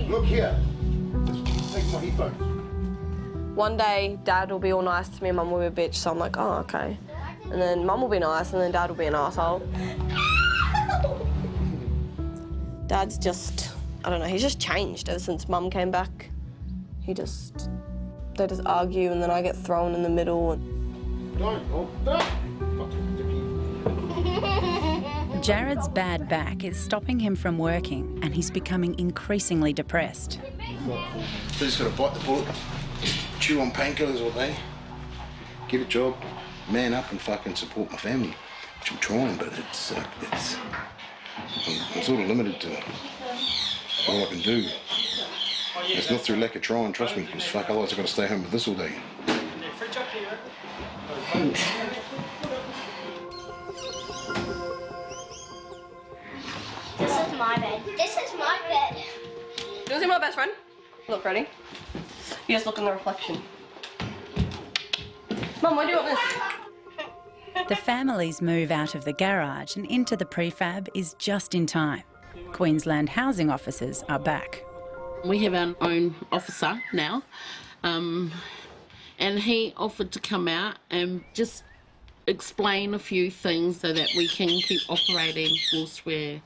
Look here. Take my headphones. One day, Dad will be all nice to me and Mum will be a bitch, so I'm like, oh, okay. And then Mum will be nice, and then Dad will be an asshole. Dad's just, I don't know, he's just changed ever since Mum came back. They just argue, and then I get thrown in the middle. Jared's bad back is stopping him from working, and he's becoming increasingly depressed. So just got to bite the bullet, chew on painkillers all day, get a job, man up and fucking support my family, which I'm trying, but I'm sort of limited to all I can do. It's not through lack of trying, trust me, because fuck, otherwise I've got to stay home with this all day. This is my bed. This is my bed. You want to see my best friend? Look, ready? You just look in the reflection. Mum, why do you want this? The family's move out of the garage and into the prefab is just in time. Queensland housing officers are back. We have our own officer now, and he offered to come out and just explain a few things so that we can keep operating whilst we're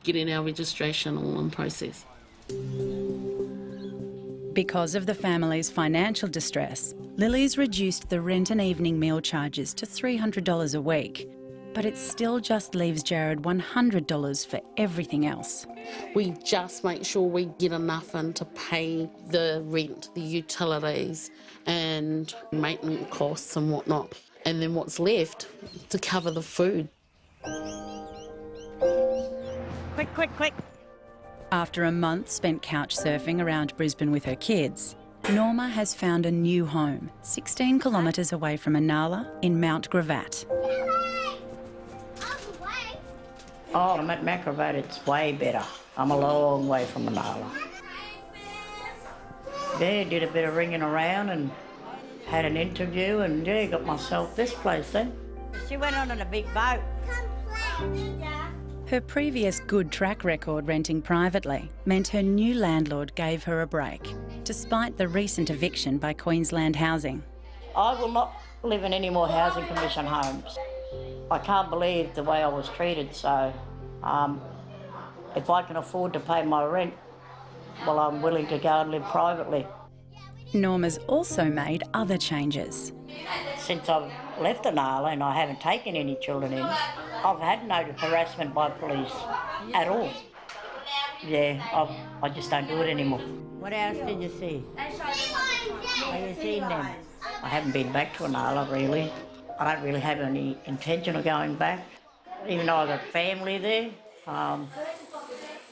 getting our registration all in process. Because of the family's financial distress, Lily's reduced the rent and evening meal charges to $300 a week, but it still just leaves Jared $100 for everything else. We just make sure we get enough in to pay the rent, the utilities and maintenance costs and whatnot, and then what's left to cover the food. Quick, quick, quick. After a month spent couch surfing around Brisbane with her kids, Norma has found a new home 16 kilometres away from Inala in Mt Druitt. Oh, I'm at Macrovat, it's way better. I'm a long way from Inala. Yeah, did a bit of ringing around and had an interview and yeah, got myself this place then. She went on in a big boat. Her previous good track record renting privately meant her new landlord gave her a break, despite the recent eviction by Queensland Housing. I will not live in any more housing commission homes. I can't believe the way I was treated, so if I can afford to pay my rent, well, I'm willing to go and live privately. Norma's also made other changes. Since I've left Inala and I haven't taken any children in, I've had no harassment by police at all. Yeah, I just don't do it anymore. What else did you see? Have you seen them? I haven't been back to Inala really. I don't really have any intention of going back, even though I've got family there.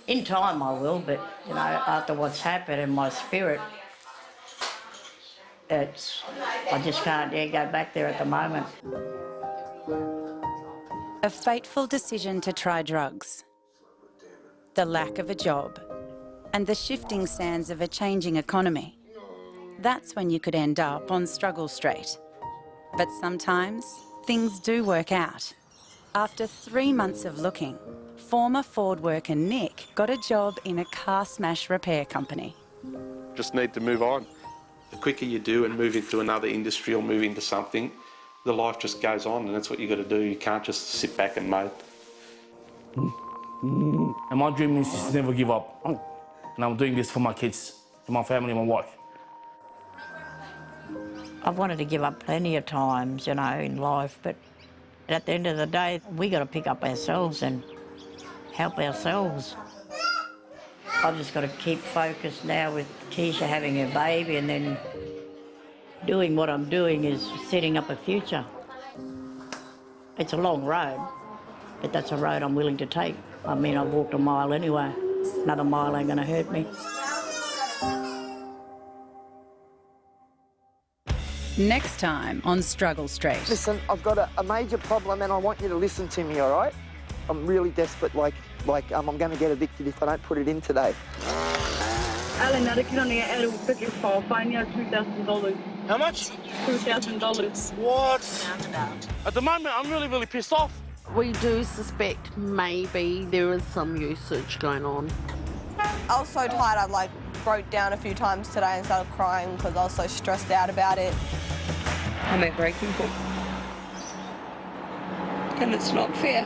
In time I will, but you know, after what's happened in my spirit, I just can't go back there at the moment. A fateful decision to try drugs, the lack of a job, and the shifting sands of a changing economy. That's when you could end up on Struggle Street. But sometimes things do work out. After 3 months of looking, former Ford worker Nick got a job in a car smash repair company. Just need to move on. The quicker you do and move into another industry or move into something, the life just goes on, and that's what you got to do. You can't just sit back and mope. And my dream is to never give up. And I'm doing this for my kids, for my family, my wife. I've wanted to give up plenty of times, you know, in life, but at the end of the day, we got to pick up ourselves and help ourselves. I've just got to keep focused now with Keisha having her baby, and then doing what I'm doing is setting up a future. It's a long road, but that's a road I'm willing to take. I mean, I've walked a mile anyway. Another mile ain't going to hurt me. Next time on Struggle Street. Listen, I've got a major problem and I want you to listen to me, all right? I'm really desperate, like I'm going to get evicted if I don't put it in today. Alan, had ik dan out of petrol fine you $2,000. How much? $2,000. What? At the moment, I'm really, really pissed off. We do suspect maybe there is some usage going on. I was so tired, I broke down a few times today and started crying because I was so stressed out about it. I'm at breaking point. And it's not fair.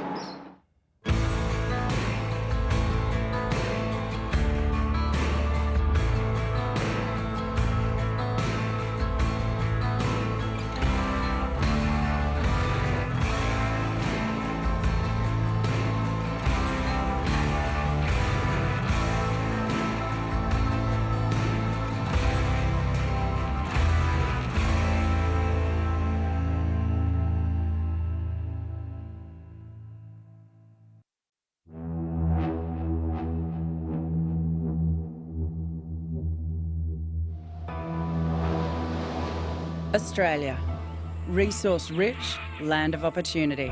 Australia, resource-rich, land of opportunity.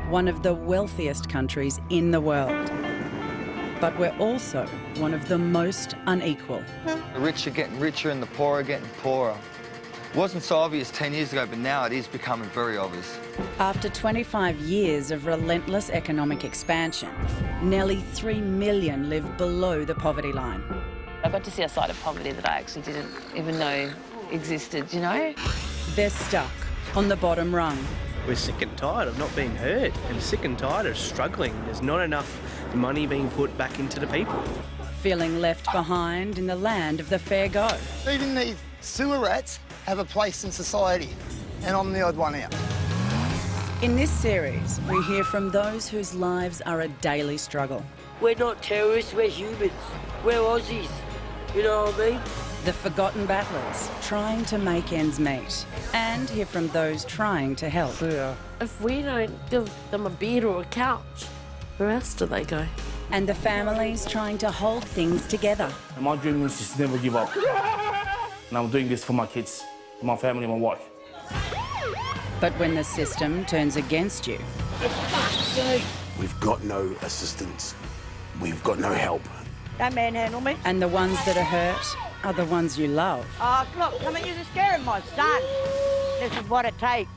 One of the wealthiest countries in the world. But we're also one of the most unequal. The rich are getting richer and the poor are getting poorer. Wasn't so obvious 10 years ago, but now it is becoming very obvious. After 25 years of relentless economic expansion, nearly 3 million live below the poverty line. I got to see a side of poverty that I actually didn't even know existed, you know? They're stuck on the bottom rung. We're sick and tired of not being heard and sick and tired of struggling. There's not enough money being put back into the people. Feeling left behind in the land of the fair go. Even these sewer rats have a place in society, and I'm the odd one out. In this series, we hear from those whose lives are a daily struggle. We're not terrorists, we're humans. We're Aussies, you know what I mean? The forgotten battlers trying to make ends meet, and hear from those trying to help. If we don't give them a bed or a couch, where else do they go? And the families trying to hold things together. And my dream is just never give up. And I'm doing this for my kids, my family, my wife. But when the system turns against you... We've got no assistance. We've got no help. Don't manhandle me. And the ones that are hurt are the ones you love. Oh, look, come on, you're scaring my son. This is what it takes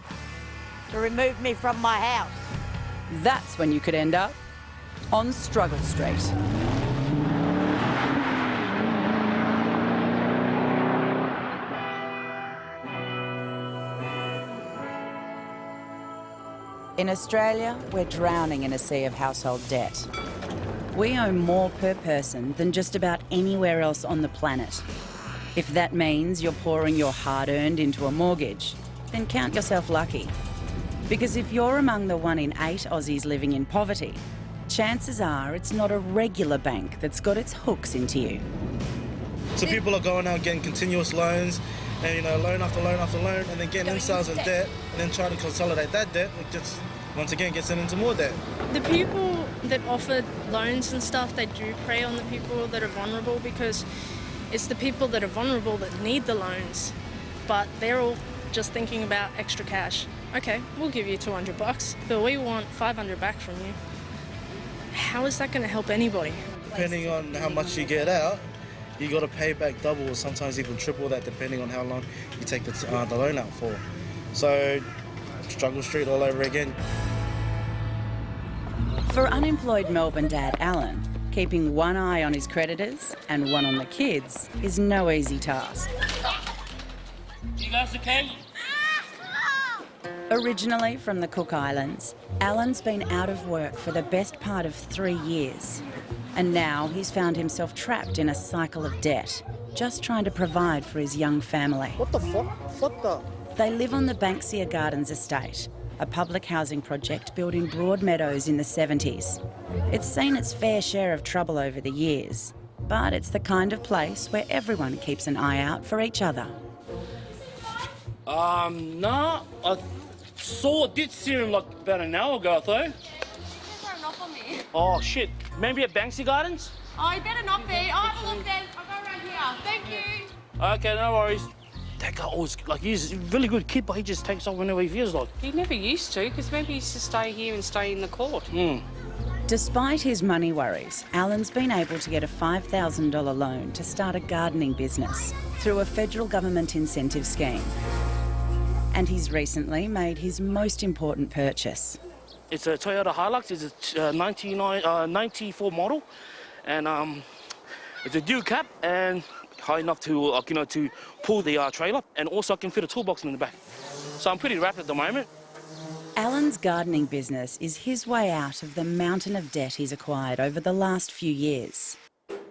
to remove me from my house. That's when you could end up on Struggle Street. In Australia, we're drowning in a sea of household debt. We owe more per person than just about anywhere else on the planet. If that means you're pouring your hard-earned into a mortgage, then count yourself lucky. Because if you're among the 1 in 8 Aussies living in poverty, chances are it's not a regular bank that's got its hooks into you. So people are going out getting continuous loans, and you know, loan after loan after loan, and then getting themselves in debt, and then trying to consolidate that debt, which just once again gets them into more debt. The people that offer loans and stuff, they do prey on the people that are vulnerable, because it's the people that are vulnerable that need the loans, but they're all just thinking about extra cash. Okay, we'll give you $200, but we want $500 back from you. How is that going to help anybody? Depending on how much you get out, you got to pay back double or sometimes even triple that, depending on how long you take the loan out for. So, Struggle Street all over again. For unemployed Melbourne dad Alan, keeping one eye on his creditors and one on the kids is no easy task. You guys okay? Originally from the Cook Islands, Alan's been out of work for the best part of 3 years. And now he's found himself trapped in a cycle of debt, just trying to provide for his young family. What the fuck? What the? They live on the Banksia Gardens estate, a public housing project built in Broadmeadows in the 70s. It's seen its fair share of trouble over the years, but it's the kind of place where everyone keeps an eye out for each other. Nah, did see him like about an hour ago, though. Oh shit, maybe at Banksia Gardens? Oh, you better not be. I'll have a look then. I'll go around here. Thank you. Okay, no worries. That guy always, like, he's a really good kid, but he just takes off whenever he feels like. He never used to, because maybe he used to stay here and stay in the court. Despite his money worries, Alan's been able to get a $5,000 loan to start a gardening business through a federal government incentive scheme. And he's recently made his most important purchase. It's a Toyota Hilux. It's a 94 model, and it's a dual cab and high enough to to pull the trailer, and also I can fit a toolbox in the back. So I'm pretty wrapped at the moment. Alan's gardening business is his way out of the mountain of debt he's acquired over the last few years.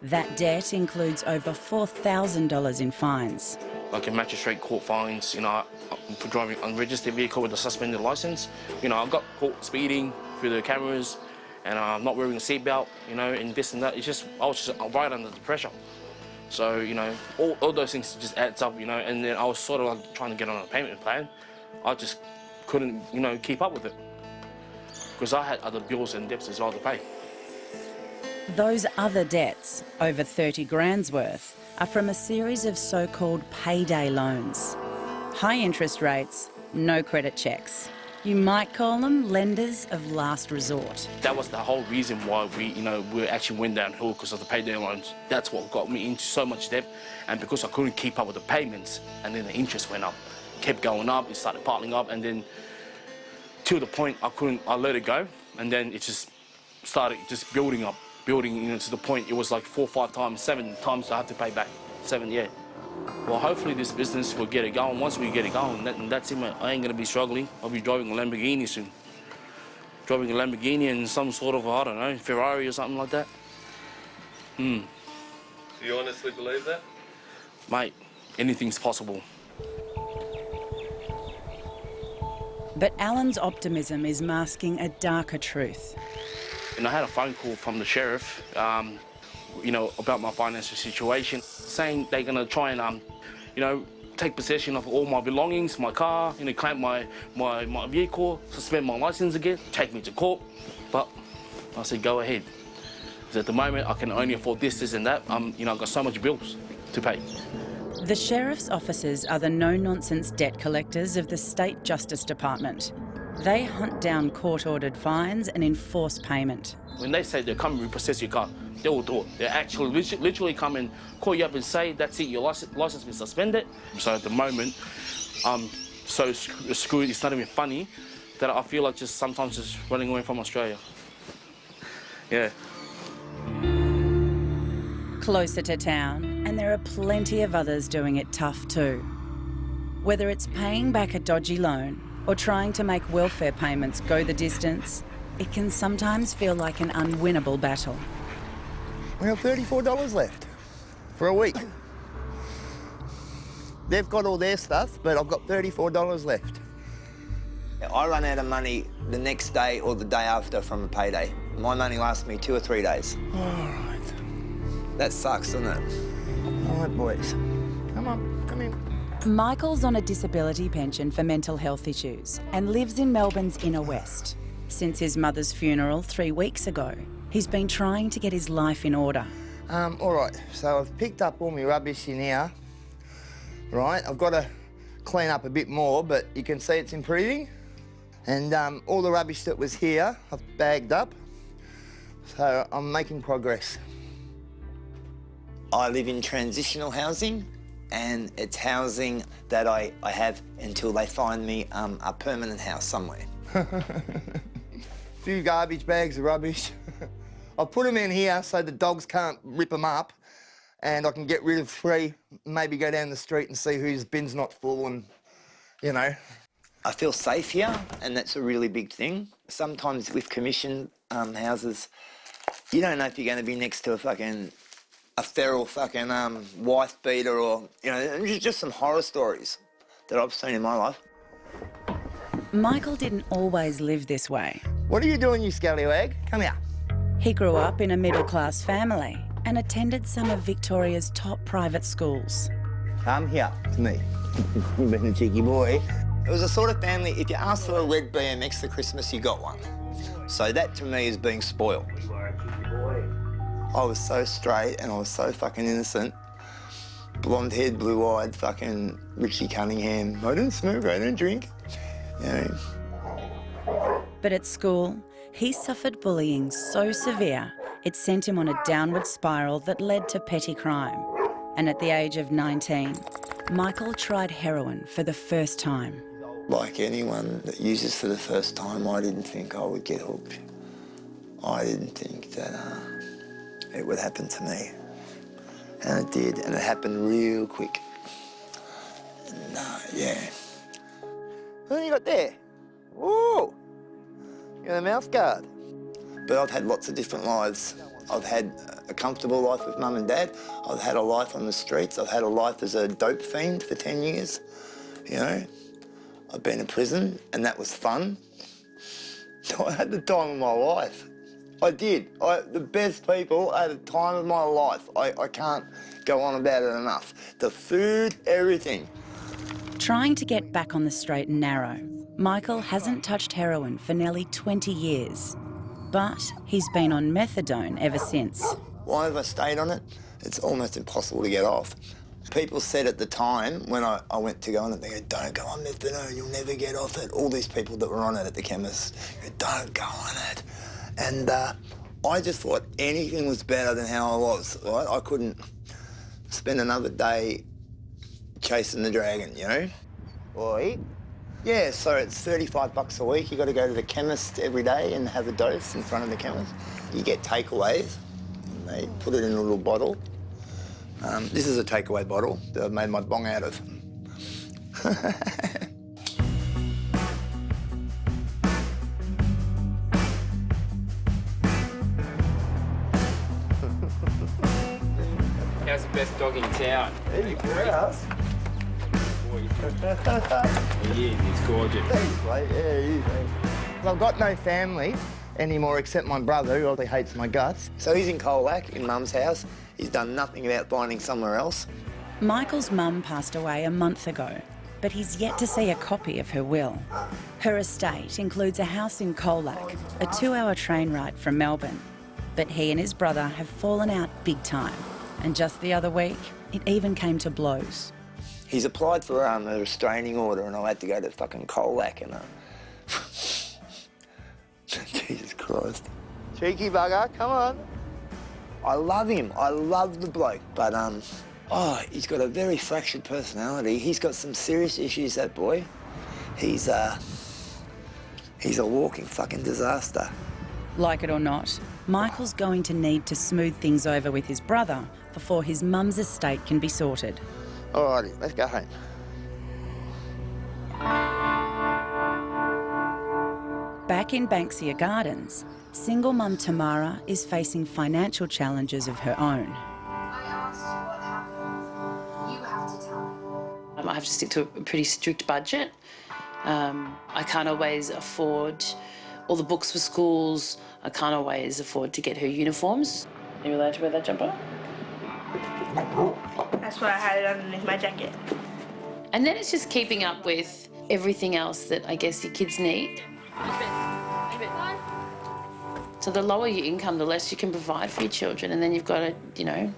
That debt includes over $4,000 in fines. Like in magistrate court fines, for driving unregistered vehicle with a suspended license. I got caught speeding through the cameras, and I'm not wearing a seatbelt, and this and that. I was just right under the pressure. So, all those things just adds up, and then I was sort of like trying to get on a payment plan. I just couldn't, keep up with it, because I had other bills and debts as well to pay. Those other debts, over 30 grand's worth, are from a series of so-called payday loans. High interest rates, no credit checks, You might call them lenders of last resort. That was the whole reason why we actually went downhill, because of the payday loans. That's what got me into so much debt, and because I couldn't keep up with the payments, and then the interest went up, kept going up, it started piling up, and then to the point I let it go, and then it just started just building up, to the point it was like 4, 5 times, 7 times I have to pay back. 7, yeah. Well, hopefully this business will get it going. Once we get it going, that's it, mate. I ain't gonna be struggling. I'll be driving a Lamborghini soon. Driving a Lamborghini and some sort of, I don't know, Ferrari or something like that. Do you honestly believe that? Mate, anything's possible. But Alan's optimism is masking a darker truth. And I had a phone call from the sheriff, about my financial situation, saying they're gonna try and, take possession of all my belongings, my car, claim my vehicle, suspend my license again, take me to court. But I said, go ahead. Because at the moment, I can only afford this, and that. I've got so much bills to pay. The sheriff's officers are the no-nonsense debt collectors of the State Justice Department. They hunt down court-ordered fines and enforce payment. When they say they'll come and repossess your car, they will do it. They actually literally come and call you up and say, that's it, your license been suspended. So at the moment, I'm so screwed, it's not even funny, that I feel like just sometimes just running away from Australia. Yeah. Closer to town, and there are plenty of others doing it tough too. Whether it's paying back a dodgy loan or trying to make welfare payments go the distance, it can sometimes feel like an unwinnable battle. We have $34 left for a week. They've got all their stuff, but I've got $34 left. I run out of money the next day or the day after from a payday. My money lasts me 2 or 3 days. All right. That sucks, doesn't it? All right, boys. Come on, come in. Michael's on a disability pension for mental health issues and lives in Melbourne's inner west. Since his mother's funeral 3 weeks ago, he's been trying to get his life in order. All right, so I've picked up all my rubbish in here, right? I've got to clean up a bit more, but you can see it's improving. And all the rubbish that was here, I've bagged up. So I'm making progress. I live in transitional housing, and it's housing that I have until they find me a permanent house somewhere. Few garbage bags of rubbish. I've put them in here so the dogs can't rip them up, and I can get rid of 3, maybe go down the street and see whose bin's not full, and, I feel safe here, and that's a really big thing. Sometimes with commission houses, you don't know if you're going to be next to a feral wife beater, or, just some horror stories that I've seen in my life. Michael didn't always live this way. What are you doing, you scallywag? Come here. He grew up in a middle-class family and attended some of Victoria's top private schools. Come here to me. You've been a cheeky boy. It was a sort of family, if you asked for a red BMX for Christmas, you got one. So that to me is being spoiled. I was so straight and I was so fucking innocent. Blonde-haired, blue-eyed, fucking Richie Cunningham. I don't smoke, I don't drink. But at school, he suffered bullying so severe it sent him on a downward spiral that led to petty crime. And at the age of 19, Michael tried heroin for the first time. Like anyone that uses for the first time, I didn't think I would get hooked. I didn't think that it would happen to me. And it did, and it happened real quick. And, yeah. What you got there? Whoa! You're a mouth guard. But I've had lots of different lives. I've had a comfortable life with mum and dad. I've had a life on the streets. I've had a life as a dope fiend for 10 years, I've been in prison, and that was fun. I had the time of my life. I did. The best people, I had the time of my life. I can't go on about it enough. The food, everything. Trying to get back on the straight and narrow, Michael hasn't touched heroin for nearly 20 years. But he's been on methadone ever since. Why have I stayed on it? It's almost impossible to get off. People said at the time when I went to go on it, they go, don't go on methadone, you'll never get off it. All these people that were on it at the chemist, go, don't go on it. And I just thought anything was better than how I was, right? I couldn't spend another day chasing the dragon, you know? Oi. Yeah, so it's $35 a week. You got to go to the chemist every day and have a dose in front of the chemist. You get takeaways, and they put it in a little bottle. This is a takeaway bottle that I've made my bong out of. How's the best dog in town? Hey, grouse. He's gorgeous. Thanks, mate. Yeah, he is. I've got no family anymore except my brother, who obviously hates my guts. So he's in Colac, in Mum's house. He's done nothing about finding somewhere else. Michael's mum passed away a month ago, but he's yet to see a copy of her will. Her estate includes a house in Colac, a 2-hour train ride from Melbourne. But he and his brother have fallen out big time. And just the other week, it even came to blows. He's applied for a restraining order and I had to go to fucking Colac and... Jesus Christ. Cheeky bugger, come on. I love him. I love the bloke, but he's got a very fractured personality. He's got some serious issues, that boy. He's a walking fucking disaster. Like it or not, Michael's going to need to smooth things over with his brother before his mum's estate can be sorted. Alrighty, let's go home. Back in Banksia Gardens, single mum Tamara is facing financial challenges of her own. I have to stick to a pretty strict budget. I can't always afford all the books for schools. I can't always afford to get her uniforms. Are you allowed to wear that jumper? That's why I had it underneath my jacket. And then it's just keeping up with everything else that I guess your kids need. So the lower your income, the less you can provide for your children, and then you've got to, you know,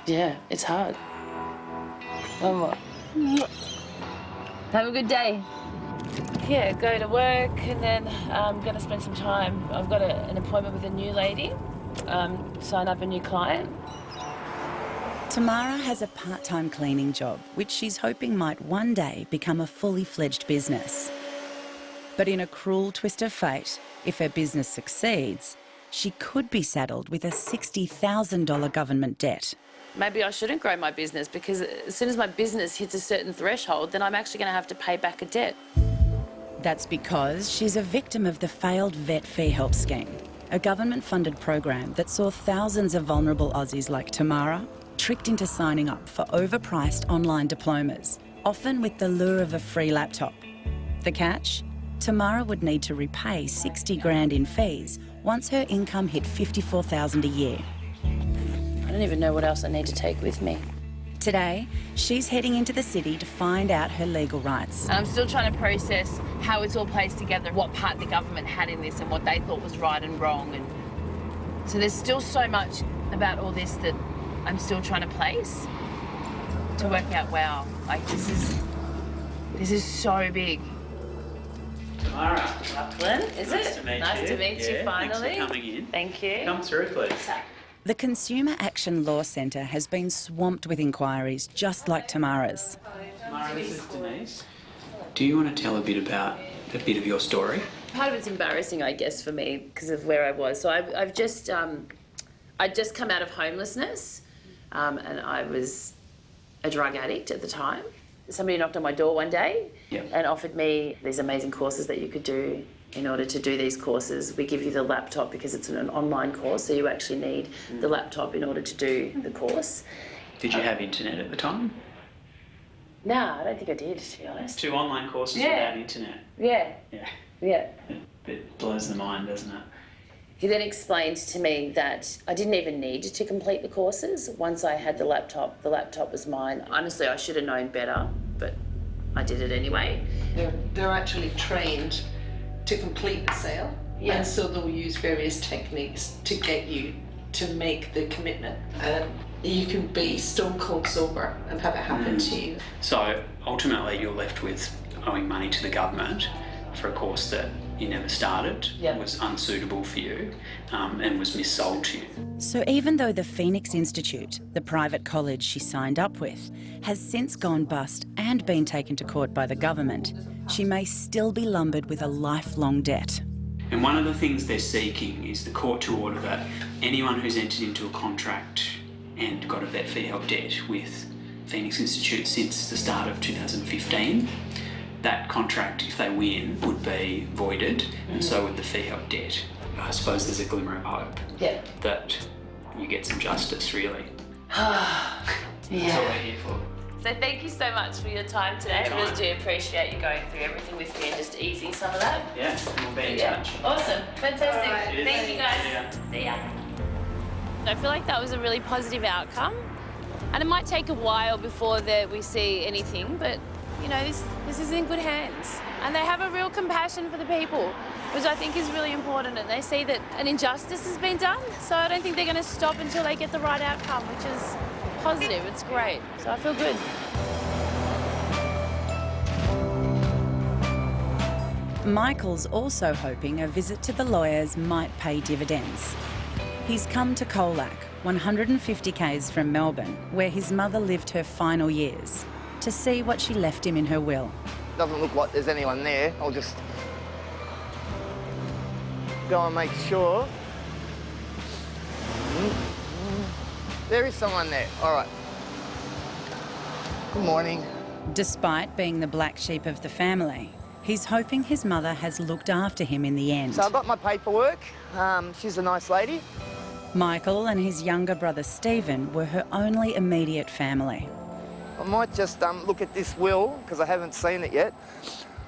yeah, it's hard. One more. Have a good day. Yeah, go to work, and then I'm going to spend some time. I've got an appointment with a new lady, sign up a new client. Tamara has a part-time cleaning job, which she's hoping might one day become a fully fledged business. But in a cruel twist of fate, if her business succeeds, she could be saddled with a $60,000 government debt. Maybe I shouldn't grow my business because as soon as my business hits a certain threshold, then I'm actually going to have to pay back a debt. That's because she's a victim of the failed Vet Fee Help Scheme, a government-funded program that saw thousands of vulnerable Aussies like Tamara tricked into signing up for overpriced online diplomas, often with the lure of a free laptop. The catch? Tamara would need to repay 60 grand in fees once her income hit $54,000 a year. I don't even know what else I need to take with me. Today, she's heading into the city to find out her legal rights. I'm still trying to process how it's all placed together, what part the government had in this and what they thought was right and wrong. And so there's still so much about all this that I'm still trying to place to work out, wow, like this is so big. Tamara. Lachlan, is Nice it? to meet you. Nice to meet you Yeah, finally. thanks for coming in. Thank you. Come through, please. The Consumer Action Law Centre has been swamped with inquiries just like Tamara's. Tamara, this is Denise. Do you want to tell a bit of your story? Part of it's embarrassing, I guess, for me because of where I was. So I'd just come out of homelessness, and I was a drug addict at the time. Somebody knocked on my door one day and offered me these amazing courses that you could do. In order to do these courses, we give you the laptop because it's an online course, so you actually need the laptop in order to do the course. Did you have internet at the time? No, I don't think I did, to be honest. 2 online courses without internet. Yeah. Yeah. It blows the mind, doesn't it? He then explained to me that I didn't even need to complete the courses. Once I had the laptop was mine. Honestly, I should have known better, but I did it anyway. They're actually trained to complete the sale, and so they'll use various techniques to get you to make the commitment. And you can be stone cold sober and have it happen to you. So ultimately you're left with owing money to the government for a course that you never started, was unsuitable for you, and was missold to you. So even though the Phoenix Institute, the private college she signed up with, has since gone bust and been taken to court by the government, she may still be lumbered with a lifelong debt. And one of the things they're seeking is the court to order that anyone who's entered into a contract and got a vet fee help debt with Phoenix Institute since the start of 2015, that contract, if they win, would be voided, and so would the fee help debt. I suppose there's a glimmer of hope that you get some justice, really. That's all we're here for. So thank you so much for your time today. I really do appreciate you going through everything with me and just easing some of that. Yeah, we'll be in touch. Awesome, fantastic. Right. Thank you guys. See ya. I feel like that was a really positive outcome, and it might take a while before we see anything, but you know, this is in good hands. And they have a real compassion for the people, which I think is really important, and they see that an injustice has been done, so I don't think they're going to stop until they get the right outcome, which is positive. It's great. So I feel good. Michael's also hoping a visit to the lawyers might pay dividends. He's come to Colac, 150 k's from Melbourne, where his mother lived her final years, to see what she left him in her will. Doesn't look like there's anyone there. I'll just go and make sure. There is someone there. All right. Good morning. Despite being the black sheep of the family, he's hoping his mother has looked after him in the end. So I've got my paperwork. She's a nice lady. Michael and his younger brother Stephen were her only immediate family. I might just look at this will, because I haven't seen it yet.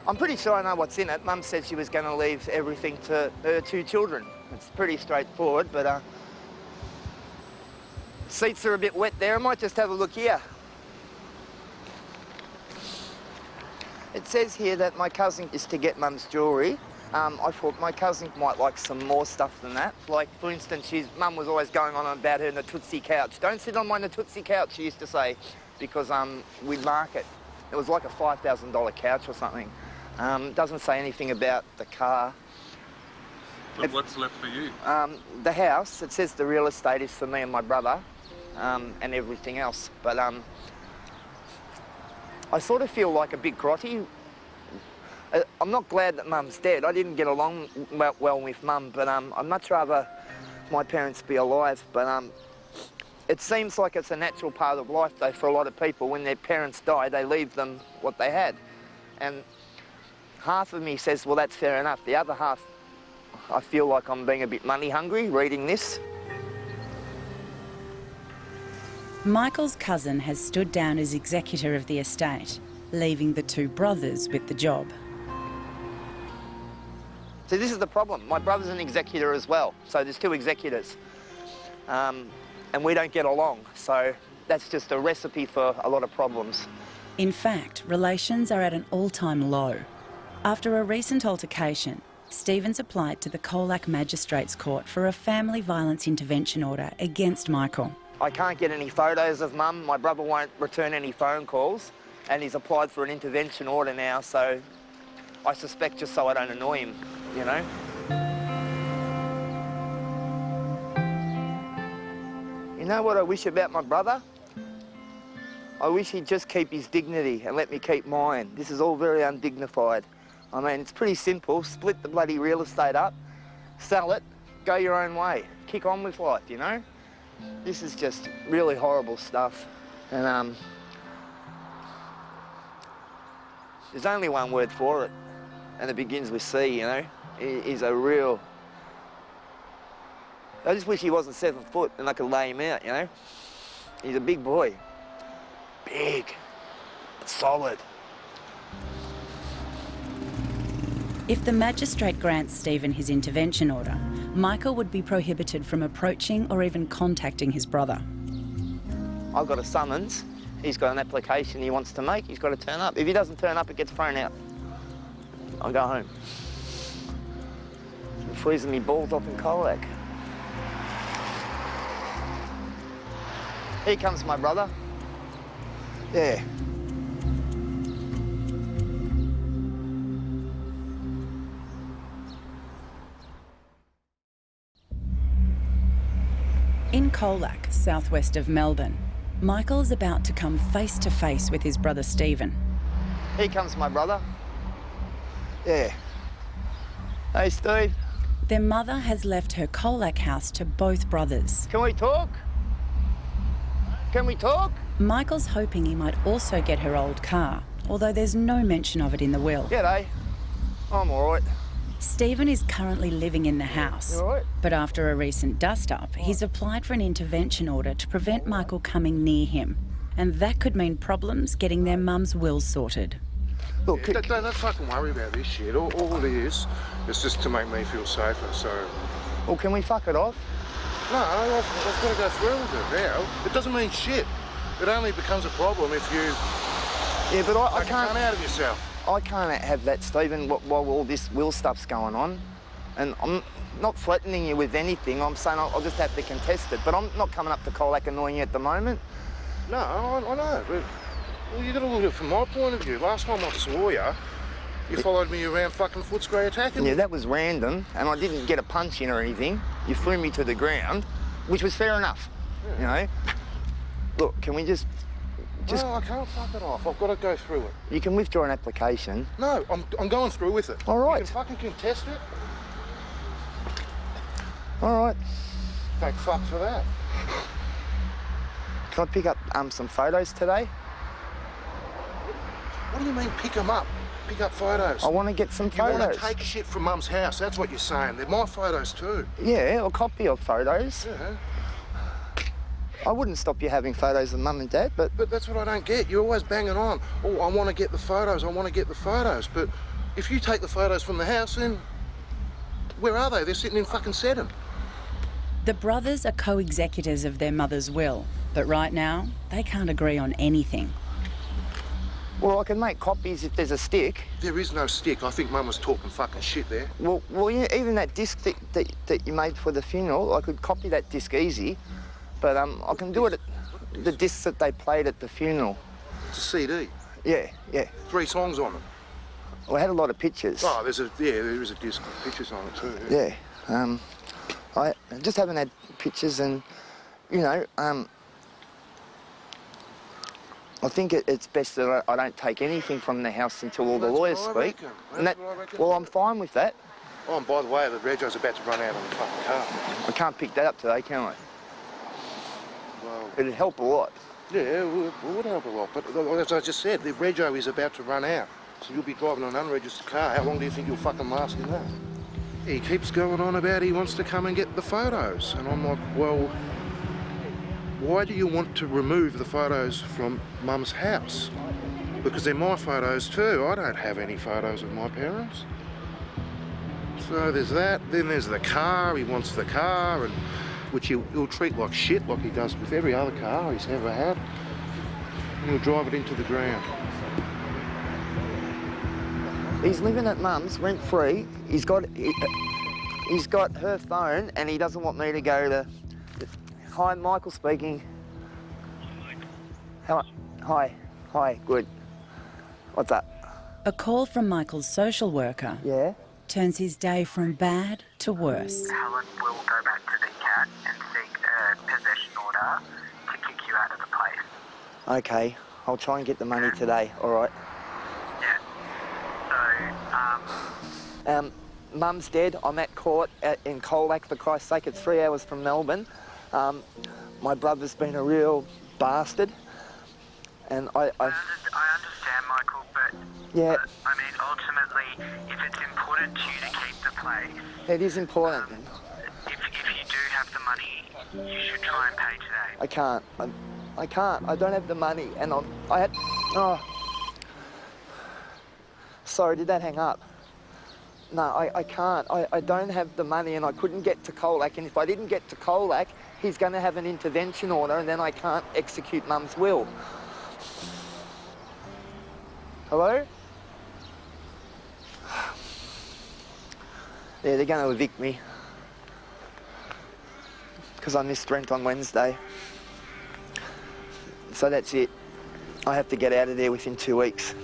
I'm pretty sure I know what's in it. Mum said she was going to leave everything to her 2 children. It's pretty straightforward, but seats are a bit wet there. I might just have a look here. It says here that my cousin is to get Mum's jewellery. I thought my cousin might like some more stuff than that. Like, for instance, Mum was always going on about her Natutsi couch. Don't sit on my Natutsi couch, she used to say, because we'd mark it. It was like a $5,000 couch or something. Doesn't say anything about the car. But what's left for you? The house. It says the real estate is for me and my brother, and everything else. But I sort of feel like a big grotty. I'm not glad that Mum's dead. I didn't get along well with Mum, but I'd much rather my parents be alive. But it seems like it's a natural part of life, though, for a lot of people. When their parents die, they leave them what they had. And half of me says, well, that's fair enough. The other half, I feel like I'm being a bit money hungry reading this. Michael's cousin has stood down as executor of the estate, leaving the 2 brothers with the job. See, this is the problem. My brother's an executor as well, so there's 2 executors. And we don't get along, so that's just a recipe for a lot of problems. In fact, relations are at an all-time low. After a recent altercation, Stephen's applied to the Colac Magistrates Court for a family violence intervention order against Michael. I can't get any photos of Mum. My brother won't return any phone calls, and he's applied for an intervention order now, so I suspect just so I don't annoy him, you know? You know what I wish about my brother? I wish he'd just keep his dignity and let me keep mine. This is all very undignified. I mean, it's pretty simple. Split the bloody real estate up, sell it, go your own way. Kick on with life, you know? This is just really horrible stuff. And there's only one word for it, and it begins with C, you know? He's a real... I just wish he wasn't 7 foot and I could lay him out, you know? He's a big boy. Big, solid. If the magistrate grants Stephen his intervention order, Michael would be prohibited from approaching or even contacting his brother. I've got a summons. He's got an application he wants to make. He's got to turn up. If he doesn't turn up, it gets thrown out. I'll go home. I'm freezing me balls off in Colac. Here comes my brother. Yeah. In Colac, southwest of Melbourne, Michael's about to come face to face with his brother Stephen. Here comes my brother. Yeah. Hey, Steve. Their mother has left her Colac house to both brothers. Can we talk? Can we talk? Michael's hoping he might also get her old car, although there's no mention of it in the will. G'day. I'm all right. Stephen is currently living in the house, but after a recent dust-up, he's applied for an intervention order to prevent Michael coming near him, and that could mean problems getting their mum's will sorted. Look, don't fucking worry about this shit. All it is just to make me feel safer, so... Well, can we fuck it off? No, I've got to go through with it now. It doesn't mean shit. It only becomes a problem if you... Yeah, but I can't... Come out of yourself. I can't have that, Stephen, while all this will stuff's going on. And I'm not threatening you with anything. I'm saying I'll just have to contest it. But I'm not coming up to Colac annoying you at the moment. No, I know, but well, you got to look at it from my point of view. Last time I saw you, you followed me around fucking Footscray attacking me. Yeah, that was random, and I didn't get a punch in or anything. You threw me to the ground, which was fair enough, you know. Look, can we just... No, I can't fuck it off. I've got to go through it. You can withdraw an application. No, I'm going through with it. All right. You can fucking contest it. All right. Thank fuck for that. Can I pick up some photos today? What do you mean pick them up? Pick up photos? I want to get some photos. You want to take shit from Mum's house, that's what you're saying. They're my photos too. Yeah, a copy of photos. Yeah. I wouldn't stop you having photos of Mum and Dad, but... But that's what I don't get. You're always banging on. Oh, I want to get the photos, I want to get the photos. But if you take the photos from the house, then where are they? They're sitting in fucking Seddon. The brothers are co-executors of their mother's will, but right now, they can't agree on anything. Well, I can make copies if there's a stick. There is no stick. I think Mum was talking fucking shit there. Well, yeah, even that disc that you made for the funeral, I could copy that disc easy. But I can do it at the discs that they played at the funeral. It's a CD? Yeah. 3 songs on it? Well, I had a lot of pictures. Oh, there is a disc with pictures on it too. Yeah. I just haven't had pictures and, you know, I think it's best that I don't take anything from the house until all the lawyers speak. Well, I'm fine with that. Oh, and by the way, the rego's about to run out on the fucking car. I can't pick that up today, can I? Well, it'd help a lot. Yeah, it would help a lot. But as I just said, the rego is about to run out. So you'll be driving an unregistered car. How long do you think you'll fucking last in that? He keeps going on about he wants to come and get the photos. And I'm like, well, why do you want to remove the photos from Mum's house? Because they're my photos too. I don't have any photos of my parents. So there's that. Then there's the car. He wants the car, and which he'll treat like shit, like he does with every other car he's ever had. And he'll drive it into the ground. He's living at Mum's, rent-free. He's got her phone, and he doesn't want me to go to... Hi, Michael speaking. Hello. Hi, good. What's up? A call from Michael's social worker turns his day from bad to worse. Helen will go back to the cat and seek a possession order to kick you out of the place. Okay, I'll try and get the money today, all right? Yeah. So, Mum's dead. I'm at court in Colac, for Christ's sake. It's 3 hours from Melbourne. My brother's been a real bastard. And I understand, Michael, but... Yeah. I mean, ultimately, if it's important to you to keep the place... It is important. If you do have the money, you should try and pay today. I can't. I can't. I don't have the money. And I had... Oh. Sorry, did that hang up? No, I can't. I don't have the money, and I couldn't get to Colac. And if I didn't get to Colac, he's going to have an intervention order, and then I can't execute Mum's will. Hello? Yeah, they're going to evict me because I missed rent on Wednesday. So that's it. I have to get out of there within 2 weeks.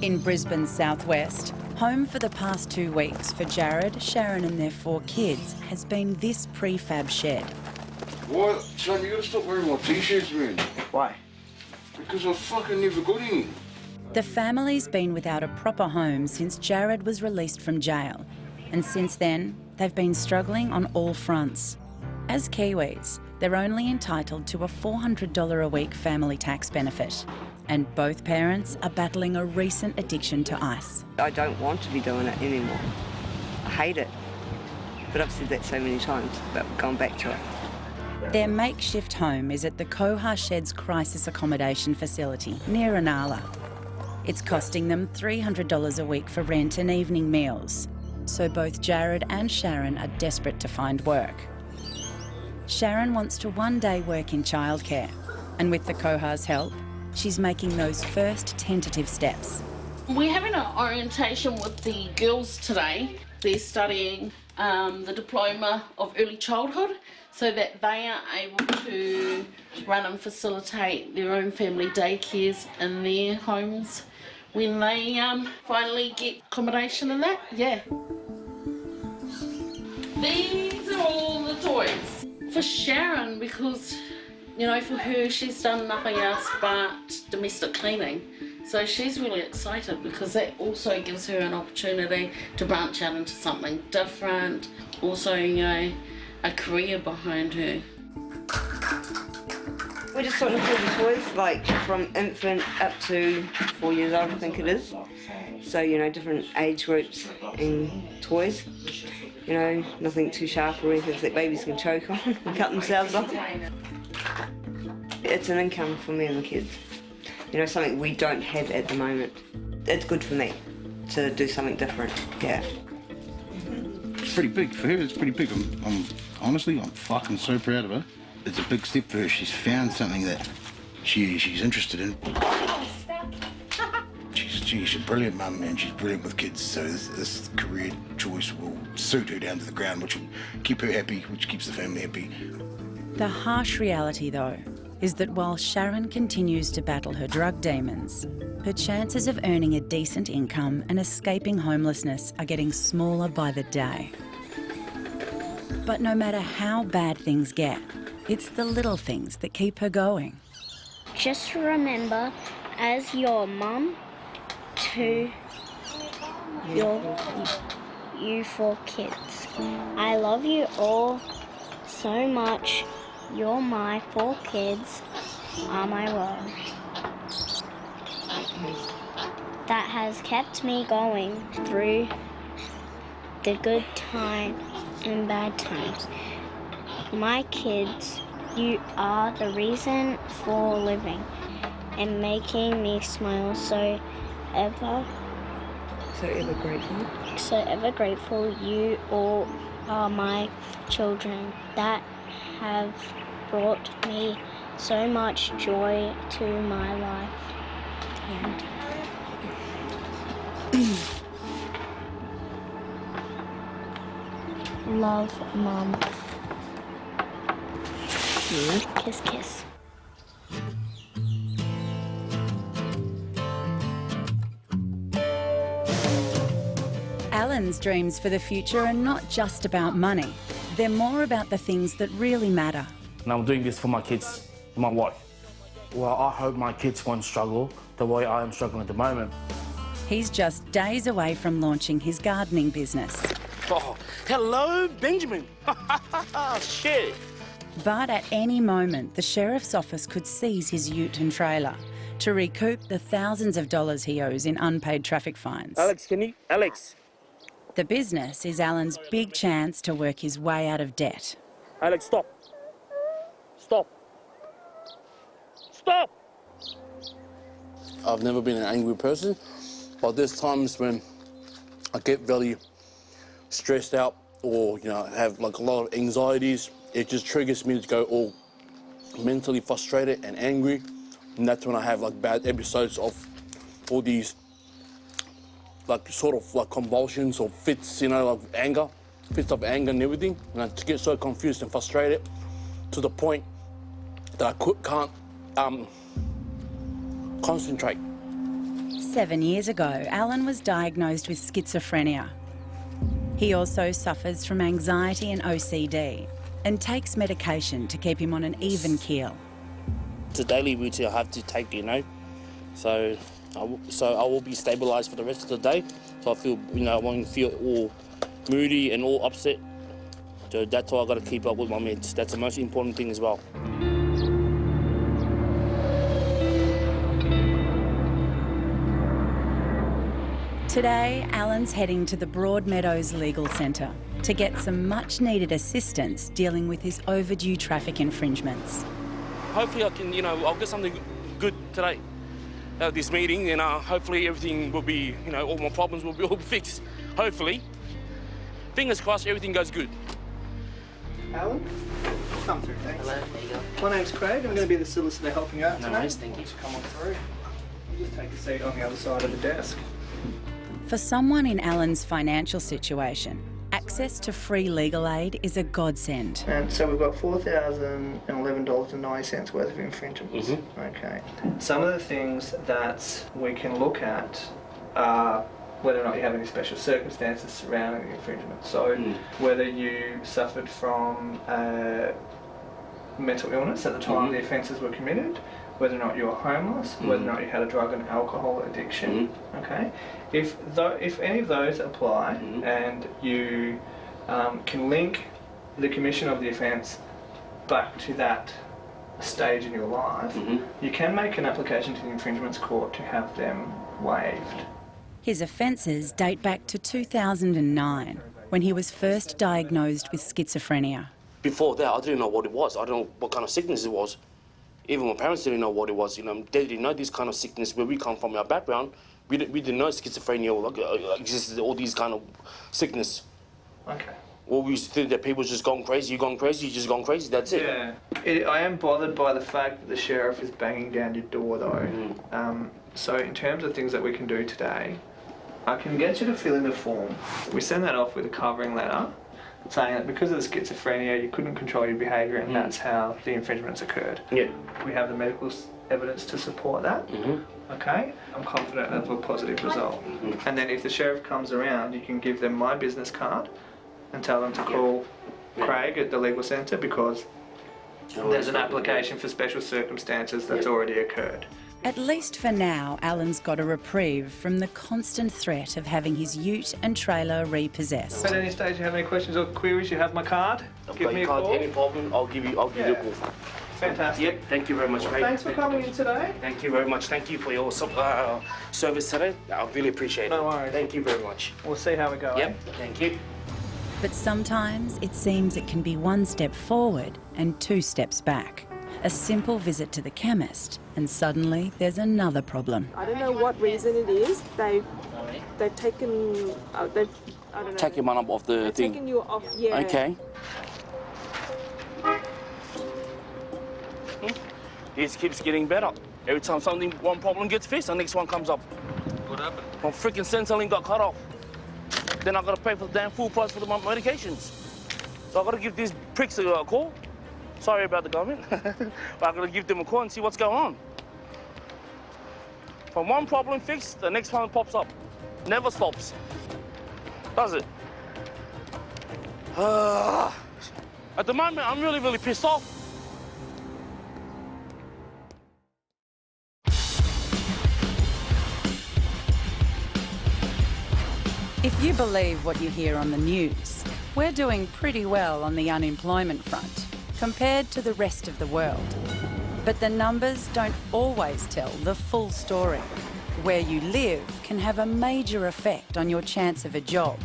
In Brisbane's southwest, home for the past 2 weeks for Jared, Sharon and their 4 kids has been this prefab shed. What? Son, you gotta stop wearing my t-shirts, man. Why? Because I fucking never got any. The family's been without a proper home since Jared was released from jail. And since then, they've been struggling on all fronts. As Kiwis, they're only entitled to a $400 a week family tax benefit. And both parents are battling a recent addiction to ice. I don't want to be doing it anymore. I hate it. But I've said that so many times, but we're going back to it. Their makeshift home is at the Koha Sheds Crisis Accommodation Facility near Inala. It's costing them $300 a week for rent and evening meals. So both Jared and Sharon are desperate to find work. Sharon wants to one day work in childcare, and with the Koha's help, she's making those first tentative steps. We're having an orientation with the girls today. They're studying the diploma of early childhood so that they are able to run and facilitate their own family daycares in their homes when they finally get accommodation in that. Yeah. These are all the toys for Sharon because, you know, for her, she's done nothing else but domestic cleaning. So she's really excited because that also gives her an opportunity to branch out into something different. Also, you know, a career behind her. We're just sorting through the toys, like from infant up to 4 years old, I think it is. So, you know, different age groups and toys. You know, nothing too sharp or anything that babies can choke on and cut themselves off. It's an income for me and the kids. You know, something we don't have at the moment. It's good for me to do something different, yeah. It's pretty big for her. It's pretty big. Honestly, I'm fucking so proud of her. It's a big step for her. She's found something that she's interested in. She's a brilliant mum and she's brilliant with kids. So this career choice will suit her down to the ground, which will keep her happy, which keeps the family happy. The harsh reality, though, is that while Sharon continues to battle her drug demons, her chances of earning a decent income and escaping homelessness are getting smaller by the day. But no matter how bad things get, it's the little things that keep her going. Just remember, as your mum, to you 4 kids. I love you all so much. You're my 4 kids, are my world. That has kept me going through the good times and bad times. My kids, you are the reason for living and making me smile so ever grateful. So ever grateful. You all are my children that have brought me so much joy to my life. And love, Mum. Kiss, kiss. Alan's dreams for the future are not just about money. They're more about the things that really matter. And I'm doing this for my kids, my wife. Well, I hope my kids won't struggle the way I am struggling at the moment. He's just days away from launching his gardening business. Oh, hello, Benjamin. Shit. But at any moment, the Sheriff's Office could seize his ute and trailer to recoup the thousands of dollars he owes in unpaid traffic fines. Alex, can you? Alex. The business is Alan's big chance to work his way out of debt. Alex, stop. Stop. Stop! I've never been an angry person, but there's times when I get very stressed out or, you know, have like a lot of anxieties. It just triggers me to go all mentally frustrated and angry. And that's when I have like bad episodes of all these like sort of like convulsions or fits, you know, of anger, fits of anger and everything. And I just get so confused and frustrated to the point that I can't concentrate. 7 years ago, Alan was diagnosed with schizophrenia. He also suffers from anxiety and OCD and takes medication to keep him on an even keel. It's a daily routine I have to take, you know. So I will be stabilised for the rest of the day. So I feel, you know, I won't feel all moody and all upset. So that's why I got to keep up with my meds. That's the most important thing as well. Today, Alan's heading to the Broadmeadows Legal Centre to get some much-needed assistance dealing with his overdue traffic infringements. Hopefully I can, you know, I'll get something good today out of this meeting, and hopefully everything will be, you know, all my problems will be all fixed. Hopefully. Fingers crossed everything goes good. Alan? Come through, thanks. Hello, there you go. My name's Craig. I'm going to be the solicitor helping you out No today. worries, thank you. Come on through. You just take a seat on the other side of the desk. For someone in Alan's financial situation, access to free legal aid is a godsend. And so we've got $4,011.90 worth of infringements. Okay. Some of the things that we can look at are whether or not you have any special circumstances surrounding the infringement. So whether you suffered from mental illness at the time the offences were committed, whether or not you were homeless, whether or not you had a drug and alcohol addiction. Okay, if any of those apply and you can link the commission of the offence back to that stage in your life, you can make an application to the infringements court to have them waived. His offences date back to 2009, when he was first diagnosed with schizophrenia. Before that, I didn't know what it was. I don't know what kind of sickness it was. Even my parents didn't know what it was. You know, they didn't know this kind of sickness. Where we come from, our background, we didn't know schizophrenia or existed, all these kind of sickness. Okay. Well, we used to think that people just gone crazy. You gone crazy, you just gone crazy. That's it. Yeah. I am bothered by the fact that the sheriff is banging down your door, though. So in terms of things that we can do today, I can get you to fill in a form. We send that off with a covering letter saying that because of the schizophrenia, you couldn't control your behaviour and that's how the infringements occurred. Yeah. We have the medical evidence to support that. Okay? I'm confident of a positive result. And then if the sheriff comes around, you can give them my business card and tell them to call Craig at the legal centre because there's an application for special circumstances that's already occurred. At least for now, Alan's got a reprieve from the constant threat of having his ute and trailer repossessed. At any stage you have any questions or queries, you have my card. Give me a call. Any problem, I'll give you a call. Fantastic. Yep, thank you very much, mate. Thanks for coming in today. Thank you very much. Thank you for your service today. I really appreciate it. No worries. Thank you very much. We'll see how we go. Yep, thank you. But sometimes it seems it can be one step forward and two steps back. A simple visit to the chemist, and suddenly there's another problem. I don't know what reason it is. They've taken. I don't know. Taking one up off the They've thing. taken you off. Yeah. Okay. This keeps getting better. Every time one problem gets fixed, the next one comes up. What happened? My freaking Centrelink got cut off. Then I gotta pay for the damn full price for my medications. So I gotta give these pricks a call. Sorry about the government, but I gotta give them a call and see what's going on. From one problem fixed, the next one pops up. Never stops. Does it? At the moment, I'm really, really pissed off. If you believe what you hear on the news, we're doing pretty well on the unemployment front compared to the rest of the world. But the numbers don't always tell the full story. Where you live can have a major effect on your chance of a job.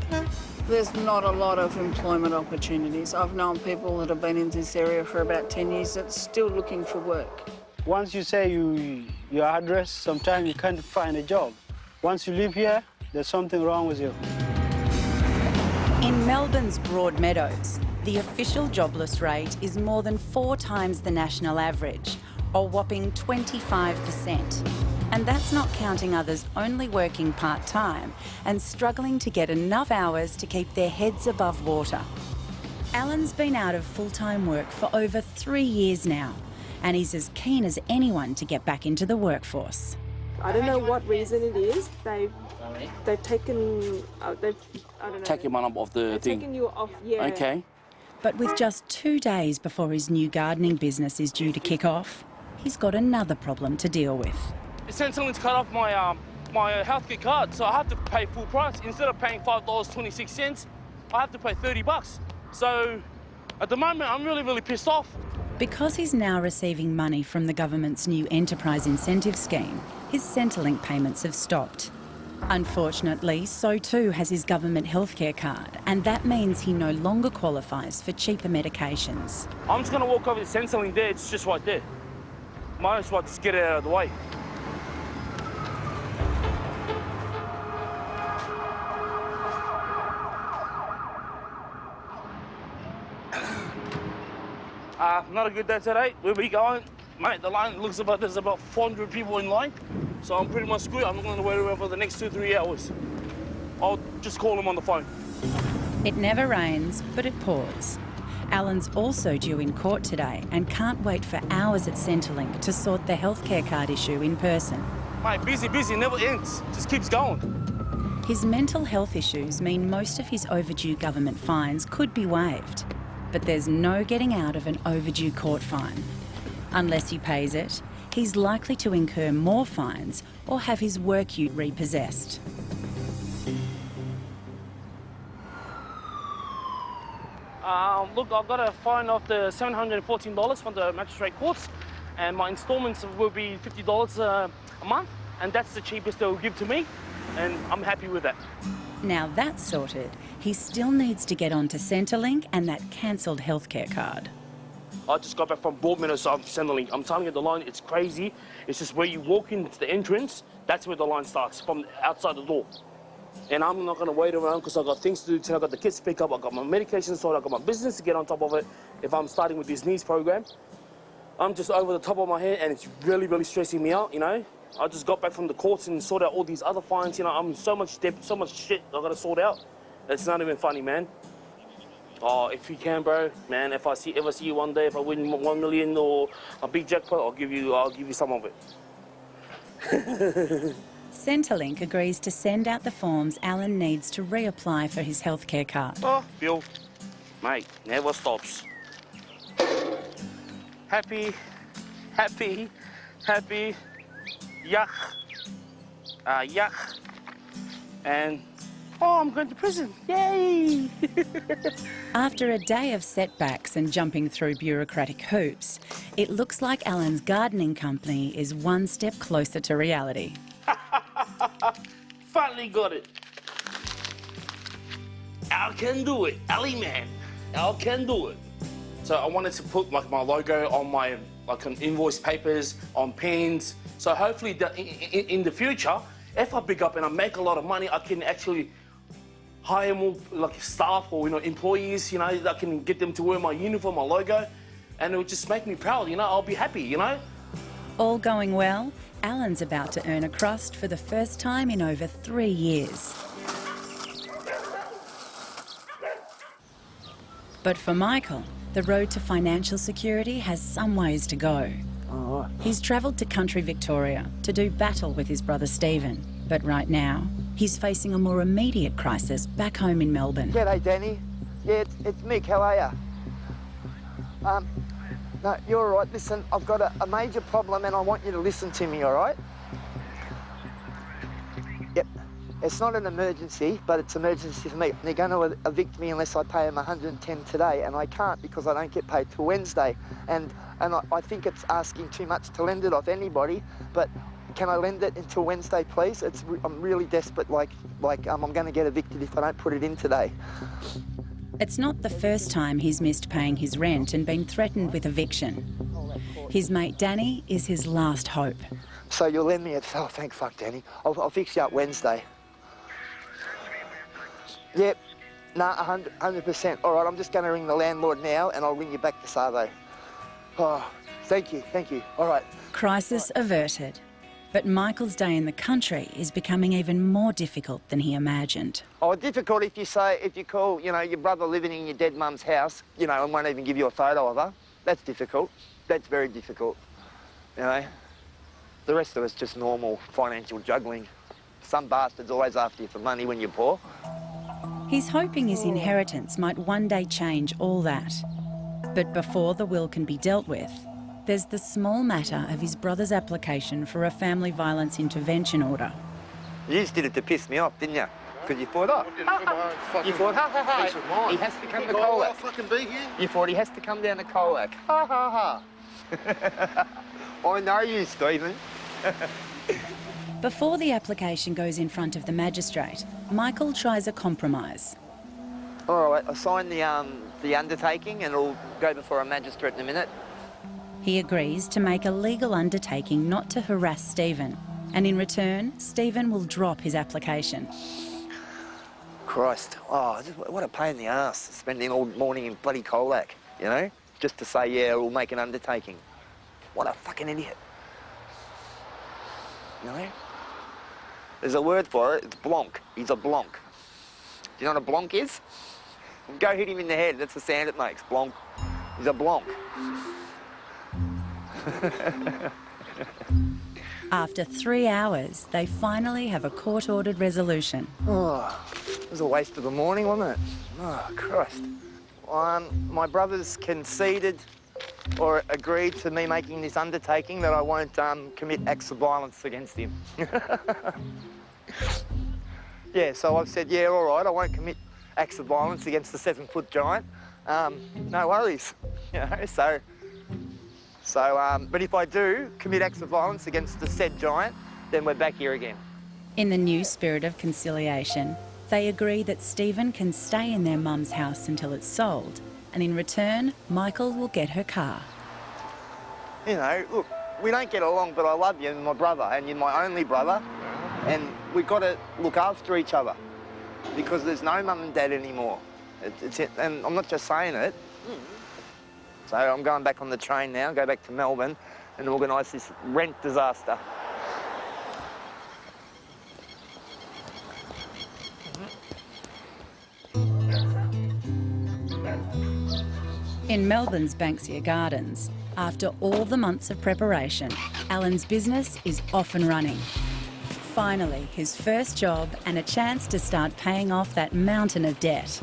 There's not a lot of employment opportunities. I've known people that have been in this area for about 10 years that's still looking for work. Once you say your address, sometimes you can't find a job. Once you live here, there's something wrong with you. In Melbourne's Broadmeadows, the official jobless rate is more than 4 times the national average, a whopping 25%. And that's not counting others only working part-time and struggling to get enough hours to keep their heads above water. Alan's been out of full-time work for over 3 years now, and he's as keen as anyone to get back into the workforce. I don't know what reason it is. They've taken. I don't know. Take him off the thing. Taking you off. Yeah. Okay. But with just 2 days before his new gardening business is due to kick off, he's got another problem to deal with. Centrelink's cut off my my healthcare card, so I have to pay full price. Instead of paying $5.26, I have to pay $30. So at the moment, I'm really pissed off. Because he's now receiving money from the government's new enterprise incentive scheme, his Centrelink payments have stopped. Unfortunately, so too has his government healthcare card, and that means he no longer qualifies for cheaper medications. I'm just gonna walk over to Centrelink there, it's just right there. Might as well just get it out of the way. Not a good day today. Where we going? Mate, the line looks about, there's about 400 people in line. So I'm pretty much screwed. I'm not going to wait around for the next 2-3 hours. I'll just call him on the phone. It never rains, but it pours. Alan's also due in court today and can't wait for hours at Centrelink to sort the healthcare card issue in person. Mate, busy, never ends. Just keeps going. His mental health issues mean most of his overdue government fines could be waived. But there's no getting out of an overdue court fine. Unless he pays it, he's likely to incur more fines or have his work ute repossessed. Look, I've got a fine of the $714 from the magistrate courts, and my instalments will be $50 a month, and that's the cheapest they'll give to me, and I'm happy with that. Now that's sorted, he still needs to get onto Centrelink and that cancelled healthcare card. I just got back from board minutes of Centrelink. I'm telling you, the line, it's crazy. It's just where you walk in, it's the entrance, that's where the line starts, from outside the door. And I'm not going to wait around because I've got things to do today. I've got the kids to pick up, I've got my medication sorted, I've got my business to get on top of it. If I'm starting with this knees program, I'm just over the top of my head and it's really stressing me out, you know. I just got back from the courts and sorted out all these other fines, you know. I'm so much shit I've got to sort out. It's not even funny, man. Oh, if you can, bro, man, if I ever see you one day, if I win 1 million or a big jackpot, I'll give you some of it. Centrelink agrees to send out the forms Alan needs to reapply for his healthcare card. Oh, Bill, mate, never stops. Happy, yuck, and oh, I'm going to prison, yay! After a day of setbacks and jumping through bureaucratic hoops, it looks like Alan's gardening company is one step closer to reality. Finally got it. Al can do it, Ali man. Al can do it. So I wanted to put like my logo on my on invoice papers, on pens. So hopefully in the future, if I pick up and I make a lot of money, I can actually hire more like staff or employees, that can get them to wear my uniform, my logo, and it would just make me proud, I'll be happy, All going well, Alan's about to earn a crust for the first time in over 3 years. But for Michael, the road to financial security has some ways to go. Oh. He's travelled to country Victoria to do battle with his brother Stephen, but right now, he's facing a more immediate crisis back home in Melbourne. G'day, Danny. Yeah, it's Mick. How are you? No, you're all right. Listen, I've got a major problem and I want you to listen to me, all right? Yep. It's not an emergency, but it's an emergency for me. They're going to evict me unless I pay them 110 today, and I can't because I don't get paid till Wednesday. And I think it's asking too much to lend it off anybody, but can I lend it until Wednesday, please? I'm really desperate, I'm going to get evicted if I don't put it in today. It's not the first time he's missed paying his rent and been threatened with eviction. His mate Danny is his last hope. So you'll lend me a... Oh, thank fuck, Danny. I'll fix you up Wednesday. Yep. Nah, 100%. All right, I'm just going to ring the landlord now and I'll ring you back this Arvo. Oh, thank you. All right. Crisis averted. But Michael's day in the country is becoming even more difficult than he imagined. Oh, difficult if you call, you know, your brother living in your dead mum's house, you know, and won't even give you a photo of her. That's difficult. That's very difficult, you know. The rest of it's just normal financial juggling. Some bastard's always after you for money when you're poor. He's hoping his inheritance might one day change all that. But before the will can be dealt with, there's the small matter of his brother's application for a family violence intervention order. You just did it to piss me off, didn't you? Because you thought, you thought, peace of mind. he has to come to Why would I Colac. fucking be here? You thought he has to come down to Colac. I know you, Stephen. Before the application goes in front of the magistrate, Michael tries a compromise. All right, I'll sign the undertaking and it'll go before a magistrate in a minute. He agrees to make a legal undertaking not to harass Stephen, and in return, Stephen will drop his application. Christ, oh, what a pain in the ass, spending all morning in bloody Colac, you know? Just to say, yeah, we'll make an undertaking. What a fucking idiot. You know? There's a word for it, it's blonk. He's a blonk. Do you know what a blonk is? Go hit him in the head, that's the sound it makes, blonk. He's a blonk. After 3 hours, they finally have a court-ordered resolution. Oh, it was a waste of a morning, wasn't it? Oh, Christ. My brother's conceded or agreed to me making this undertaking that I won't commit acts of violence against him. Yeah, so I've said, yeah, all right, I won't commit acts of violence against the 7-foot giant. No worries, you know, but if I do commit acts of violence against the said giant, then we're back here again. In the new spirit of conciliation, they agree that Stephen can stay in their mum's house until it's sold, and in return, Michael will get her car. You know, look, we don't get along, but I love you and my brother, and you're my only brother, and we've got to look after each other because there's no mum and dad anymore. And I'm not just saying it. So I'm going back on the train now, go back to Melbourne and organise this rent disaster. In Melbourne's Banksia Gardens, after all the months of preparation, Alan's business is off and running. Finally, his first job and a chance to start paying off that mountain of debt.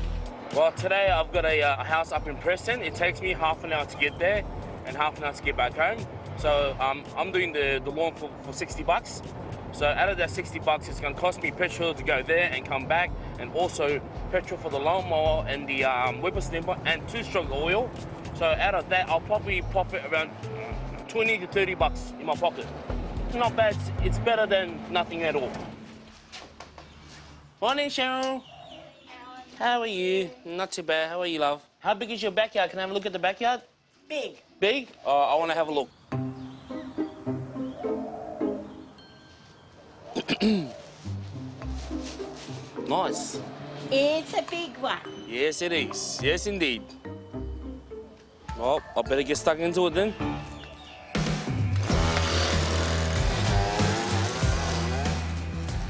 Well, today I've got a house up in Preston. It takes me half an hour to get there and half an hour to get back home. So I'm doing the lawn for $60. So out of that $60, it's going to cost me petrol to go there and come back, and also petrol for the lawnmower and the whippersnipper and 2-stroke oil. So out of that, I'll probably profit around $20 to $30 in my pocket. It's not bad. It's better than nothing at all. Morning, Cheryl. How are you? Not too bad. How are you, love? How big is your backyard? Can I have a look at the backyard? Big. Big? I want to have a look. Nice. It's a big one. Yes, it is. Yes, indeed. Well, I better get stuck into it then.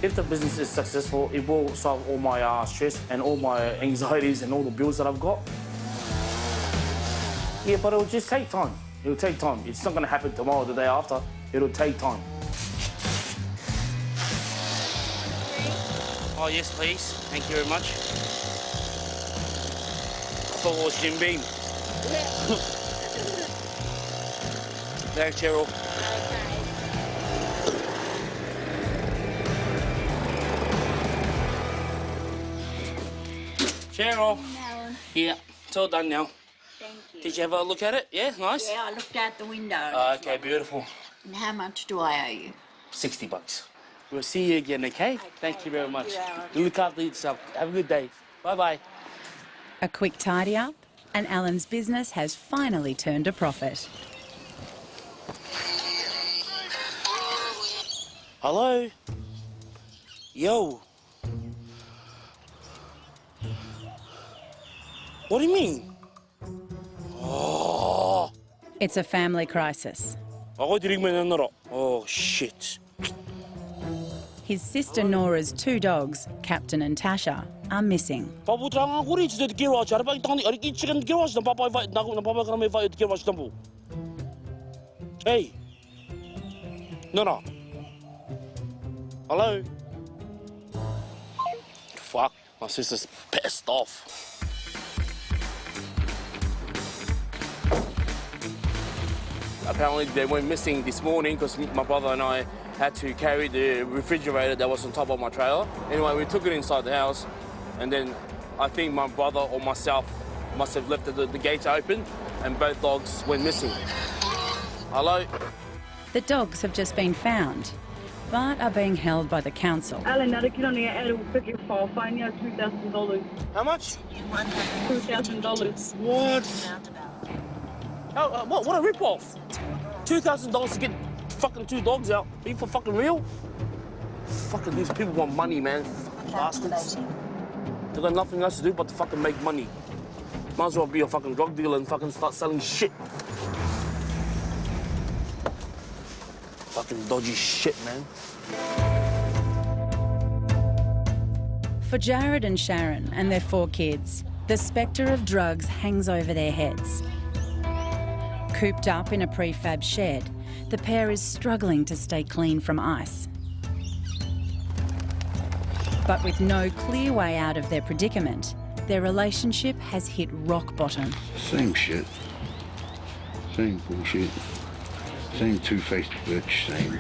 If the business is successful, it will solve all my stress and all my anxieties and all the bills that I've got. Yeah, but it'll just take time. It'll take time. It's not going to happen tomorrow or the day after. It'll take time. Oh, yes, please. Thank you very much. I thought it was Jim Beam. Thanks, Cheryl. Cheryl. No. Yeah, it's all done now. Thank you. Did you have a look at it? Yeah, nice? Yeah, I looked out the window. Okay, beautiful. And how much do I owe you? $60. We'll see you again, okay? Thank you very much. You look after yourself. Have a good day. Bye-bye. A quick tidy up, and Alan's business has finally turned a profit. Hello? Yo. What do you mean? Oh. It's a family crisis. Oh, shit. His sister Nora's 2 dogs, Captain and Tasha, are missing. Hey, Nora. Hello. Fuck, my sister's pissed off. Apparently they went missing this morning because my brother and I had to carry the refrigerator that was on top of my trailer. Anyway, we took it inside the house, and then I think my brother or myself must have left the gates open, and both dogs went missing. Hello? The dogs have just been found, but are being held by the council. $2,000. How much? $2,000. What? Oh, what a rip-off. $2,000 to get fucking 2 dogs out. Are you for fucking real? Fucking these people want money, man. Fucking bastards. They got nothing else to do but to fucking make money. Might as well be a fucking drug dealer and fucking start selling shit. Fucking dodgy shit, man. For Jared and Sharon and their 4 kids, the spectre of drugs hangs over their heads. Cooped up in a prefab shed, the pair is struggling to stay clean from ice. But with no clear way out of their predicament, their relationship has hit rock bottom. Same shit. Same bullshit. Same two-faced bitch, same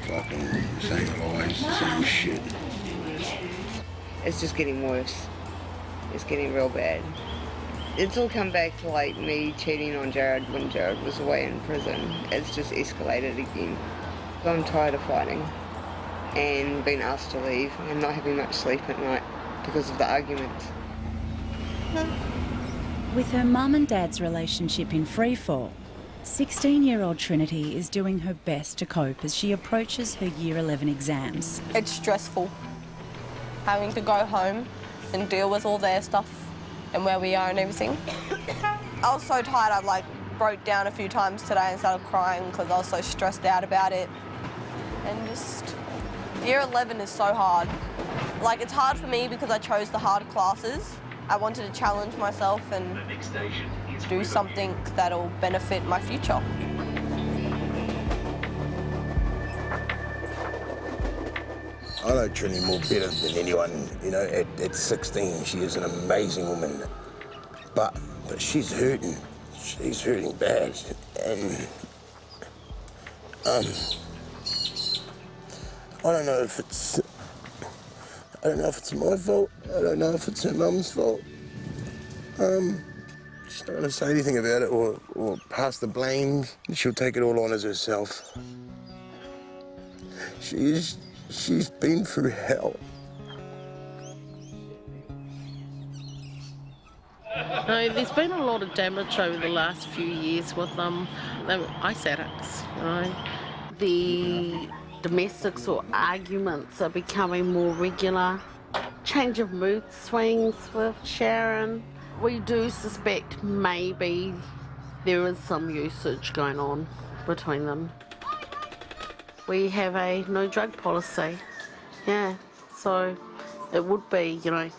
lies, same shit. It's just getting worse. It's getting real bad. It's all come back to like me cheating on Jared when Jared was away in prison. It's just escalated again. I'm tired of fighting and being asked to leave and not having much sleep at night because of the arguments. With her mum and dad's relationship in freefall, 16-year-old Trinity is doing her best to cope as she approaches her Year 11 exams. It's stressful, having to go home and deal with all their stuff and where we are and everything. I was so tired, I broke down a few times today and started crying because I was so stressed out about it. And just, Year 11 is so hard. It's hard for me because I chose the hard classes. I wanted to challenge myself and do something that'll benefit my future. I know Trini more better than anyone, you know, at 16, she is an amazing woman. But she's hurting. She's hurting bad. And, I don't know if it's my fault. I don't know if it's her mum's fault. She's not gonna say anything about it or pass the blame. She'll take it all on as herself. She's been through hell. No, there's been a lot of damage over the last few years with ice addicts, you know. The domestics or arguments are becoming more regular. Change of mood swings with Sharon. We do suspect maybe there is some usage going on between them. We have a no drug policy, yeah, so it would be, you know,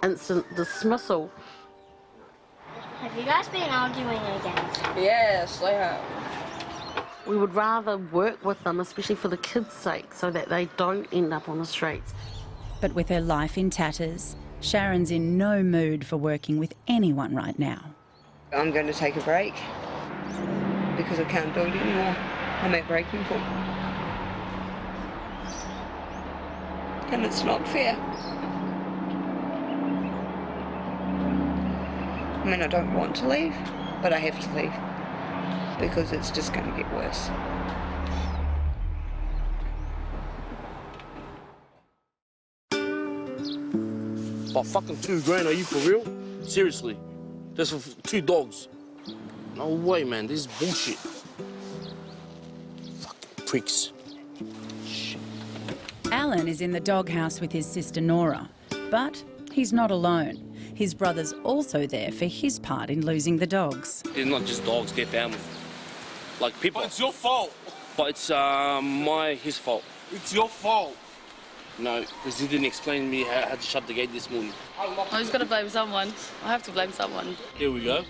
instant dismissal. Have you guys been arguing again? Yes, they have. We would rather work with them, especially for the kids' sake, so that they don't end up on the streets. But with her life in tatters, Sharon's in no mood for working with anyone right now. I'm going to take a break because I can't do it anymore. I'm at breaking point. And it's not fair. I mean, I don't want to leave, but I have to leave because it's just going to get worse. About fucking $2,000, are you for real? Seriously. Just for 2 dogs. No way, man. This is bullshit. Fucking pricks. Shit. Alan is in the doghouse with his sister Nora, but he's not alone. His brother's also there for his part in losing the dogs. They're not just dogs, they're family. Like people. But it's your fault. But it's his fault. It's your fault. No, because he didn't explain to me how to shut the gate this morning. I just got to blame someone. I have to blame someone. Here we go.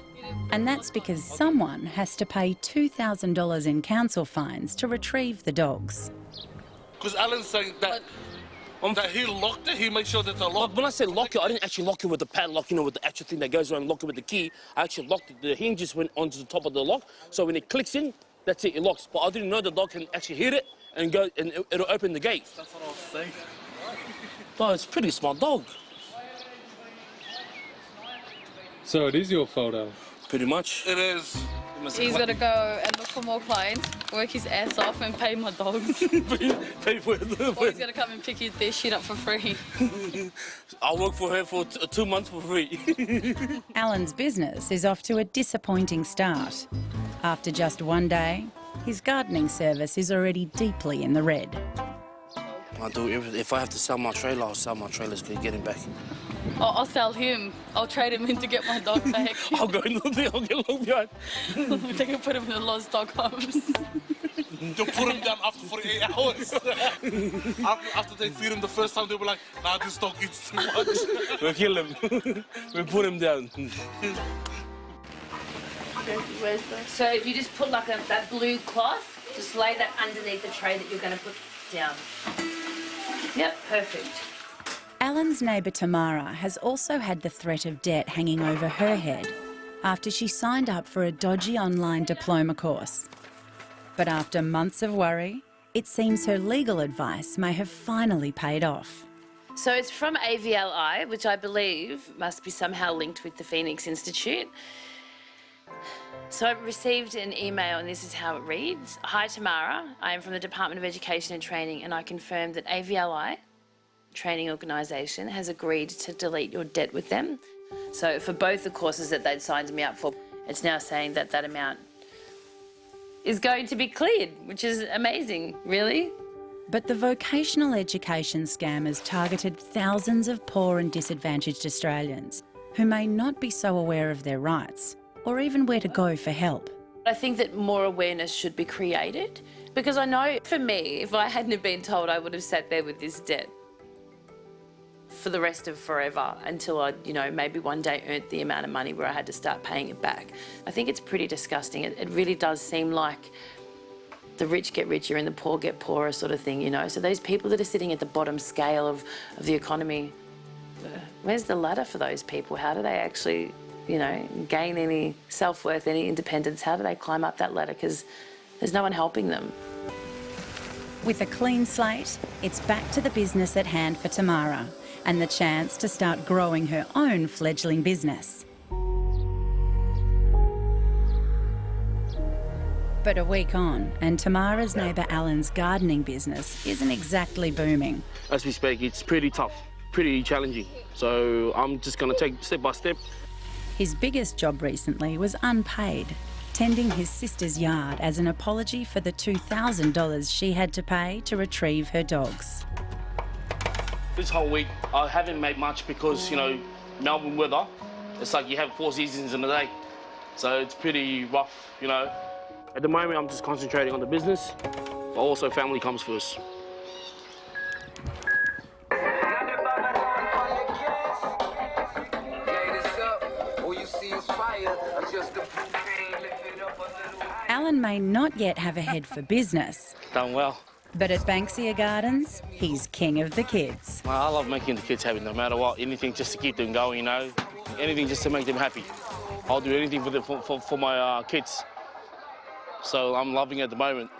And that's because someone has to pay $2,000 in council fines to retrieve the dogs. Because Alan's saying that he locked it, he made sure that the lock... When I said lock it, I didn't actually lock it with the padlock, you know, with the actual thing that goes around, lock it with the key. I actually locked it. The hinges went onto the top of the lock, so when it clicks in, that's it, it locks. But I didn't know the dog can actually hit it and go, and it'll open the gate. That's what I was saying. Oh, it's a pretty smart dog. So it is your photo? Pretty much. It is. He's got to go and look for more clients, work his ass off and pay my dogs. Pay for it. Or he's going to come and pick their shit up for free. I'll work for her for 2 months for free. Alan's business is off to a disappointing start. After just one day, his gardening service is already deeply in the red. I'll do everything. If I have to sell my trailer, I'll sell my trailers to get him back. I'll sell him. I'll trade him in to get my dog back. I'll go in there, I'll get locked behind. They can put him in the lost dog homes. They'll put him down after 48 hours. After they feed him the first time, they'll be like, nah, this dog eats too much. We'll kill him. We'll put him down. So if you just put like that blue cloth, just lay that underneath the tray that you're going to put down. Yep, perfect. Alan's neighbour Tamara has also had the threat of debt hanging over her head after she signed up for a dodgy online diploma course. But after months of worry, it seems her legal advice may have finally paid off. So it's from AVLI, which I believe must be somehow linked with the Phoenix Institute. So I've received an email, and this is how it reads. Hi, Tamara. I am from the Department of Education and Training, and I confirm that AVLI, training organisation, has agreed to delete your debt with them. So for both the courses that they'd signed me up for, it's now saying that that amount is going to be cleared, which is amazing, really. But the vocational education scammers targeted thousands of poor and disadvantaged Australians who may not be so aware of their rights or even where to go for help. I think that more awareness should be created, because I know for me, if I hadn't have been told, I would have sat there with this debt for the rest of forever until I, maybe one day earned the amount of money where I had to start paying it back. I think it's pretty disgusting. It really does seem like the rich get richer and the poor get poorer sort of thing, So those people that are sitting at the bottom scale of the economy, where's the ladder for those people? How do they actually, gain any self-worth, any independence? How do they climb up that ladder? Because there's no one helping them. With a clean slate, it's back to the business at hand for Tamara and the chance to start growing her own fledgling business. But a week on, and Tamara's neighbour Alan's gardening business isn't exactly booming. As we speak, it's pretty tough, pretty challenging. So I'm just going to take step by step. His biggest job recently was unpaid, tending his sister's yard as an apology for the $2,000 she had to pay to retrieve her dogs. This whole week, I haven't made much because, Melbourne weather, it's like you have 4 seasons in a day. So it's pretty rough, At the moment, I'm just concentrating on the business, but also family comes first. Alan may not yet have a head for business. Done well. But at Banksia Gardens, he's king of the kids. I love making the kids happy, no matter what. Anything just to keep them going, Anything just to make them happy. I'll do anything for my kids. So I'm loving it at the moment.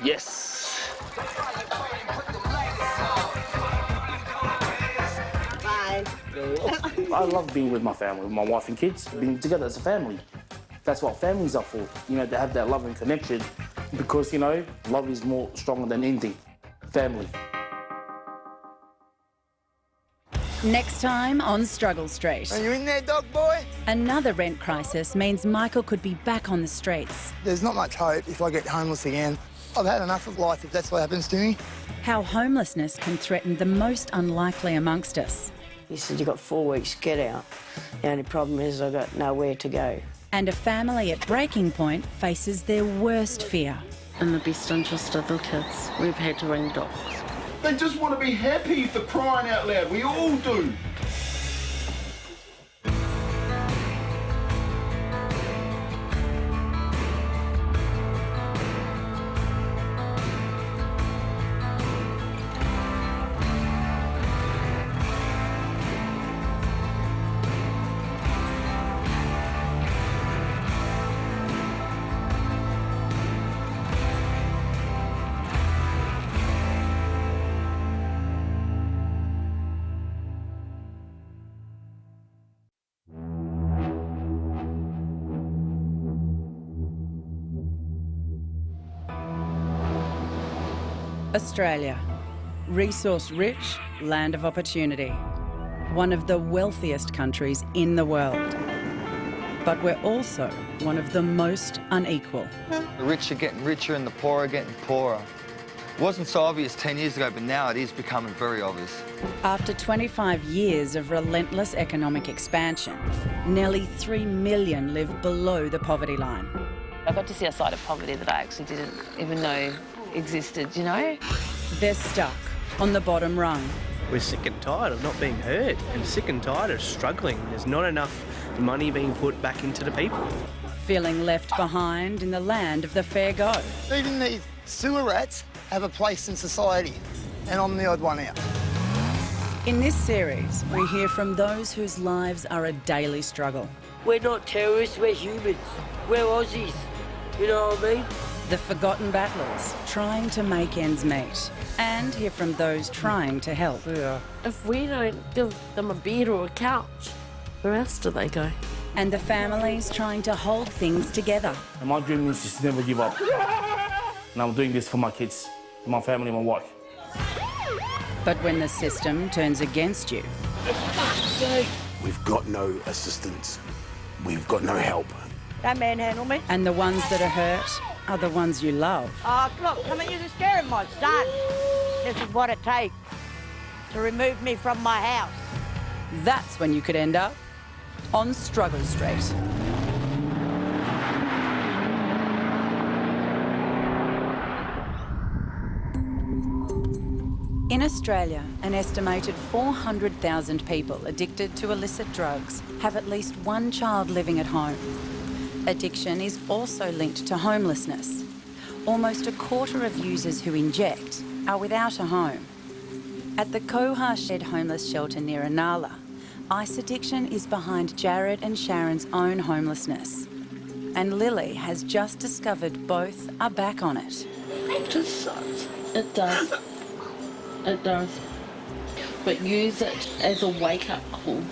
Yes. Bye. I love being with my family, with my wife and kids, being together as a family. That's what families are for, to have that love and connection, because, love is more stronger than anything. Family. Next time on Struggle Street. Are you in there, dog boy? Another rent crisis means Michael could be back on the streets. There's not much hope if I get homeless again. I've had enough of life if that's what happens to me. How homelessness can threaten the most unlikely amongst us. He said, you've got 4 weeks, get out. The only problem is I've got nowhere to go. And a family at breaking point faces their worst fear. In the best interest of the kids, we've had to ring docs. They just want to be happy, for crying out loud. We all do. Australia, resource-rich, land of opportunity. One of the wealthiest countries in the world. But we're also one of the most unequal. The rich are getting richer and the poor are getting poorer. It wasn't so obvious 10 years ago, but now it is becoming very obvious. After 25 years of relentless economic expansion, nearly 3 million live below the poverty line. I got to see a side of poverty that I actually didn't even know existed, you know? They're stuck on the bottom rung. We're sick and tired of not being heard and sick and tired of struggling. There's not enough money being put back into the people. Feeling left behind in the land of the fair go. Even these sewer rats have a place in society, and I'm the odd one out. In this series, we hear from those whose lives are a daily struggle. We're not terrorists, we're humans. We're Aussies, you know what I mean? The forgotten battlers trying to make ends meet, and hear from those trying to help. If we don't give them a bed or a couch, where else do they go? And the families trying to hold things together. And my dream is just never give up. And I'm doing this for my kids, my family, my wife. But when the system turns against you... We've got no assistance. We've got no help. Don't manhandle me. And the ones that are hurt are the ones you love. Oh, look, come and you're scaring my son. This is what it takes to remove me from my house. That's when you could end up on Struggle Street. In Australia, an estimated 400,000 people addicted to illicit drugs have at least one child living at home. Addiction is also linked to homelessness. Almost a quarter of users who inject are without a home. At the Koha Shed homeless shelter near Inala, ice addiction is behind Jared and Sharon's own homelessness. And Lily has just discovered both are back on it. It just sucks. It does. It does. But use it as a wake-up call.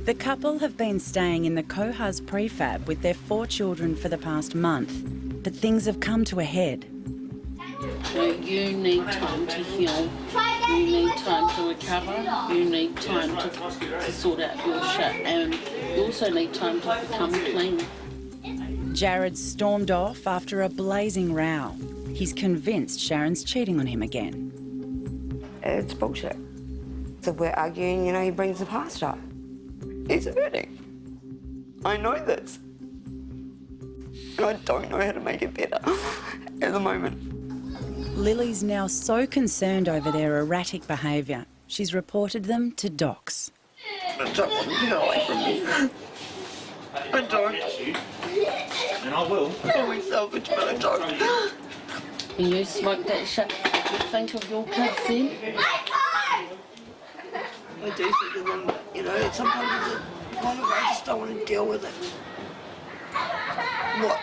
The couple have been staying in the Koha's prefab with their 4 children for the past month, but things have come to a head. So you need time to heal. You need time to recover. You need time to sort out your shit, and you also need time to become clean. Jared stormed off after a blazing row. He's convinced Sharon's cheating on him again. It's bullshit. So we're arguing, you know, he brings the past up. He's hurting. I know this. And I don't know how to make it better at the moment. Lily's now so concerned over their erratic behaviour, she's reported them to docs. I don't want to get away from me. I don't. And I will. I'm always selfish, but I don't. When you smoke that shit, you think of your kids then? I do think of them, you know, sometimes it's long ago, I just don't want to deal with it. What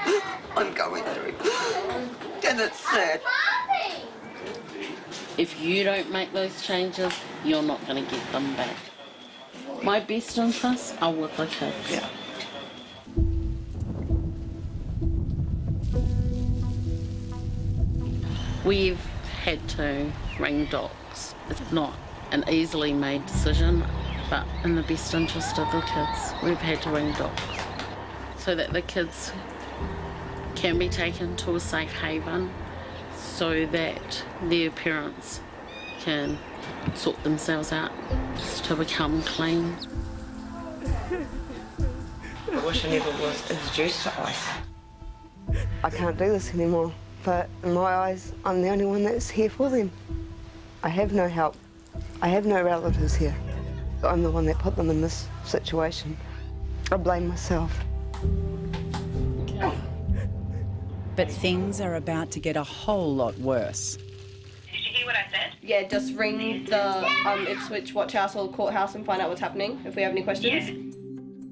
I'm going through. And it's sad. If you don't make those changes, you're not going to get them back. My best interests are with the kids. Yeah. We've had to ring docs. It's not an easily made decision, but in the best interest of the kids, we've had to ring docs so that the kids can be taken to a safe haven so that their parents can sort themselves out just to become clean. I wish I never was introduced to ice. I can't do this anymore, but in my eyes, I'm the only one that's here for them. I have no help. I have no relatives here. I'm the one that put them in this situation. I blame myself. But things are about to get a whole lot worse. Did you hear what I said? Yeah, just ring the Ipswich Watch House or the courthouse and find out what's happening if we have any questions. Yeah.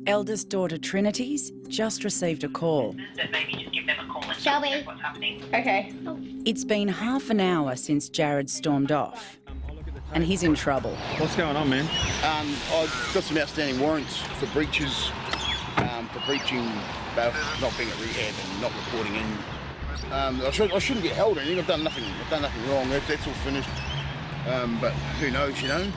Eldest daughter Trinity's just received a call. Maybe just give them a call and Shall we? check what's happening. Okay. It's been half an hour since Jared stormed off, and he's in trouble. What's going on, man? I've got some outstanding warrants for breaches, for breaching, both not being at rehab and not reporting in. I shouldn't get held or anything. I've done nothing wrong. That's all finished. But who knows, you know?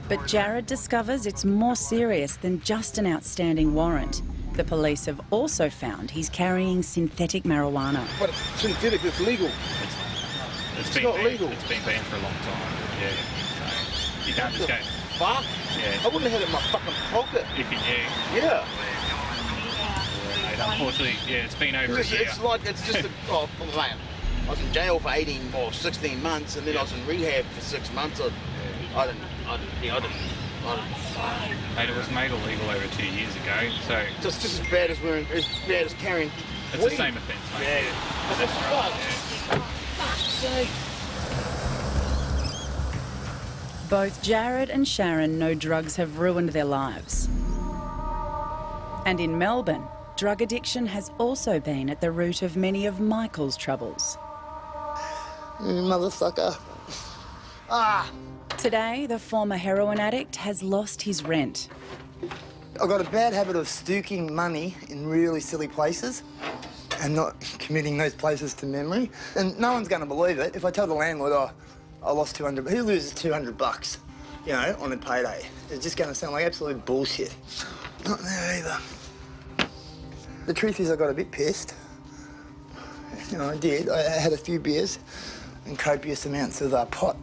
But Jared discovers it's more serious than just an outstanding warrant. The police have also found he's carrying synthetic marijuana. But it's synthetic, it's legal. It's not legal. It's been banned for a long time, yeah. So you can't just go... Fuck? Yeah. I wouldn't have had it in my fucking pocket. If you knew. Yeah. Mate, unfortunately, yeah, it's been over a year. It's just oh, man, I was in jail for 18 or 16 months, and then I was in rehab for 6 months. I didn't. Mate, it was made illegal over 2 years ago, so... Just as bad as carrying It's the same offence, mate. Yeah. That's fuck's sake. Both Jared and Sharon know drugs have ruined their lives. And in Melbourne, drug addiction has also been at the root of many of Michael's troubles. Motherfucker. Today, the former heroin addict has lost his rent. I've got a bad habit of stooking money in really silly places and not committing those places to memory. And no one's going to believe it. If I tell the landlord, oh, I lost 200, who loses 200 bucks, you know, on a payday? It's just going to sound like absolute bullshit. Not there either. The truth is I got a bit pissed. You know, I did. I had a few beers and copious amounts of pot.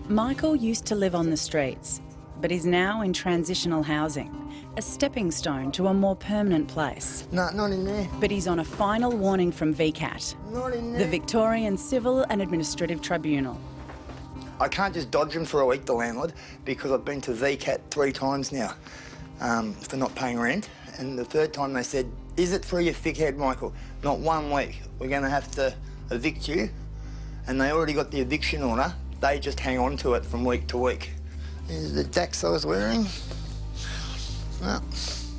Michael used to live on the streets, but is now in transitional housing, a stepping stone to a more permanent place. No, not in there. But he's on a final warning from VCAT, Not in there. the Victorian Civil and Administrative Tribunal. I can't just dodge him for a week, the landlord, because I've been to VCAT 3 times now for not paying rent. And the third time they said, is it for your thickhead, Michael? Not 1 week. We're going to have to evict you. And they already got the eviction order. They just hang on to it from week to week. These are the Daks I was wearing. Well,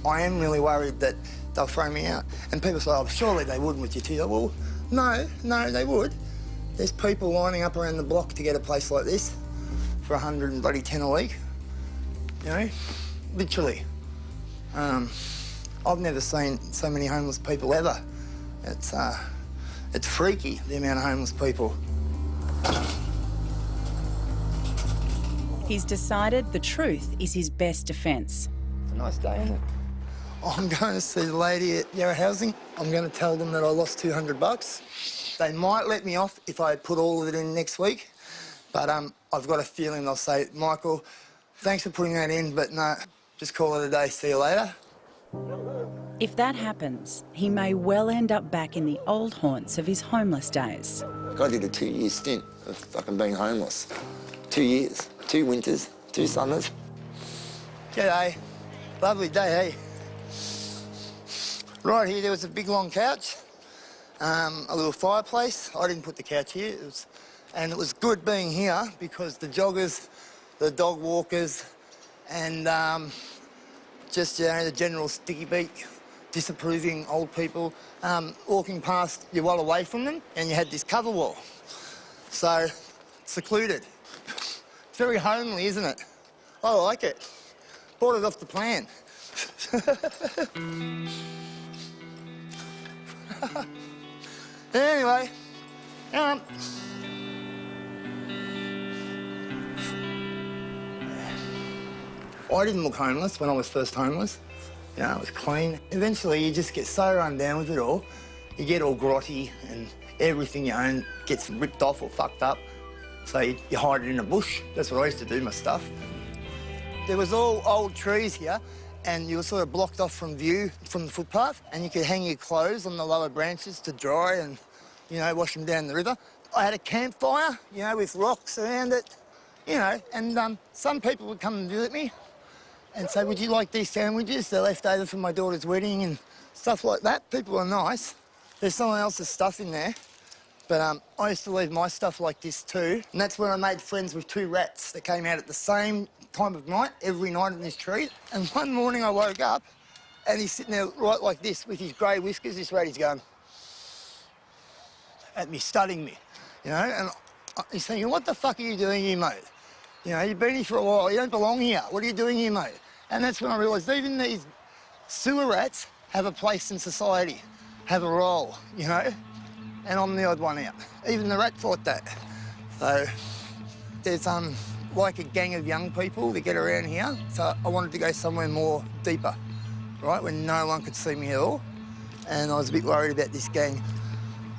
I am really worried that they'll throw me out. And people say, oh, surely they wouldn't with your tear. Well, no, they would. There's people lining up around the block to get a place like this for 110 a week. You know, literally. I've never seen so many homeless people ever. It's freaky, the amount of homeless people. He's decided the truth is his best defence. It's a nice day, isn't it? I'm going to see the lady at Yarra Housing. I'm going to tell them that I lost 200 bucks. They might let me off if I put all of it in next week, but I've got a feeling they'll say, Michael, thanks for putting that in, but no, just call it a day, see you later. If that happens, he may well end up back in the old haunts of his homeless days. I did a 2-year stint of fucking being homeless. 2 years, 2 winters, 2 summers. G'day. Lovely day, hey? Right here, there was a big long couch, a little fireplace. I didn't put the couch here, and it was good being here because the joggers, the dog walkers, and just, you know, the general sticky beak, disapproving old people, walking past, you're well away from them, and you had this cover wall. So, secluded. It's very homely, isn't it? I like it. Bought it off the plan. Anyway, I didn't look homeless when I was first homeless. You know, it was clean. Eventually, you just get so run down with it all. You get all grotty and everything you own gets ripped off or fucked up. So you hide it in a bush. That's what I used to do, my stuff. There was all old trees here, and you were sort of blocked off from view from the footpath, and you could hang your clothes on the lower branches to dry and, you know, wash them down the river. I had a campfire, you know, with rocks around it. You know, and some people would come and visit me and say, would you like these sandwiches? They're left over from my daughter's wedding and stuff like that. People are nice. There's someone else's stuff in there. But I used to leave my stuff like this too. And that's when I made friends with 2 rats that came out at the same time of night, every night in this tree. And one morning I woke up and he's sitting there right like this with his grey whiskers. This rat, he's going at me, studying me, you know? And he's thinking, what the fuck are you doing here, mate? You know, you've been here for a while. You don't belong here. What are you doing here, mate? And that's when I realised even these sewer rats have a place in society, have a role, you know? And I'm the odd one out. Even the rat thought that. So there's like a gang of young people that get around here. So I wanted to go somewhere more deeper, right, when no one could see me at all. And I was a bit worried about this gang.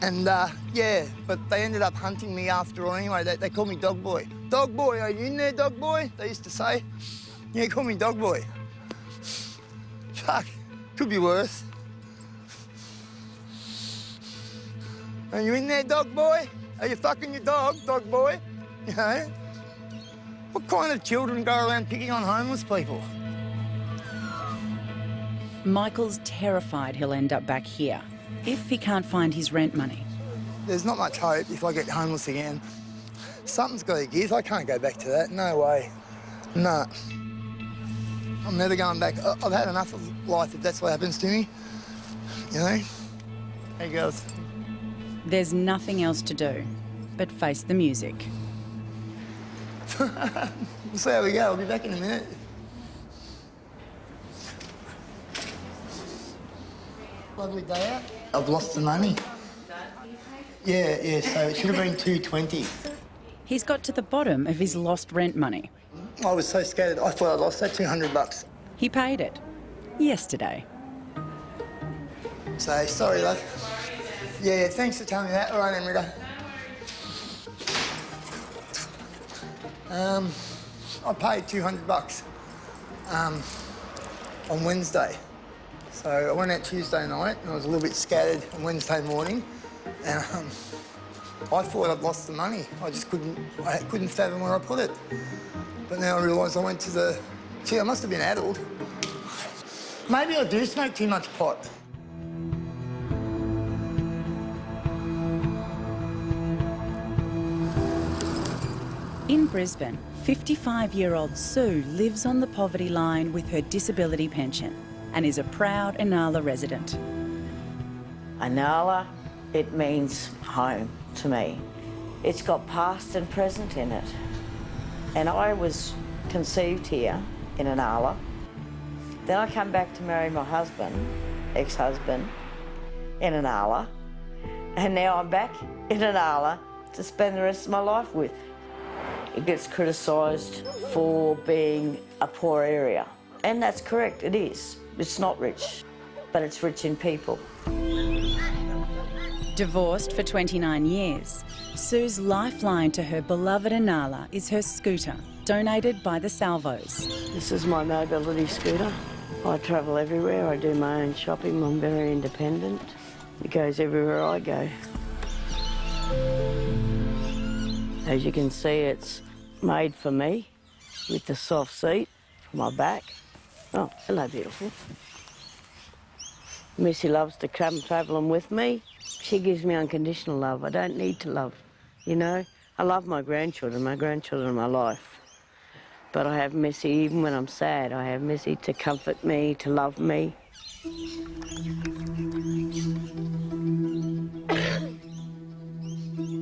And yeah, but they ended up hunting me after all anyway. They called me Dog Boy. Dog Boy, are you in there, Dog Boy? They used to say. Yeah, call me Dog Boy. Fuck, could be worse. Are you in there, Dog Boy? Are you fucking your dog, Dog Boy? You know? What kind of children go around picking on homeless people? Michael's terrified he'll end up back here if he can't find his rent money. There's not much hope if I get homeless again. Something's got to give. I can't go back to that. No way. No. I'm never going back. I've had enough of life if that's what happens to me. You know? Hey, girls. There's nothing else to do but face the music. We'll see how we go. I'll be back in a minute. Lovely day out. I've lost the money. Yeah, so it should have been $220. He's got to the bottom of his lost rent money. I was so scared. I thought I lost that $200. He paid it yesterday. So, sorry, love. Yeah, thanks for telling me that. All right, then, Rita. I paid $200 on Wednesday. So I went out Tuesday night and I was a little bit scattered on Wednesday morning, and I thought I'd lost the money. I couldn't fathom where I put it. But now I realise I went to the... Gee, I must have been addled. Maybe I do smoke too much pot. In Brisbane, 55-year-old Sue lives on the poverty line with her disability pension and is a proud Inala resident. Inala, it means home to me. It's got past and present in it. And I was conceived here in Inala. Then I come back to marry my husband, ex-husband, in Inala. And now I'm back in Inala to spend the rest of my life with. It gets criticised for being a poor area. And that's correct, it is. It's not rich, but it's rich in people. Divorced for 29 years, Sue's lifeline to her beloved Inala is her scooter, donated by the Salvos. This is my mobility scooter. I travel everywhere, I do my own shopping, I'm very independent. It goes everywhere I go. As you can see, it's made for me with the soft seat for my back. Oh, hello, beautiful. Missy loves to come travelling with me. She gives me unconditional love. I don't need to love, you know. I love my grandchildren. My grandchildren are my life. But I have Missy even when I'm sad. I have Missy to comfort me, to love me.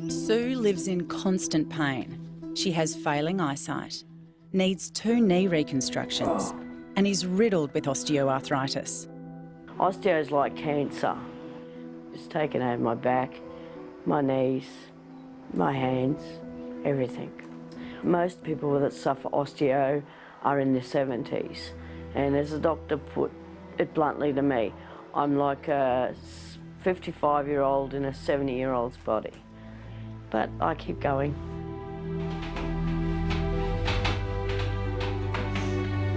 Sue lives in constant pain. She has failing eyesight, needs 2 knee reconstructions, and is riddled with osteoarthritis. Osteo's like cancer. It's taken over my back, my knees, my hands, everything. Most people that suffer osteo are in their 70s. And as the doctor put it bluntly to me, I'm like a 55-year-old in a 70-year-old's body. But I keep going.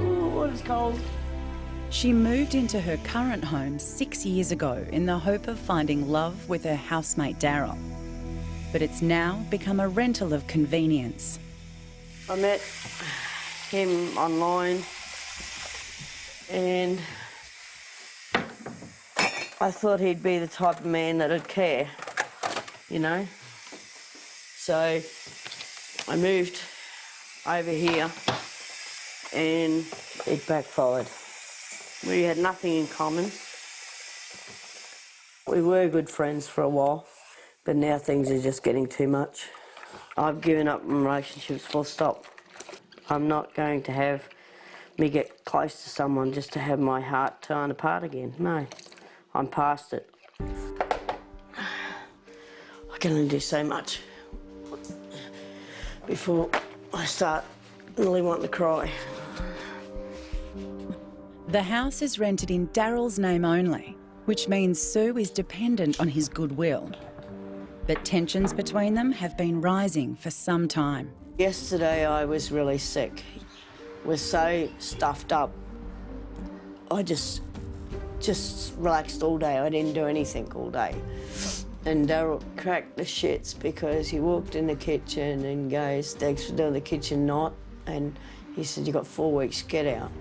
Oh, water's cold. She moved into her current home 6 years ago in the hope of finding love with her housemate Daryl. But it's now become a rental of convenience. I met him online and I thought he'd be the type of man that'd care, you know. So I moved over here and it backfired. We had nothing in common. We were good friends for a while, but now things are just getting too much. I've given up on relationships full stop. I'm not going to have me get close to someone just to have my heart torn apart again. No, I'm past it. I can only do so much before I start really wanting to cry. The house is rented in Daryl's name only, which means Sue is dependent on his goodwill. But tensions between them have been rising for some time. Yesterday I was really sick. Was so stuffed up. I just relaxed all day. I didn't do anything all day. And Daryl cracked the shits because he walked in the kitchen and goes, "Thanks for doing the kitchen night." And he said, "You got 4 weeks, get out."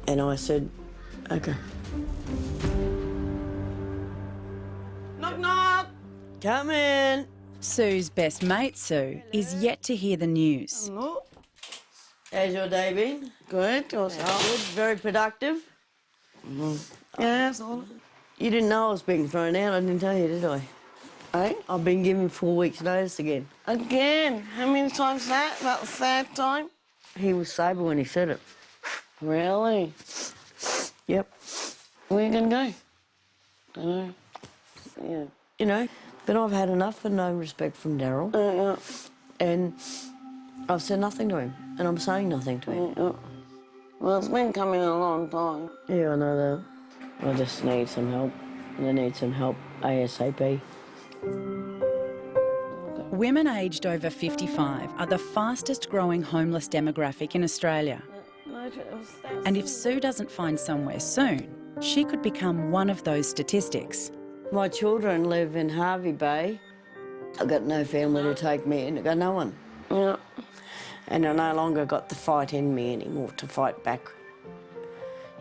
And I said, "Okay." Knock, knock. Come in. Sue's best mate, Sue, is yet to hear the news. Hello. How's your day been? Good. Good. Very productive. Yes. You didn't know I was being thrown out. I didn't tell you, did I? Hey? I've been given 4 weeks' notice again. Again? How many times that? About the third time? He was sober when he said it. Really? Yep. Where are you going to go? I don't know. Yeah. You know, but I've had enough of no respect from Daryl. And I've said nothing to him, and I'm saying nothing to him. Well, it's been coming a long time. Yeah, I know that. I just need some help, and I need some help ASAP. Women aged over 55 are the fastest growing homeless demographic in Australia. And if Sue doesn't find somewhere soon, she could become one of those statistics. My children live in Hervey Bay. I've got no family to take me in. I've got no one. Yeah. And I no longer got the fight in me anymore to fight back.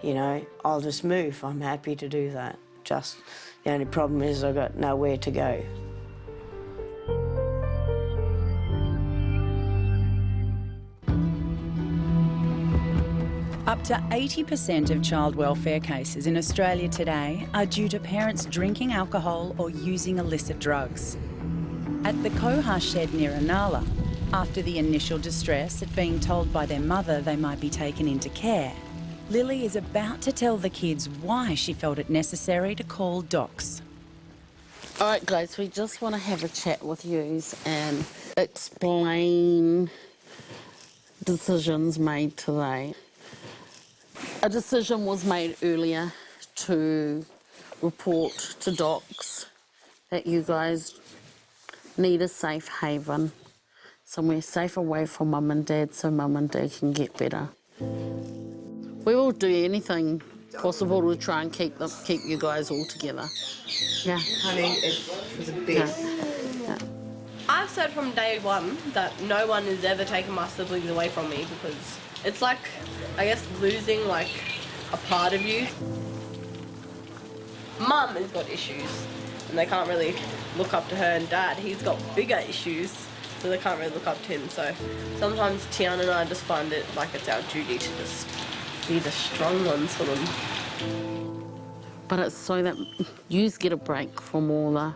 You know, I'll just move. I'm happy to do that. Just the only problem is I've got nowhere to go. Up to 80% of child welfare cases in Australia today are due to parents drinking alcohol or using illicit drugs. At the Koha shed near Inala, after the initial distress at being told by their mother they might be taken into care, Lily is about to tell the kids why she felt it necessary to call docs. All right, guys, we just want to have a chat with you and explain decisions made today. A decision was made earlier to report to docs that you guys need a safe haven, somewhere safe away from Mum and Dad so Mum and Dad can get better. We will do anything possible to try and keep you guys all together. Yeah. Honey, it was a best. Yeah. I've said from day one that no one has ever taken my siblings away from me because it's like, I guess, losing like a part of you. Mum has got issues and they can't really look up to her, and Dad, he's got bigger issues, so they can't really look up to him. So sometimes Tiana and I just find it like it's our duty to just be the strong ones for them. But it's so that you get a break from all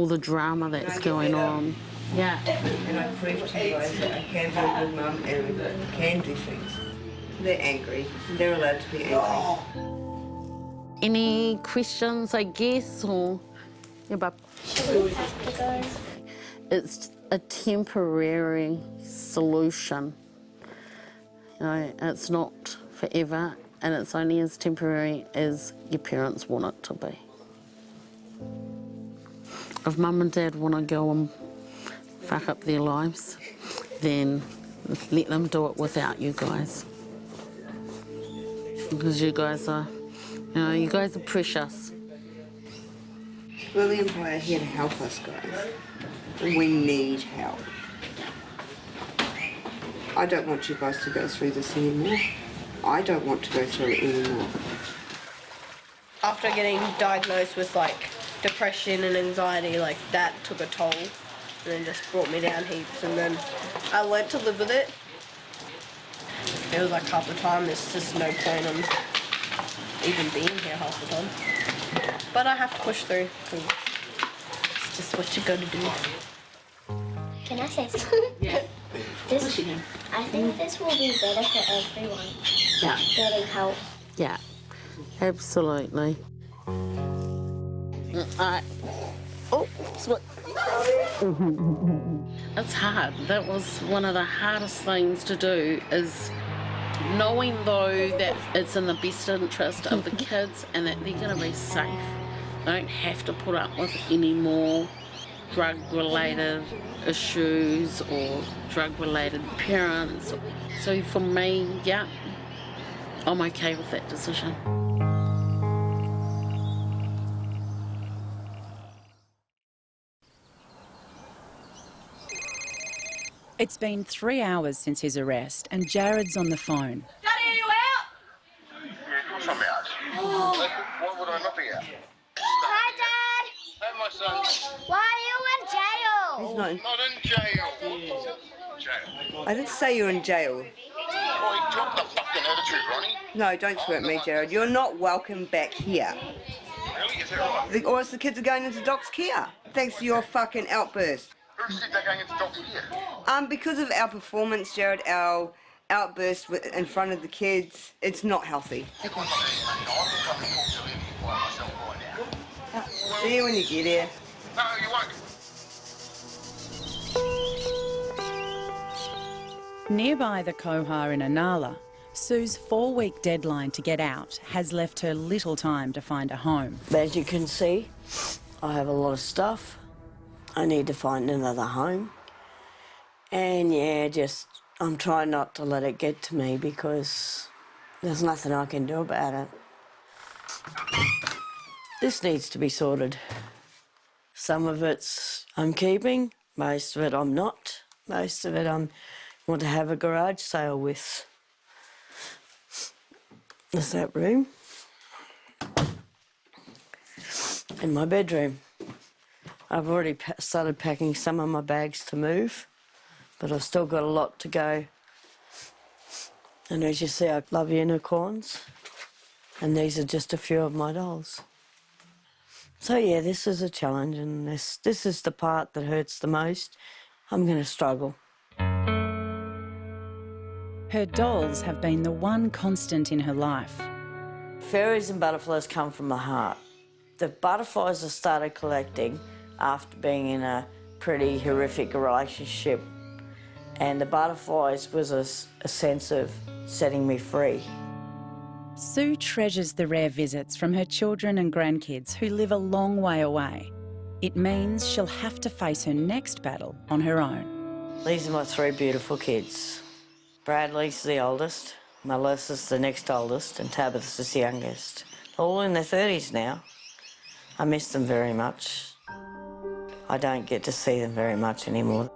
the drama that's going on. Yeah. And I prove to you guys that I can be a good mum and can do things. They're angry. They're allowed to be angry. Any questions, I guess, or... Yeah, but it's a temporary solution. You know, it's not forever, and it's only as temporary as your parents want it to be. If Mum and Dad want to go and fuck up their lives, then let them do it without you guys. Because you guys are, you guys are precious. William and I are here to help us, guys. We need help. I don't want you guys to go through this anymore. I don't want to go through it anymore. After getting diagnosed with like depression and anxiety, like that took a toll and then just brought me down heaps, and then I learned to live with it. It was like half the time there's just no point on even being here half the time. But I have to push through because it's just what you gotta do. Can I say something? Yeah. I think this will be better for everyone. Yeah. Getting help. Yeah, absolutely. Alright. Oh, split. It's hard. That was one of the hardest things to do, is knowing though that it's in the best interest of the kids and that they're going to be safe. They don't have to put up with any more drug-related issues or drug-related parents. So for me, yeah, I'm okay with that decision. It's been 3 hours since his arrest and Jared's on the phone. Daddy, are you out? Yeah, of course I'm out. Why would I not be out? Hi, Dad. Hey, my son. Why are you in jail? He's Not in jail. Jail. I didn't say you're in jail. Boy, drop the fucking attitude, Ronnie. No, don't sweat me, Jared. You're not welcome back here. Really? Is that right? Or else the kids are going into Doc's care. Thanks to your fucking outburst. Who said they're going into Doc's here? Because of our performance, Jared, our outburst in front of the kids, it's not healthy. See you when you get here. No, you won't. Nearby the Koha in Inala, Sue's 4-week deadline to get out has left her little time to find a home. As you can see, I have a lot of stuff. I need to find another home. And yeah, I'm trying not to let it get to me because there's nothing I can do about it. This needs to be sorted. Some of I'm keeping, most of it I'm not. Most of it I want to have a garage sale with. There's that room. And my bedroom. I've already started packing some of my bags to move, but I've still got a lot to go. And as you see, I love unicorns, and these are just a few of my dolls. So yeah, this is a challenge, and this is the part that hurts the most. I'm going to struggle. Her dolls have been the one constant in her life. Fairies and butterflies come from the heart. The butterflies I started collecting after being in a pretty horrific relationship, and the butterflies was a sense of setting me free. Sue treasures the rare visits from her children and grandkids who live a long way away. It means she'll have to face her next battle on her own. These are my 3 beautiful kids. Bradley's the oldest, Melissa's the next oldest, and Tabitha's the youngest. All in their 30s now. I miss them very much. I don't get to see them very much anymore.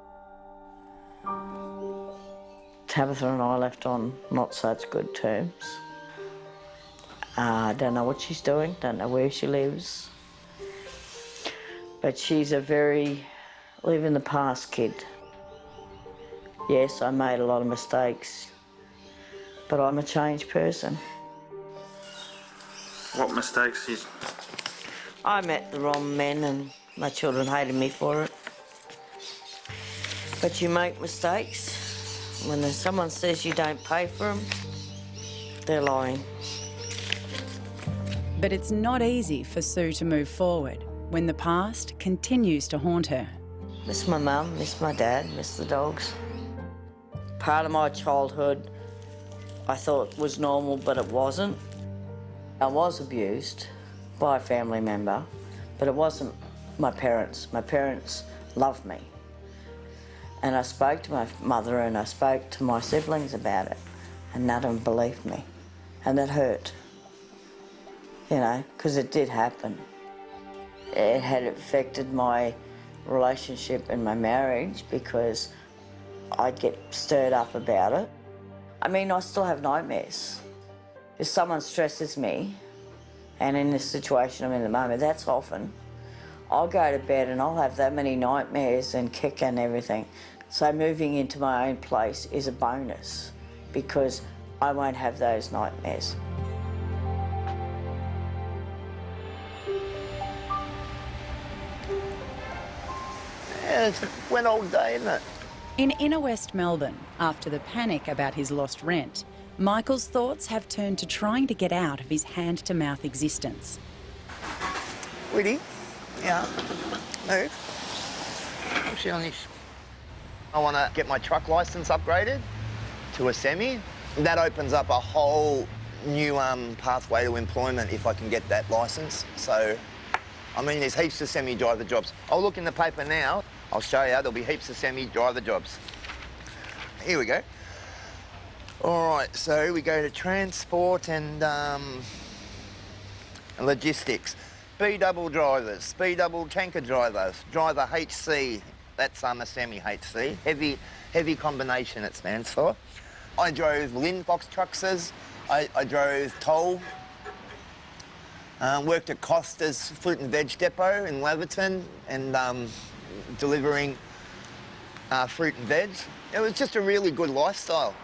Tabitha and I left on not such good terms. I don't know what she's doing, don't know where she lives. But she's a very live in the past kid. Yes, I made a lot of mistakes, but I'm a changed person. What mistakes you... I met the wrong men and my children hated me for it. But you make mistakes. When someone says you don't pay for them, they're lying. But it's not easy for Sue to move forward when the past continues to haunt her. Miss my mum, miss my dad, miss the dogs. Part of my childhood I thought was normal, but it wasn't. I was abused by a family member, but it wasn't my parents. My parents loved me. And I spoke to my mother and I spoke to my siblings about it, and none of them believed me. And it hurt, you know, because it did happen. It had affected my relationship and my marriage because I'd get stirred up about it. I mean, I still have nightmares. If someone stresses me, and in this situation I'm in at the moment, that's often, I'll go to bed and I'll have that many nightmares and kick and everything. So moving into my own place is a bonus because I won't have those nightmares. Yeah, it went all day, isn't it? In inner West Melbourne, after the panic about his lost rent, Michael's thoughts have turned to trying to get out of his hand-to-mouth existence. Woody? Yeah. Move. What's on this? I want to get my truck licence upgraded to a semi. That opens up a whole new pathway to employment if I can get that licence. So, I mean, there's heaps of semi-driver jobs. I'll look in the paper now. I'll show you. There'll be heaps of semi-driver jobs. Here we go. All right, so we go to transport and logistics. B-double drivers, B-double tanker drivers, driver HC, that's a semi-HC, heavy combination it stands for. I drove Lynn box truckses, I drove toll, worked at Costa's fruit and veg depot in Laverton and delivering fruit and veg. It was just a really good lifestyle.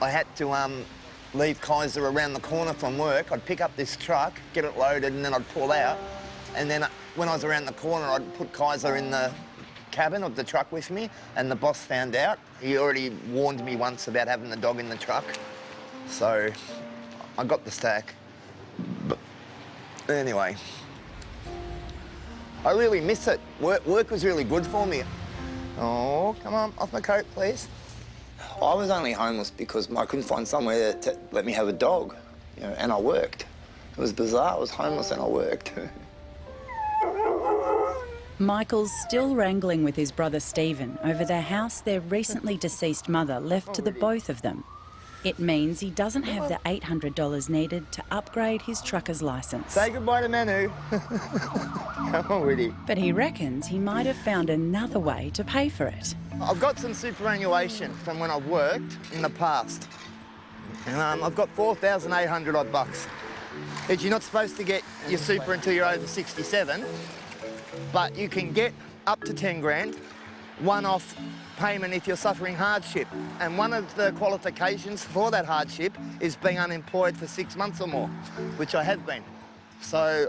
I had to leave Kaiser around the corner from work. I'd pick up this truck, get it loaded, and then I'd pull out. And then when I was around the corner, I'd put Kaiser in the cabin of the truck with me, and the boss found out. He already warned me once about having the dog in the truck. So I got the stack. But anyway, I really miss it. Work was really good for me. Oh, come on, off my coat, please. I was only homeless because I couldn't find somewhere to let me have a dog, you know, and I worked. It was bizarre. I was homeless and I worked. Michael's still wrangling with his brother Stephen over the house their recently deceased mother left to the both of them. It means he doesn't have the $800 needed to upgrade his trucker's licence. Say goodbye to Manu. Come on, Woody. But he reckons he might have found another way to pay for it. I've got some superannuation from when I've worked in the past. And I've got 4,800 odd bucks. But you're not supposed to get your super until you're over 67. But you can get up to 10 grand, one-off payment if you're suffering hardship. And one of the qualifications for that hardship is being unemployed for 6 months or more, which I have been. So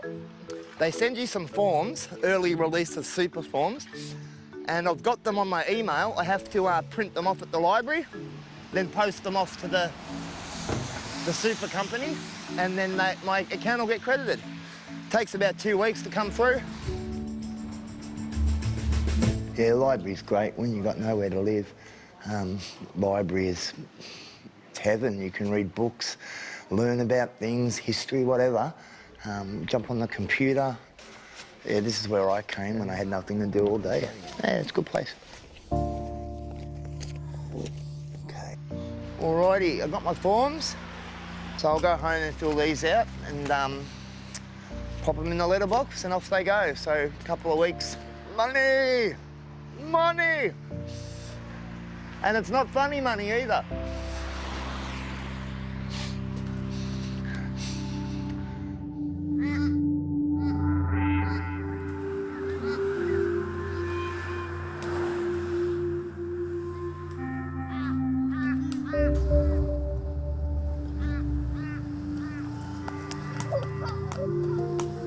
they send you some forms, early release of super forms, and I've got them on my email. I have to print them off at the library, then post them off to the super company, and then my account will get credited. Takes about 2 weeks to come through. Yeah, library's great when you've got nowhere to live. Library is heaven. You can read books, learn about things, history, whatever. Jump on the computer. Yeah, this is where I came when I had nothing to do all day. Yeah, it's a good place. Okay. Alrighty, I've got my forms. So I'll go home and fill these out and pop them in the letterbox and off they go. So a couple of weeks. Money! Money! And it's not funny money either.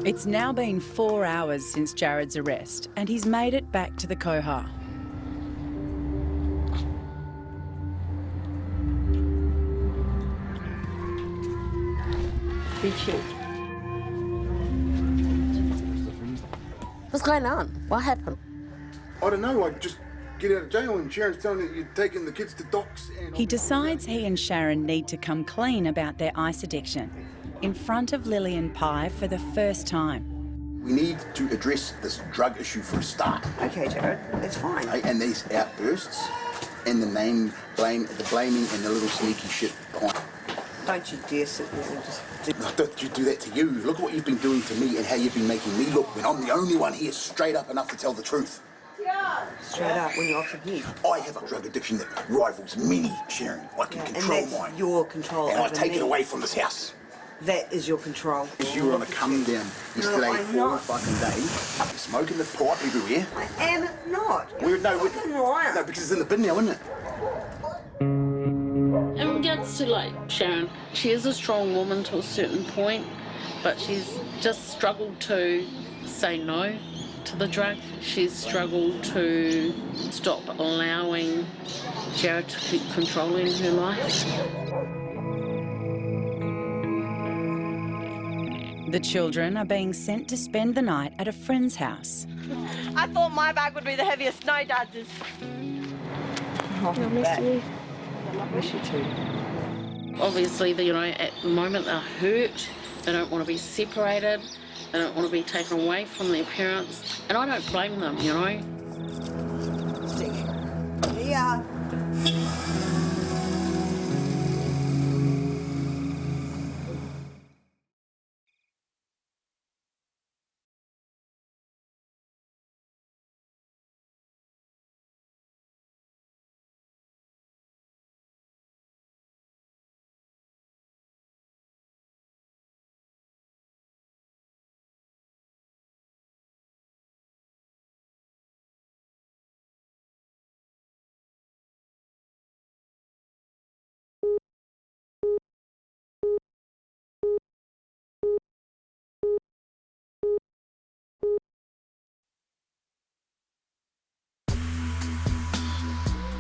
It's now been 4 hours since Jared's arrest, and he's made it back to the Koha. What's going on? What happened? I don't know, like, just get out of jail and Sharon's telling that you're taking the kids to docks and... He decides he and Sharon need to come clean about their ice addiction in front of Lillian Pye for the first time. We need to address this drug issue for a start. Okay, Jared, that's fine. And these outbursts and the blaming and the little sneaky shit behind. Don't you dare sit there and just... Don't you do that to you. Look what you've been doing to me and how you've been making me look when I'm the only one here straight up enough to tell the truth. Straight up, when you're off your head. I have a drug addiction that rivals me, Sharon. I can control and that's mine. your control. And I over take me. it away from this house. That is your control. Because you were on a come down yesterday I'm all not. fucking day. You're smoking the pipe everywhere. I am not. We're no, because it's in the bin now, isn't it? In regards to like Sharon, she is a strong woman to a certain point, but she's just struggled to say no to the drug. She's struggled to stop allowing Jared to keep controlling her life. The children are being sent to spend the night at a friend's house. I thought my bag would be the heaviest. No, Dad's is. I miss you. I miss you too. Obviously, you know, at the moment they're hurt. They don't want to be separated. They don't want to be taken away from their parents. And I don't blame them, you know. Yeah.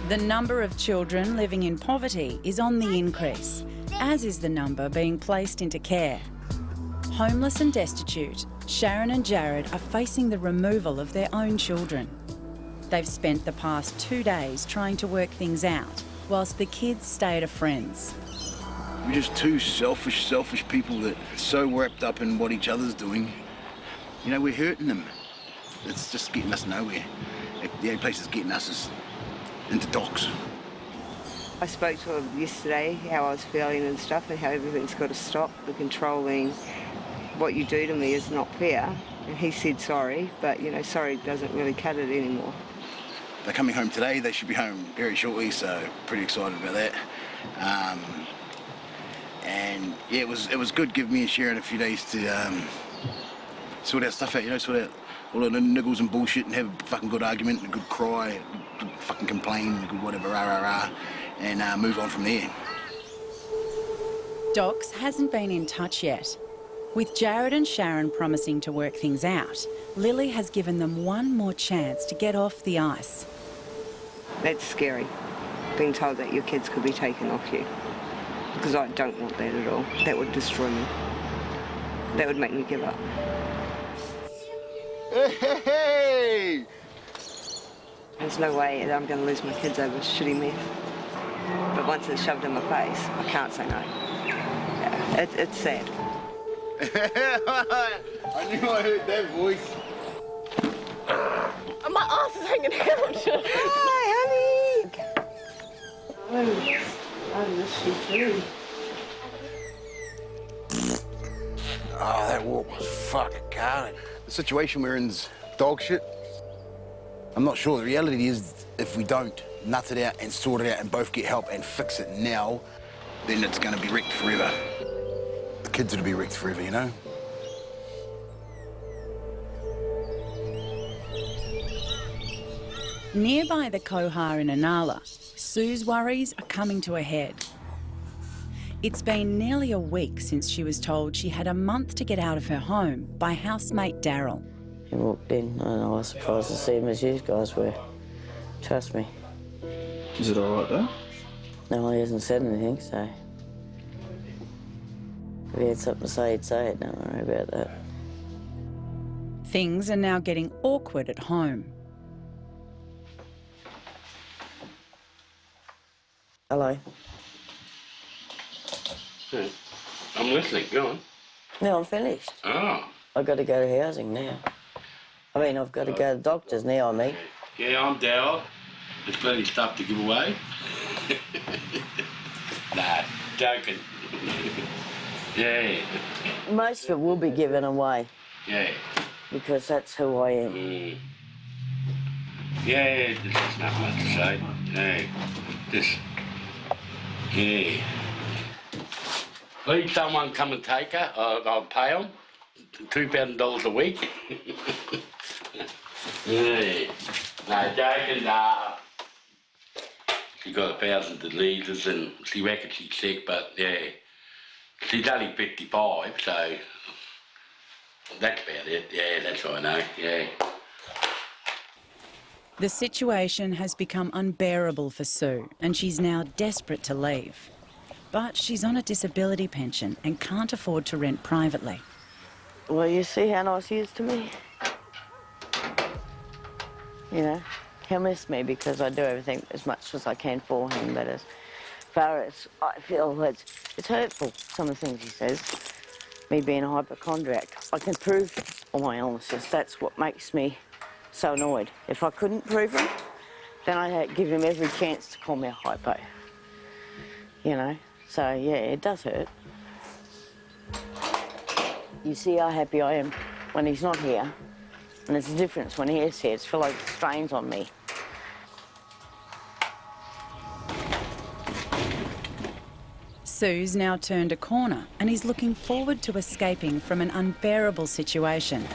The number of children living in poverty is on the increase, as is the number being placed into care. Homeless and destitute, Sharon and Jared are facing the removal of their own children. They've spent the past 2 days trying to work things out, whilst the kids stay at a friend's. We're just two selfish people that are so wrapped up in what each other's doing. You know, we're hurting them. It's just getting us nowhere. The only place that's getting us is into docks. I spoke to him yesterday, how I was feeling and stuff, and how everything's got to stop. The controlling, what you do to me is not fair. And he said sorry, but you know, sorry doesn't really cut it anymore. They're coming home today. They should be home very shortly, so pretty excited about that. And yeah, it was good giving me and Sharon a few days to sort out stuff out, you know, sort out all the niggles and bullshit and have a fucking good argument and a good cry, a good fucking complain, a good whatever, and move on from there. Docs hasn't been in touch yet. With Jared and Sharon promising to work things out, Lily has given them one more chance to get off the ice. That's scary, being told that your kids could be taken off you. Because I don't want that at all. That would destroy me. That would make me give up. Hey! There's no way that I'm going to lose my kids over shitty meth. But once it's shoved in my face, I can't say no. Yeah, it's sad. I knew I heard that voice. My ass is hanging out. Hi, honey. I miss you too. Oh, that walk was fucking carnage. The situation we're in's dog shit. I'm not sure. The reality is, if we don't nut it out and sort it out and both get help and fix it now, then it's going to be wrecked forever. The kids will be wrecked forever, you know? Nearby the Kohar in Inala, Sue's worries are coming to a head. It's been nearly a week since she was told she had a month to get out of her home by housemate Daryl. He walked in and I was surprised to see him as you guys were. Trust me. Is it all right, though? No, he hasn't said anything, so... If he had something to say, he'd say it. Don't worry about that. Things are now getting awkward at home. Hello. Hey, I'm listening. Go on. No, I'm finished. Oh. I've got to go to housing now. I mean, I've got to go to the doctors now, I mean. Yeah, I'm Daryl. There's plenty of stuff to give away. Nah, joking. Yeah. Most of it will be given away. Yeah. Because that's who I am. Yeah, there's not much to say. Yeah. Just, yeah. Leave someone come and take her, I'll pay them $2,000 a week. Yeah. No, joking, nah. She got 1,000 diseases and she reckons she's sick, but yeah. She's only 55, so that's about it. Yeah, that's all I know, yeah. The situation has become unbearable for Sue and she's now desperate to leave. But she's on a disability pension and can't afford to rent privately. Well, you see how nice he is to me? You know, he'll miss me because I do everything as much as I can for him, but as far as I feel it's hurtful, some of the things he says. Me being a hypochondriac, I can prove all my illnesses. That's what makes me so annoyed. If I couldn't prove them, then I'd give him every chance to call me a hypo. You know? So, yeah, it does hurt. You see how happy I am when he's not here. And there's a difference when he is here. It's feel like it strains on me. Sue's now turned a corner and he's looking forward to escaping from an unbearable situation.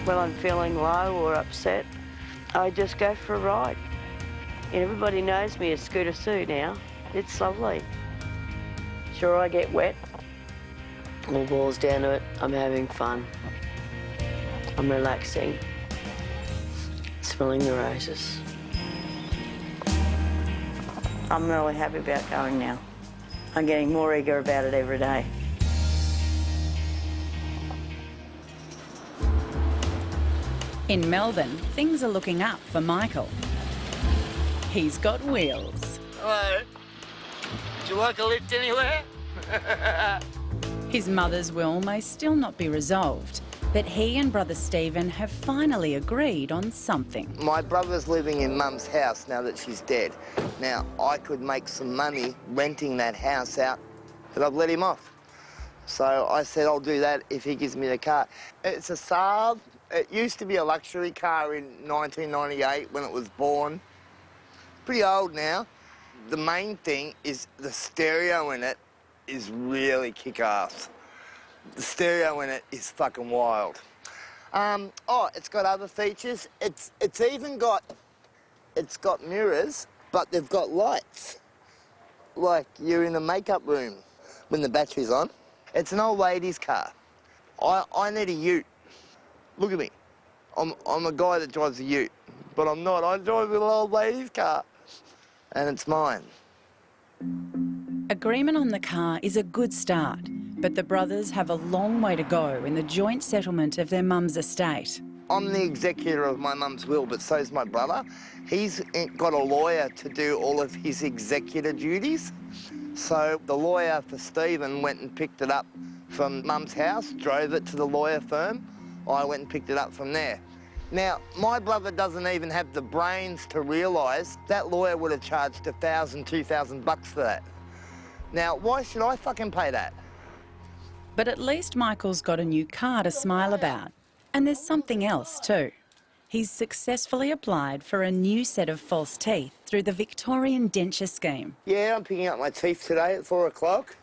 When I'm feeling low or upset, I just go for a ride. And everybody knows me as Scooter Sue now. It's lovely. Sure, I get wet. All balls down to it. I'm having fun. I'm relaxing. Smelling the roses. I'm really happy about going now. I'm getting more eager about it every day. In Melbourne, things are looking up for Michael. He's got wheels. Hello. Would you like a lift anywhere? His mother's will may still not be resolved, but he and brother Stephen have finally agreed on something. My brother's living in Mum's house now that she's dead. Now, I could make some money renting that house out, but I've let him off. So I said I'll do that if he gives me the car. It's a Saab. It used to be a luxury car in 1998 when it was born. Pretty old now. The main thing is the stereo in it is really kick-ass. The stereo in it is fucking wild. Oh, it's got other features. It's got mirrors, but they've got lights. Like you're in a makeup room when the battery's on. It's an old lady's car. I need a ute. Look at me. I'm a guy that drives a ute, but I'm not. I drive an old lady's car, and it's mine. Agreement on the car is a good start, but the brothers have a long way to go in the joint settlement of their mum's estate. I'm the executor of my mum's will, but so's my brother. He's got a lawyer to do all of his executor duties. So the lawyer for Stephen went and picked it up from Mum's house, drove it to the lawyer firm. I went and picked it up from there. Now, my brother doesn't even have the brains to realise that lawyer would have charged $1,000, $2,000 for that. Now, why should I fucking pay that? But at least Michael's got a new car to smile about. And there's something else too. He's successfully applied for a new set of false teeth through the Victorian denture scheme. Yeah, I'm picking up my teeth today at 4 o'clock.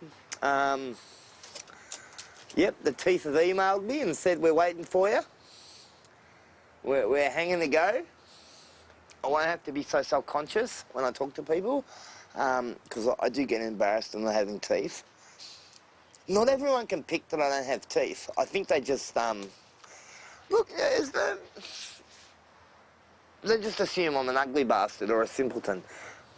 Yep, the teeth have emailed me and said we're waiting for you. We're hanging to go. I won't have to be so self-conscious when I talk to people, because I do get embarrassed when they're having teeth. Not everyone can pick that I don't have teeth. I think they just, look, they just assume I'm an ugly bastard or a simpleton.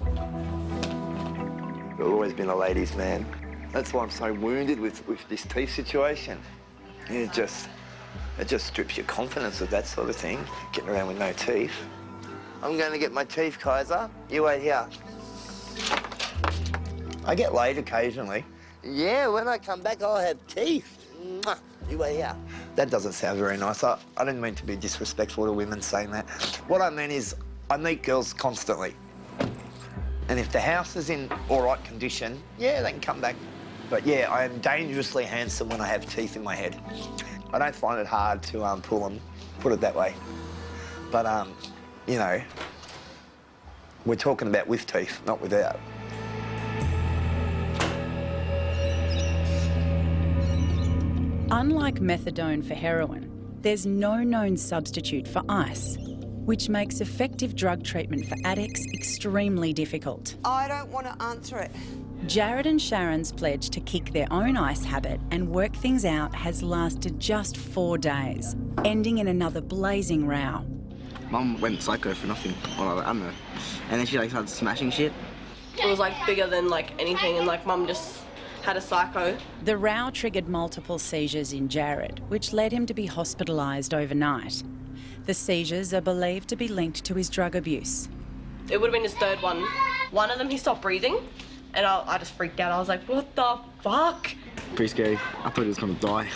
I've always been a ladies' man. That's why I'm so wounded with this teeth situation. It just strips your confidence of that sort of thing, getting around with no teeth. I'm going to get my teeth, Kaiser. You wait here. I get laid occasionally. Yeah, when I come back, I'll have teeth. Mwah. You wait here. That doesn't sound very nice. I didn't mean to be disrespectful to women saying that. What I mean is I meet girls constantly. And if the house is in all right condition, yeah, they can come back. But yeah, I am dangerously handsome when I have teeth in my head. I don't find it hard to pull them, put it that way. But, you know, we're talking about with teeth, not without. Unlike methadone for heroin, there's no known substitute for ice, which makes effective drug treatment for addicts extremely difficult. I don't want to answer it. Jared and Sharon's pledge to kick their own ice habit and work things out has lasted just 4 days, ending in another blazing row. Mum went psycho for nothing, or I don't know. And then she like started smashing shit. It was like bigger than like anything, and like Mum just had a psycho. The row triggered multiple seizures in Jared, which led him to be hospitalised overnight. The seizures are believed to be linked to his drug abuse. It would have been his third one. One of them, he stopped breathing, and I just freaked out. I was like, what the fuck? Pretty scary. I thought he was gonna die.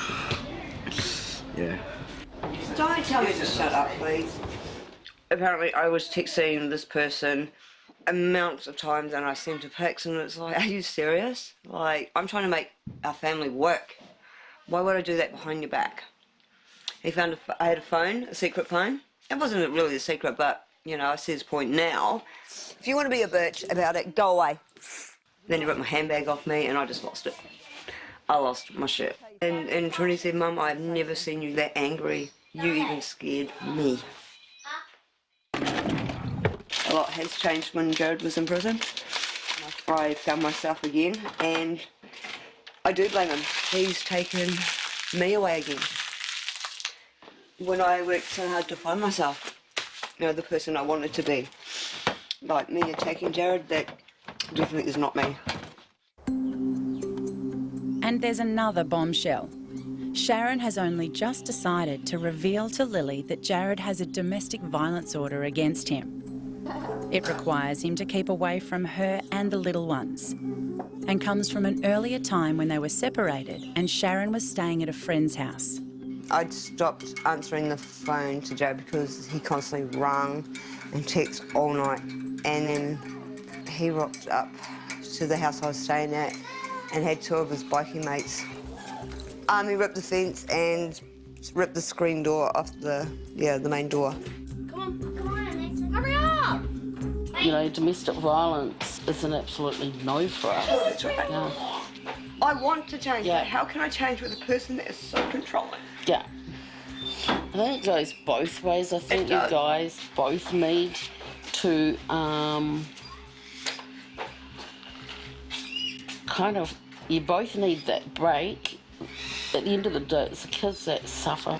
Yeah. Don't tell me to shut up, please. Apparently, I was texting this person amounts of times and I sent a pics and it's like, are you serious? Like, I'm trying to make our family work. Why would I do that behind your back? He found I had a phone, a secret phone. It wasn't really a secret, but, you know, I see his point now. If you want to be a bitch about it, go away. Then he ripped my handbag off me and I just lost it. I lost my shit. And Trinity said, Mum, I've never seen you that angry. You even scared me. A lot has changed when Jared was in prison. I found myself again and I do blame him. He's taken me away again. When I worked so hard to find myself, you know, the person I wanted to be. Like me attacking Jared, that definitely is not me. And there's another bombshell. Sharon has only just decided to reveal to Lily that Jared has a domestic violence order against him. It requires him to keep away from her and the little ones, and comes from an earlier time when they were separated and Sharon was staying at a friend's house. I'd stopped answering the phone to Joe because he constantly rang and texted all night. And then he rocked up to the house I was staying at and had 2 of his bikie mates. He ripped the fence and ripped the screen door off the main door. Come on, hurry up! You know, domestic violence is an absolutely no for us. That's right. Yeah. I want to change, Yeah. but how can I change with a person that is so controlling? Yeah. I think it goes both ways. I think you guys both need to you both need that break. At the end of the day, it's the kids that suffer.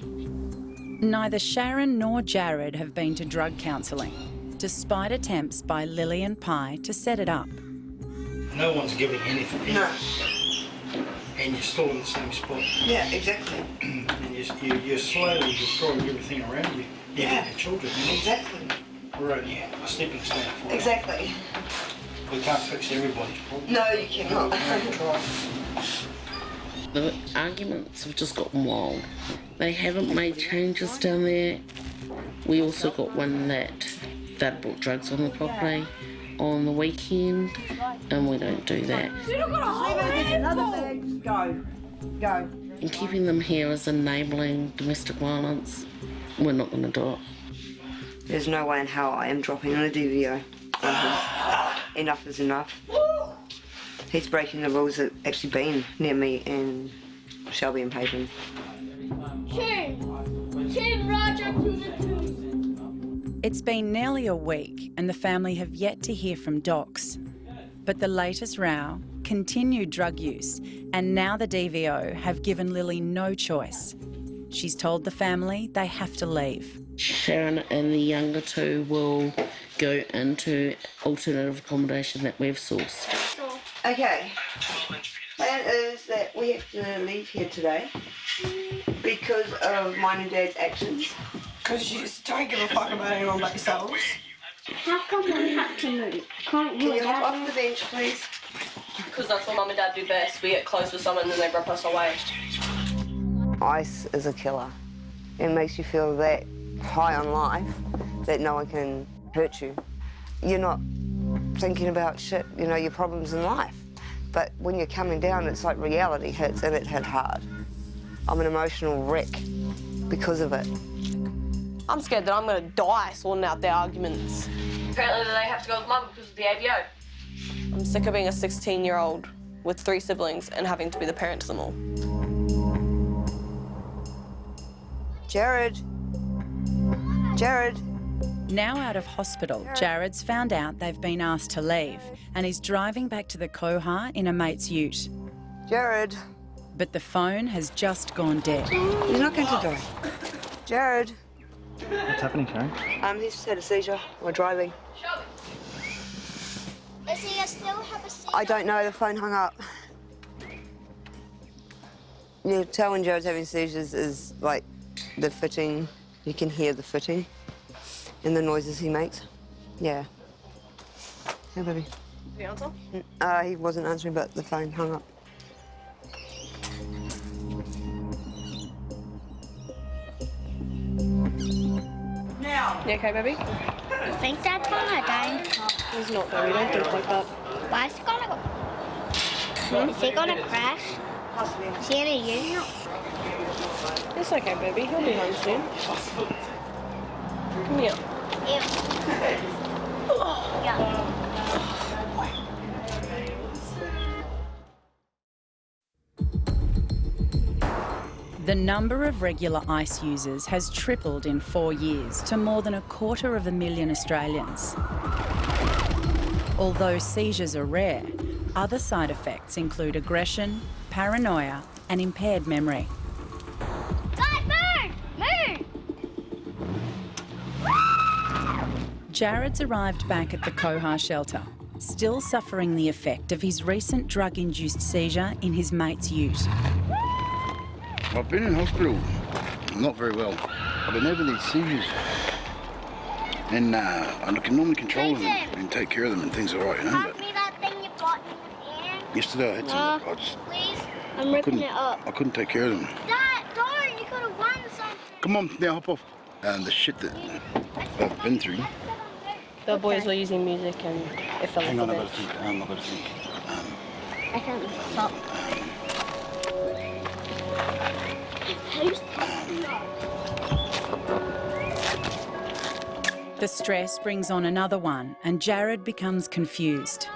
Neither Sharon nor Jared have been to drug counselling, despite attempts by Lily and Pi to set it up. No one's giving anything. No. And you're still in the same spot. Yeah, exactly. And you're slowly destroying everything around you, even your children. Exactly. We're only a stepping stone for it. Exactly. We can't fix everybody's problem. No, you cannot. Try. The arguments have just gotten wild. They haven't made changes down there. We also got one that brought drugs on the property on the weekend, and we don't do that. Go. And keeping them here is enabling domestic violence. We're not going to do it. There's no way in hell I am dropping on a DVO. Enough is enough. He's breaking the rules that actually been near me and Shelby and Peyton. Team Roger to the tomb. It's been nearly a week and the family have yet to hear from Docs. But the latest row, continued drug use, and now the DVO have given Lily no choice. She's told the family they have to leave. Sharon and the younger 2 will go into alternative accommodation that we've sourced. Okay. Plan is that we have to leave here today because of mine and Dad's actions. Because you just don't give a fuck about anyone but yourselves. How come we have to move? Can't you hop off the bench, please? Because that's what Mum and Dad do best. We get close with someone and then they rip us away. Ice is a killer. It makes you feel that high on life that no one can hurt you. you're not thinking about shit, you know, your problems in life. But when you're coming down, it's like reality hits, and it hit hard. I'm an emotional wreck because of it. I'm scared that I'm going to die sorting out their arguments. Apparently they have to go with Mum because of the ABO. I'm sick of being a 16-year-old with 3 siblings and having to be the parent to them all. Jared. Jared. Now out of hospital, Jared's found out they've been asked to leave and he's driving back to the Koha in a mate's ute. Jared. But the phone has just gone dead. You're not going to die. Jared. What's happening, Sharon? He's just had a seizure while driving. Does he still have a seizure? I don't know, the phone hung up. You tell when Jared's having seizures is like the fitting, you can hear the fitting and the noises he makes. Yeah. Hey, baby. Did he answer? He wasn't answering, but the phone hung up. Now. You okay, baby? You think Dad's gonna die? He's not, baby. Don't think like that. Why is he gonna go? Is he gonna crash? Is he gonna use you? It's okay, baby. He'll be home soon. Come here. Yeah. The number of regular ice users has tripled in 4 years to more than 250,000 Australians. Although seizures are rare, other side effects include aggression, paranoia and impaired memory. Jared's arrived back at the Koha shelter, still suffering the effect of his recent drug-induced seizure in his mate's ute. I've been in hospital, not very well. I've been having these seizures, and I can normally control them and take care of them, and things are right, you know. But me that thing you bought in the hand. yesterday I had some. Please, I'm ripping it up. I couldn't take care of them. Dad, don't! You could have won something. Come on, now hop off. And the shit that I've been through. The boys were using music and it fell Hang on, into I've got to think. I've got to think. I can't stop. The stress brings on another one and Jared becomes confused.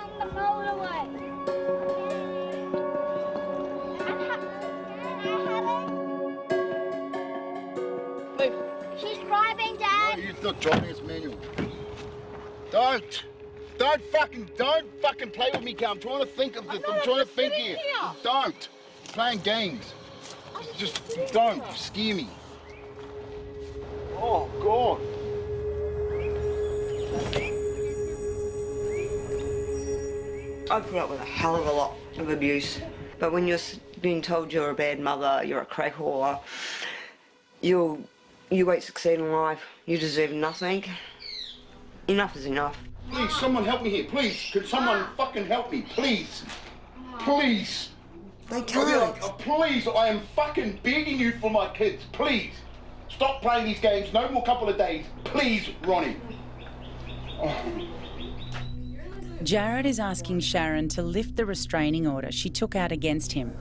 She's driving, Dad. No, he's not driving, it's manual. Don't fucking play with me, Cal. I'm trying to think of this. I'm trying to think here. Don't. Playing games. Just don't scare me. Oh, God. I've put up with a hell of a lot of abuse, but when you're being told you're a bad mother, you're a crack whore, you won't succeed in life, you deserve nothing, enough is enough. Please, someone help me here, please. Could someone fucking help me, please? Please. They can't. Please, I am fucking begging you for my kids, please. Stop playing these games, no more couple of days. Please, Ronnie. Oh. Jared is asking Sharon to lift the restraining order she took out against him.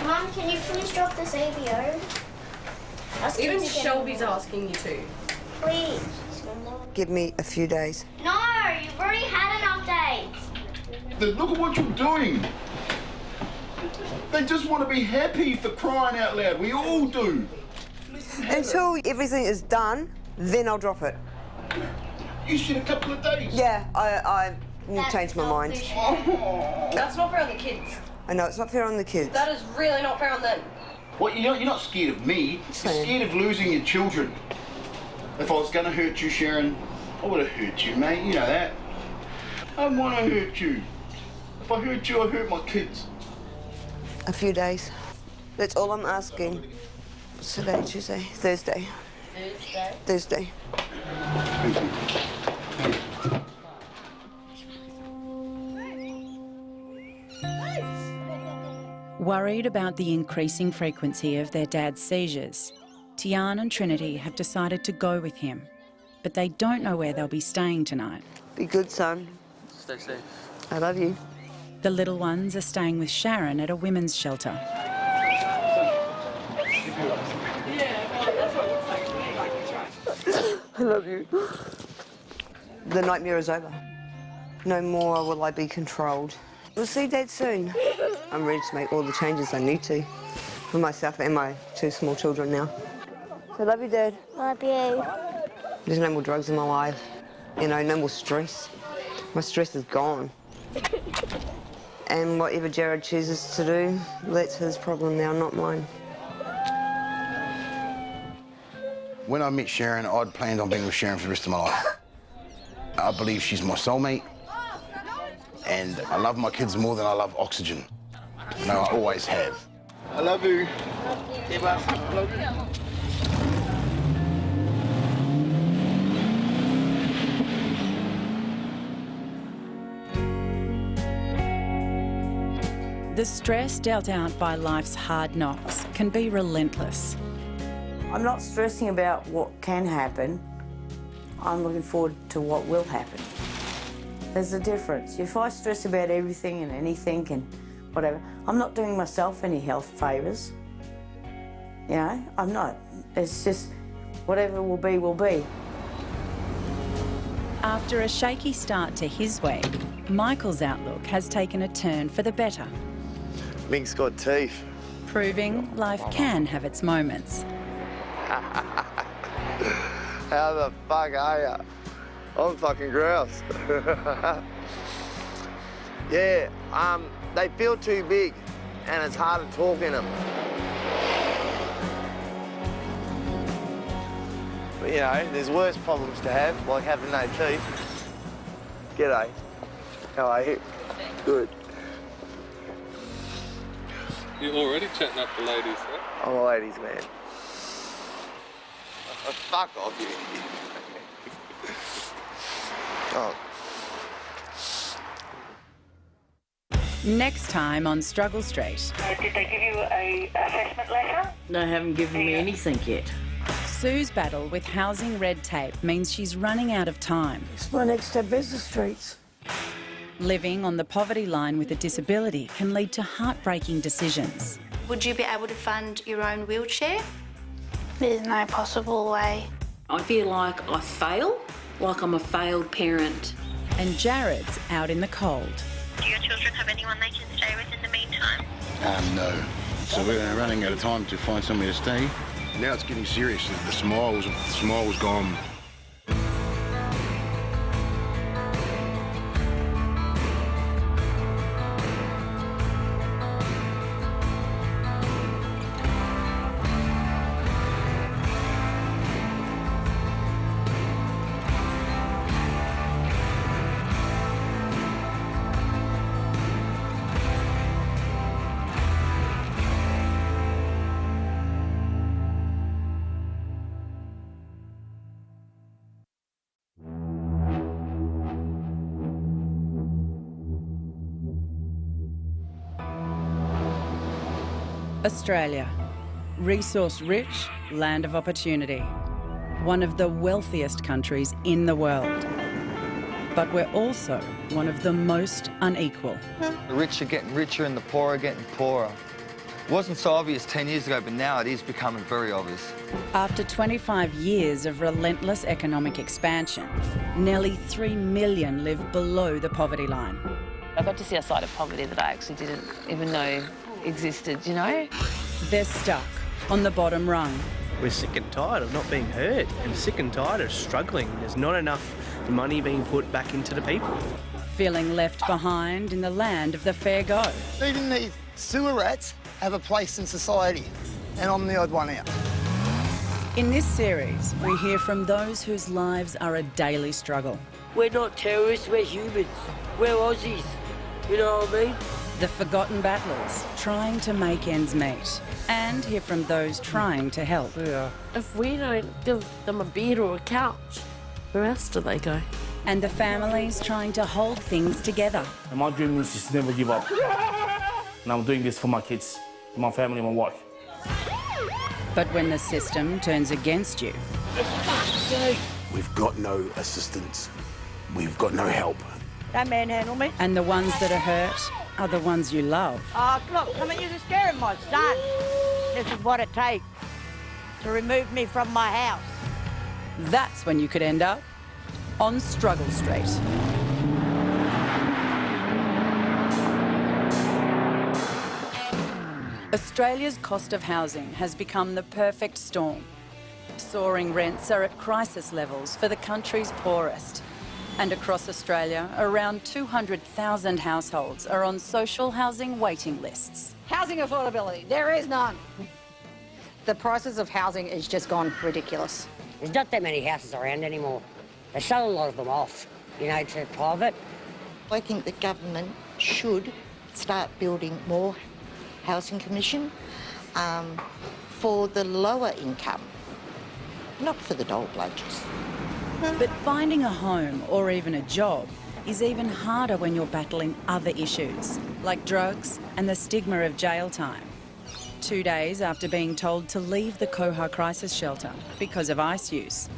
Mum, can you please drop this ABO? Even Shelby's asking you to. Please. Give me a few days. No, you've already had enough days. Look at what you're doing. They just want to be happy, for crying out loud. We all do. Until everything is done, then I'll drop it. You said a couple of days. Yeah, I changed my mind. That's not fair on the kids. I know, it's not fair on the kids. That is really not fair on them. What, you're not scared of me. You're scared of losing your children. If I was going to hurt you, Sharon, I would have hurt you, mate. You know that. I don't want to hurt you. If I hurt you, I hurt my kids. A few days. That's all I'm asking. What's today? Tuesday? Thursday. Thursday. Thank you. Worried about the increasing frequency of their dad's seizures, Tian and Trinity have decided to go with him. but they don't know where they'll be staying tonight. Be good, son. Stay safe. I love you. The little ones are staying with Sharon at a women's shelter. I love you. The nightmare is over. No more will I be controlled. We'll see Dad soon. I'm ready to make all the changes I need to for myself and my 2 small children now. So love you, Dad. Love you. There's no more drugs in my life. You know, no more stress. My stress is gone. And whatever Jared chooses to do, that's his problem now, not mine. When I met Sharon, I'd planned on being with Sharon for the rest of my life. I believe she's my soulmate, and I love my kids more than I love oxygen. You know, I always have. I love you. The stress dealt out by life's hard knocks can be relentless. I'm not stressing about what can happen. I'm looking forward to what will happen. There's a difference. If I stress about everything and anything and whatever, I'm not doing myself any health favours. You know, I'm not. It's just whatever will be, will be. After a shaky start to his week, Michael's outlook has taken a turn for the better. Mink's got teeth. Proving life can have its moments. How the fuck are ya? I'm fucking grouse. Yeah, they feel too big and it's hard to talk in them. But you know, there's worse problems to have, like having no teeth. G'day. How are you? Good. You're already chatting up the ladies, huh? I'm a ladies' man. Fuck off, you. Oh. Next time on Struggle Street. Did they give you a assessment letter? They haven't given me anything yet. Sue's battle with housing red tape means she's running out of time. It's my next step is the streets. Living on the poverty line with a disability can lead to heartbreaking decisions. Would you be able to fund your own wheelchair? There's no possible way. I feel like I fail, like I'm a failed parent. And Jared's out in the cold. Do your children have anyone they can stay with in the meantime? No. So we're running out of time to find somewhere to stay. Now it's getting serious. The smile was gone. Australia, resource-rich, land of opportunity. One of the wealthiest countries in the world. But we're also one of the most unequal. The rich are getting richer and the poor are getting poorer. It wasn't so obvious 10 years ago, but now it is becoming very obvious. After 25 years of relentless economic expansion, nearly 3 million live below the poverty line. I got to see a side of poverty that I actually didn't even know existed, you know? They're stuck on the bottom rung. We're sick and tired of not being heard and sick and tired of struggling. There's not enough money being put back into the people. Feeling left behind in the land of the fair go. Even these sewer rats have a place in society, and I'm the odd one out. In this series, we hear from those whose lives are a daily struggle. We're not terrorists, we're humans. We're Aussies. You know what I mean? The forgotten battlers trying to make ends meet, and hear from those trying to help. Yeah. If we don't give them a bed or a couch, where else do they go? And the families trying to hold things together. And my dream is just never give up. And I'm doing this for my kids, my family, my wife. But when the system turns against you, We've got no assistance. We've got no help. Don't manhandle me. And the ones that are hurt are the ones you love. Oh, look, I mean, you're scaring my son. This is what it takes to remove me from my house. That's when you could end up on Struggle Street. Australia's cost of housing has become the perfect storm. Soaring rents are at crisis levels for the country's poorest. And across Australia, around 200,000 households are on social housing waiting lists. Housing affordability, there is none. The prices of housing has just gone ridiculous. There's not that many houses around anymore. They sell a lot of them off, you know, to private. I think the government should start building more housing commission for the lower income, not for the dole blokes. But finding a home or even a job is even harder when you're battling other issues, like drugs and the stigma of jail time. 2 days after being told to leave the Koha crisis shelter because of ice use,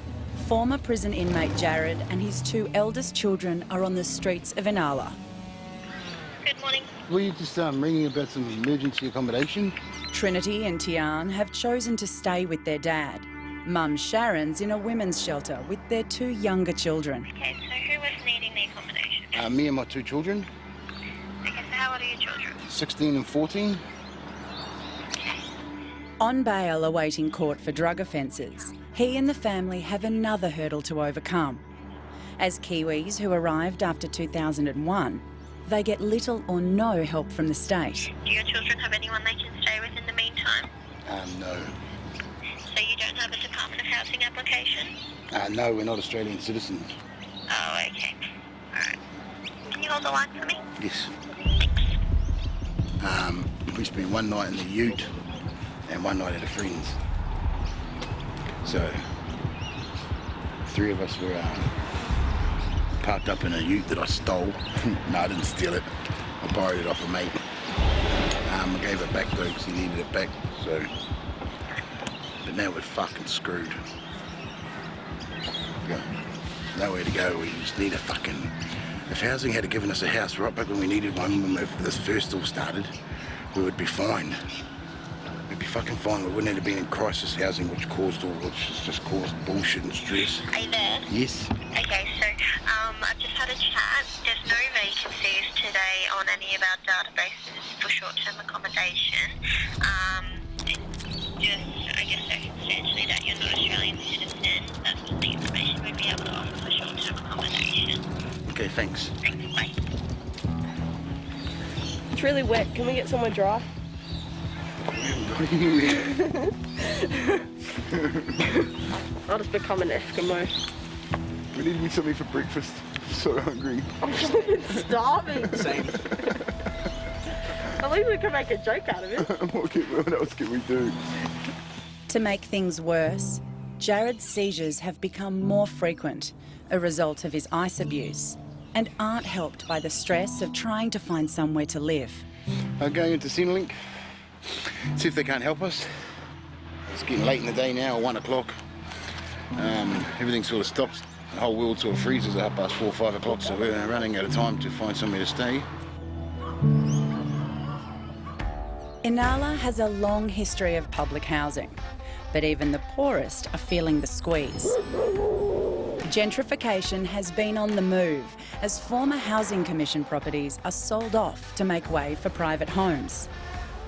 former prison inmate Jared and his 2 eldest children are on the streets of Inala. Good morning. Were you just ringing about some emergency accommodation? Trinity and Tian have chosen to stay with their dad. Mum Sharon's in a women's shelter with their 2 younger children. Okay, so who was needing the accommodation? Me and my 2 children, Okay, so how old are your children? 16 and 14. On bail awaiting court for drug offences, he and the family have another hurdle to overcome. As Kiwis who arrived after 2001, they get little or no help from the state. Do your children have anyone they can stay with in the meantime? No. So you don't have a Department of Housing application? No, we're not Australian citizens. Oh, okay. Alright. Can you hold the line for me? Yes. We spent 1 night in the ute and 1 night at a friend's. So, 3 of us were parked up in a ute that I stole. No, I didn't steal it. I borrowed it off a mate. I gave it back though because he needed it back, so. But now we're fucking screwed. Got nowhere to go. We just need a fucking. If housing had given us a house right back when we needed one, when this first all started, we would be fine. We'd be fucking fine. We wouldn't have been in crisis housing, which just caused bullshit and stress. Are you there? Yes. Okay, so I've just had a chat. There's no vacancies today on any of our databases for short-term accommodation. Just, I guess, circumstantially that you're not Australian citizen. That's all the information we'd be able to offer for short-term accommodation. Okay, thanks. Thanks, bye. It's really wet. Can we get somewhere dry? I'll just become an Eskimo. We need to eat something for breakfast. I'm so hungry. I'm starving. Same. At least we can make a joke out of it. What else can we do? To make things worse, Jared's seizures have become more frequent, a result of his ice abuse, and aren't helped by the stress of trying to find somewhere to live. Going into Centrelink, see if they can't help us. It's getting late in the day now, 1 o'clock. Everything sort of stops. The whole world sort of freezes at 4 or 5 o'clock, so we're running out of time to find somewhere to stay. Inala has a long history of public housing, but even the poorest are feeling the squeeze. Gentrification has been on the move as former Housing Commission properties are sold off to make way for private homes.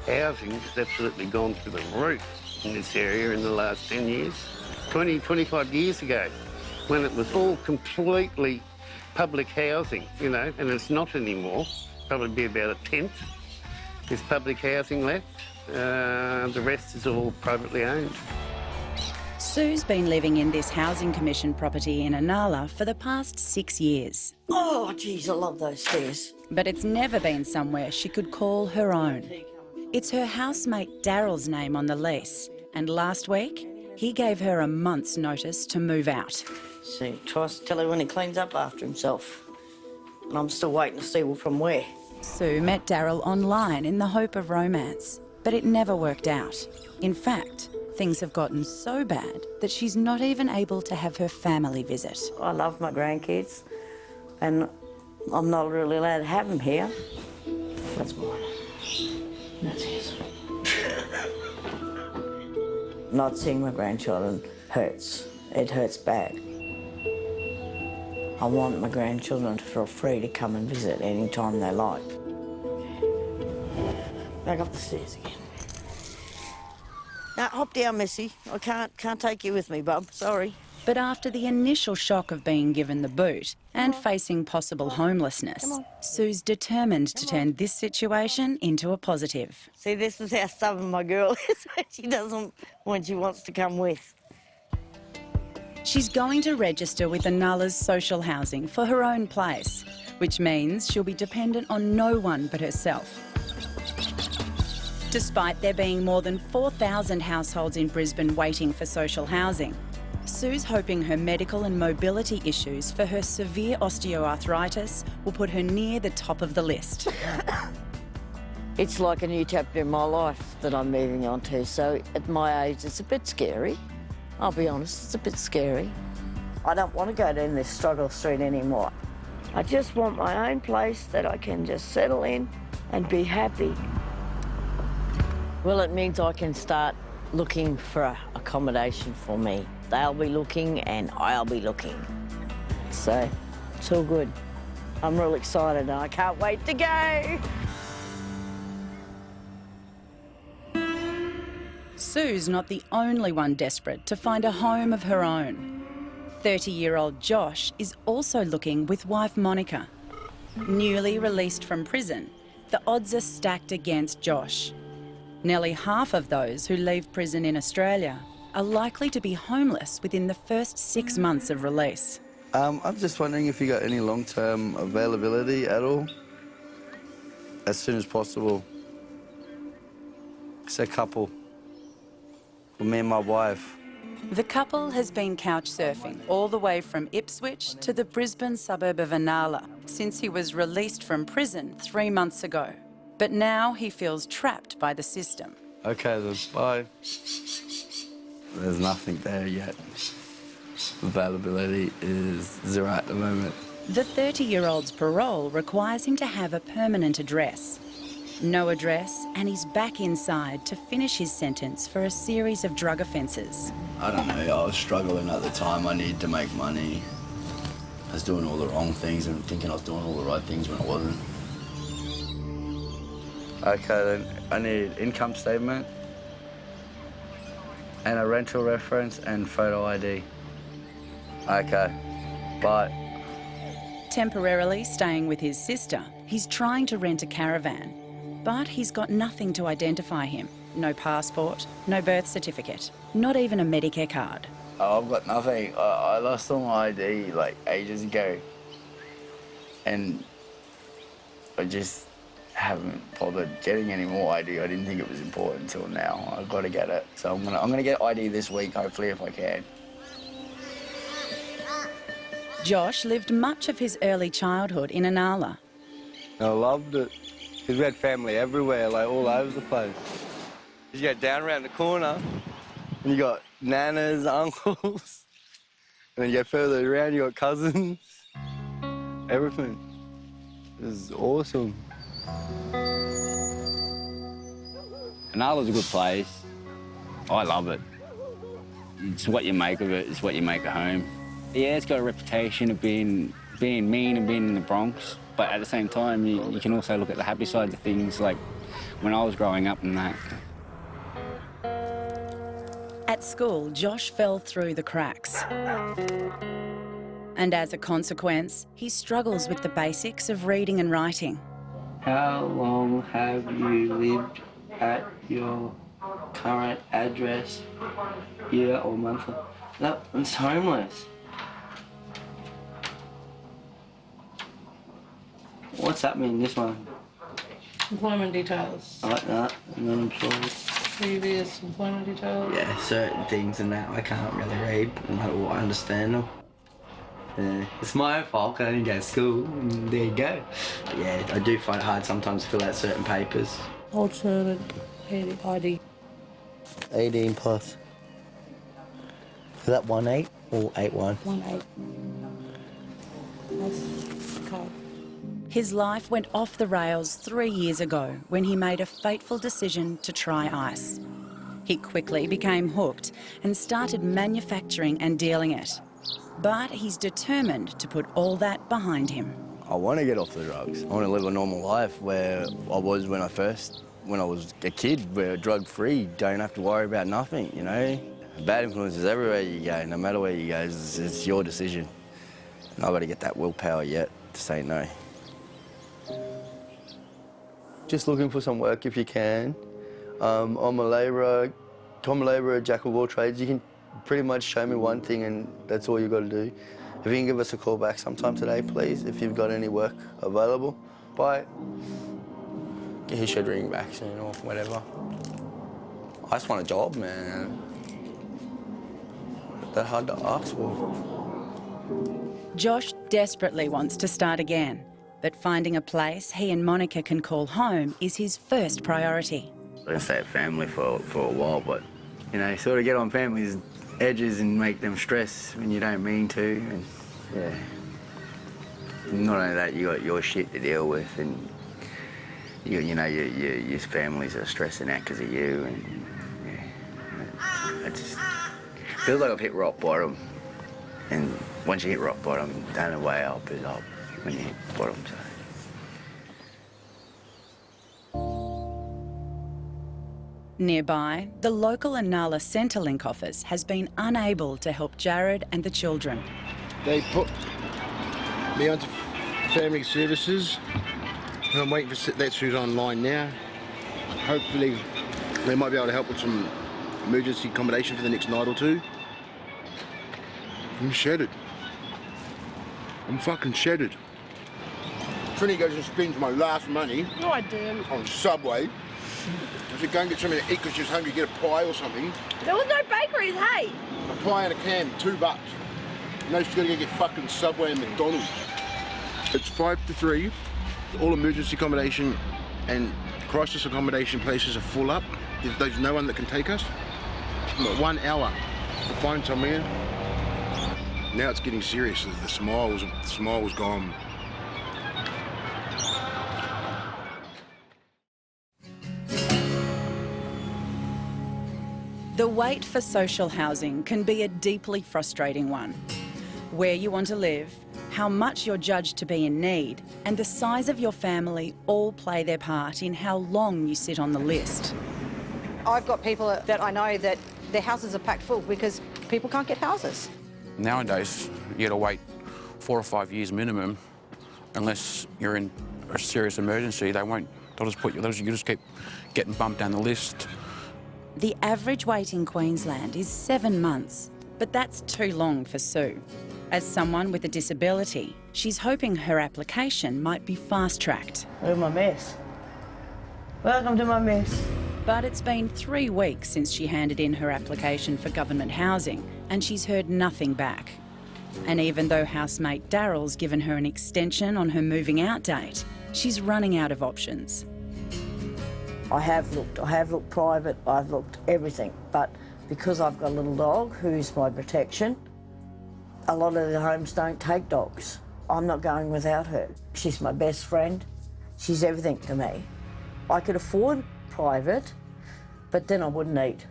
Housing has absolutely gone through the roof in this area in the last 10 years. 25 years ago, when it was all completely public housing, you know, and it's not anymore. Probably be about 1/10 is public housing left. The rest is all privately owned. Sue's been living in this Housing Commission property in Inala for the past 6 years. Oh, geez, I love those stairs. But it's never been somewhere she could call her own. It's her housemate Daryl's name on the lease, and last week, he gave her a month's notice to move out. See, twice to tell her when he cleans up after himself. And I'm still waiting to see from where. Sue met Daryl online in the hope of romance, but it never worked out. In fact, things have gotten so bad that she's not even able to have her family visit. I love my grandkids, and I'm not really allowed to have them here. That's mine. That's his. Not seeing my grandchildren hurts. It hurts bad. I want my grandchildren to feel free to come and visit any time they like. Back up the stairs again. Now, hop down, Missy. I can't take you with me, bub. Sorry. But after the initial shock of being given the boot and facing possible homelessness, Sue's determined to turn this situation into a positive. See, this is how stubborn my girl is when she doesn't, when she wants to come with. She's going to register with Anala's social housing for her own place, which means she'll be dependent on no one but herself. Despite there being more than 4,000 households in Brisbane waiting for social housing, Sue's hoping her medical and mobility issues for her severe osteoarthritis will put her near the top of the list. It's like a new chapter in my life that I'm moving on to, so at my age it's a bit scary. I'll be honest, it's a bit scary. I don't want to go down this struggle street anymore. I just want my own place that I can just settle in and be happy. Well, it means I can start looking for accommodation for me. They'll be looking and I'll be looking. So, it's all good. I'm real excited and I can't wait to go. Sue's not the only one desperate to find a home of her own. 30-year-old Josh is also looking with wife Monica. Newly released from prison, the odds are stacked against Josh. Nearly half of those who leave prison in Australia are likely to be homeless within the first 6 months of release. I'm just wondering if you got any long-term availability at all, as soon as possible. It's a couple, me and my wife. The couple has been couch surfing all the way from Ipswich to the Brisbane suburb of Inala since he was released from prison 3 months ago. But now he feels trapped by the system. Okay then, bye. There's nothing there yet. Availability is zero at the moment. The 30-year-old's parole requires him to have a permanent address. No address, and he's back inside to finish his sentence for a series of drug offences. I don't know, I was struggling at the time. I needed to make money. I was doing all the wrong things and thinking I was doing all the right things when I wasn't. Okay then, I need income statement and a rental reference and photo ID. Okay, bye. Temporarily staying with his sister, he's trying to rent a caravan, but he's got nothing to identify him. No passport, no birth certificate, not even a Medicare card. Oh, I've got nothing. I lost all my ID like ages ago, and I just haven't bothered getting any more ID. I didn't think it was important until now. I've got to get it, so I'm gonna get ID this week, hopefully, if I can. Josh lived much of his early childhood in Inala. I loved it because we had family everywhere, like all over the place. You get down around the corner, and you got nanas, uncles, and then you go further around, you got cousins, everything. It was awesome. Inala's a good place. I love it. It's what you make of it. It's what you make at home. Yeah, it's got a reputation of being mean and being in the Bronx, but at the same time, you can also look at the happy sides of things, like when I was growing up and that. At school, Josh fell through the cracks. And as a consequence, he struggles with the basics of reading and writing. How long have you lived at your current address, year or month? No, it's homeless. What's that mean, this one? Employment details. I like that. Unemployed. Previous employment details. Yeah, certain things and that I can't really read, no matter what, I understand them. Yeah, it's my own fault, I didn't go to school, and there you go. But yeah, I do find it hard sometimes to fill out certain papers. Alternate ID. 18 plus. Is that 1-8 or 8-1? 1-8. That's cold. His life went off the rails 3 years ago when he made a fateful decision to try ice. He quickly became hooked and started manufacturing and dealing it. But he's determined to put all that behind him. I want to get off the drugs. I want to live a normal life where I was when I was a kid, where drug-free, don't have to worry about nothing, you know? Bad influences everywhere you go, no matter where you go, it's your decision. And I've got to get that willpower yet to say no. Just looking for some work if you can. I'm a labourer, jack of all trades. You can pretty much show me one thing and that's all you've got to do. If you can give us a call back sometime today, please, if you've got any work available. Bye. He should ring back soon or whatever. I just want a job, man. That hard to ask for. Josh desperately wants to start again, but finding a place he and Monica can call home is his first priority. I'm going to stay at family for a while, but, you know, sort of get on family's edges and make them stress when you don't mean to, and, yeah. Not only that, you got your shit to deal with, and, you know, your families are stressing out because of you, and, yeah. It just feels like I've hit rock bottom, and once you hit rock bottom, the only way up is up when you hit bottom, so. Nearby, the local Anala Centrelink office has been unable to help Jared and the children. They put me onto family services, and I'm waiting for that through online now. Hopefully, they might be able to help with some emergency accommodation for the next night or two. I'm shattered. I'm fucking shattered. Trini goes and spends my last money on Subway. I said, go and get something to eat because she's hungry, get a pie or something. There was no bakeries, hey? A pie and a can, $2. No, she's got to go get fucking Subway and McDonald's. It's 5 to 3. All emergency accommodation and crisis accommodation places are full up. There's no one that can take us. We've got 1 hour to find somewhere. Now it's getting serious. The smile was gone. The wait for social housing can be a deeply frustrating one. Where you want to live, how much you're judged to be in need, and the size of your family all play their part in how long you sit on the list. I've got people that I know that their houses are packed full because people can't get houses. Nowadays, you got to wait 4 or 5 years minimum, unless you're in a serious emergency. They'll just put you. You just keep getting bumped down the list. The average wait in Queensland is 7 months, but that's too long for Sue. As someone with a disability, she's hoping her application might be fast-tracked. Look at my mess. Welcome to my mess. But it's been 3 weeks since she handed in her application for government housing, and she's heard nothing back. And even though housemate Daryl's given her an extension on her moving out date, she's running out of options. I have looked private, I've looked everything, but because I've got a little dog who's my protection, a lot of the homes don't take dogs. I'm not going without her. She's my best friend. She's everything to me. I could afford private, but then I wouldn't eat.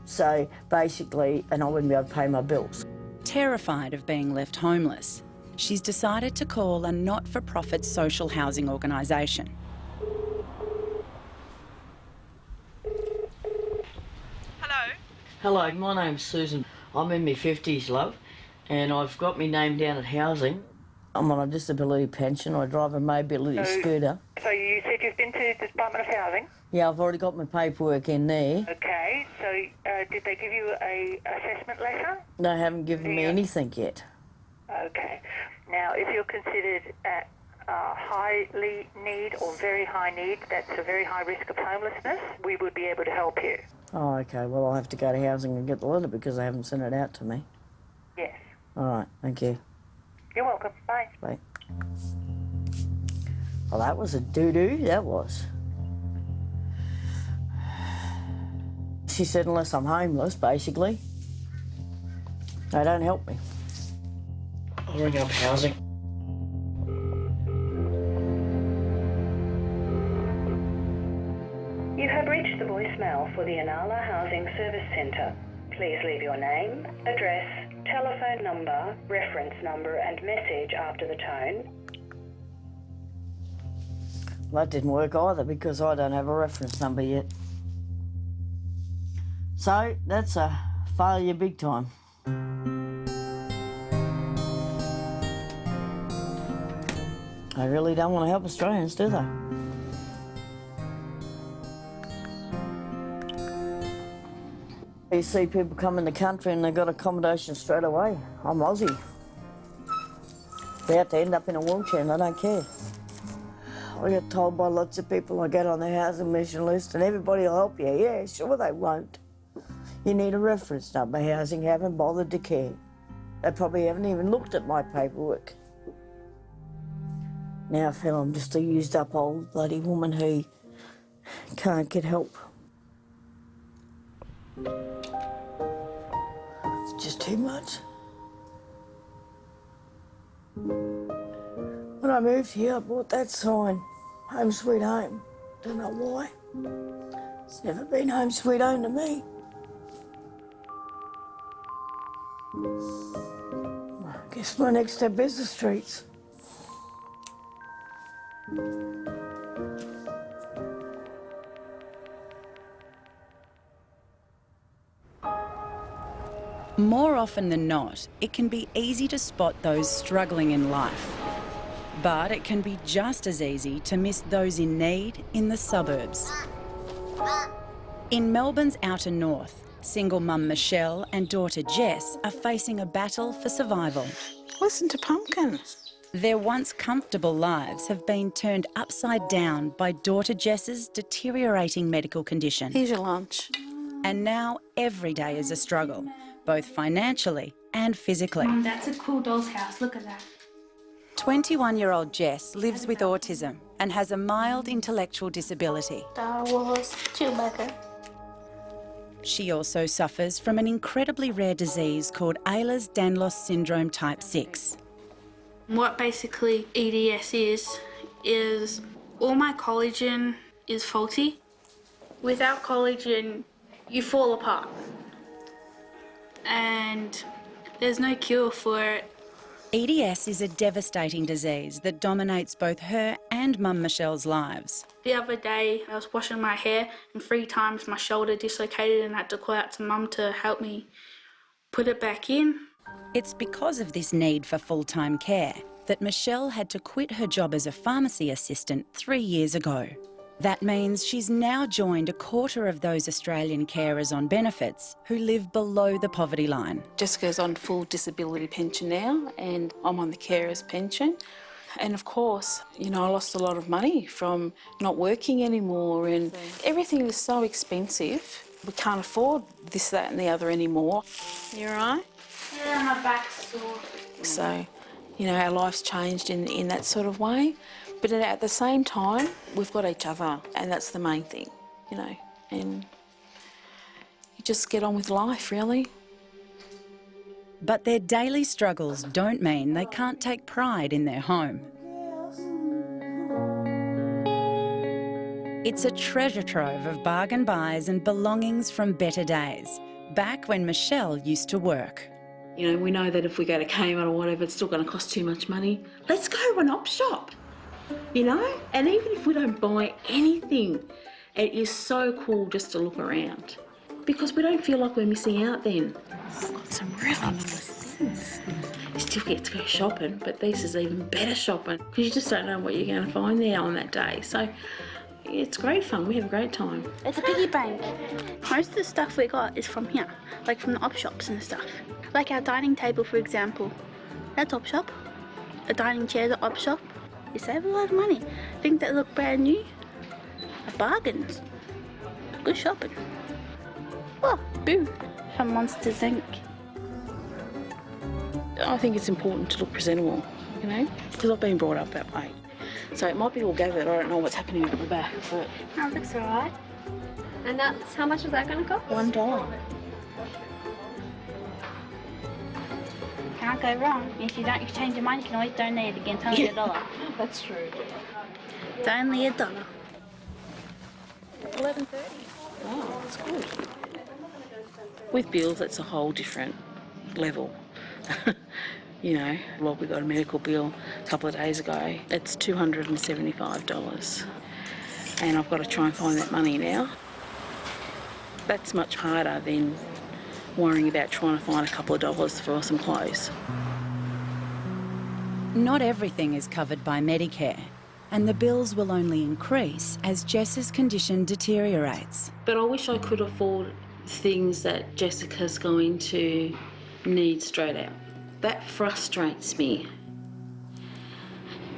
So basically, and I wouldn't be able to pay my bills. Terrified of being left homeless, she's decided to call a not-for-profit social housing organisation. Hello, my name's Susan. I'm in my 50s, love, and I've got my name down at housing. I'm on a disability pension. I drive a mobility scooter. So you said you've been to the Department of Housing? Yeah, I've already got my paperwork in there. Okay, so did they give you a assessment letter? They haven't given me anything yet. Okay. Now, if you're considered at highly need or very high need, that's a very high risk of homelessness, we would be able to help you. Oh, okay. Well, I'll have to go to housing and get the letter because they haven't sent it out to me. Yes. All right, thank you. You're welcome. Bye. Bye. Well, that was a doo-doo, that was. She said, unless I'm homeless, basically. They don't help me. I'll ring up housing. You have reached the voicemail for the Inala Housing Service Centre. Please leave your name, address, telephone number, reference number and message after the tone. Well, that didn't work either because I don't have a reference number yet. So that's a failure big time. They really don't want to help Australians, do they? You see people come in the country and they've got accommodation straight away. I'm Aussie. They have to end up in a wheelchair and I don't care. I get told by lots of people I get on the housing mission list and everybody will help you. Yeah, sure they won't. You need a reference number. Housing haven't bothered to care. They probably haven't even looked at my paperwork. Now I feel I'm just a used up old bloody woman who can't get help. It's just too much. When I moved here, I bought that sign, Home Sweet Home. Don't know why. It's never been Home Sweet Home to me. I guess my next step is the streets. More often than not, it can be easy to spot those struggling in life. But it can be just as easy to miss those in need in the suburbs. In Melbourne's outer north, single mum Michelle and daughter Jess are facing a battle for survival. Listen to pumpkins. Their once comfortable lives have been turned upside down by daughter Jess's deteriorating medical condition. Here's your lunch. And now every day is a struggle, both financially and physically. Mum, that's a cool doll's house. Look at that. 21-year-old Jess lives with autism and has a mild intellectual disability. Star Wars, Chewbacca. She also suffers from an incredibly rare disease called Ehlers-Danlos syndrome type 6. What basically EDS is all my collagen is faulty. Without collagen, you fall apart. And there's no cure for it. EDS is a devastating disease that dominates both her and Mum Michelle's lives. The other day, I was washing my hair and 3 times my shoulder dislocated and I had to call out to Mum to help me put it back in. It's because of this need for full-time care that Michelle had to quit her job as a pharmacy assistant 3 years ago. That means she's now joined a quarter of those Australian carers on benefits who live below the poverty line. Jessica's on full disability pension now and I'm on the carer's pension. And of course, you know, I lost a lot of money from not working anymore and everything is so expensive. We can't afford this, that and the other anymore. You all right? Yeah, my back's sore. So, you know, our life's changed in that sort of way. But at the same time, we've got each other, and that's the main thing, you know, and you just get on with life, really. But their daily struggles don't mean they can't take pride in their home. It's a treasure trove of bargain buys and belongings from better days, back when Michelle used to work. You know, we know that if we go to Kmart or whatever, it's still going to cost too much money. Let's go to an op shop. You know, and even if we don't buy anything, it is so cool just to look around because we don't feel like we're missing out then. I've got some really nice things. You still get to go shopping, but this is even better shopping because you just don't know what you're going to find there on that day. So it's great fun. We have a great time. It's a piggy bank. Most of the stuff we got is from here, like from the op shops and stuff. Like our dining table, for example. That's op shop. A dining chair's an op shop. You save a lot of money. Things that look brand new are bargains. Good shopping. Oh, boo. From Monsters Inc. I think it's important to look presentable, you know, because I've been brought up that way. So it might be all gathered. I don't know what's happening at the back, but... That looks alright. And that's, how much is that going to cost? $1. can't go wrong. If you don't change your mind, you can always donate it again. It's only $1. That's true. It's only $1. $11.30. Oh, that's good. With bills, it's a whole different level. You know, well, we got a medical bill a couple of days ago. It's $275. And I've got to try and find that money now. That's much harder than worrying about trying to find a couple of dollars for some clothes. Not everything is covered by Medicare, and the bills will only increase as Jess's condition deteriorates. But I wish I could afford things that Jessica's going to need straight out. That frustrates me.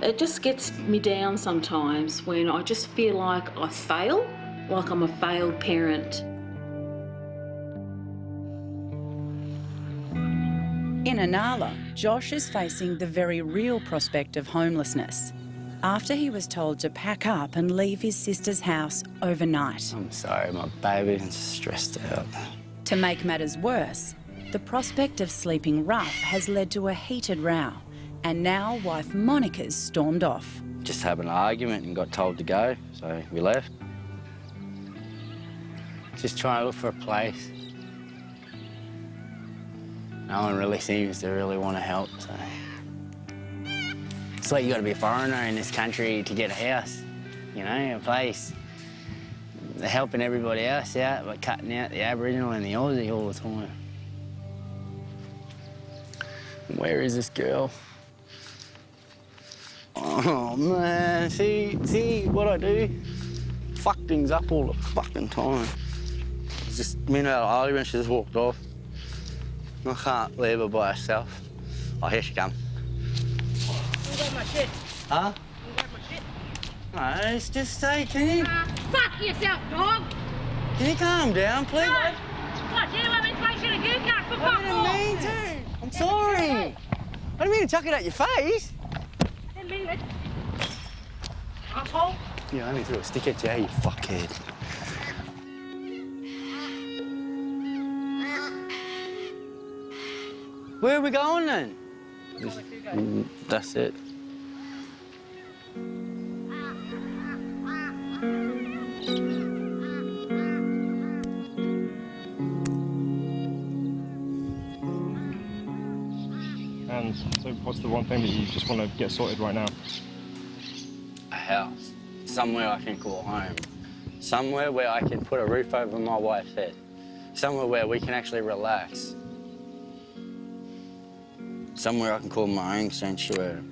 It just gets me down sometimes when I just feel like I fail, like I'm a failed parent. In Inala, Josh is facing the very real prospect of homelessness after he was told to pack up and leave his sister's house overnight. I'm sorry, my baby's stressed out. To make matters worse, the prospect of sleeping rough has led to a heated row, and now wife Monica's stormed off. Just had an argument and got told to go, so we left. Just trying to look for a place. No one really seems to really want to help, so. It's like you got to be a foreigner in this country to get a house, you know, a place. They're helping everybody else out by cutting out the Aboriginal and the Aussie all the time. Where is this girl? Oh, man, see what I do? Fuck things up all the fucking time. It's just me and her argument, she just walked off. I can't leave her by herself. Oh, here she comes. You got my shit. Huh? You got my shit. No, it's just say, can you... Fuck yourself, dog. Can you calm down, please? No. What, you want me to make sure that you can't for fuck I didn't mean to. I'm sorry. I didn't mean to chuck it at your face. I didn't mean it. Asshole. Yeah, I only threw a stick at you, you fuckhead. Where are we going then? That's it. And so what's the one thing that you just want to get sorted right now? A house. Somewhere I can call home. Somewhere where I can put a roof over my wife's head. Somewhere where we can actually relax. Somewhere I can call my own sanctuary.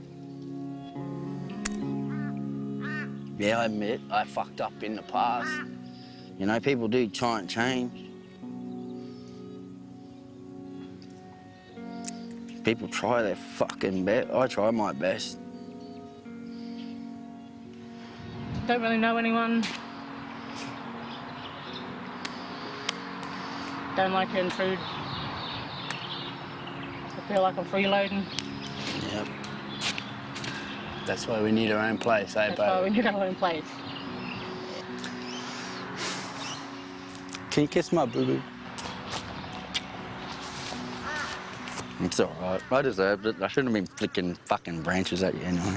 Yeah, I admit I fucked up in the past. You know, people do try and change. People try their fucking best. I try my best. Don't really know anyone. Don't like to intrude. I feel like I'm freeloading. Yep. That's why we need our own place, eh, That's why we need our own place. Can you kiss my boo-boo? It's all right. I deserved it. I shouldn't have been flicking fucking branches at you anyway.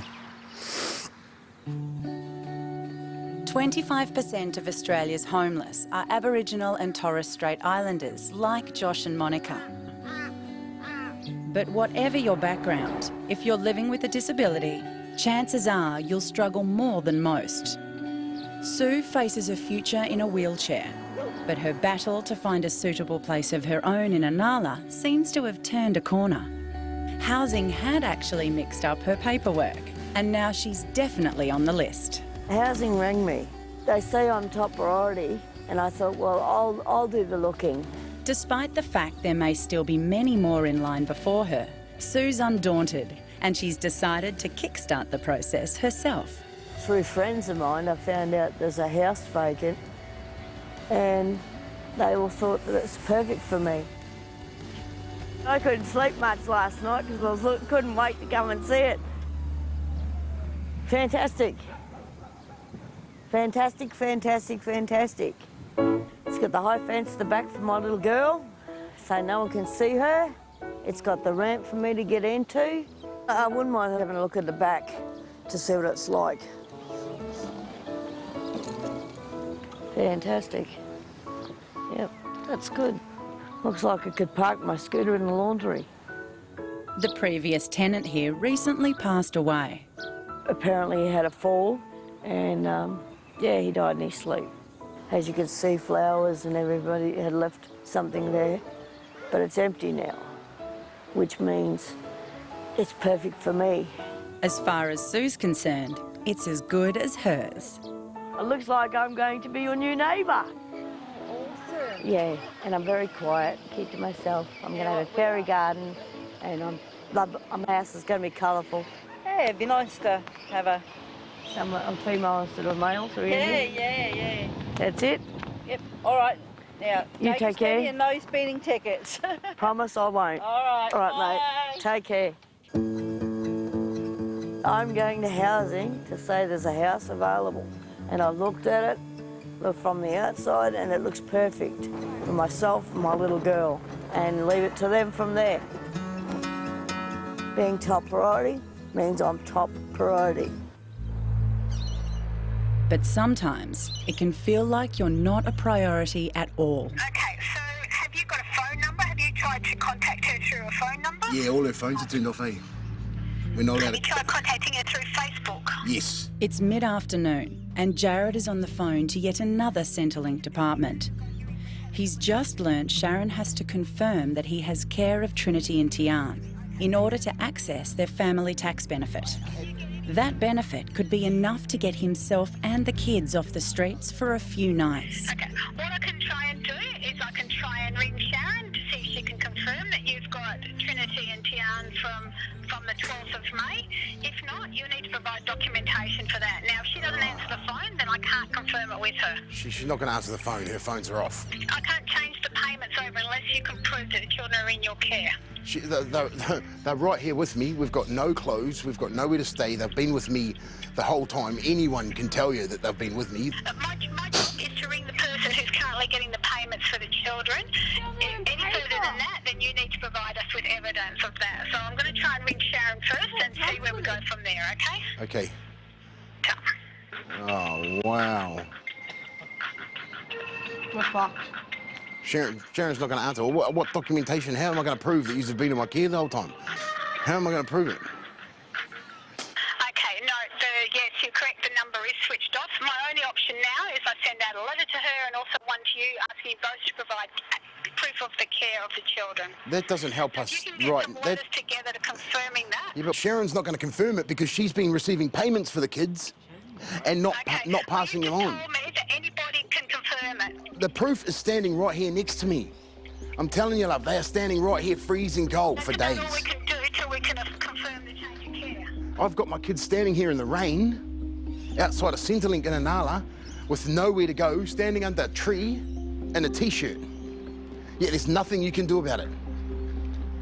25% of Australia's homeless are Aboriginal and Torres Strait Islanders, like Josh and Monica. But whatever your background, if you're living with a disability, chances are you'll struggle more than most. Sue faces a future in a wheelchair, but her battle to find a suitable place of her own in Inala seems to have turned a corner. Housing had actually mixed up her paperwork, and now she's definitely on the list. Housing rang me. They say I'm top priority, and I thought, well, I'll do the looking. Despite the fact there may still be many more in line before her, Sue's undaunted, and she's decided to kickstart the process herself. Through friends of mine, I found out there's a house vacant, and they all thought that it's perfect for me. I couldn't sleep much last night because I couldn't wait to come and see it. Fantastic. Fantastic, fantastic, fantastic. It's got the high fence at the back for my little girl, so no one can see her. It's got the ramp for me to get into. I wouldn't mind having a look at the back to see what it's like. Fantastic. Yep, that's good. Looks like I could park my scooter in the laundry. The previous tenant here recently passed away. Apparently he had a fall and yeah, he died in his sleep. As you can see, flowers and everybody had left something there, but it's empty now, which means it's perfect for me. As far as Sue's concerned, it's as good as hers. It looks like I'm going to be your new neighbour. Awesome. Yeah, and I'm very quiet, keep to myself. I'm going to have a fairy garden and my house is going to be colourful. Yeah, it'd be nice to have a... Some female instead of male, so Yeah. That's it? Yep, all right. Now, You take care. And no speeding tickets. Promise I won't. All right, All right, bye. mate. Take care. I'm going to housing to say there's a house available. And I've looked at it, looked from the outside, and it looks perfect for myself and my little girl. And leave it to them from there. Being top priority means I'm top priority. But sometimes it can feel like you're not a priority at all. Okay, so have you got a phone number? Have you tried to contact her through a phone number? Yeah, all her phones are turned off, eh? We're not allowed Have you to... tried contacting her through Facebook? Yes. It's mid-afternoon and Jared is on the phone to yet another Centrelink department. He's just learnt Sharon has to confirm that he has care of Trinity and Tian in order to access their family tax benefit. That benefit could be enough to get himself and the kids off the streets for a few nights. Okay, what I can try and do is I can try and ring Sharon to see if she can confirm that you've got Trinity and Tian from the 12th of May. If not, you need to provide documentation for that. Now, if she doesn't answer the phone, then I can't confirm it with her. She's not going to answer the phone. Her phones are off. I can't change the payments over unless you can prove that the children are in your care. They're right here with me. We've got no clothes. We've got nowhere to stay. They've been with me the whole time. Anyone can tell you that they've been with me. My job is to ring the person who's currently getting the payments for the children. Any further than that, then you need to provide us with evidence of that. So I'm going to try and ring Sharon first and see where we go from there, okay? Okay. Oh, wow. We're fucked. Sharon's not going to answer. Well, what documentation? How am I going to prove that you've been in my care the whole time? How am I going to prove it? Okay, no, yes, you're correct. The number is switched off. My only option now is I send out a letter to her and also one to you asking you both to provide proof of the care of the children. That doesn't help us, You can get right? some letters together to confirming that. Yeah, but Sharon's not going to confirm it because she's been receiving payments for the kids and not passing them on. Told me that anybody can confirm it. The proof is standing right here next to me. I'm telling you, love, they are standing right here freezing cold for days. That's all we can do till we can confirm the change of care. I've got my kids standing here in the rain outside of Centrelink in Inala with nowhere to go, standing under a tree and a T-shirt. Yet there's nothing you can do about it.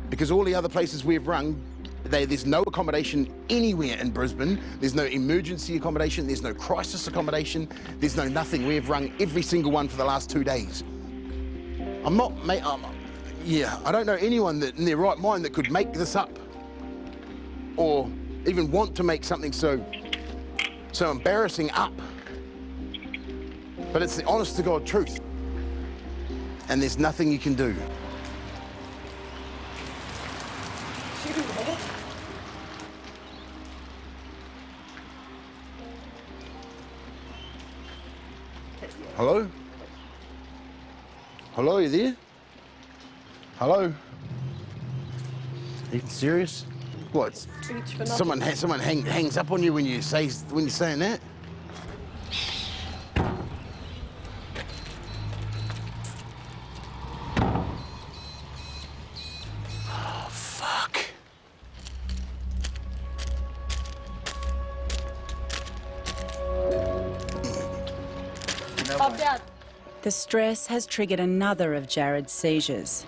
Because all the other places we've rung, there's no accommodation anywhere in Brisbane. There's no emergency accommodation. There's no crisis accommodation. There's no nothing. We've rung every single one for the last 2 days. I don't know anyone that in their right mind that could make this up or even want to make something so embarrassing up. But it's the honest to God truth. And there's nothing you can do. Hello? Hello, you there? Hello? Are you serious? What? Someone hangs up on you when you're saying that? Oh, fuck. Popped out. The stress has triggered another of Jared's seizures.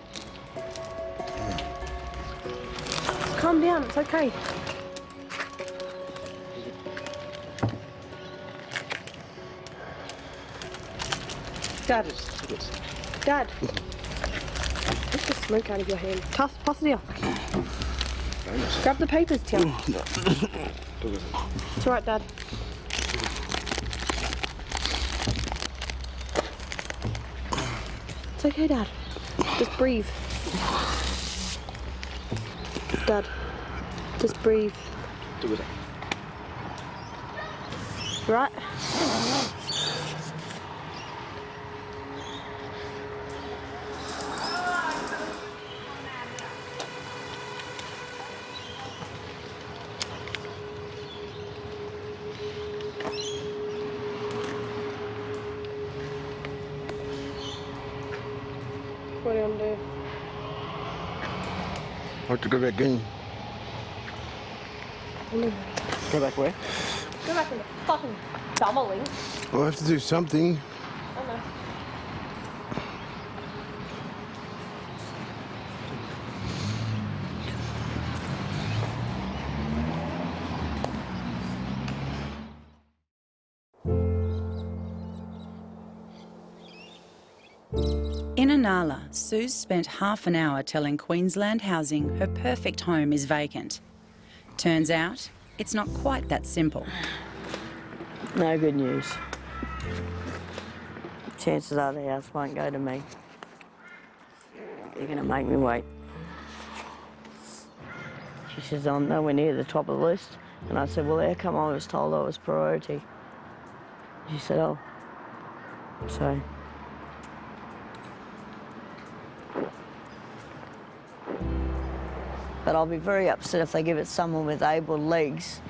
Calm down, it's okay. Dad. Dad. Get the smoke out of your hand. Pass it here. Grab the papers, Tian. It's all right, Dad. It's okay, Dad. Just breathe. Dad, just breathe. Do it. Right? What do you want to do? I have to go back in. Go back where? Go back in the fucking doubling. Well, I have to do something. I know. In Inala, Sue's spent half an hour telling Queensland Housing her perfect home is vacant. Turns out, it's not quite that simple. No good news. Chances are the house won't go to me. They're going to make me wait. She says, I'm nowhere near the top of the list. And I said, well, how come I was told I was priority? She said, oh. So... But I'll be very upset if they give it someone with able legs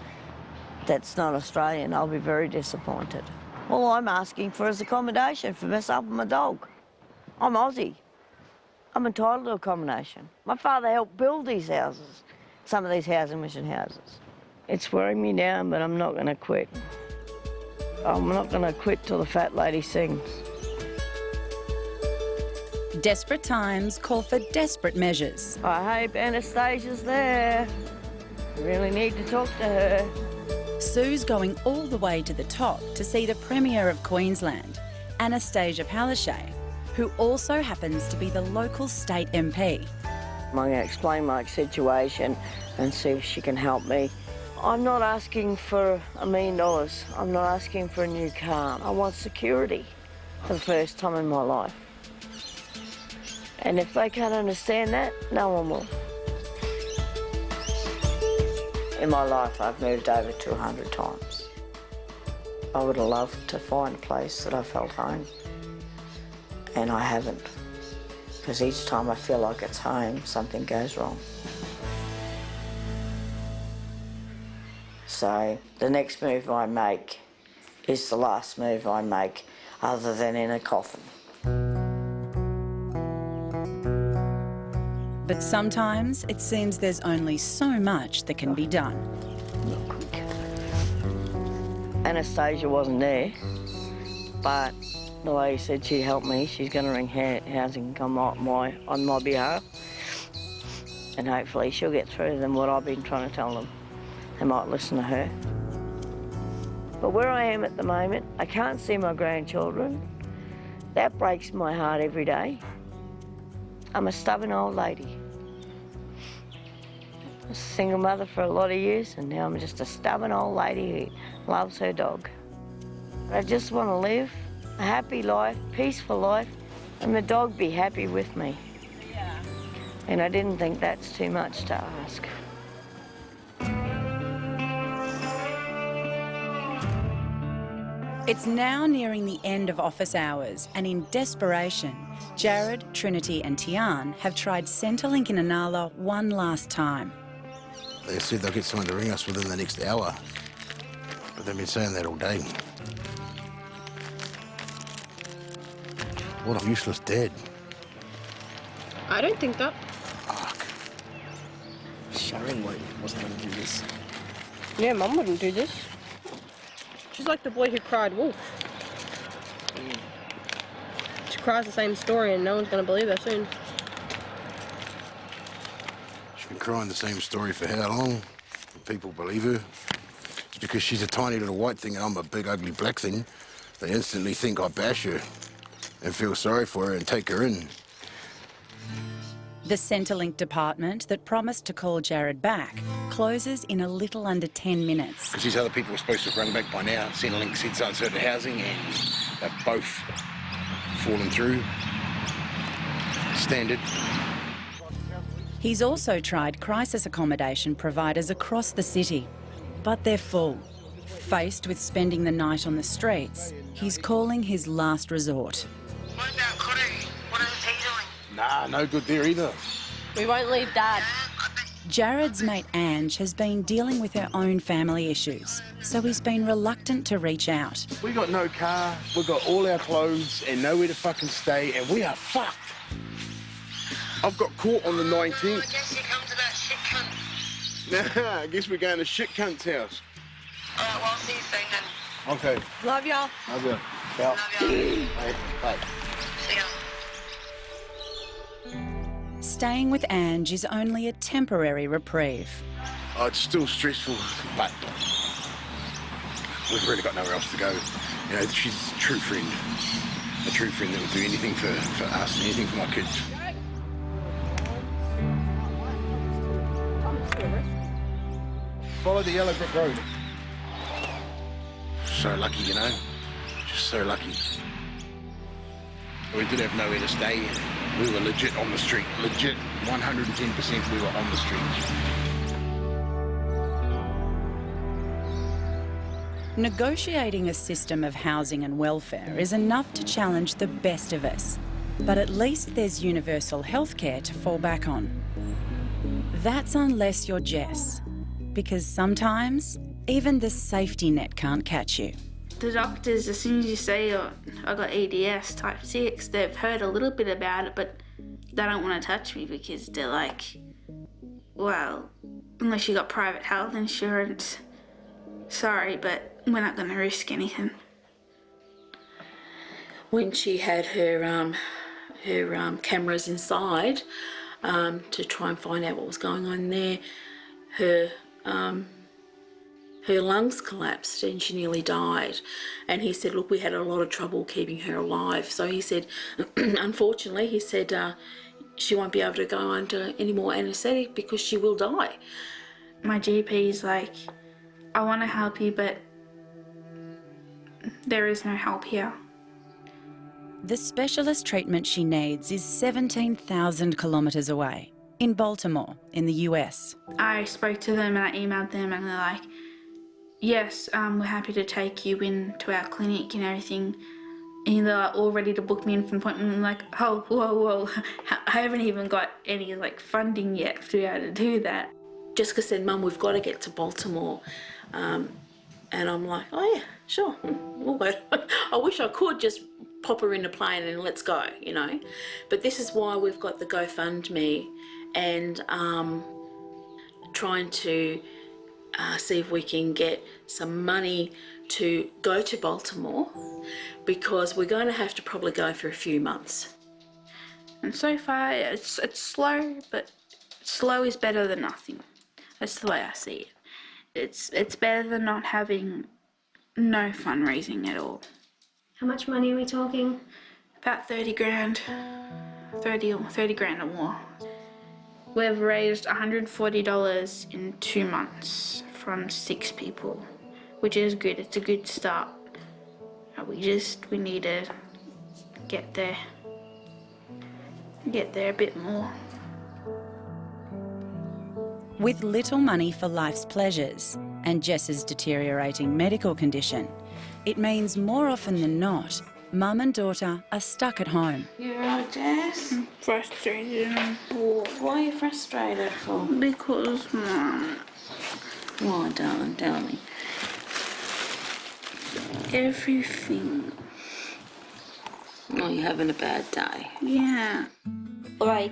that's not Australian. I'll be very disappointed. All I'm asking for is accommodation for myself and my dog. I'm Aussie. I'm entitled to accommodation. My father helped build these houses, some of these housing mission houses. It's wearing me down, but I'm not going to quit. I'm not going to quit till the fat lady sings. Desperate times call for desperate measures. I hope Anastasia's there. I really need to talk to her. Sue's going all the way to the top to see the Premier of Queensland, Anastasia Palaszczuk, who also happens to be the local state MP. I'm going to explain my situation and see if she can help me. I'm not asking for $1 million. I'm not asking for a new car. I want security for the first time in my life. And if they can't understand that, no one will. In my life, I've moved over 200 times. I would have loved to find a place that I felt home, and I haven't. Because each time I feel like it's home, something goes wrong. So the next move I make is the last move I make, other than in a coffin. But sometimes it seems there's only so much that can be done. Anastasia wasn't there, but the lady said she'd help me. She's going to ring housing on my behalf, and hopefully she'll get through to them what I've been trying to tell them. They might listen to her. But where I am at the moment, I can't see my grandchildren. That breaks my heart every day. I'm a stubborn old lady. I was a single mother for a lot of years, and now I'm just a stubborn old lady who loves her dog. I just want to live a happy life, peaceful life, and the dog be happy with me. Yeah. And I didn't think that's too much to ask. It's now nearing the end of office hours, and in desperation, Jared, Trinity and Tian have tried Centrelink in Inala one last time. They said they'll get someone to ring us within the next hour, but they've been saying that all day. What a useless dad. I don't think that. Sharon wasn't going to do this. Yeah, Mum wouldn't do this. She's like the boy who cried wolf. She cries the same story and no one's going to believe her soon. She's been crying the same story for how long? People believe her. It's because she's a tiny little white thing and I'm a big ugly black thing. They instantly think I bash her and feel sorry for her and take her in. The Centrelink department that promised to call Jared back closes in a little under 10 minutes. Because these other people were supposed to have run back by now. Centrelink said uncertain housing, and they've both fallen through. Standard. He's also tried crisis accommodation providers across the city, but they're full. Faced with spending the night on the streets, he's calling his last resort. Nah, no good there either. We won't leave Dad. Jared's mate Ange has been dealing with her own family issues, so he's been reluctant to reach out. We got no car, we got all our clothes and nowhere to fucking stay, and we are fucked. I've got caught on the 19th. I guess you come to that shit cunt. Nah, I guess we're going to shit cunt's house. Alright, well, I'll see you soon then. Okay. Love y'all. Love you. Ciao. Bye. Bye. See ya. Staying with Ange is only a temporary reprieve. Oh, it's still stressful, but we've really got nowhere else to go. You know, she's a true friend that would do anything for us, anything for my kids. Follow the yellow brick road. So lucky, you know, just so lucky. We did have nowhere to stay. We were legit on the street, legit 110% we were on the street. Negotiating a system of housing and welfare is enough to challenge the best of us, but at least there's universal healthcare to fall back on. That's unless you're Jess, because sometimes even the safety net can't catch you. The doctors, as soon as you say, oh, I got EDS type 6, they've heard a little bit about it, but they don't want to touch me because they're like, well, unless you got private health insurance, sorry, but we're not going to risk anything. When she had her cameras inside to try and find out what was going on there, her lungs collapsed and she nearly died. And he said, look, we had a lot of trouble keeping her alive. So he said, unfortunately, he said, she won't be able to go under any more anaesthetic because she will die. My GP's like, I want to help you, but there is no help here. The specialist treatment she needs is 17,000 kilometres away, in Baltimore, in the US. I spoke to them and I emailed them and they're like, yes, we're happy to take you into our clinic and everything. And they're like, all ready to book me in for an appointment. I'm like, oh, whoa. I haven't even got any funding yet to be able to do that. Jessica said, Mum, we've got to get to Baltimore. And I'm like, oh yeah, sure. We'll go. I wish I could just pop her in a plane and let's go, you know. But this is why we've got the GoFundMe and trying to see if we can get some money to go to Baltimore, because we're going to have to probably go for a few months. And so far, it's slow, but slow is better than nothing. That's the way I see it. It's better than not having no fundraising at all. How much money are we talking? About 30 grand. 30 grand or more. We've raised $140 in 2 months from 6 people, which is good. It's a good start. We need to get there a bit more. With little money for life's pleasures and Jess's deteriorating medical condition, it means more often than not, Mum and daughter are stuck at home. You alright, Jess? I'm frustrated and bored. Why are you frustrated for? Because, Mum. Why, darling, tell me. Everything. Oh, you're having a bad day. Yeah.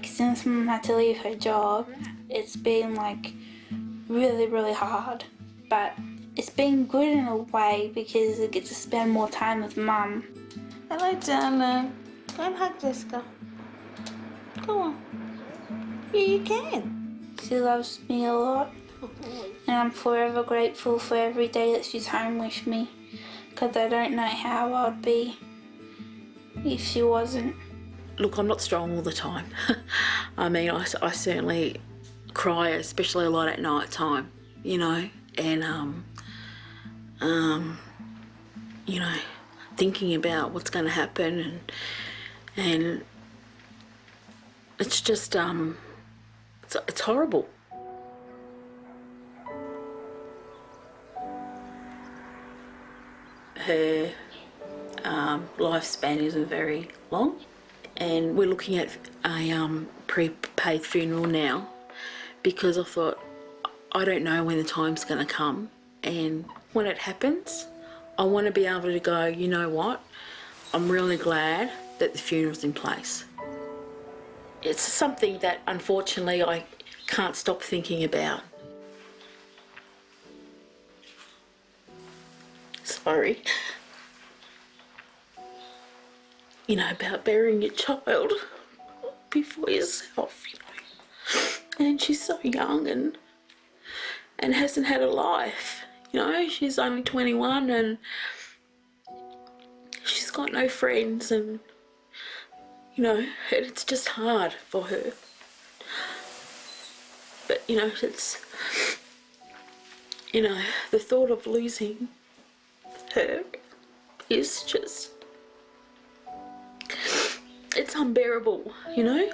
Since Mum had to leave her job, it's been, really, really hard. But it's been good in a way because I get to spend more time with Mum. Hello, darling. Go and hug Jessica. Go on. Yeah, you can. She loves me a lot. And I'm forever grateful for every day that she's home with me. Because I don't know how I'd be if she wasn't. look, I'm not strong all the time. I mean, I certainly cry, especially a lot at night time, you know, and, you know, thinking about what's going to happen and it's just, it's horrible. Her lifespan isn't very long, and we're looking at a prepaid funeral now because I thought, I don't know when the time's going to come, and when it happens, I want to be able to go, you know what, I'm really glad that the funeral's in place. It's something that unfortunately I can't stop thinking about. Sorry. You know, about burying your child before yourself, you know. And she's so young and hasn't had a life, you know. She's only 21 and she's got no friends and, you know, it's just hard for her. But, you know, it's, you know, the thought of losing her is just, it's unbearable, you know?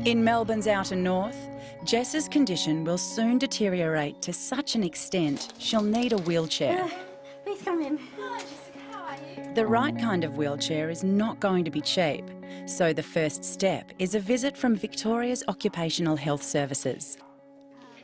In Melbourne's outer north, Jess's condition will soon deteriorate to such an extent she'll need a wheelchair. Please come in. Hi, Jessica, how are you? The right kind of wheelchair is not going to be cheap, so the first step is a visit from Victoria's Occupational Health Services.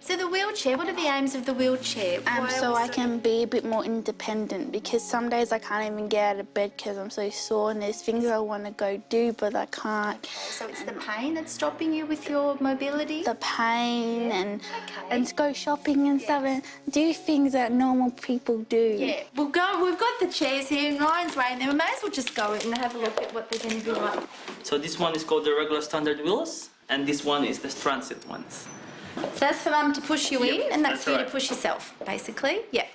So the wheelchair, what are the aims of the wheelchair? So I can be a bit more independent because some days I can't even get out of bed because I'm so sore and there's things I want to go do but I can't. Okay, so it's the pain that's stopping you with your mobility? The pain and to go shopping and stuff and do things that normal people do. Yeah, we've got the chairs here, Ryan's waiting there. We may as well just go in and have a look at what they're going to be like. So this one is called the regular standard wheels and this one is the transit ones. So that's for Mum to push you in and that's for you to right. push yourself, basically? Yeah.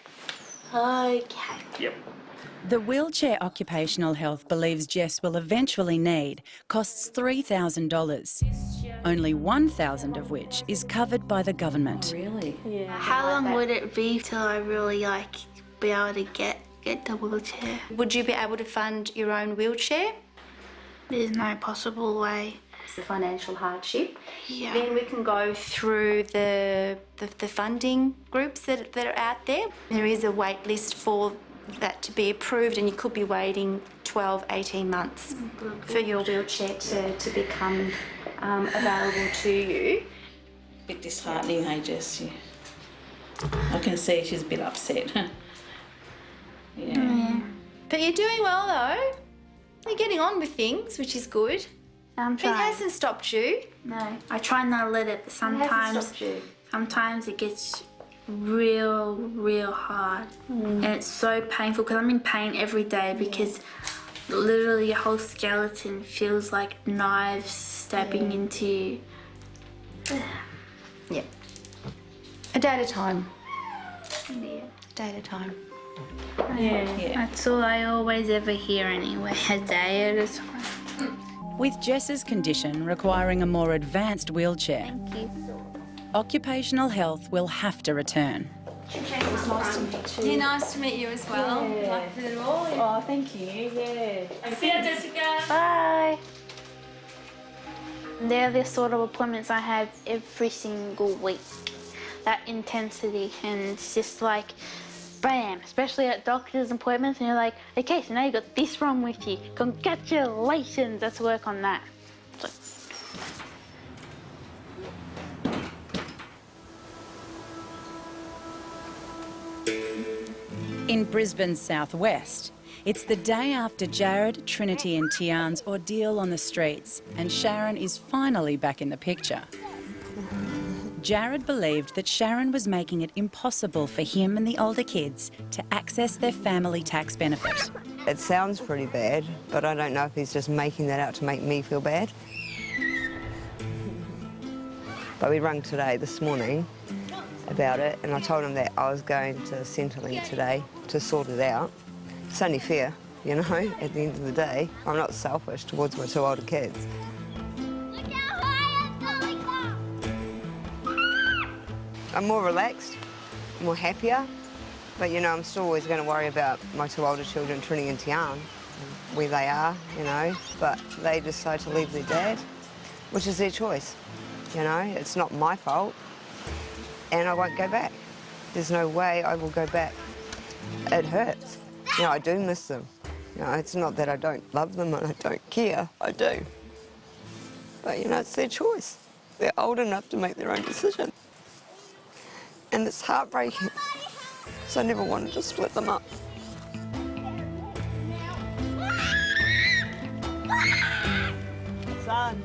Okay. Yep. The wheelchair Occupational Health believes Jess will eventually need costs $3,000, only $1,000 of which is covered by the government. Really? Yeah. How long would it be till I really be able to get the wheelchair? Would you be able to fund your own wheelchair? There's no possible way. It's the financial hardship. Yeah. Then we can go through the funding groups that are out there. There is a wait list for that to be approved and you could be waiting 12, 18 months for your wheelchair to become available to you. A bit disheartening, hey, Jess? I can see she's a bit upset. Yeah. But you're doing well though. You're getting on with things, which is good. I'm trying. It hasn't stopped you. No, I try not to let it, but sometimes it gets real hard. And it's so painful because I'm in pain every day because literally your whole skeleton feels like knives stabbing into you. Yeah. A day at a time. Yeah. A day at a time. Yeah. That's all I always ever hear anyway. A day at a time. With Jess's condition requiring a more advanced wheelchair, Occupational Health will have to return. It's nice to meet you. Yeah, nice to meet you as well. Yeah. Like it all. Oh, thank you. Yeah. See you, Jessica. Bye. They're the sort of appointments I have every single week. That intensity, and it's just like, bam, especially at doctor's appointments, and you're like, okay, so now you got this wrong with you. Congratulations, let's work on that. So. In Brisbane's southwest, it's the day after Jared, Trinity and Tian's ordeal on the streets, and Sharon is finally back in the picture. Jared believed that Sharon was making it impossible for him and the older kids to access their family tax benefit. It sounds pretty bad, but I don't know if he's just making that out to make me feel bad. But we rang today, this morning, about it, and I told him that I was going to Centrelink today to sort it out. It's only fair, you know, at the end of the day. I'm not selfish towards my 2 older kids. I'm more relaxed, more happier, but you know, I'm still always going to worry about my 2 older children turning into young, where they are, you know, but they decide to leave their dad, which is their choice, you know, it's not my fault, and I won't go back. There's no way I will go back. It hurts. You know, I do miss them. You know, it's not that I don't love them and I don't care, I do. But you know, it's their choice. They're old enough to make their own decision. And it's heartbreaking. So I never wanted to split them up. Son.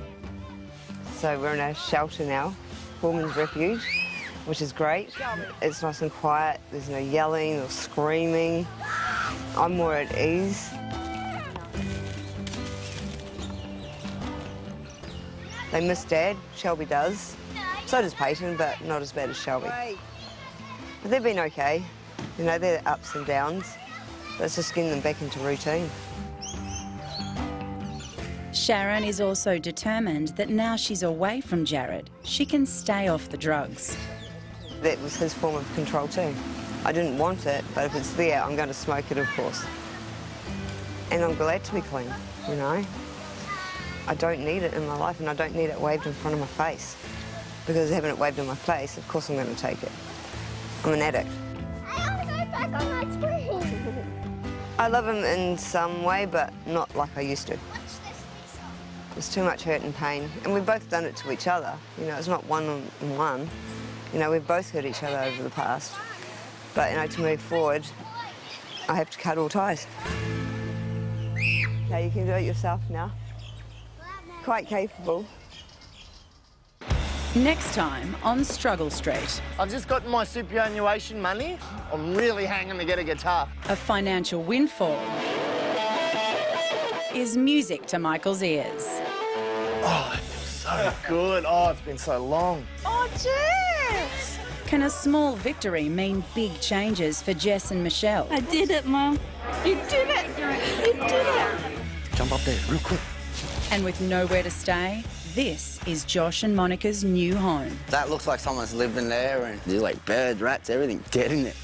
So we're in a shelter now, Women's Refuge, which is great. It's nice and quiet. There's no yelling or screaming. I'm more at ease. They miss Dad, Shelby does. So does Peyton, but not as bad as Shelby. But they've been okay. You know, they're ups and downs. But it's just getting them back into routine. Sharon is also determined that now she's away from Jared, she can stay off the drugs. That was his form of control too. I didn't want it, but if it's there, I'm going to smoke it, of course. And I'm glad to be clean, you know. I don't need it in my life, and I don't need it waved in front of my face. Because having it waved in my face, of course I'm going to take it. I'm an addict. I want to go back on that screen. I love him in some way, but not like I used to. There's too much hurt and pain, and we've both done it to each other. You know, it's not one-on-one. You know, we've both hurt each other over the past. But, you know, to move forward, I have to cut all ties. Okay, you can do it yourself now. Quite capable. Next time on Struggle Street. I've just gotten my superannuation money. I'm really hanging to get a guitar. A financial windfall is music to Michael's ears. Oh, that feels so good. Oh, it's been so long. Oh, cheers! Can a small victory mean big changes for Jess and Michelle? I did it, Mum. You did it! You did it! Jump up there, real quick. And with nowhere to stay, this is Josh and Monica's new home. That looks like someone's lived in there, and there's like birds, rats, everything dead in it.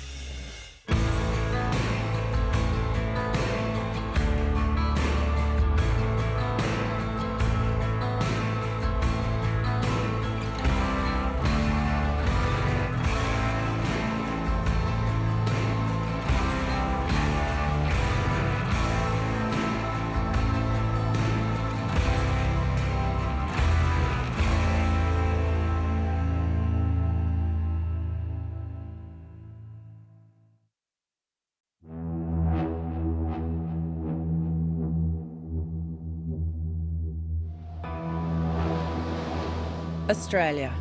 Australia,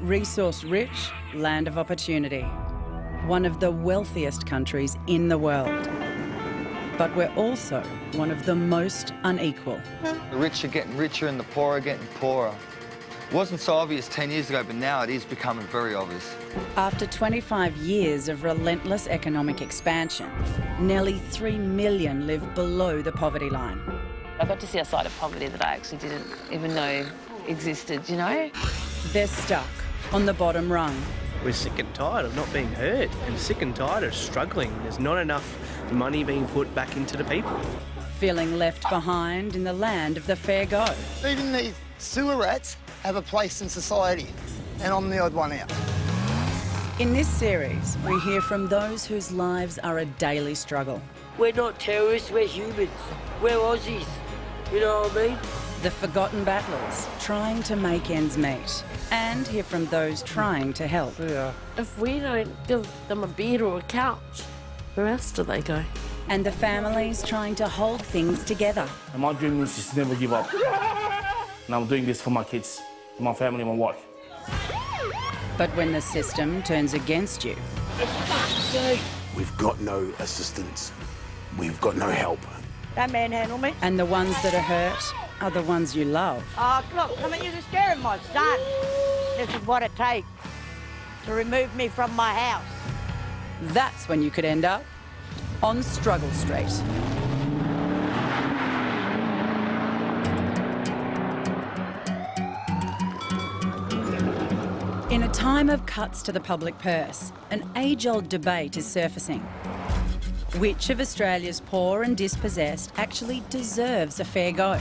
resource-rich, land of opportunity. One of the wealthiest countries in the world. But we're also one of the most unequal. The rich are getting richer and the poor are getting poorer. It wasn't so obvious 10 years ago, but now it is becoming very obvious. After 25 years of relentless economic expansion, nearly 3 million live below the poverty line. I got to see a side of poverty that I actually didn't even know existed, you know? They're stuck on the bottom rung. We're sick and tired of not being heard and sick and tired of struggling. There's not enough money being put back into the people. Feeling left behind in the land of the fair go. Even these sewer rats have a place in society, and I'm the odd one out. In this series, we hear from those whose lives are a daily struggle. We're not terrorists, we're humans. We're Aussies. You know what I mean? The forgotten battlers trying to make ends meet, and hear from those trying to help. Yeah. If we don't give them a bed or a couch, where else do they go? And the families trying to hold things together. And my dream is just never give up. And I'm doing this for my kids, for my family, my wife. But when the system turns against you... We've got no assistance. We've got no help. That manhandle me. And the ones that are hurt are the ones you love. Oh, look, come on, you're scaring my son. This is what it takes to remove me from my house. That's when you could end up on Struggle Street. In a time of cuts to the public purse, an age-old debate is surfacing. Which of Australia's poor and dispossessed actually deserves a fair go?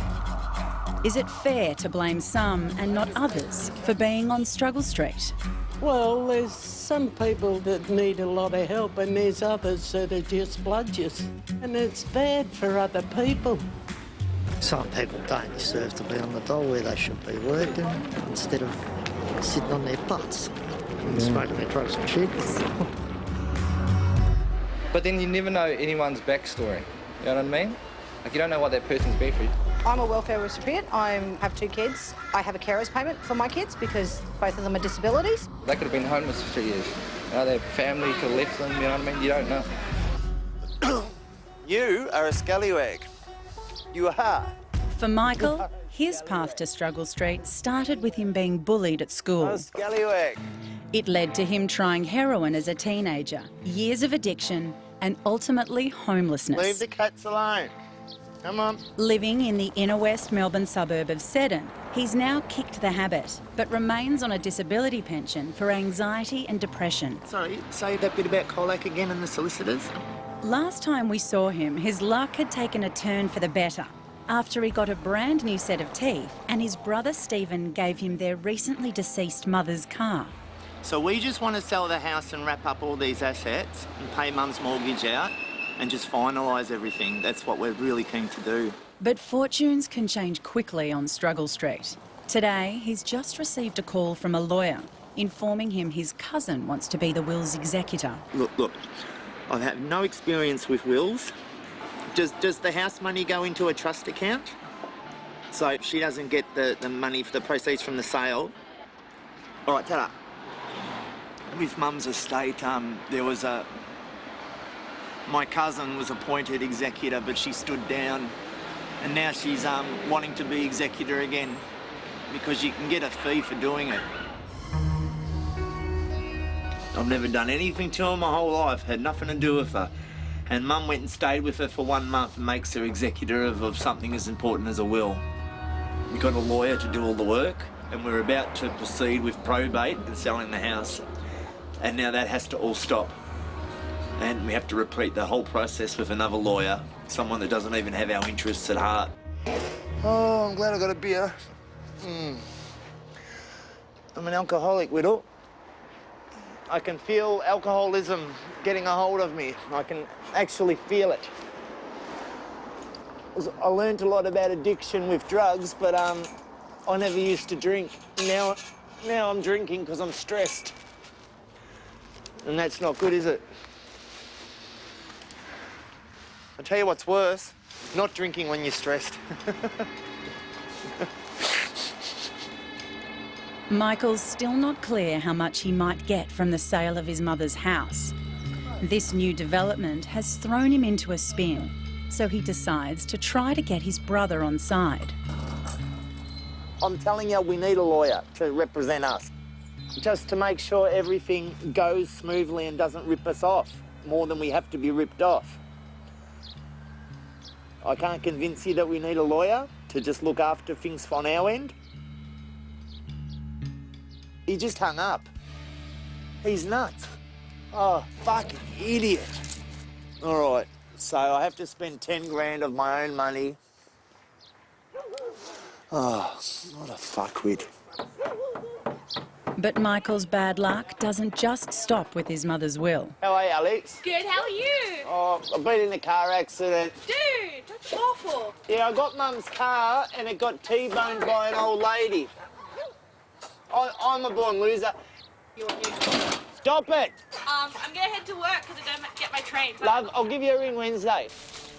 Is it fair to blame some and not others for being on Struggle Street? Well, there's some people that need a lot of help and there's others that are just bludgers. And it's bad for other people. Some people don't deserve to be on the dole where they should be working instead of sitting on their butts and smoking their drugs and chips. But then you never know anyone's backstory, you know what I mean? Like, you don't know what that person's been through. I'm a welfare recipient. I have 2 kids. I have a carer's payment for my kids because both of them are disabilities. They could have been homeless for 2 years. You know, their family could have left them, you know what I mean? You don't know. You are a scallywag. You are. For Michael, his path to Struggle Street started with him being bullied at school. A scallywag. It led to him trying heroin as a teenager, years of addiction, and ultimately homelessness. Leave the cats alone. Come on. Living in the inner west Melbourne suburb of Seddon, he's now kicked the habit, but remains on a disability pension for anxiety and depression. Sorry, say that bit about Colac again and the solicitors. Last time we saw him, his luck had taken a turn for the better after he got a brand new set of teeth and his brother Stephen gave him their recently deceased mother's car. So we just want to sell the house and wrap up all these assets and pay Mum's mortgage out and just finalise everything. That's what we're really keen to do. But fortunes can change quickly on Struggle Street. Today, he's just received a call from a lawyer informing him his cousin wants to be the will's executor. Look, I have no experience with wills. Does the house money go into a trust account? So she doesn't get the money for the proceeds from the sale? All right, ta-da. With Mum's estate, there was my cousin was appointed executor, but she stood down, and now she's wanting to be executor again because you can get a fee for doing it. I've never done anything to her my whole life, had nothing to do with her. And Mum went and stayed with her for 1 month and makes her executor of something as important as a will. We got a lawyer to do all the work, and we're about to proceed with probate and selling the house. And now that has to all stop. And we have to repeat the whole process with another lawyer, someone that doesn't even have our interests at heart. Oh, I'm glad I got a beer. I'm an alcoholic, Whittle. I can feel alcoholism getting a hold of me. I can actually feel it. I learned a lot about addiction with drugs, but I never used to drink. Now I'm drinking because I'm stressed. And that's not good, is it? I'll tell you what's worse, not drinking when you're stressed. Michael's still not clear how much he might get from the sale of his mother's house. This new development has thrown him into a spin, so he decides to try to get his brother on side. I'm telling you, we need a lawyer to represent us, just to make sure everything goes smoothly and doesn't rip us off more than we have to be ripped off. I can't convince you that we need a lawyer to just look after things on our end. He just hung up. He's nuts. Oh, fucking idiot. All right, so I have to spend 10 grand of my own money. Oh, what a fuckwit. But Michael's bad luck doesn't just stop with his mother's will. How are you, Alex? Good, how are you? Oh, I've been in a car accident. Dude, that's awful. Yeah, I got Mum's car and it got T-boned by an old lady. I'm a born loser. Stop it! I'm gonna head to work because I don't get my train. Love, I'll give you a ring Wednesday.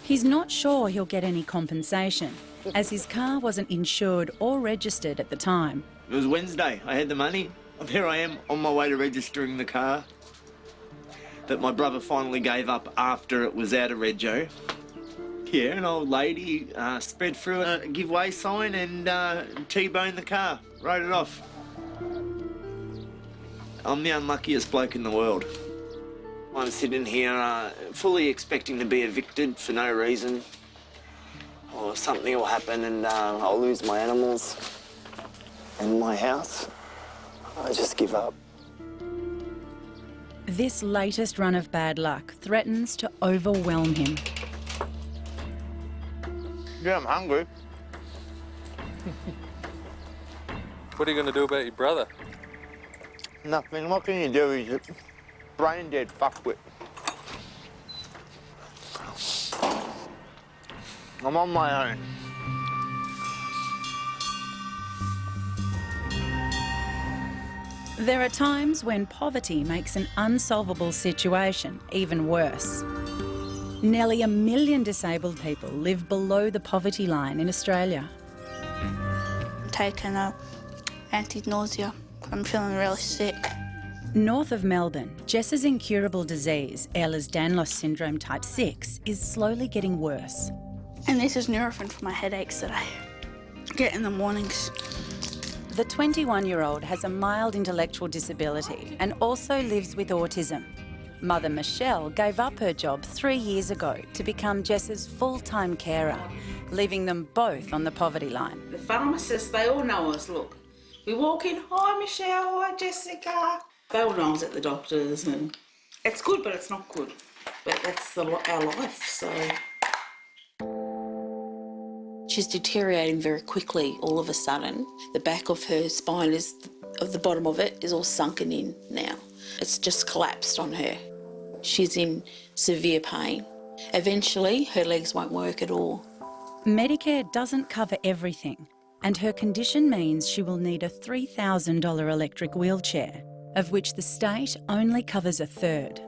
He's not sure he'll get any compensation, as his car wasn't insured or registered at the time. It was Wednesday. I had the money. Here I am on my way to registering the car that my brother finally gave up after it was out of rego. Yeah, an old lady spread through a give way sign and T-boned the car. Wrote it off. I'm the unluckiest bloke in the world. I'm sitting here fully expecting to be evicted for no reason. Or something will happen and I'll lose my animals and my house. I just give up. This latest run of bad luck threatens to overwhelm him. Yeah, I'm hungry. What are you going to do about your brother? Nothing. What can you do? He's a brain dead fuckwit. I'm on my own. There are times when poverty makes an unsolvable situation even worse. Nearly 1 million disabled people live below the poverty line in Australia. Taking a anti-nausea. I'm feeling really sick. North of Melbourne, Jess's incurable disease, Ehlers-Danlos syndrome type 6, is slowly getting worse. And this is Nurofen for my headaches that I get in the mornings. The 21-year-old has a mild intellectual disability and also lives with autism. Mother Michelle gave up her job 3 years ago to become Jess's full-time carer, leaving them both on the poverty line. The pharmacists, they all know us, look. We walk in, hi Michelle, hi Jessica. They all know us at the doctors, and it's good, but it's not good. But that's our life, so. She's deteriorating very quickly all of a sudden. The back of her spine of the bottom of it is all sunken in now. It's just collapsed on her. She's in severe pain. Eventually, her legs won't work at all. Medicare doesn't cover everything, and her condition means she will need a $3,000 electric wheelchair, of which the state only covers a third.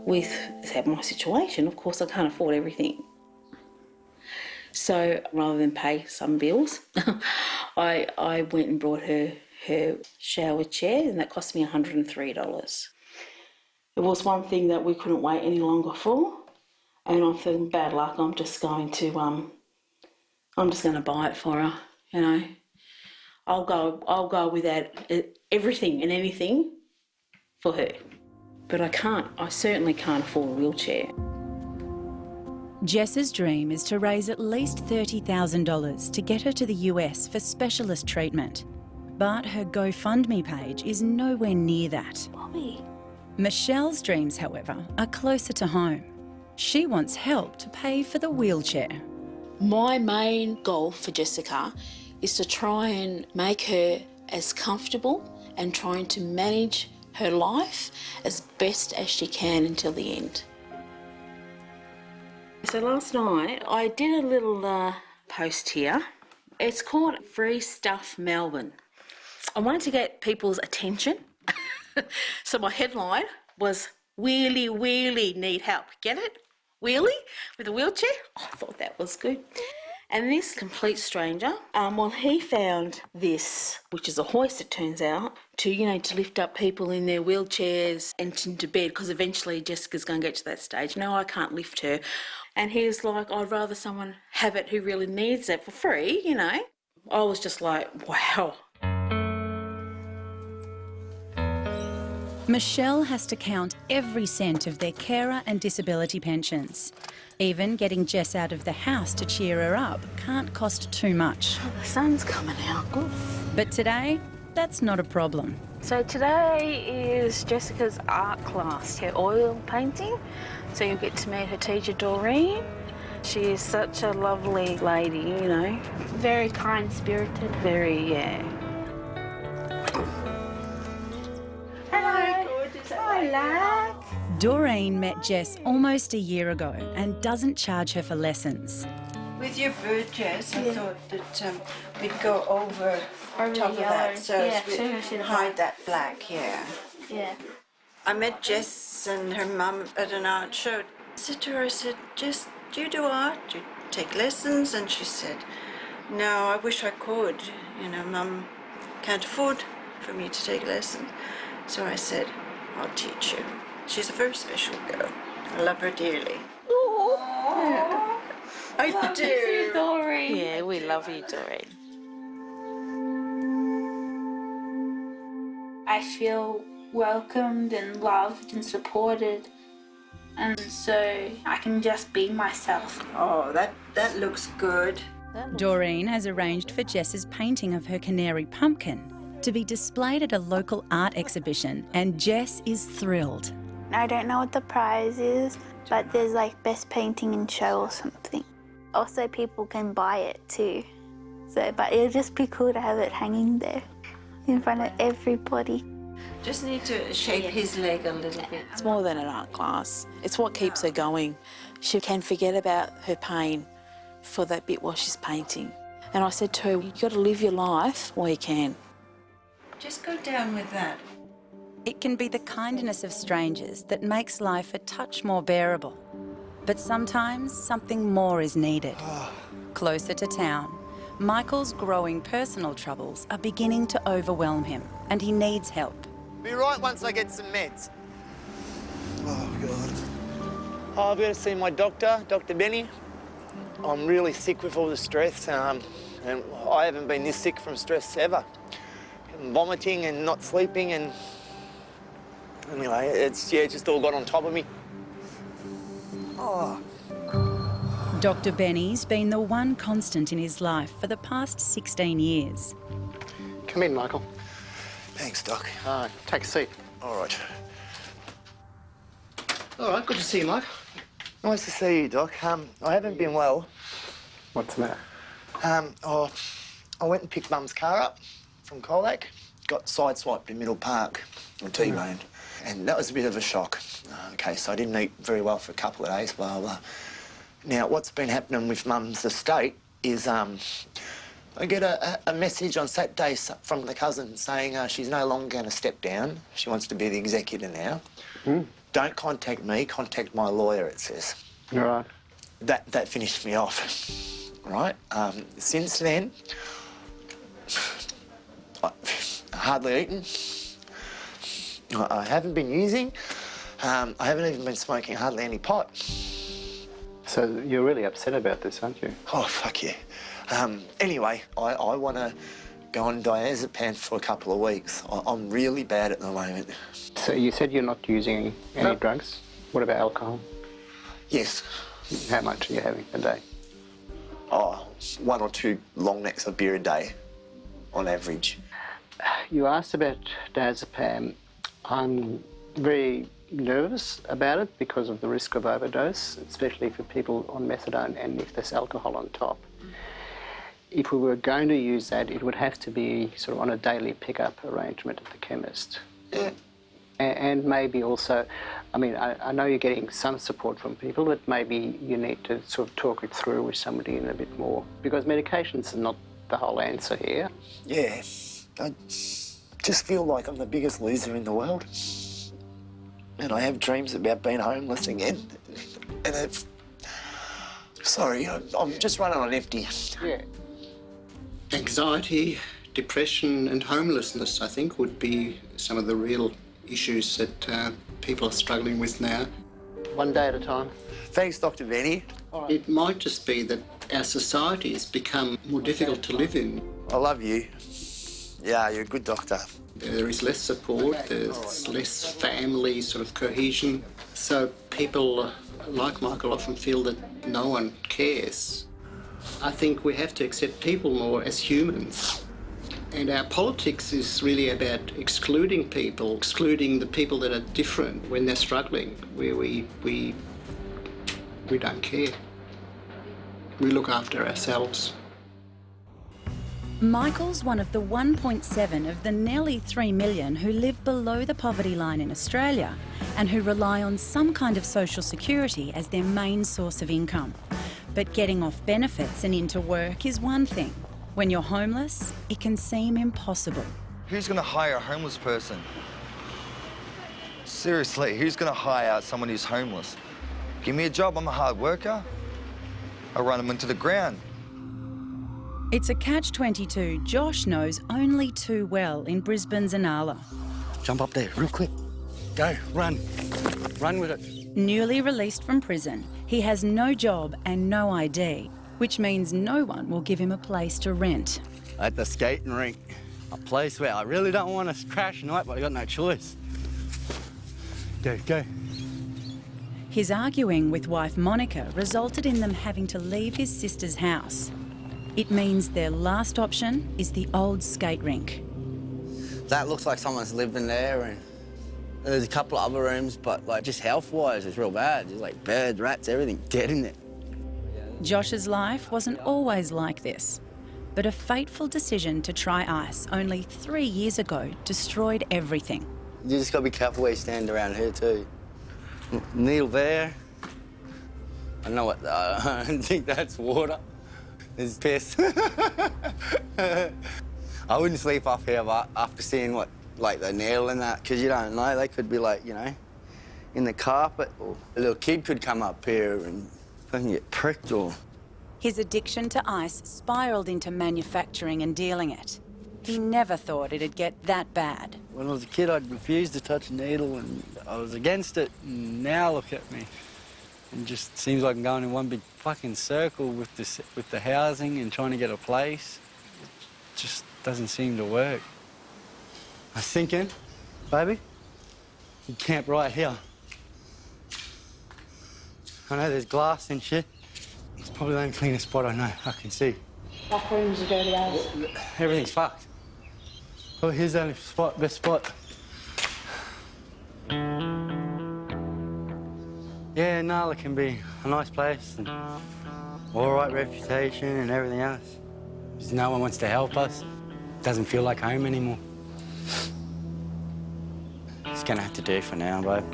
With my situation, of course, I can't afford everything. So rather than pay some bills, I went and brought her shower chair, and that cost me $103. It was one thing that we couldn't wait any longer for, and I'm feeling bad luck. I'm just going to buy it for her. You know, I'll go without everything and anything for her, but I certainly can't afford a wheelchair. Jess's dream is to raise at least $30,000 to get her to the US for specialist treatment. But her GoFundMe page is nowhere near that. Bobby. Michelle's dreams, however, are closer to home. She wants help to pay for the wheelchair. My main goal for Jessica is to try and make her as comfortable and trying to manage her life as best as she can until the end. So last night I did a little post here. It's called Free Stuff Melbourne. I wanted to get people's attention. So my headline was Wheelie Wheelie Need Help. Get it? Wheelie with a wheelchair? Oh, I thought that was good. And this complete stranger, he found this, which is a hoist, it turns out, to lift up people in their wheelchairs and into bed, because eventually Jessica's going to get to that stage. No, I can't lift her. And he was like, I'd rather someone have it who really needs it for free, I was just like, wow. Michelle has to count every cent of their carer and disability pensions. Even getting Jess out of the house to cheer her up can't cost too much. Oh, the sun's coming out, good. But today, that's not a problem. So today is Jessica's art class, her oil painting. So you'll get to meet her teacher, Doreen. She is such a lovely lady, Very kind-spirited. Very, yeah. Hello. Hola. Doreen met Jess almost a year ago and doesn't charge her for lessons. With your bird, Jess, I thought that we'd go over top of yellow. that, so Yeah, we'd hide that black, yeah. Yeah. I met Jess and her mum at an art show. I said to her, I said, Jess, do you do art? Do you take lessons? And she said, no, I wish I could. Mum can't afford for me to take lessons. So I said, I'll teach you. She's a very special girl. I love her dearly. Oh, I do. Doreen. Yeah, we love you, Doreen. I feel welcomed and loved and supported. And so I can just be myself. Oh, that looks good. Doreen has arranged for Jess's painting of her canary pumpkin to be displayed at a local art exhibition, and Jess is thrilled. I don't know what the prize is, but there's like best painting in show or something. Also, people can buy it too. So, but it'll just be cool to have it hanging there in front of everybody. Just need to shape his leg a little bit. It's more than an art class. It's what keeps her going. She can forget about her pain for that bit while she's painting. And I said to her, you've got to live your life while you can. Just go down with that. It can be the kindness of strangers that makes life a touch more bearable. But sometimes something more is needed. Closer to town, Michael's growing personal troubles are beginning to overwhelm him, and he needs help. Be right once I get some meds. Oh, God. Oh, I've got to see my doctor, Dr. Benny. I'm really sick with all the stress, and I haven't been this sick from stress ever. I'm vomiting and not sleeping, and anyway, it's just all got on top of me. Oh. Dr. Benny's been the one constant in his life for the past 16 years. Come in, Michael. Thanks, Doc. Take a seat. All right. All right, good to see you, Mike. Nice to see you, Doc. I haven't been well. What's the matter? I went and picked Mum's car up from Colac. Got sideswiped in Middle Park and T-boned. And that was a bit of a shock. Okay, so I didn't eat very well for a couple of days, blah, blah. Now, what's been happening with Mum's estate is I get a message on Saturday from the cousin saying she's no longer going to step down. She wants to be the executor now. Don't contact me, contact my lawyer, it says. All right. That finished me off, right? Since then, I hardly eaten. I haven't been using. I haven't even been smoking hardly any pot. So you're really upset about this, aren't you? Oh, fuck yeah. Anyway, I want to go on diazepam for a couple of weeks. I'm really bad at the moment. So you said you're not using any drugs? What about alcohol? Yes. How much are you having a day? Oh, 1 or 2 long necks of beer a day, on average. You asked about diazepam. I'm very nervous about it because of the risk of overdose, especially for people on methadone and if there's alcohol on top. If we were going to use that, it would have to be sort of on a daily pickup arrangement at the chemist. Yeah. And maybe also, I mean, I know you're getting some support from people, but maybe you need to sort of talk it through with somebody in a bit more, because medications are not the whole answer here. Yeah, I just feel like I'm the biggest loser in the world. And I have dreams about being homeless again. And sorry, I'm just running on empty. Yeah. Anxiety, depression and homelessness, I think, would be some of the real issues that people are struggling with now. One day at a time. Thanks, Dr. Benny. It might just be that our society has become more difficult to live in. I love you. Yeah, you're a good doctor. There is less support, there's less family sort of cohesion. So people like Michael often feel that no one cares. I think we have to accept people more as humans. And our politics is really about excluding people, excluding the people that are different when they're struggling, where we don't care. We look after ourselves. Michael's one of the 1.7 of the nearly 3 million who live below the poverty line in Australia and who rely on some kind of social security as their main source of income. But getting off benefits and into work is one thing. When you're homeless, it can seem impossible. Who's going to hire a homeless person? Seriously, who's going to hire someone who's homeless? Give me a job, I'm a hard worker. I'll run them into the ground. It's a catch-22 Josh knows only too well in Brisbane's Inala. Jump up there, real quick. Go, run. Run with it. Newly released from prison, he has no job and no ID, which means no one will give him a place to rent. At the skating rink, a place where I really don't want to crash tonight, but I got no choice. Go, go. His arguing with wife Monica resulted in them having to leave his sister's house. It means their last option is the old skate rink. That looks like someone's lived in there, and there's a couple of other rooms, but like just health-wise, it's real bad. There's like birds, rats, everything dead in there. Josh's life wasn't always like this, but a fateful decision to try ice only 3 years ago destroyed everything. You just got to be careful where you stand around here too. Needle there. I know what. I don't think that's water. It's piss. I wouldn't sleep up here after seeing what, like the needle and that, because you don't know. They could be like, you know, in the carpet, or a little kid could come up here and fucking get pricked or. His addiction to ice spiralled into manufacturing and dealing it. He never thought it'd get that bad. When I was a kid, I'd refuse to touch a needle, and I was against it. And now look at me. It just seems like I'm going in one big fucking circle with the housing and trying to get a place. It just doesn't seem to work. I was thinking, baby, you camp right here. I know there's glass and shit. It's probably the only cleanest spot I know. I can see. Back rooms are dirty as. Everything's fucked. Oh, here's the only spot, best spot. Yeah, Nala can be a nice place and all right reputation and everything else. Just no one wants to help us. Doesn't feel like home anymore. It's gonna have to do for now, babe.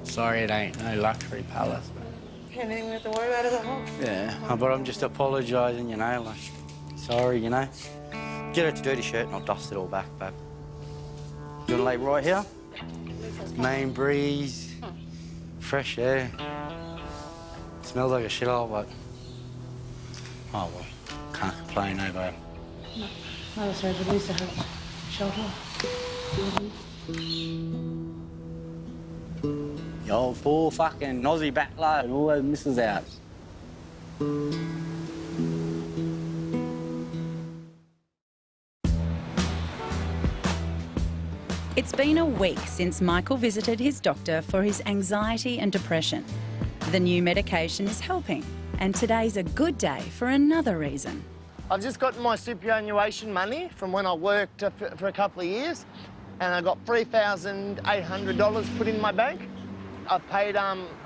Sorry it ain't no luxury palace. Anything we have to worry about is at home. Yeah, but I'm just apologising, you know, like, sorry, you know. Get out your dirty shirt and I'll dust it all back, babe. You wanna lay right here? Main breeze, fresh air. Smells like a shithole, but... Oh, well, can't complain, eh, babe? No, that's right, at least I have shelter. Yo, poor fucking Aussie backload, all those misses out. It's been a week since Michael visited his doctor for his anxiety and depression. The new medication is helping, and today's a good day for another reason. I've just gotten my superannuation money from when I worked for a couple of years, and I got $3,800 put in my bank. I've paid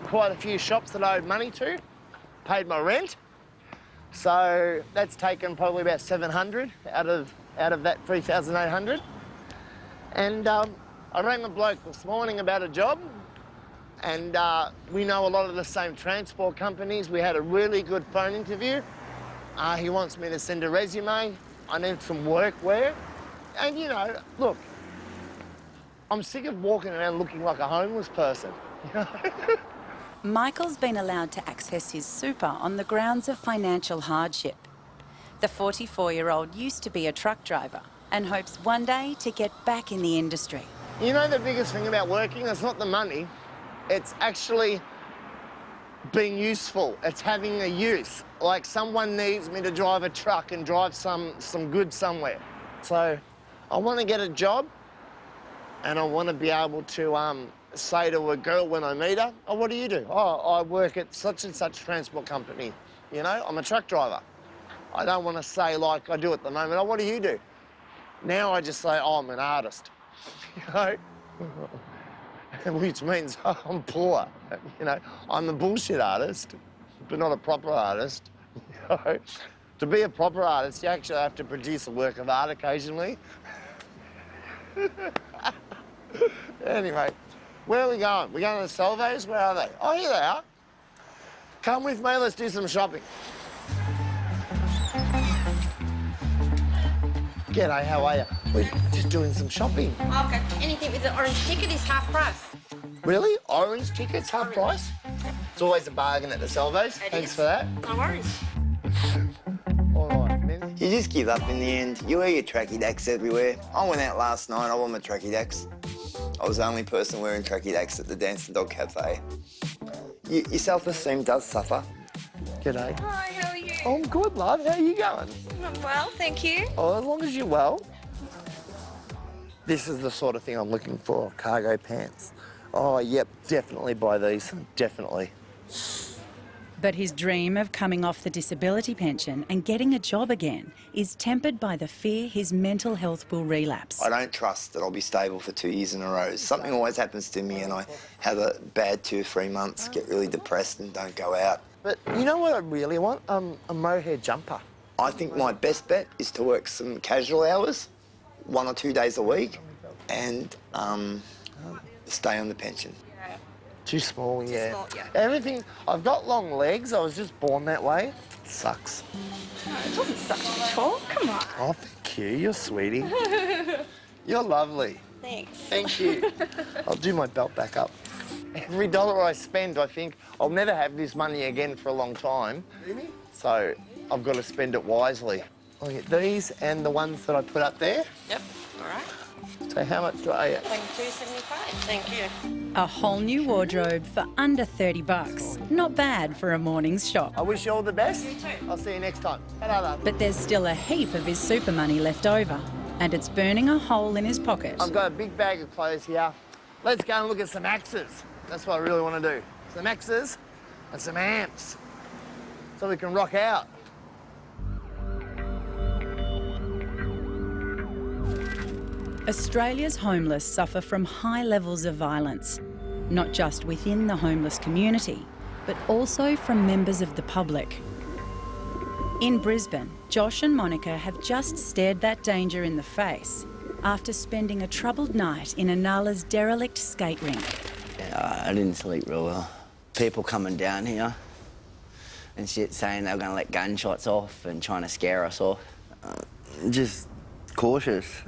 quite a few shops that I owed money to, paid my rent, so that's taken probably about $700 out of that $3,800. And I rang a bloke this morning about a job, and we know a lot of the same transport companies. We had a really good phone interview. He wants me to send a resume. I need some workwear. And, you know, look, I'm sick of walking around looking like a homeless person. Michael's been allowed to access his super on the grounds of financial hardship. The 44-year-old used to be a truck driver and hopes one day to get back in the industry. You know the biggest thing about working? It's not the money. It's actually being useful. It's having a use. Like someone needs me to drive a truck and drive some goods somewhere. So I want to get a job, and I want to be able to say to a girl when I meet her, oh, what do you do? Oh, I work at such and such transport company. You know, I'm a truck driver. I don't want to say like I do at the moment, oh, what do you do? Now I just say, oh, I'm an artist, you know? Which means I'm poor, you know? I'm a bullshit artist, but not a proper artist, you know? To be a proper artist, you actually have to produce a work of art occasionally. Anyway, where are we going? We're going to the Salvos? Where are they? Oh, here they are. Come with me, let's do some shopping. G'day, how are you? We're just doing some shopping. Okay, anything with the orange ticket is half price. Really? Orange tickets, half price? It's always a bargain at the Salvos. Thanks for that. No worries. All right, men. You just give up in the end. You wear your tracky decks everywhere. I went out last night, I wore my tracky decks. I was the only person wearing tracky decks at the Dancing Dog Cafe. Your self-esteem does suffer. G'day. Hi, how are you? I'm good, love. How are you going? I'm well, thank you. Oh, as long as you're well. This is the sort of thing I'm looking for, cargo pants. Oh, yep, definitely buy these, definitely. But his dream of coming off the disability pension and getting a job again is tempered by the fear his mental health will relapse. I don't trust that I'll be stable for 2 years in a row. Something always happens to me and I have a bad 2 or 3 months, get really depressed and don't go out. But you know what I really want? A mohair jumper. I think my best bet is to work some casual hours, 1 or 2 days a week, and stay on the pension. Too small, yeah. small, yeah. Everything, I've got long legs, I was just born that way. It sucks. No, it doesn't suck at all. Come on. Oh, thank you, you're sweetie. You're lovely. Thanks. Thank you. I'll do my belt back up. Every dollar I spend, I think, I'll never have this money again for a long time. Really? So I've got to spend it wisely. I'll get these and the ones that I put up there. Yep, all right. So how much do I owe you? $22.75. Thank you. A whole new wardrobe for under $30. Not bad for a morning's shop. I wish you all the best. You too. I'll see you next time. Ta-da. But there's still a heap of his super money left over, and it's burning a hole in his pocket. I've got a big bag of clothes here. Let's go and look at some axes. That's what I really want to do. Some axes and some amps, so we can rock out. Australia's homeless suffer from high levels of violence, not just within the homeless community, but also from members of the public. In Brisbane, Josh and Monica have just stared that danger in the face after spending a troubled night in Inala's derelict skate rink. I didn't sleep real well. People coming down here and shit saying they were going to let gunshots off and trying to scare us off. Just cautious.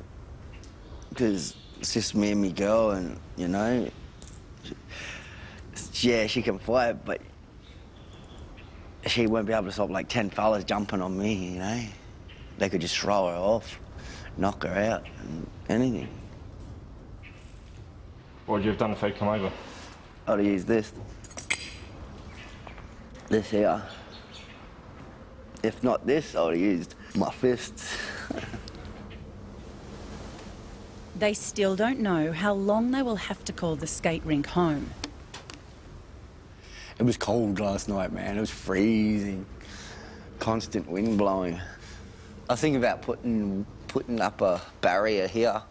Because it's just me and me girl and, you know, yeah, she can fight, but she won't be able to stop like 10 fellas jumping on me, you know? They could just throw her off, knock her out, and anything. What would you have done if they'd come over? I'd have used this. This here. If not this, I would have used my fists. They still don't know how long they will have to call the skate rink home. It was cold last night, man. It was freezing. Constant wind blowing. I was thinking about putting up a barrier here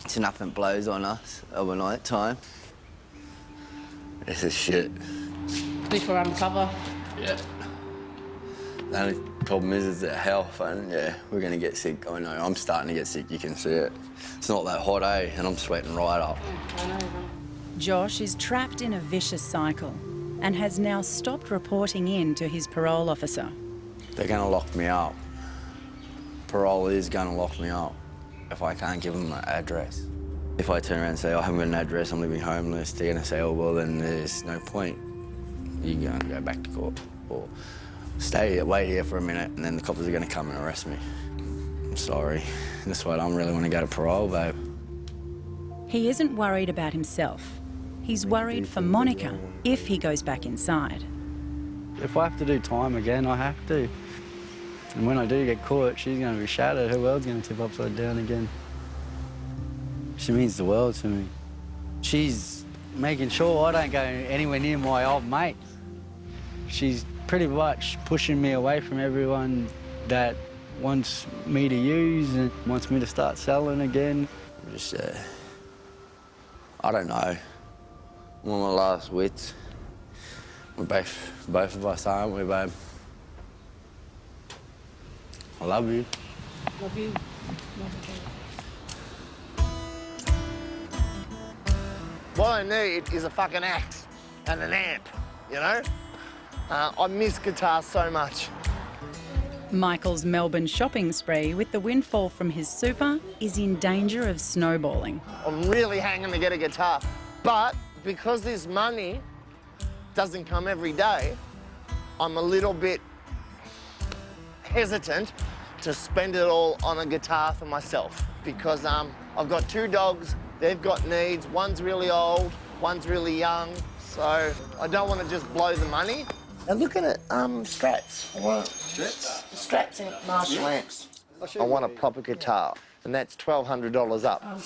so nothing blows on us overnight time. This is shit. Before uncover. Yeah. The only problem is the health, and yeah, we're gonna get sick. I know, I'm starting to get sick, you can see it. It's not that hot, eh? And I'm sweating right up. Josh is trapped in a vicious cycle and has now stopped reporting in to his parole officer. They're gonna lock me up. Parole is gonna lock me up if I can't give them an address. If I turn around and say, I haven't got an address, I'm living homeless, they're gonna say, oh, well, then there's no point. You're gonna go back to court or wait here for a minute, and then the cops are gonna come and arrest me. I'm sorry. That's why I don't really want to go to parole, babe. He isn't worried about himself. He's worried for Monica if he goes back inside. If I have to do time again, I have to. And when I do get caught, she's going to be shattered. Her world's going to tip upside down again. She means the world to me. She's making sure I don't go anywhere near my old mate. She's pretty much pushing me away from everyone that wants me to use and wants me to start selling again. Just, I don't know. I'm on my last wits. We're both of us, aren't we, babe? I love you. Love you. What I need is a fucking axe and an amp, you know? I miss guitar so much. Michael's Melbourne shopping spree with the windfall from his super is in danger of snowballing. I'm really hanging to get a guitar, but because this money doesn't come every day, I'm a little bit hesitant to spend it all on a guitar for myself because I've got 2 dogs, they've got needs, one's really old, one's really young, so I don't want to just blow the money. And looking at Strats. I want Strats and Marshall amps. I want a proper guitar, and that's $1,200 up.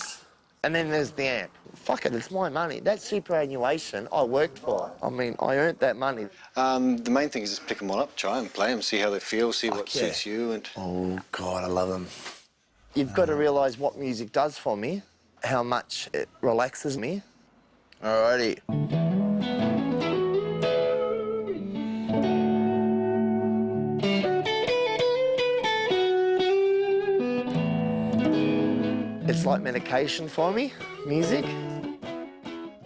And then there's the amp. Fuck it, it's my money. That superannuation I worked for. I mean, I earned that money. The main thing is just pick them all up, try and play them, see how they feel, see what yeah. suits you. And oh, God, I love them. You've got to realise what music does for me, how much it relaxes me. Alrighty. It's like medication for me, music.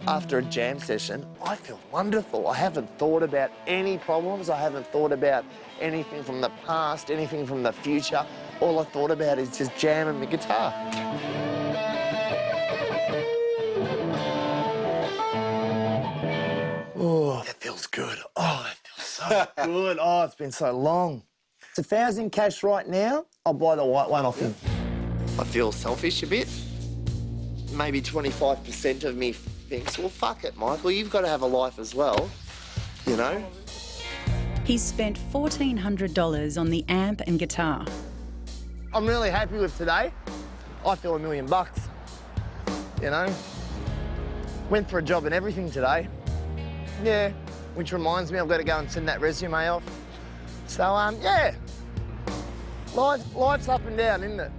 After a jam session, I feel wonderful. I haven't thought about any problems. I haven't thought about anything from the past, anything from the future. All I thought about is just jamming the guitar. Oh, that feels good. Oh, that feels so good. Oh, it's been so long. It's 1,000 cash right now. I'll buy the white one off him. I feel selfish a bit. Maybe 25% of me thinks, well, fuck it, Michael, you've got to have a life as well, you know? He's spent $1,400 on the amp and guitar. I'm really happy with today. I feel $1 million, you know? Went for a job and everything today. Yeah, which reminds me, I've got to go and send that resume off. So, yeah, life's up and down, isn't it?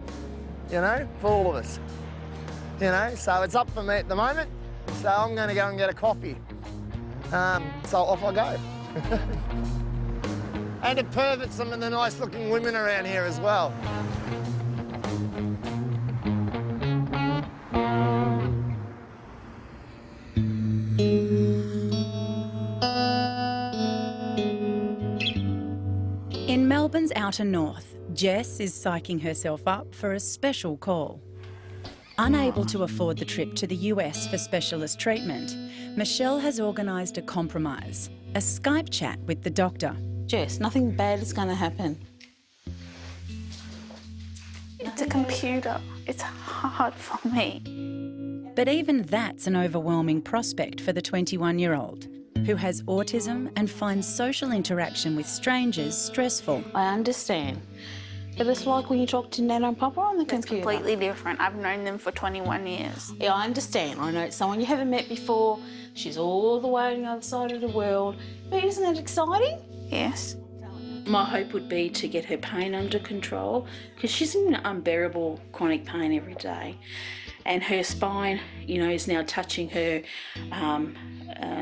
You know, for all of us. You know, so it's up for me at the moment. So I'm going to go and get a coffee. So off I go. And to pervert some of the nice-looking women around here as well. In Melbourne's outer north, Jess is psyching herself up for a special call. Unable to afford the trip to the US for specialist treatment, Michelle has organised a compromise, a Skype chat with the doctor. Jess, nothing bad is going to happen. It's a computer. It's hard for me. But even that's an overwhelming prospect for the 21-year-old, who has autism and finds social interaction with strangers stressful. I understand. But it's like when you talk to Nana and Papa on the computer. It's completely different. I've known them for 21 years. Yeah, I understand. I know it's someone you haven't met before. She's all the way on the other side of the world. But isn't that exciting? Yes. My hope would be to get her pain under control, because she's in unbearable chronic pain every day. And her spine, you know, is now touching her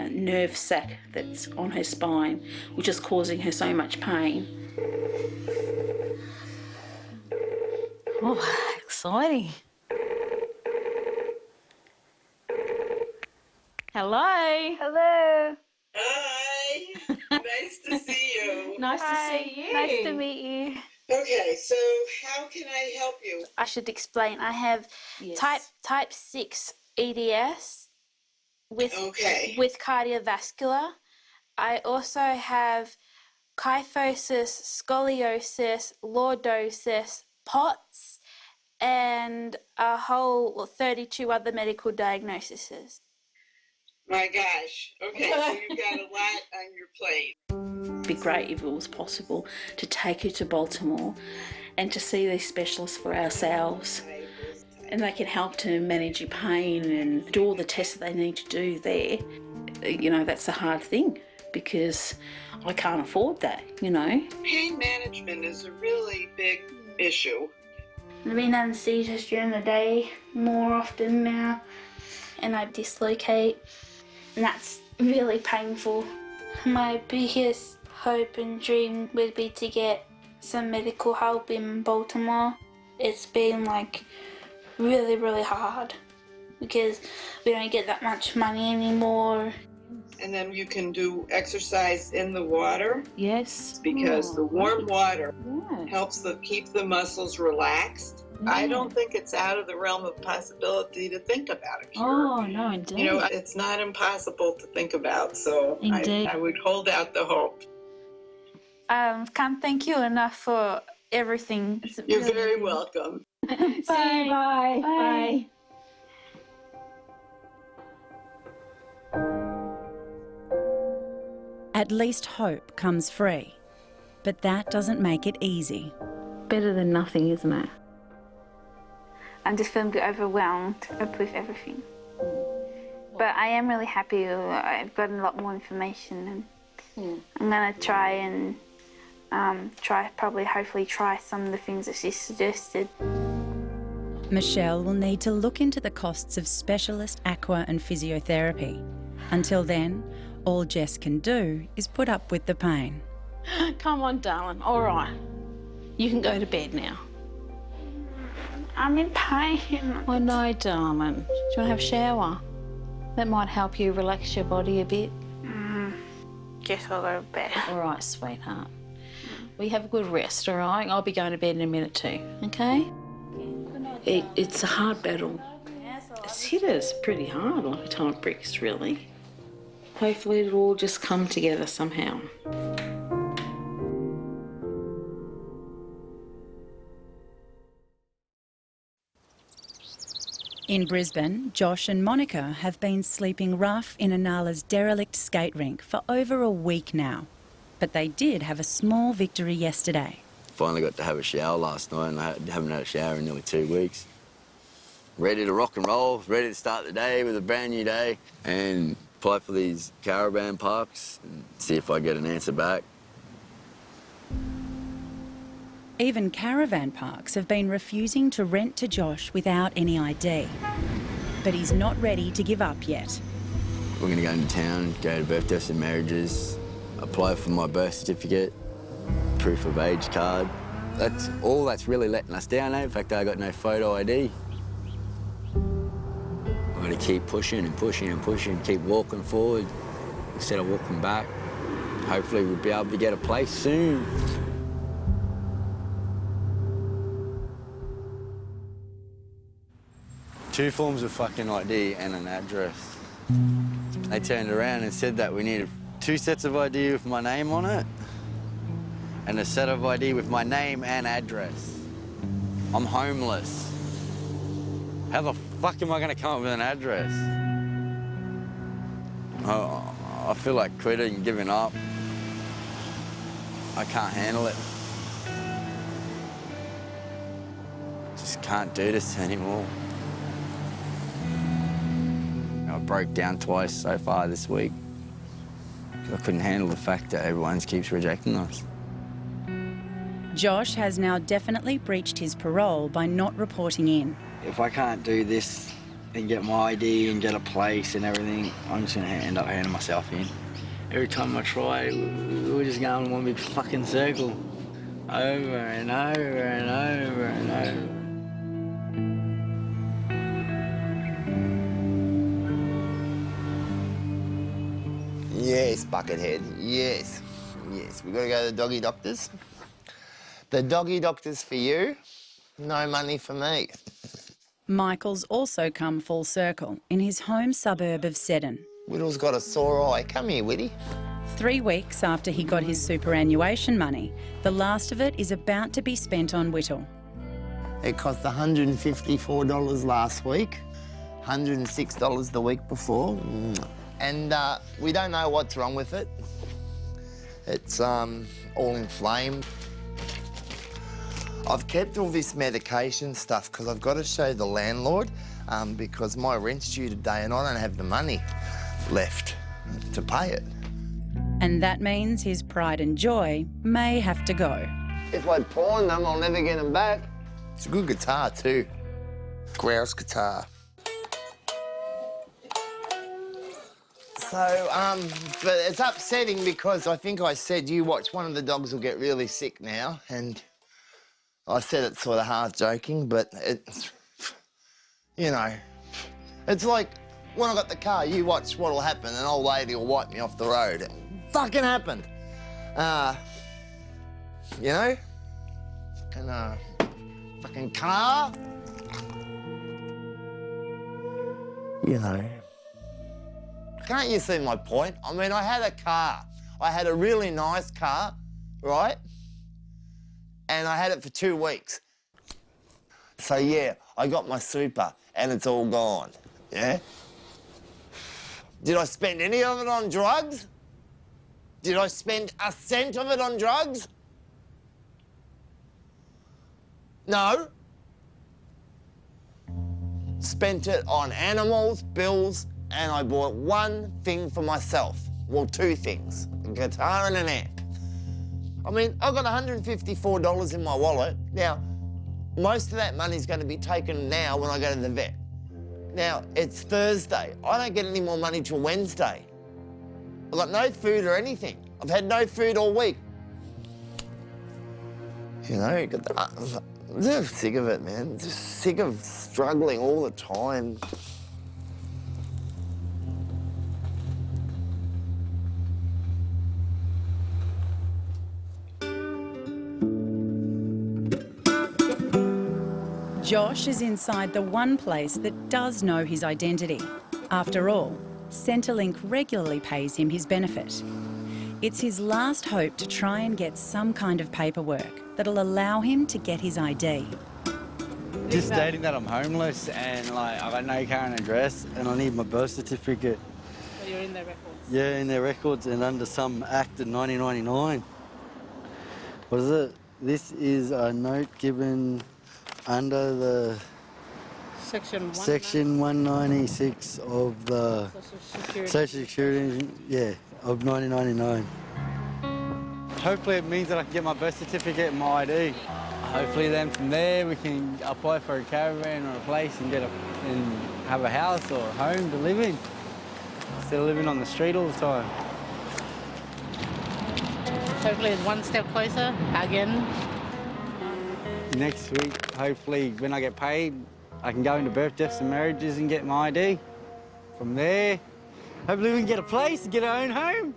nerve sac that's on her spine, which is causing her so much pain. Oh, exciting. Hello. Hello. Hi. Nice to see you. Nice to see you. Nice to meet you. Okay, so how can I help you? I should explain. I have type 6 EDS with cardiovascular. I also have kyphosis, scoliosis, lordosis, POTS, and a whole 32 other medical diagnoses. My gosh. Okay, so you've got a lot on your plate. It'd be great if it was possible to take her to Baltimore and to see these specialists for ourselves. And they can help to manage your pain and do all the tests that they need to do there. You know, that's a hard thing because I can't afford that, you know. Pain management is a really big issue. I've been having seizures during the day more often now, and I dislocate, and that's really painful. My biggest hope and dream would be to get some medical help in Baltimore. It's been like really, really hard because we don't get that much money anymore. And then you can do exercise in the water. Yes. Because the warm water helps keep the muscles relaxed. I don't think it's out of the realm of possibility to think about a cure. Oh, no, indeed. You know, it's not impossible to think about, so I would hold out the hope. Can't thank you enough for everything. You're very welcome. Bye. Bye. Bye. At least hope comes free, but that doesn't make it easy. Better than nothing, isn't it? I'm just feeling a bit overwhelmed with everything. But I am really happy. I've gotten a lot more information, and I'm gonna try and hopefully try some of the things that she suggested. Michelle will need to look into the costs of specialist aqua and physiotherapy. Until then, all Jess can do is put up with the pain. Come on, darling. All right. You can go to bed now. I'm in pain. Oh, no, darling. Do you want to have a shower? That might help you relax your body a bit. Guess I'll go to bed. All right, sweetheart. We have a good rest, all right? I'll be going to bed in a minute too, okay? It's a hard battle. It's hit us pretty hard, like a ton of bricks, really. Hopefully it'll all just come together somehow. In Brisbane, Josh and Monica have been sleeping rough in Anala's derelict skate rink for over a week now. But they did have a small victory yesterday. Finally got to have a shower last night, and I haven't had a shower in nearly 2 weeks. Ready to rock and roll, ready to start the day with a brand new day and apply for these caravan parks and see if I get an answer back. Even caravan parks have been refusing to rent to Josh without any ID. But he's not ready to give up yet. We're going to go into town, go to birthdays and marriages, apply for my birth certificate, proof of age card. That's all that's really letting us down, eh? In fact, I got no photo ID. We're going to keep pushing and pushing and pushing, keep walking forward instead of walking back. Hopefully we'll be able to get a place soon. Two forms of fucking ID and an address. They turned around and said that we needed 2 sets of ID with my name on it and a set of ID with my name and address. I'm homeless. How the fuck am I gonna come up with an address? I feel like quitting and giving up. I can't handle it. Just can't do this anymore. I broke down twice so far this week because I couldn't handle the fact that everyone keeps rejecting us. Josh has now definitely breached his parole by not reporting in. If I can't do this and get my ID and get a place and everything, I'm just going to end up handing myself in. Every time I try, we're just going in one big fucking circle. Over and over and over and over. Yes, Buckethead, yes. Yes, we've got to go to the doggy doctors. The doggy doctors for you, no money for me. Michael's also come full circle in his home suburb of Seddon. Whittle's got a sore eye. Come here, Whitty. 3 weeks after he got his superannuation money, the last of it is about to be spent on Whittle. It cost $154 last week, $106 the week before. And we don't know what's wrong with it. It's all inflamed. I've kept all this medication stuff because I've got to show the landlord because my rent's due today and I don't have the money left to pay it. And that means his pride and joy may have to go. If I pawn them, I'll never get them back. It's a good guitar too. Grouse guitar. So, but it's upsetting because I think I said, you watch, one of the dogs will get really sick now, and I said it sort of half joking, but it's, you know, it's like when I got the car, you watch what'll happen, an old lady will wipe me off the road. It fucking happened. You know? Fucking car. You know. Can't you see my point? I mean, I had a car. I had a really nice car, right? And I had it for 2 weeks. So, yeah, I got my super and it's all gone, yeah? Did I spend any of it on drugs? Did I spend a cent of it on drugs? No. spent it on animals, bills, and I bought one thing for myself. Well, two things, a guitar and an amp. I mean, I've got $154 in my wallet. Now, most of that money's going to be taken now when I go to the vet. Now, it's Thursday. I don't get any more money till Wednesday. I've got no food or anything. I've had no food all week. You know, I'm just sick of it, man. Just sick of struggling all the time. Josh is inside the one place that does know his identity. After all, Centrelink regularly pays him his benefit. It's his last hope to try and get some kind of paperwork that'll allow him to get his ID. Just stating that I'm homeless and like I got no current address and I need my birth certificate. So you're in their records? Yeah, in their records and under some act in 1999. What is it? This is a note given under the Section 196 of the Social Security, yeah, of 1999. Hopefully it means that I can get my birth certificate and my ID. Hopefully then from there we can apply for a caravan or a place and have a house or a home to live in instead of living on the street all the time. Hopefully it's one step closer again. Next week, hopefully when I get paid, I can go into birth, deaths and marriages and get my ID. From there, hopefully we can get a place, get our own home.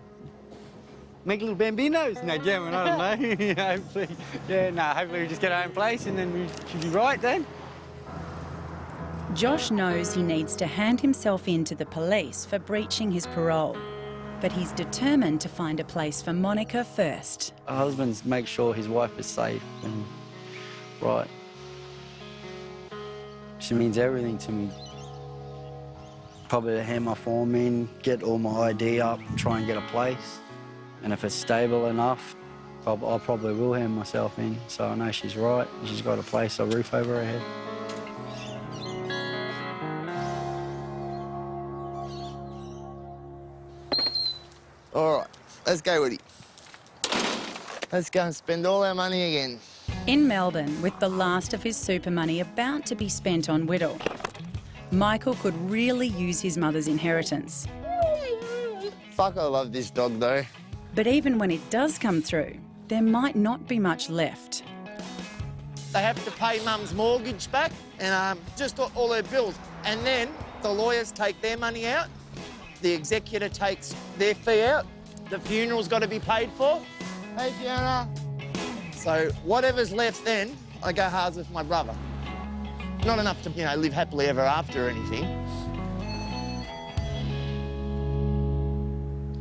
Make little bambinos. No, jamming, I don't know. Hopefully, yeah, no, hopefully we just get our own place and then we should be right then. Josh knows he needs to hand himself in to the police for breaching his parole, but he's determined to find a place for Monica first. A husband makes sure his wife is safe and right. She means everything to me. Probably to hand my form in, get all my ID up, try and get a place. And if it's stable enough, I probably will hand myself in. So I know she's right, she's got a place, a roof over her head. All right, let's go, Woody. Let's go and spend all our money again. In Melbourne, with the last of his super money about to be spent on Whittle, Michael could really use his mother's inheritance. Fuck, I love this dog though. But even when it does come through, there might not be much left. They have to pay Mum's mortgage back and just all her bills. And then the lawyers take their money out, the executor takes their fee out, the funeral's got to be paid for. Hey, Fiona. So whatever's left then, I go halves with my brother. Not enough to, you know, live happily ever after or anything.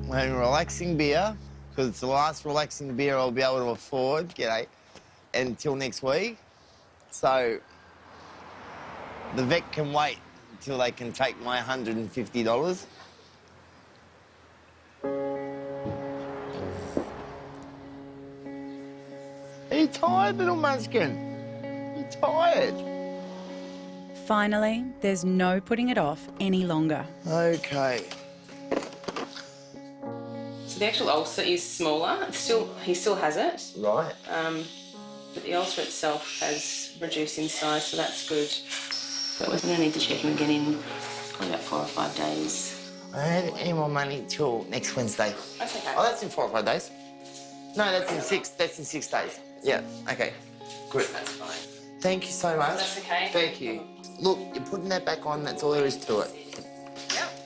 We're having a relaxing beer, because it's the last relaxing beer I'll be able to afford, g'day, until next week. So the vet can wait until they can take my $150. Are you tired, little munchkin? You tired? Finally, there's no putting it off any longer. Okay. So the actual ulcer is smaller. He still has it. Right. But the ulcer itself has reduced in size, so that's good. But we're going to need to check him again in probably about 4 or 5 days. I don't have any more money till next Wednesday. That's okay. Oh, that's in 4 or 5 days. No, that's in 6. That's in 6 days. Yeah. Okay. Good. That's fine. Thank you so much. That's okay. Thank you. Look, you're putting that back on. That's all there is to it.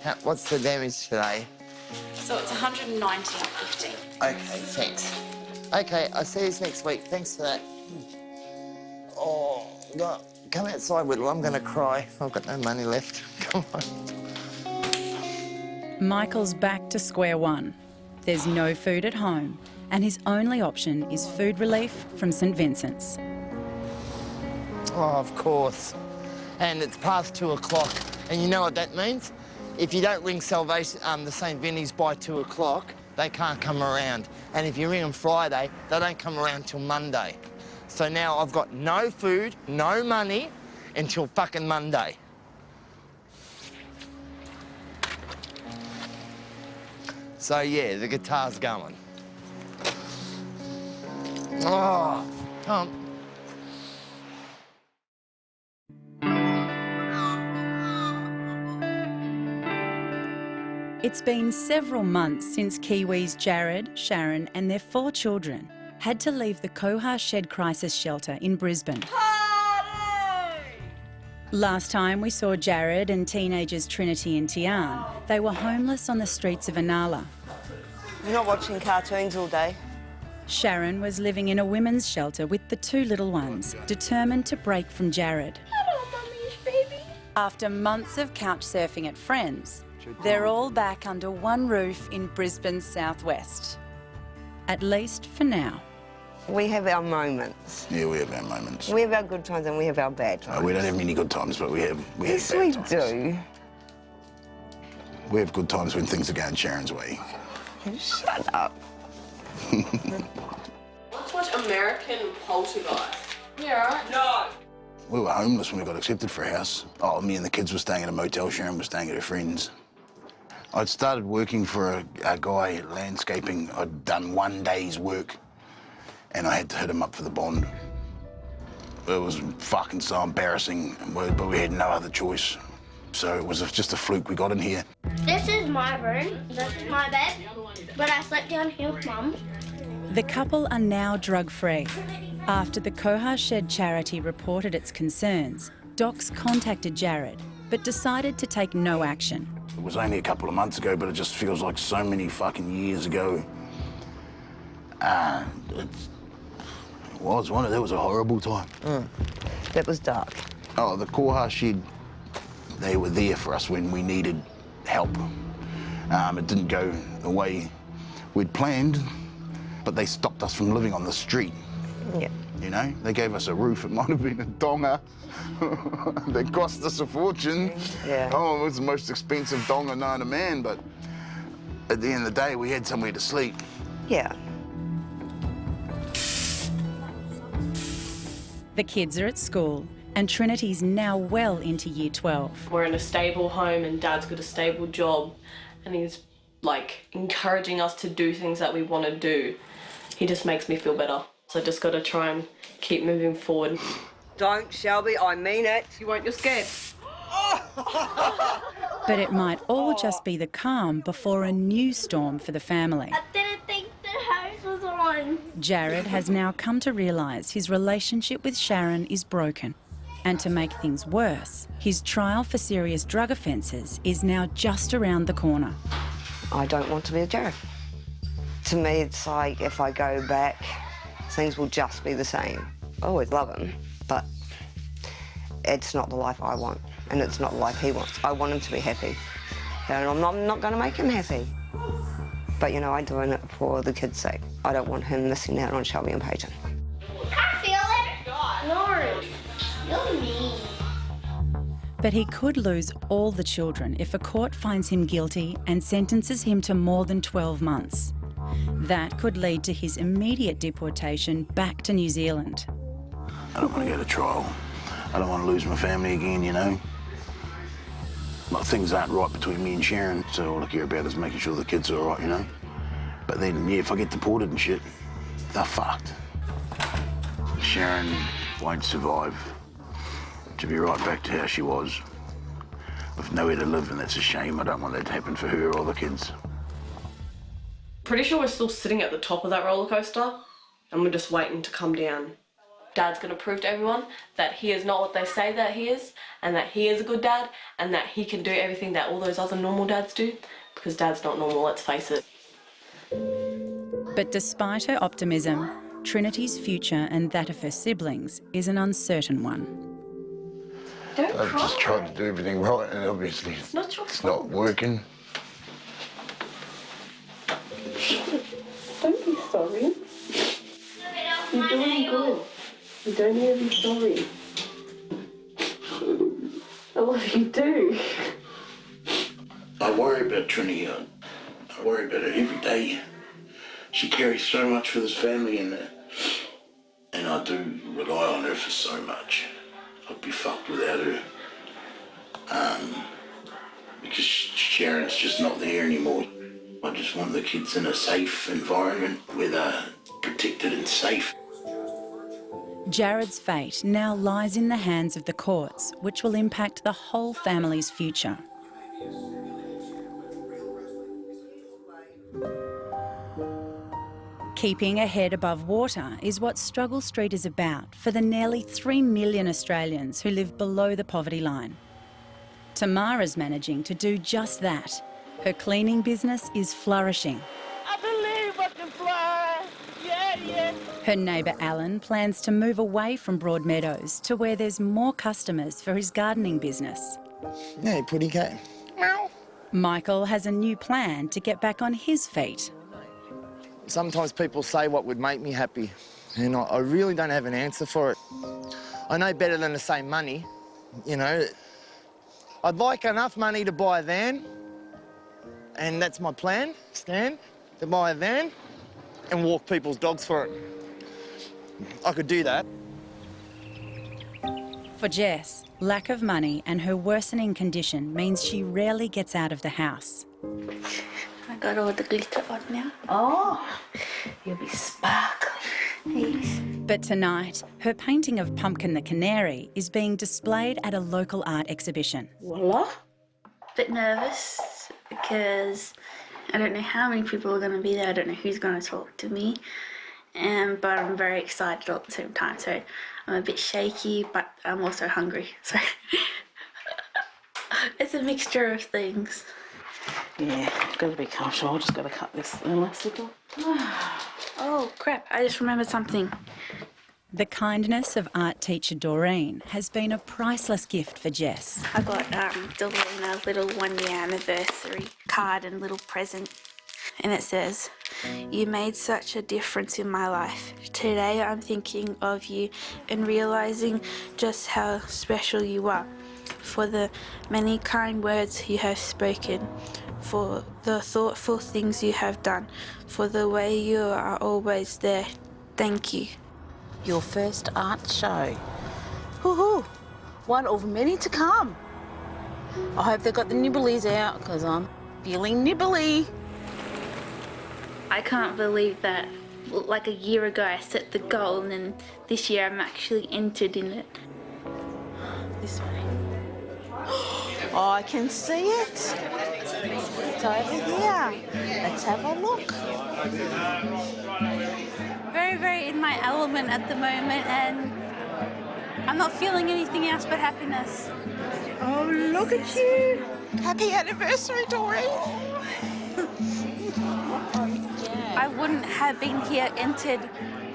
Yep. What's the damage today? So it's 119.50. Okay, thanks. Okay, I'll see you next week. Thanks for that. Oh, God. Come outside, Whittle. I'm going to cry. I've got no money left. Come on. Michael's back to square one. There's no food at home, and his only option is food relief from St Vincent's. Oh, of course. And it's past 2 o'clock. And you know what that means? If you don't ring Salvation, the St Vinny's by 2 o'clock, they can't come around. And if you ring them Friday, they don't come around till Monday. So now I've got no food, no money until fucking Monday. So yeah, the guitar's going. Oh, come on. It's been several months since Kiwis Jared, Sharon and their 4 children had to leave the Koha Shed Crisis Shelter in Brisbane. Last time we saw Jared and teenagers Trinity and Tian, they were homeless on the streets of Inala. You're not watching cartoons all day. Sharon was living in a women's shelter with the 2 little ones, determined to break from Jared. Hello, Mummy's baby. After months of couch surfing at friends, they're all back under one roof in Brisbane's southwest. At least for now. We have our moments. Yeah, we have our moments. We have our good times and we have our bad times. We don't have many good times, but we have Yes, bad we times. do. We have good times when things are going Sharon's way. Shut up. Let's watch American Poltergeist. Yeah, right? No. We were homeless when we got accepted for a house. Oh, me and the kids were staying at a motel, Sharon was staying at her friend's. I'd started working for a guy landscaping. I'd done 1 day's work and I had to hit him up for the bond. It was fucking so embarrassing, but we had no other choice. So it was just a fluke we got in here. This is my room. This is my bed. But I slept down here with Mum. The couple are now drug-free. After the Koha Shed charity reported its concerns, Docs contacted Jared, but decided to take no action. It was only a couple of months ago, but it just feels like so many fucking years ago. It was a horrible time. That was dark. Oh, the Koha Shed, they were there for us when we needed help. It didn't go the way we'd planned, but they stopped us from living on the street. Yeah. You know, they gave us a roof. It might have been a donga. They cost us a fortune. Yeah. Oh, it was the most expensive donga known to man, but at the end of the day, we had somewhere to sleep. Yeah. The kids are at school and Trinity's now well into year 12. We're in a stable home and Dad's got a stable job and he's like encouraging us to do things that we want to do. He just makes me feel better. So I just got to try and keep moving forward. Don't, Shelby, I mean it. You won't, you're scared. But it might all just be the calm before a new storm for the family. I didn't think the house was on. Jared has now come to realise his relationship with Sharon is broken. And to make things worse, his trial for serious drug offences is now just around the corner. I don't want to be a Jared. To me, it's like if I go back, things will just be the same. I always love him, but it's not the life I want, and it's not the life he wants. I want him to be happy, and I'm not going to make him happy. But, you know, I'm doing it for the kids' sake. I don't want him missing out on Shelby and Peyton. I feel it. No, you're mean. But he could lose all the children if a court finds him guilty and sentences him to more than 12 months. That could lead to his immediate deportation back to New Zealand. I don't want to go to trial. I don't want to lose my family again, you know. Like, things aren't right between me and Sharon, so all I care about is making sure the kids are all right, you know. But then, yeah, if I get deported and shit, they're fucked. Sharon won't survive. To be right back to how she was, with nowhere to live, and that's a shame. I don't want that to happen for her or the kids. Pretty sure we're still sitting at the top of that roller coaster and we're just waiting to come down. Dad's going to prove to everyone that he is not what they say that he is, and that he is a good dad, and that he can do everything that all those other normal dads do, because Dad's not normal, let's face it. But despite her optimism, Trinity's future and that of her siblings is an uncertain one. I've just tried to do everything right, and obviously it's not working. Don't be sorry. You're doing good. You don't need to be sorry. I love you too. I worry about Trinity. I worry about her every day. She carries so much for this family, and I do rely on her for so much. I'd be fucked without her. Because Sharon's just not there anymore. I just want the kids in a safe environment where they're protected and safe. Jared's fate now lies in the hands of the courts, which will impact the whole family's future. Keeping a head above water is what Struggle Street is about for the nearly 3 million Australians who live below the poverty line. Tamara's managing to do just that. Her cleaning business is flourishing. I believe I can fly. Yeah, yeah. Her neighbour Alan plans to move away from Broadmeadows to where there's more customers for his gardening business. Hey, pudding cat. Meow. Michael has a new plan to get back on his feet. Sometimes people say what would make me happy, and I really don't have an answer for it. I know better than to say money, you know. I'd like enough money to buy a van, and that's my plan, Stan, to buy a van and walk people's dogs for it. I could do that. For Jess, lack of money and her worsening condition means she rarely gets out of the house. I got all the glitter on now. Oh, you'll be sparkling. Yes. But tonight, her painting of Pumpkin the Canary is being displayed at a local art exhibition. Voila. Bit nervous because I don't know how many people are going to be there. I don't know who's going to talk to me. But I'm very excited all at the same time. So I'm a bit shaky, but I'm also hungry. So it's a mixture of things. Yeah, got to be comfortable. I just got to cut this elastic off. Oh, crap. I just remembered something. The kindness of art teacher Doreen has been a priceless gift for Jess. I got Doreen a little 1-year anniversary card and little present. And it says, "You made such a difference in my life. Today I'm thinking of you and realising just how special you are. For the many kind words you have spoken, for the thoughtful things you have done, for the way you are always there. Thank you." Your first art show. Woohoo! One of many to come. I hope they got the nibblies out because I'm feeling nibbly. I can't believe that, like a year ago I set the goal and then this year I'm actually entered in it. This way. Oh, I can see it. It's over here. Let's have a look. Very, very in my element at the moment and I'm not feeling anything else but happiness. Oh, look at you. Happy anniversary, Doreen. I wouldn't have been here entered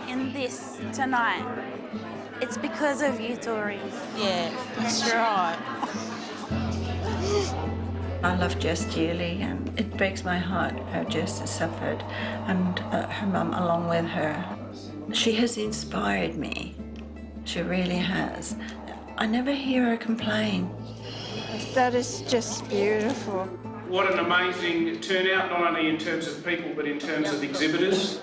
in this tonight. It's because of you, Doreen. Yeah, that's right. I love Jess dearly and it breaks my heart how Jess has suffered and her mum along with her. She has inspired me. She really has. I never hear her complain. That is just beautiful. What an amazing turnout, not only in terms of people but in terms of exhibitors.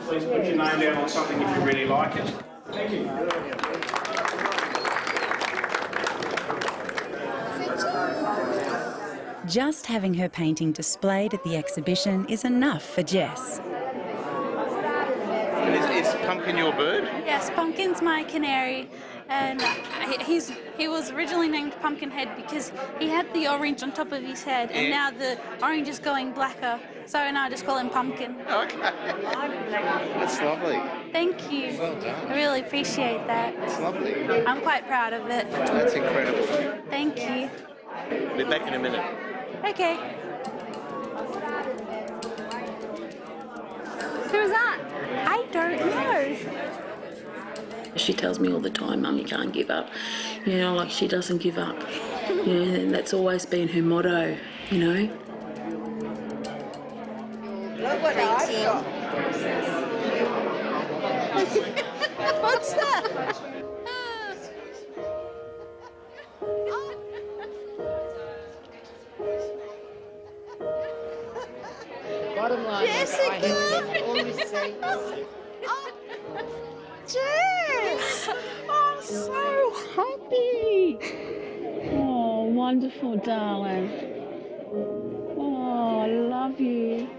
Please put your name down on something if you really like it. Thank you. Just having her painting displayed at the exhibition is enough for Jess. Is Pumpkin your bird? Yes, Pumpkin's my canary, and he was originally named Pumpkinhead because he had the orange on top of his head, and now the orange is going blacker, so now I just call him Pumpkin. Okay. That's lovely. Thank you. Well done. I really appreciate that. It's lovely. I'm quite proud of it. That's incredible. Thank you. Be back in a minute. Okay. Who's that? I don't know. She tells me all the time, Mum, you can't give up. You know, like she doesn't give up. You know, and that's always been her motto, you know. Look what I got. What's that? Bottom line, Jessica! I have all receipts. Jess! I'm so happy. Oh, wonderful, darling. Oh. Oh, I love you.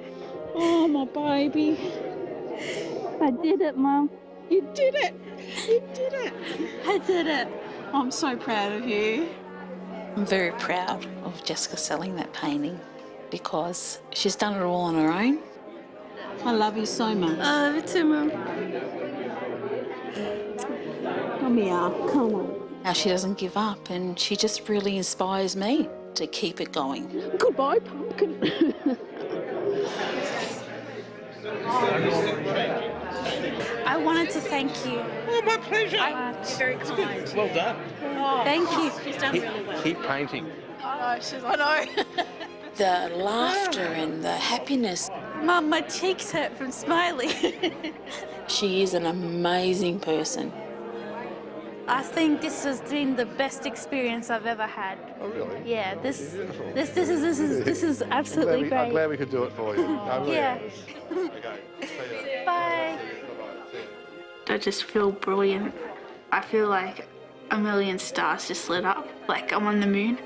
Oh, my baby. I did it, Mum. You did it. You did it. I did it. I'm so proud of you. I'm very proud of Jessica selling that painting because she's done it all on her own. I love you so much. I love you too, Mum. Come here. Come on. How she doesn't give up, and she just really inspires me to keep it going. Goodbye, pumpkin. I wanted to thank you. Oh, my pleasure. You're very kind. Well done. Thank you. She's done really well. Keep painting. I know. The laughter and the happiness. Mum, my cheeks hurt from smiling. She is an amazing person. I think this has been the best experience I've ever had. Oh, really? Yeah, this is I'm absolutely great. glad we could do it for you. Yeah. Okay. See ya. Bye. I just feel brilliant. I feel like a million stars just lit up, like I'm on the moon.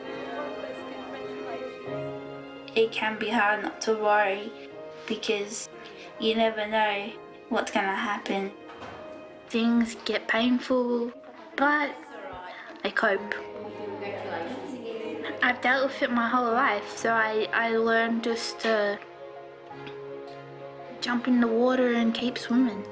It can be hard not to worry because you never know what's gonna happen. Things get painful, but I cope. I've dealt with it my whole life, so I learned just to jump in the water and keep swimming.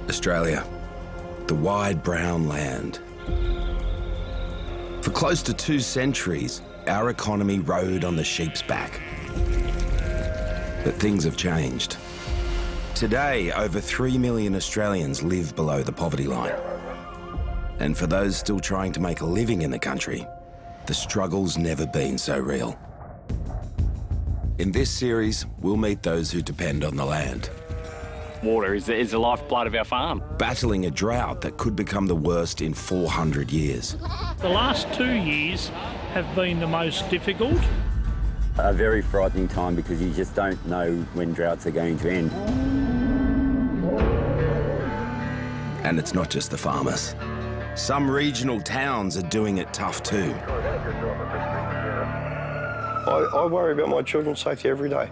Australia, the wide brown land. For close to 2 centuries, our economy rode on the sheep's back. But things have changed. Today, over 3 million Australians live below the poverty line. And for those still trying to make a living in the country, the struggle's never been so real. In this series, we'll meet those who depend on the land. Water is the lifeblood of our farm. Battling a drought that could become the worst in 400 years. The last 2 years have been the most difficult. A very frightening time because you just don't know when droughts are going to end. And it's not just the farmers. Some regional towns are doing it tough too. I worry about my children's safety every day,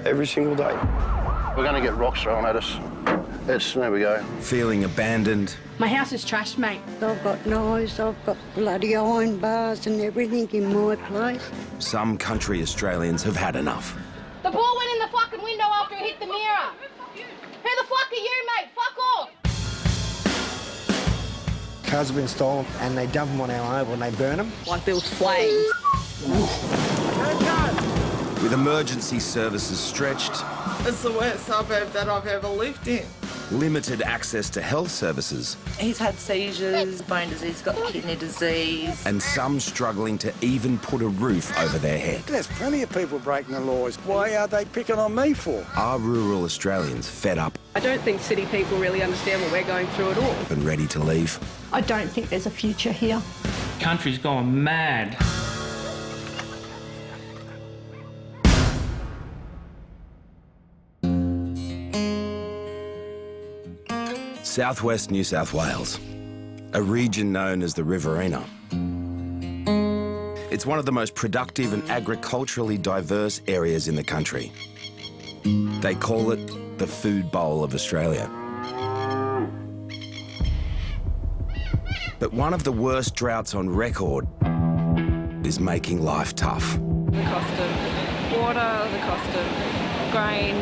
every single day. We're going to get rocks thrown at us. There we go. Feeling abandoned. My house is trashed, mate. I've got knives, I've got bloody iron bars and everything in my place. Some country Australians have had enough. The ball went in the fucking window after it hit the mirror. Who the fuck are you, mate? Fuck off. Cars have been stolen and they dump them on our oval and they burn them. Like there was flames. With emergency services stretched, It's the worst suburb that I've ever lived in. limited access to health services, He's had seizures, bone disease, got kidney disease. and some struggling to even put a roof over their head. There's plenty of people breaking the laws. Why are they picking on me for? Are rural Australians fed up I don't think city people really understand what we're going through at all. and ready to leave? I don't think there's a future here. Country's gone mad. Southwest New South Wales, a region known as the Riverina. It's one of the most productive and agriculturally diverse areas in the country. They call it the food bowl of Australia. But one of the worst droughts on record is making life tough. The cost of water, the cost of grain,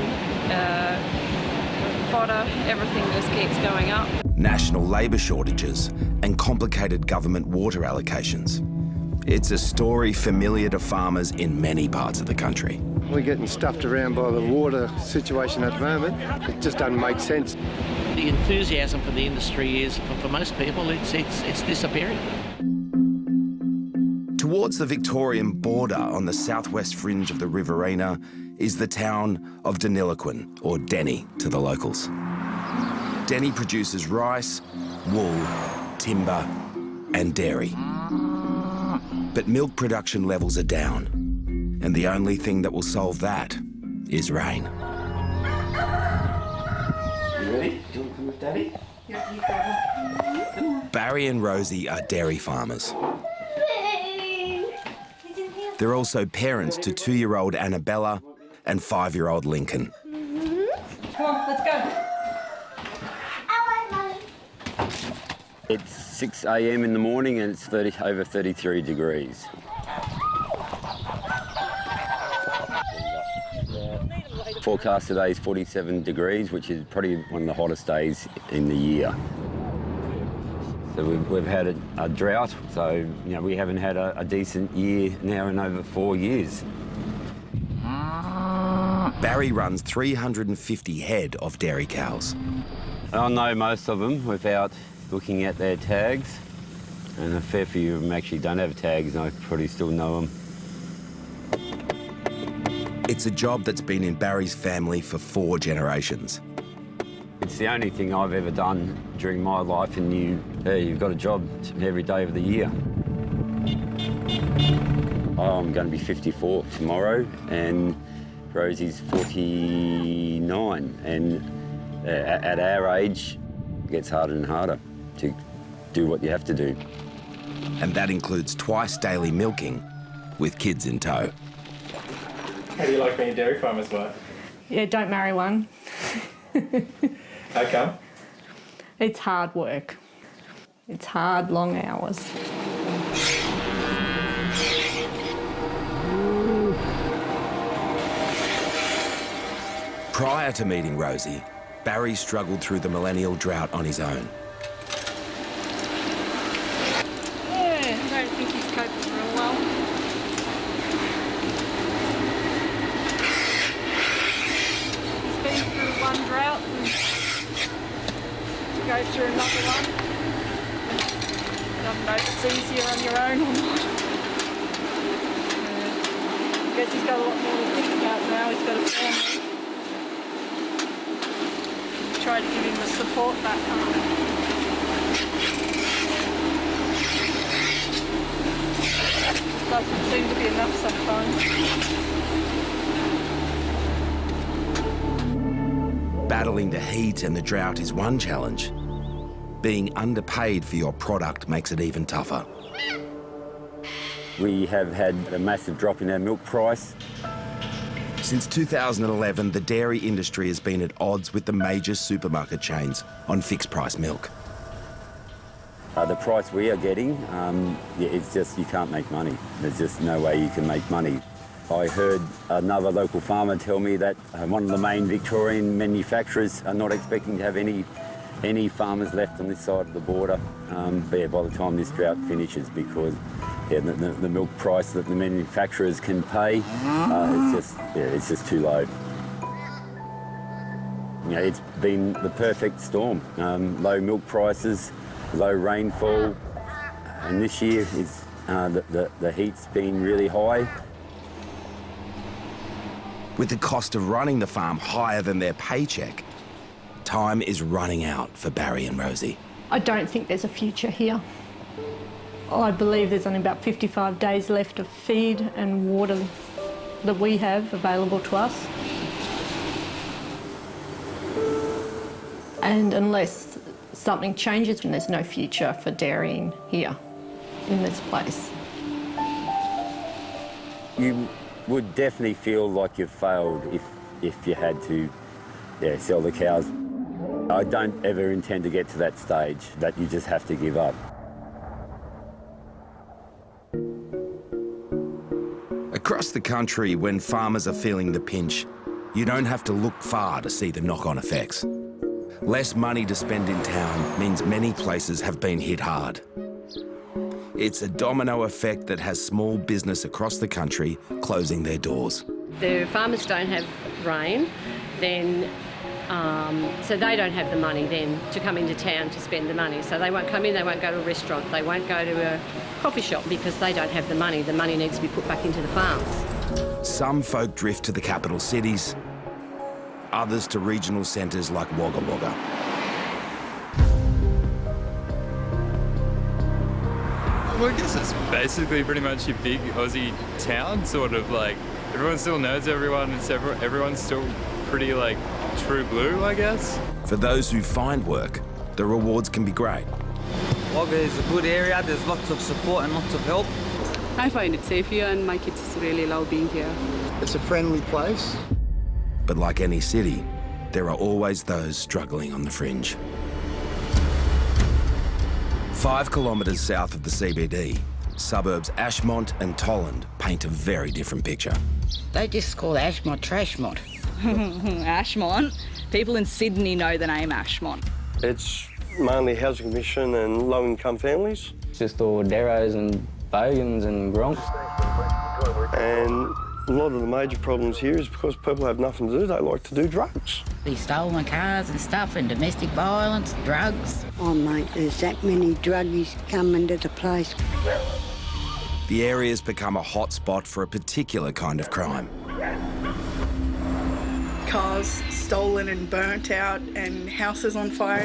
fodder, everything just keeps going up. National labour shortages and complicated government water allocations. It's a story familiar to farmers in many parts of the country. We're getting stuffed around by the water situation at the moment. It just doesn't make sense. The enthusiasm for the industry is, for most people, it's disappearing. Towards the Victorian border on the southwest fringe of the Riverina is the town of Deniliquin, or Denny to the locals. Denny produces rice, wool, timber and dairy. But milk production levels are down, and the only thing that will solve that is rain. You ready? Do you want to come with Daddy? Barry and Rosie are dairy farmers. They're also parents to 2-year-old Annabella and 5-year-old Lincoln. Come on, let's go. It's 6 a.m. in the morning and it's over 33 degrees. Forecast today is 47 degrees, which is probably one of the hottest days in the year. So we've had a drought, so we haven't had a decent year now in over 4 years. Barry runs 350 head of dairy cows. I know most of them without looking at their tags, and a fair few of them actually don't have tags, and I probably still know them. It's a job that's been in Barry's family for 4 generations. It's the only thing I've ever done during my life, and you've got a job every day of the year. I'm going to be 54 tomorrow, and Rosie's 49, and at our age, it gets harder and harder to do what you have to do. And that includes twice daily milking with kids in tow. How do you like being a dairy farmer's wife? Yeah, don't marry one. How come? It's hard work. It's hard, long hours. Prior to meeting Rosie, Barry struggled through the millennial drought on his own. Yeah, I don't think he's coping real well. He's been through one drought and go through another one. I don't know if it's easier on your own or not. I guess he's got a lot more to think about now. He's got a family. Try to give him the support back home. Doesn't seem to be enough sometimes. Battling the heat and the drought is one challenge. Being underpaid for your product makes it even tougher. We have had a massive drop in our milk price. Since 2011, the dairy industry has been at odds with the major supermarket chains on fixed-price milk. The price we are getting, it's just you can't make money. There's just no way you can make money. I heard another local farmer tell me that one of the main Victorian manufacturers are not expecting to have any farmers left on this side of the border by the time this drought finishes, because the milk price that the manufacturers can pay, it's just too low. It's been the perfect storm. Low milk prices, low rainfall, and this year the heat's been really high. With the cost of running the farm higher than their paycheck, time is running out for Barry and Rosie. I don't think there's a future here. I believe there's only about 55 days left of feed and water that we have available to us. And unless something changes, there's no future for dairying here in this place. You would definitely feel like you've failed if you had to sell the cows. I don't ever intend to get to that stage that you just have to give up. Across the country, when farmers are feeling the pinch, you don't have to look far to see the knock-on effects. Less money to spend in town means many places have been hit hard. It's a domino effect that has small business across the country closing their doors. The farmers don't have rain, then so they don't have the money then to come into town to spend the money. So they won't come in, they won't go to a restaurant, they won't go to a coffee shop because they don't have the money. The money needs to be put back into the farms. Some folk drift to the capital cities, others to regional centres like Wagga Wagga. Well, I guess it's basically pretty much your big Aussie town, sort of like everyone still knows everyone. Everyone's still pretty like true blue, I guess. For those who find work, the rewards can be great. Wagga is a good area. There's lots of support and lots of help. I find it safe here and my kids really love being here. It's a friendly place. But like any city, there are always those struggling on the fringe. 5 kilometres south of the CBD, suburbs Ashmont and Tolland paint a very different picture. They just call Ashmont Trashmont. Ashmont? People in Sydney know the name Ashmont. It's mainly housing commission and low-income families. Just all Deros and Bogans and Gronks. And a lot of the major problems here is because people have nothing to do, they like to do drugs. These stolen cars and stuff and domestic violence, drugs. Oh, mate, there's that many druggies coming to the place. The area's become a hot spot for a particular kind of crime. Cars stolen and burnt out and houses on fire.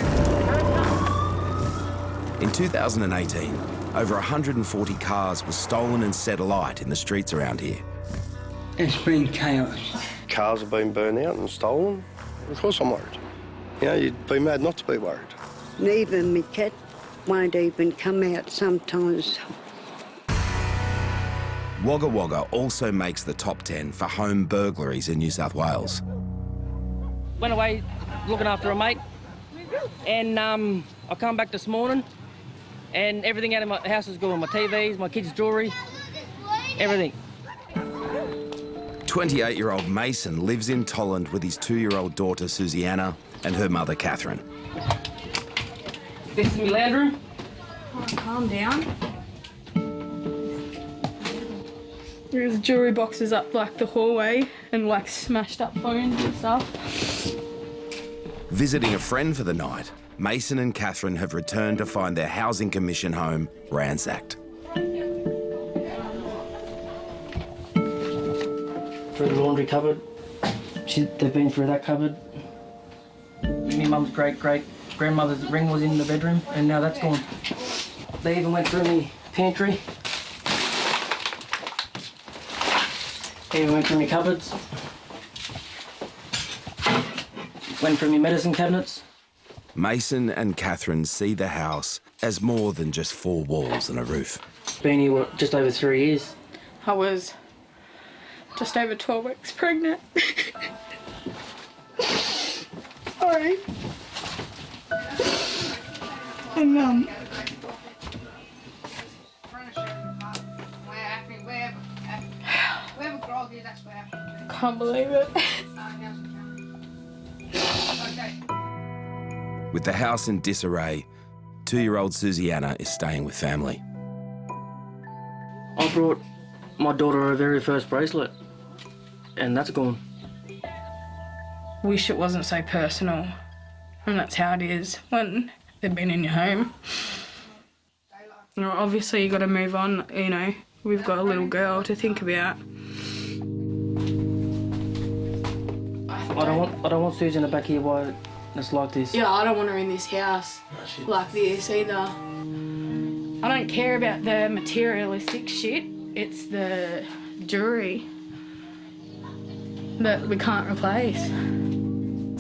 In 2018, over 140 cars were stolen and set alight in the streets around here. It's been chaos. Cars have been burnt out and stolen. Of course I'm worried. You know, you'd be mad not to be worried. And even my cat won't even come out sometimes. Wagga Wagga also makes the top 10 for home burglaries in New South Wales. Went away looking after a mate, and I come back this morning, and everything out of my house is gone. My TVs, my kids' jewellery, everything. 28-year-old Mason lives in Tolland with his 2-year-old daughter Susiana and her mother Catherine. This is my lounge room. Oh, calm down. There's jewellery boxes up like the hallway and like smashed up phones and stuff. Visiting a friend for the night, Mason and Catherine have returned to find their housing commission home ransacked. Through the laundry cupboard. They've been through that cupboard. My mum's great-grandmother's ring was in the bedroom, and now that's gone. They even went through my pantry. Even went through my cupboards. Went through my medicine cabinets. Mason and Catherine see the house as more than just 4 walls and a roof. Been here just over 3 years. I was just over 12 weeks pregnant. Sorry. And can't believe it. With the house in disarray, 2-year-old Susiana is staying with family. I brought my daughter her very first bracelet, and that's gone. Wish it wasn't so personal, and that's how it is when they've been in your home. You know, obviously you got to move on. You know, we've got a little girl to think about. I don't want Susan back here while it's like this. Yeah, I don't want her in this house like this either. I don't care about the materialistic shit. It's the jewellery that we can't replace.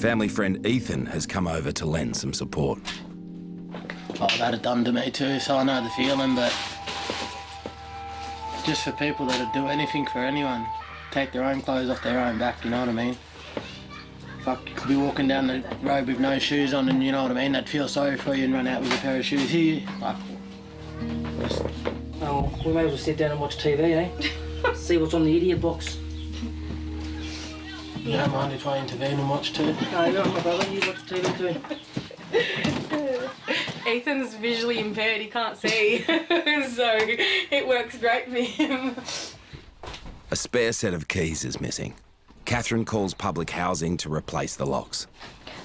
Family friend Ethan has come over to lend some support. I've had it done to me too, so I know the feeling, but just for people that'd do anything for anyone. Take their own clothes off their own back, you know what I mean? Fuck, you could be walking down the road with no shoes on and you know what I mean? They'd feel sorry for you and run out with a pair of shoes here. Fuck. Oh, we may as well sit down and watch TV, eh? See what's on the idiot box. You don't mind if I intervene and watch too? No, you're not my brother, you watch TV too. Ethan's visually impaired, he can't see, so it works great for him. A spare set of keys is missing. Catherine calls public housing to replace the locks.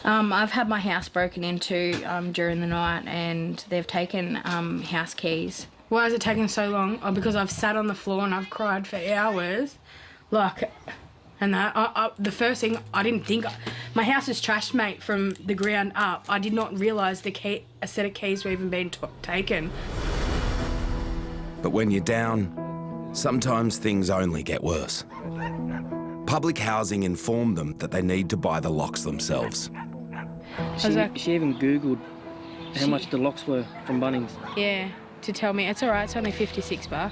I've had my house broken into during the night and they've taken house keys. Why has it taken so long? Oh, because I've sat on the floor and I've cried for hours. Like, and that, the first thing, I didn't think, my house is trashed, mate, from the ground up. I did not realise a set of keys were even being taken. But when you're down, sometimes things only get worse. Public housing informed them that they need to buy the locks themselves. She even Googled how much the locks were from Bunnings. Yeah, to tell me, it's all right, it's only $56. Yeah,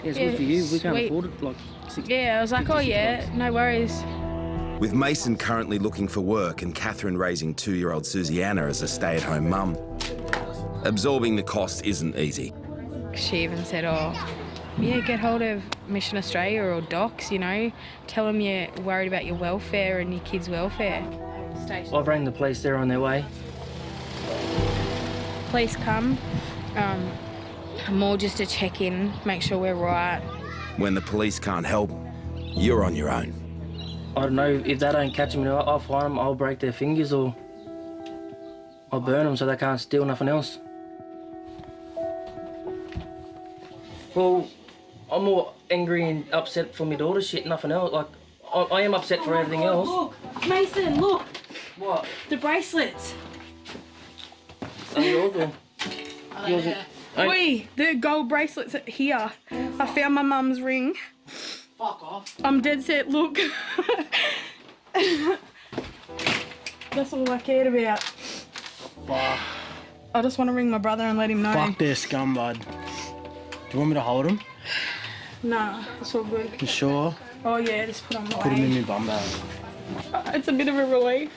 it's good for you. We can't afford it, like, yeah, I was like, oh yeah, no worries. With Mason currently looking for work and Catherine raising 2-year-old Susiana as a stay-at-home mum, absorbing the cost isn't easy. She even said, oh, yeah, get hold of Mission Australia or Docs, you know, tell them you're worried about your welfare and your kids' welfare. I've rang the police, they're on their way. Police come, more just to check in, make sure we're right. When the police can't help, you're on your own. I don't know, if they don't catch them, I'll find them, I'll break their fingers or I'll burn them so they can't steal nothing else. Well, I'm more angry and upset for my daughter's shit, nothing else. Like, I am upset for everything else. Look, Mason, look. What? The bracelets. Are yours or? Yours or? Oi, the gold bracelets are here. I found my mum's ring. Fuck off. I'm dead set, look. That's all I cared about. Wow. I just want to ring my brother and let him know. Fuck this scumbag. Do you want me to hold him? Nah, it's all good. You sure? Oh yeah, just put on my Put him in my bum bag. It's a bit of a relief.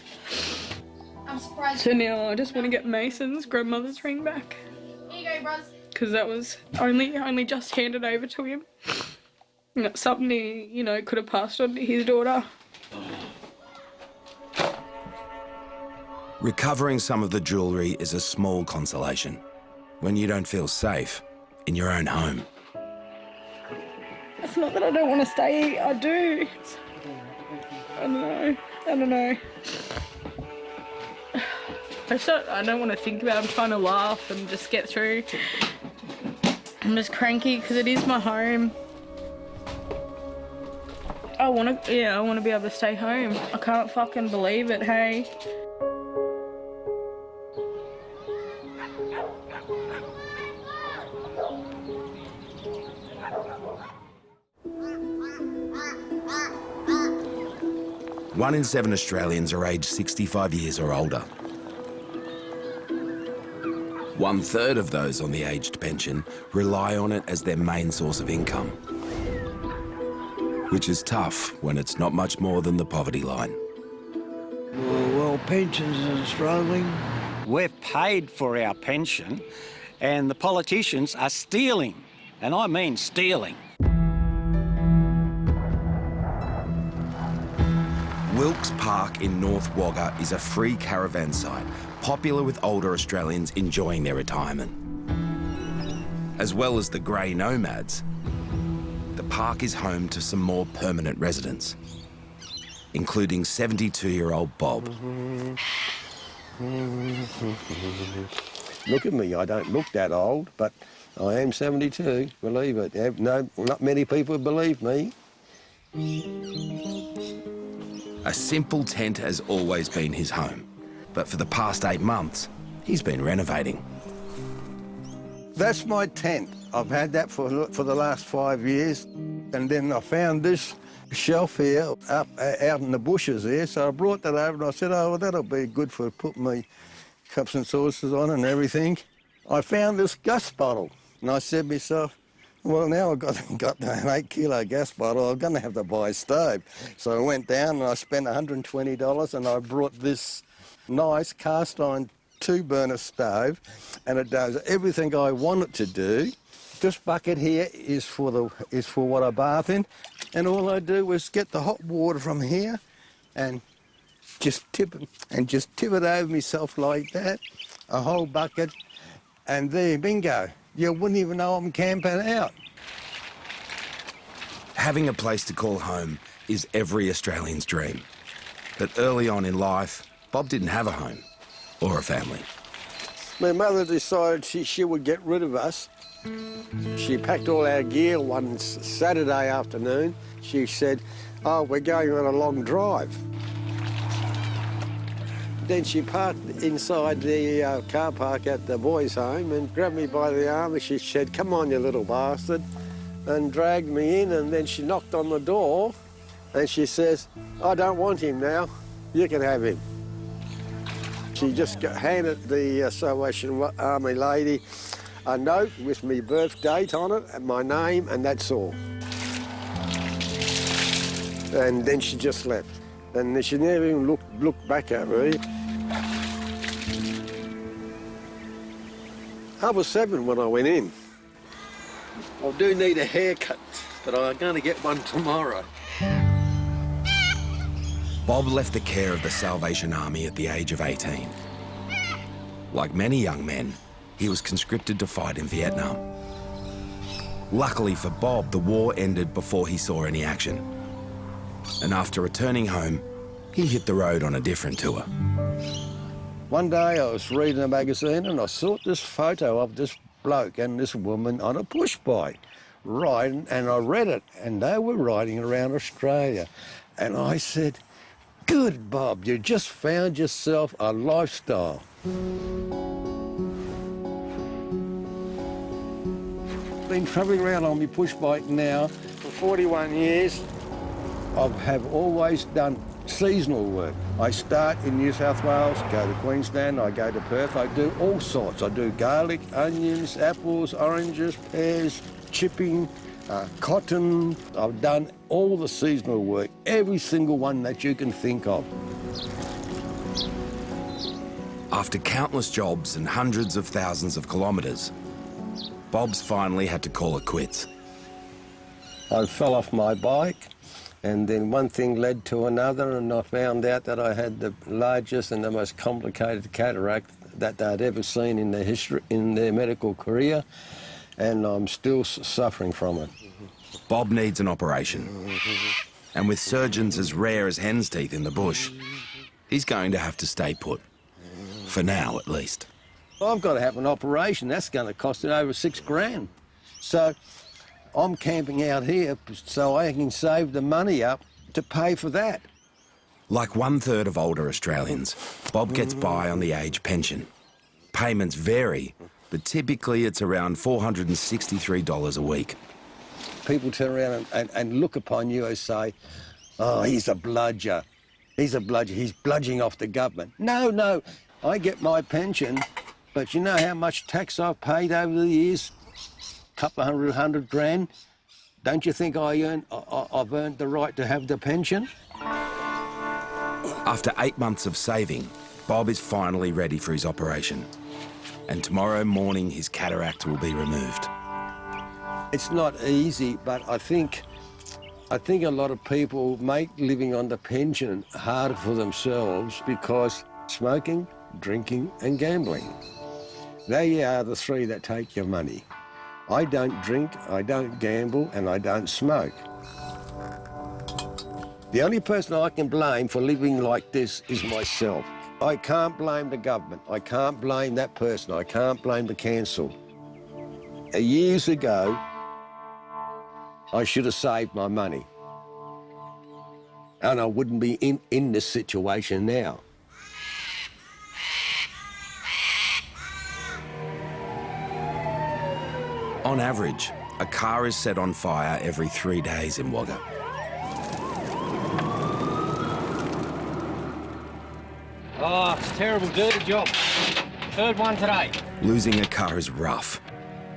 I'm surprised. So now I just want to get Mason's grandmother's ring back. Here you go, bros. Because that was only just handed over to him. And that's something he, you know, could have passed on to his daughter. Recovering some of the jewellery is a small consolation when you don't feel safe in your own home. It's not that I don't want to stay, I do. I don't know. I don't want to think about it. I'm trying to laugh and just get through. I'm just cranky because it is my home. I want to be able to stay home. I can't fucking believe it, hey. One in 7 Australians are aged 65 years or older. 1/3 of those on the aged pension rely on it as their main source of income, which is tough when it's not much more than the poverty line. Well, pensions are struggling. We've paid for our pension and the politicians are stealing, and I mean stealing. Wilkes Park in North Wagga is a free caravan site, popular with older Australians enjoying their retirement. As well as the grey nomads, the park is home to some more permanent residents, including 72-year-old Bob. Look at me, I don't look that old, but I am 72, believe it. No, not many people believe me. A simple tent has always been his home, but for the past 8 months, he's been renovating. That's my tent. I've had that for the last 5 years, and then I found this shelf here up out in the bushes there, so I brought that over and I said, oh, well, that'll be good for putting my cups and saucers on and everything. I found this Gus bottle, and I said to myself, Well, now I've got an 8 kilo gas bottle. I'm going to have to buy a stove. So I went down and I spent $120 and I brought this nice cast iron 2-burner stove, and it does everything I want it to do. This bucket here is for what I bath in, and all I do is get the hot water from here and just tip it over myself like that, a whole bucket, and there, bingo. You wouldn't even know I'm camping out. Having a place to call home is every Australian's dream. But early on in life, Bob didn't have a home or a family. My mother decided she would get rid of us. She packed all our gear one Saturday afternoon. She said, "Oh, we're going on a long drive." Then she parked inside the car park at the boys' home and grabbed me by the arm and she said, "Come on, you little bastard," and dragged me in, and then she knocked on the door and she says, "I don't want him now, you can have him." She just handed the Salvation Army lady a note with my birth date on it and my name, and that's all. And then she just left. And she never even looked back at me. I was 7 when I went in. I do need a haircut, but I'm going to get one tomorrow. Bob left the care of the Salvation Army at the age of 18. Like many young men, he was conscripted to fight in Vietnam. Luckily for Bob, the war ended before he saw any action. And after returning home, he hit the road on a different tour. One day I was reading a magazine and I saw this photo of this bloke and this woman on a push bike riding, and I read it, and they were riding around Australia. And I said, "Good, Bob, you just found yourself a lifestyle." Been travelling around on my push bike now for 41 years. I have always done seasonal work. I start in New South Wales, go to Queensland, I go to Perth, I do all sorts. I do garlic, onions, apples, oranges, pears, chipping, cotton. I've done all the seasonal work, every single one that you can think of. After countless jobs and hundreds of thousands of kilometres, Bob's finally had to call it quits. I fell off my bike, and then one thing led to another, and I found out that I had the largest and the most complicated cataract that they'd ever seen in their medical career, and I'm still suffering from it. Bob needs an operation, and with surgeons as rare as hen's teeth in the bush, he's going to have to stay put, for now at least. I've got to have an operation. That's going to cost me over $6,000. So I'm camping out here so I can save the money up to pay for that. Like 1/3 of older Australians, Bob gets by on the age pension. Payments vary, but typically it's around $463 a week. People turn around and look upon you and say, "Oh, he's a bludger. He's a bludger. He's bludging off the government." No, I get my pension, but you know how much tax I've paid over the years? Couple of $100 grand. Don't you think I've earned the right to have the pension? After 8 months of saving, Bob is finally ready for his operation. And tomorrow morning, his cataract will be removed. It's not easy, but I think a lot of people make living on the pension harder for themselves because smoking, drinking and gambling. They are the three that take your money. I don't drink, I don't gamble, and I don't smoke. The only person I can blame for living like this is myself. I can't blame the government. I can't blame that person. I can't blame the council. Years ago, I should have saved my money. And I wouldn't be in this situation now. On average, a car is set on fire every 3 days in Wagga. Oh, it's a terrible, dirty job. Third one today. Losing a car is rough,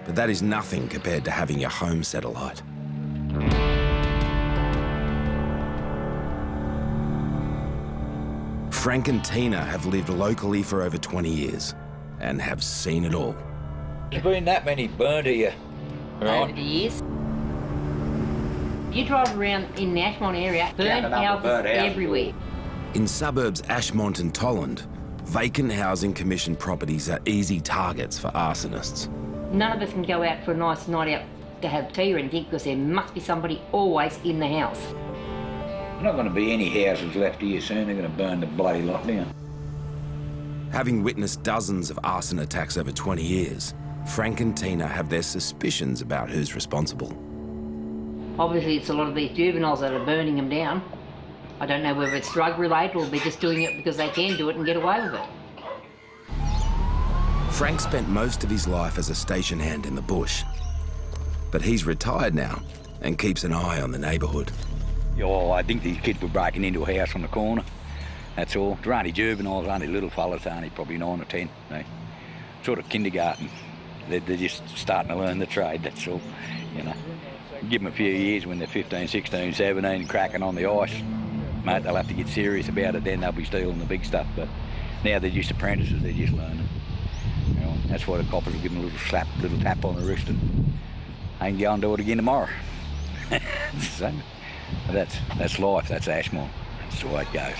But that is nothing compared to having your home set alight. Frank and Tina have lived locally for over 20 years and have seen it all. There's been that many burnt here, right? Over the years. You drive around in the Ashmont area, burnt houses everywhere. In suburbs Ashmont and Tolland, vacant housing commission properties are easy targets for arsonists. None of us can go out for a nice night out to have tea or anything because there must be somebody always in the house. There's not going to be any houses left here soon. They're going to burn the bloody lot down. Having witnessed dozens of arson attacks over 20 years, Frank and Tina have their suspicions about who's responsible. Obviously, it's a lot of these juveniles that are burning them down. I don't know whether it's drug-related or they're just doing it because they can do it and get away with it. Frank spent most of his life as a station hand in the bush, but he's retired now and keeps an eye on the neighbourhood. Oh, I think these kids were breaking into a house on the corner. That's all. They're only juveniles, only little fellas, only probably 9 or 10. Sort of kindergarten. They're just starting to learn the trade, that's all, you know. Give them a few years when they're 15, 16, 17, cracking on the ice. Mate, they'll have to get serious about it, then they'll be stealing the big stuff. But now they're just apprentices, they're just learning. You know, that's why the coppers will give them a little slap, little tap on the wrist and I can go and do it again tomorrow. So, that's life, that's Ashmont. That's the way it goes.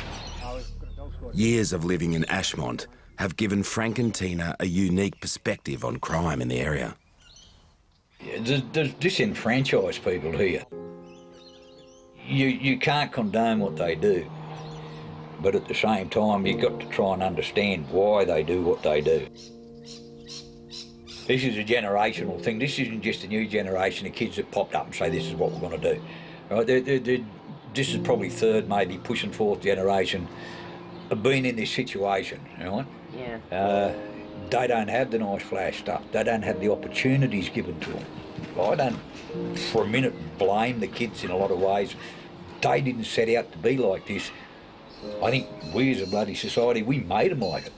Years of living in Ashmont have given Frank and Tina a unique perspective on crime in the area. There's disenfranchised people here. You can't condone what they do, but at the same time you've got to try and understand why they do what they do. This is a generational thing. This isn't just a new generation of kids that popped up and say this is what we're going to do. Right? This is probably third, maybe pushing fourth generation of being in this situation. Right? Yeah. They don't have the nice flash stuff. They don't have the opportunities given to them. I don't, for a minute, blame the kids in a lot of ways. They didn't set out to be like this. I think we as a bloody society, we made them like it.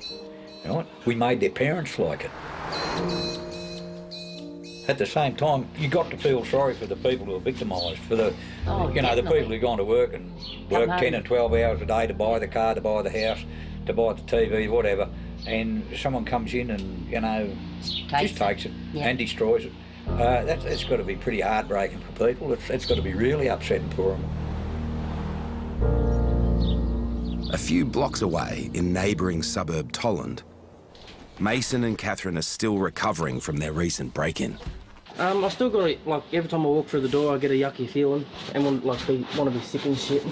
Right? We made their parents like it. At the same time, you got to feel sorry for the people who are victimised, for the, the people who've gone to work and work 10 and 12 hours a day to buy the car, to buy the house, to buy the TV, whatever, and someone comes in and, just takes it and destroys it. That's got to be pretty heartbreaking for people. It's got to be really upsetting for them. A few blocks away in neighbouring suburb Tolland, Mason and Catherine are still recovering from their recent break-in. I still got it, like every time I walk through the door I get a yucky feeling and want to be sick and shit.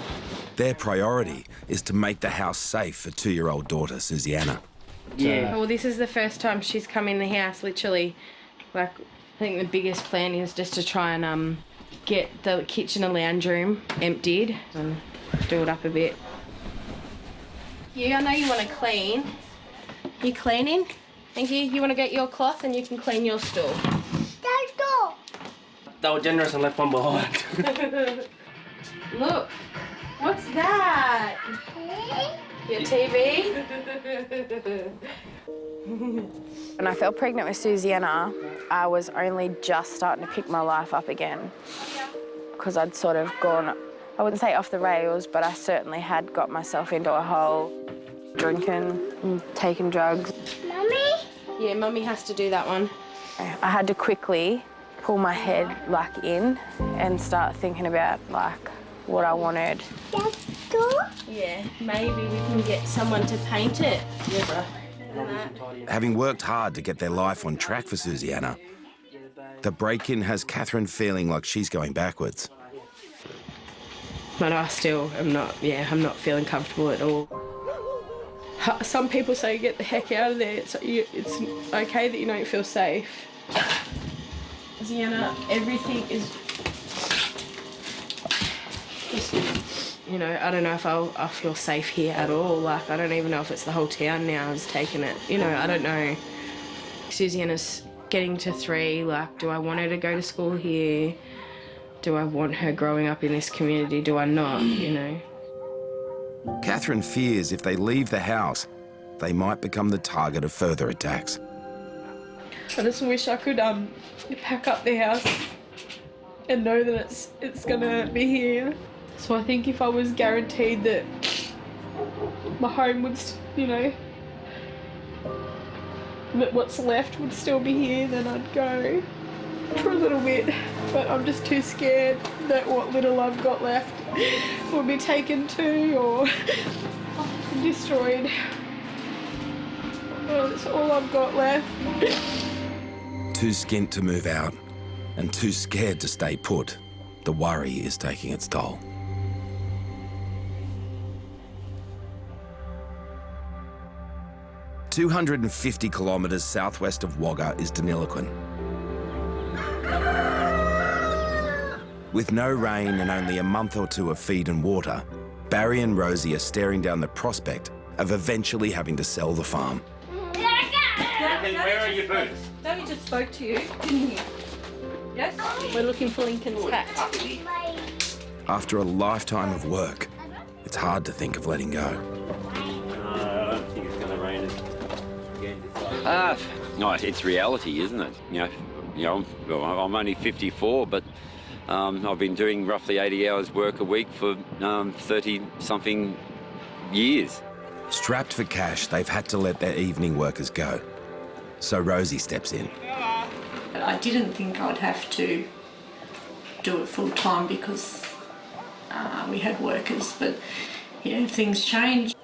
Their priority is to make the house safe for 2-year-old daughter Susanna. Yeah. Well, this is the first time she's come in the house, literally. Like, I think the biggest plan is just to try and get the kitchen and lounge room emptied and do it up a bit. I know you want to clean. You cleaning? Thank you. You want to get your cloth and you can clean your stool. They were generous and left one behind. Look, what's that? Your TV? When I fell pregnant with Susanna, I was only just starting to pick my life up again because I'd sort of gone, I wouldn't say off the rails, but I certainly had got myself into a hole, drinking and taking drugs. Mummy? Yeah, Mummy has to do that one. I had to quickly pull my head in and start thinking about what I wanted. Yeah, maybe we can get someone to paint it. Yeah. Having worked hard to get their life on track for Susanna, the break-in has Catherine feeling like she's going backwards. But I still am not, I'm not feeling comfortable at all. Some people say get the heck out of there. It's okay that you don't feel safe. Susanna, everything is just, I don't know if I'll feel safe here at all. I don't even know if it's the whole town now has taken it. I don't know. Susanna's getting to 3. Do I want her to go to school here? Do I want her growing up in this community? Do I not, Catherine fears if they leave the house, they might become the target of further attacks. I just wish I could pack up the house and know that it's gonna be here. So I think if I was guaranteed that my home would, you know, that what's left would still be here, then I'd go for a little bit. But I'm just too scared that what little I've got left will be taken too or destroyed. That's all I've got left. Too skint to move out and too scared to stay put, the worry is taking its toll. "250 kilometres southwest of Wagga is Deniliquin. With no rain and only a month or two of feed and water, Barry and Rosie are staring down the prospect of eventually having to sell the farm. Where are your boots? Daddy just spoke to you, didn't he? Yes? We're looking for Lincoln's hat. After a lifetime of work, it's hard to think of letting go. I don't think it's going to rain again. No, it's reality, isn't it? I'm only 54, but I've been doing roughly 80 hours work a week for 30-something years. Strapped for cash, they've had to let their evening workers go. So Rosie steps in. I didn't think I'd have to do it full time because we had workers, but yeah, things change.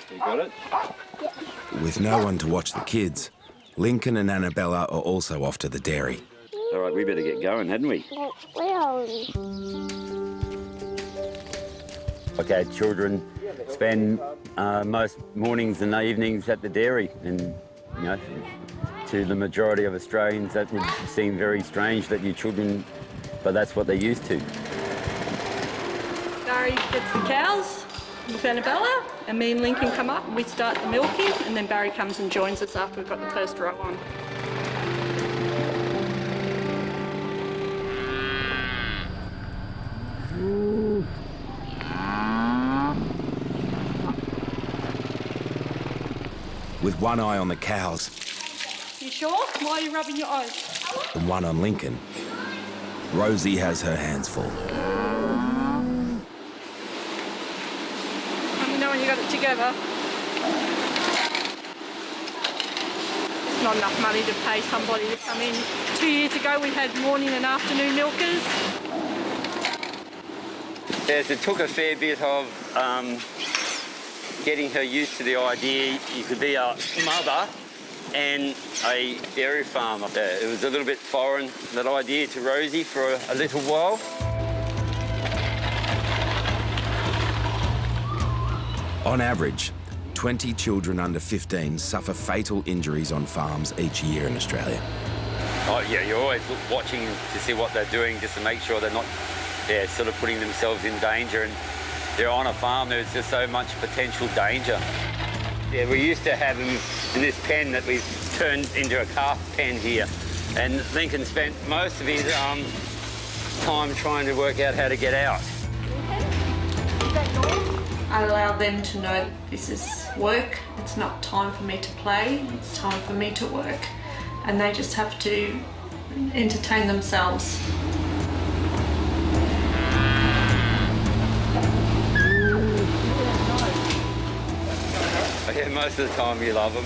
You got it? With no one to watch the kids, Lincoln and Annabella are also off to the dairy. All right, we better get going, hadn't we? Okay, children spend most mornings and evenings at the dairy, and to the majority of Australians that would seem very strange that your children, but that's what they're used to. Barry gets the cows with Annabella, and me and Lincoln come up and we start the milking, and then Barry comes and joins us after we've got the first row on. With one eye on the cows You sure? Why are you rubbing your eyes? and one on Lincoln, Rosie has her hands full. Let me know when you got it together. It's not enough money to pay somebody to come in. 2 years ago we had morning and afternoon milkers. Yes, it took a fair bit of getting her used to the idea you could be a mother and a dairy farmer. It was a little bit foreign, that idea, to Rosie for a little while. On average, 20 children under 15 suffer fatal injuries on farms each year in Australia. Oh yeah, you're always watching to see what they're doing, just to make sure they're not sort of putting themselves in danger. And they're on a farm, there's just so much potential danger. Yeah, we used to have them in this pen that we've turned into a calf pen here. And Lincoln spent most of his time trying to work out how to get out. I allow them to know this is work, it's not time for me to play, it's time for me to work. And they just have to entertain themselves. Yeah, most of the time you love them.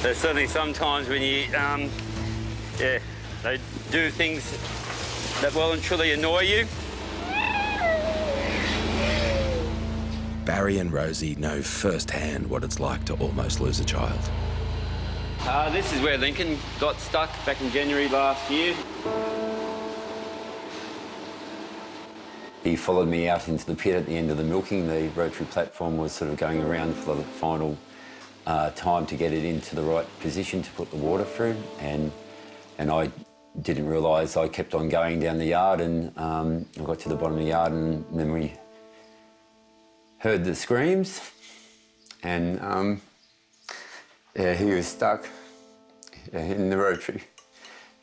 There's certainly some times when you, they do things that well and truly annoy you. Barry and Rosie know firsthand what it's like to almost lose a child. This is where Lincoln got stuck back in January last year. He followed me out into the pit at the end of the milking. The rotary platform was sort of going around for the final time to get it into the right position to put the water through, and I didn't realise. I kept on going down the yard, and I got to the bottom of the yard, and then we heard the screams, and he was stuck in the rotary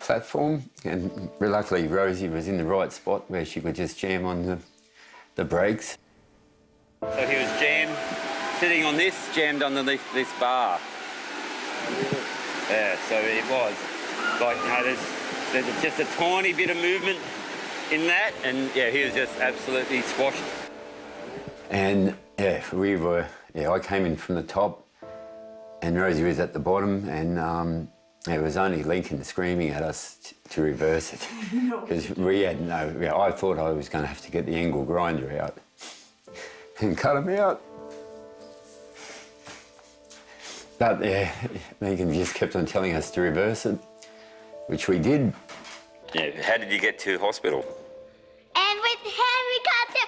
platform, and luckily Rosie was in the right spot where she could just jam on the brakes. So he was jammed, sitting on this, jammed underneath this bar. Yeah, so it was. Like, you know, there's just a tiny bit of movement in that, and yeah, he was just absolutely squashed. And yeah, I came in from the top, and Rosie was at the bottom, and it was only Lincoln screaming at us to reverse it. Because we had I thought I was going to have to get the angle grinder out and cut him out. But yeah, Lincoln just kept on telling us to reverse it, which we did. Yeah, how did you get to hospital? And with helicopter,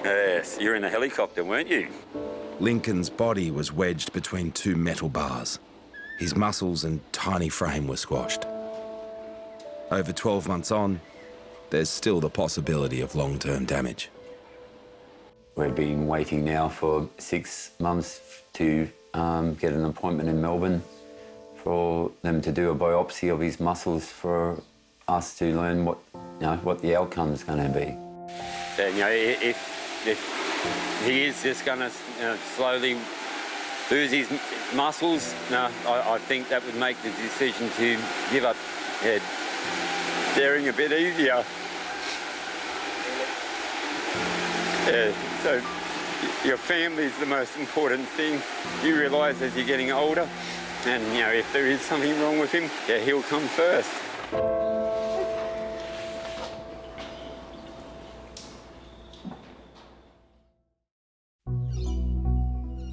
Yes, you were in a helicopter, weren't you? Lincoln's body was wedged between two metal bars. His muscles and tiny frame were squashed. Over 12 months on, there's still the possibility of long-term damage. We've been waiting now for 6 months to get an appointment in Melbourne for them to do a biopsy of his muscles for us to learn what the outcome is going to be. If he is just going to slowly lose his muscles, I think that would make the decision to give up daring a bit easier. So your family is the most important thing. You realise as you're getting older, and if there is something wrong with him, he'll come first.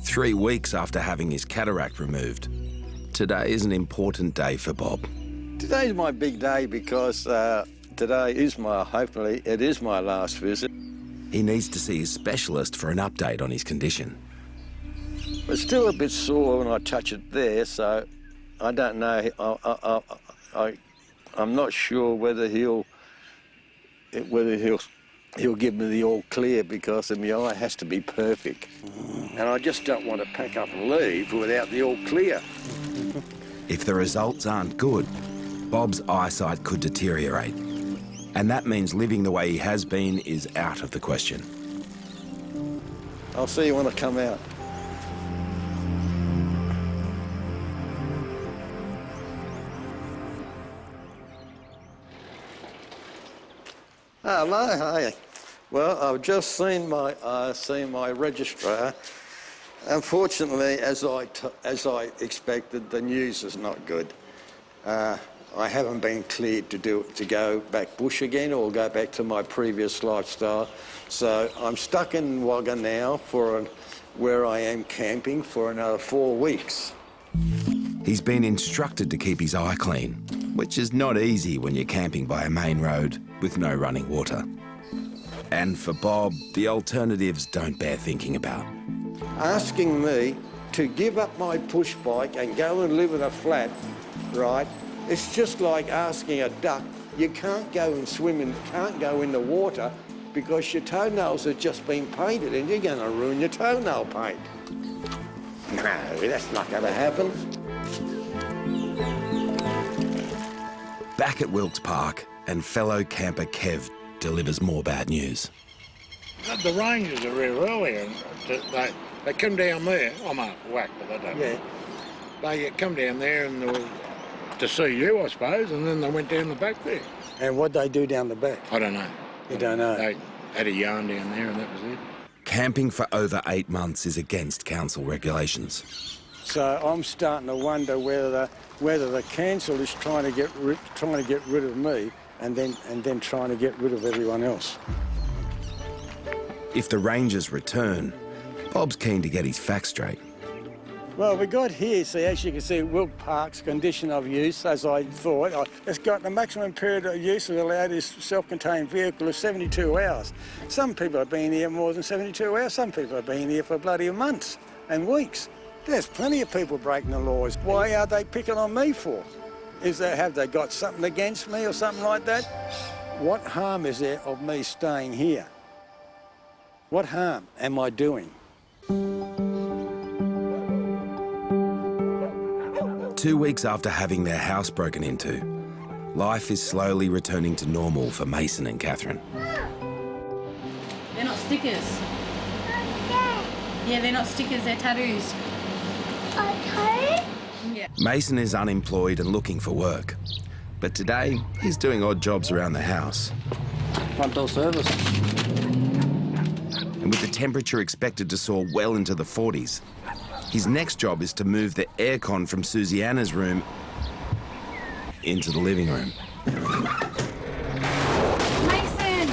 3 weeks after having his cataract removed, today is an important day for Bob. Today's my big day because today is hopefully it is my last visit. He needs to see his specialist for an update on his condition. It's still a bit sore when I touch it there, so I don't know. I'm not sure whether he'll give me the all clear because my eye has to be perfect. And I just don't want to pack up and leave without the all clear. If the results aren't good, Bob's eyesight could deteriorate. And that means living the way he has been is out of the question. I'll see you when I come out. Hello, hey. Well, I've just seen my registrar. Unfortunately, as I expected, the news is not good. I haven't been cleared to go back bush again or go back to my previous lifestyle. So I'm stuck in Wagga now where I am camping for another 4 weeks. He's been instructed to keep his eye clean, which is not easy when you're camping by a main road with no running water. And for Bob, the alternatives don't bear thinking about. Asking me to give up my push bike and go and live in a flat, right? It's just like asking a duck, you can't go and swim and can't go in the water because your toenails have just been painted and you're going to ruin your toenail paint. No, that's not going to happen. Back at Wilkes Park, and fellow camper Kev delivers more bad news. The rangers are real early and they come down there. I'm a whack, but they don't. Yeah. They come down there and to see you, I suppose, and then they went down the back there. And what'd they do down the back? I don't know. You don't know? They had a yarn down there and that was it. Camping for over 8 months is against council regulations. So I'm starting to wonder whether the council is trying to get rid of me and then trying to get rid of everyone else. If the rangers return, Bob's keen to get his facts straight. Well, we got here, see, as you can see, Wilkes Park's condition of use, as I thought. It's got the maximum period of use allowed is self-contained vehicle of 72 hours. Some people have been here more than 72 hours. Some people have been here for bloody months and weeks. There's plenty of people breaking the laws. Why are they picking on me for? Have they got something against me or something like that? What harm is there of me staying here? What harm am I doing? 2 weeks after having their house broken into, life is slowly returning to normal for Mason and Catherine. They're not stickers. Yeah, they're not stickers, they're tattoos. Okay. Yeah. Mason is unemployed and looking for work. But today, he's doing odd jobs around the house. Front door service. And with the temperature expected to soar well into the 40s, his next job is to move the aircon from Susanna's room into the living room. Mason!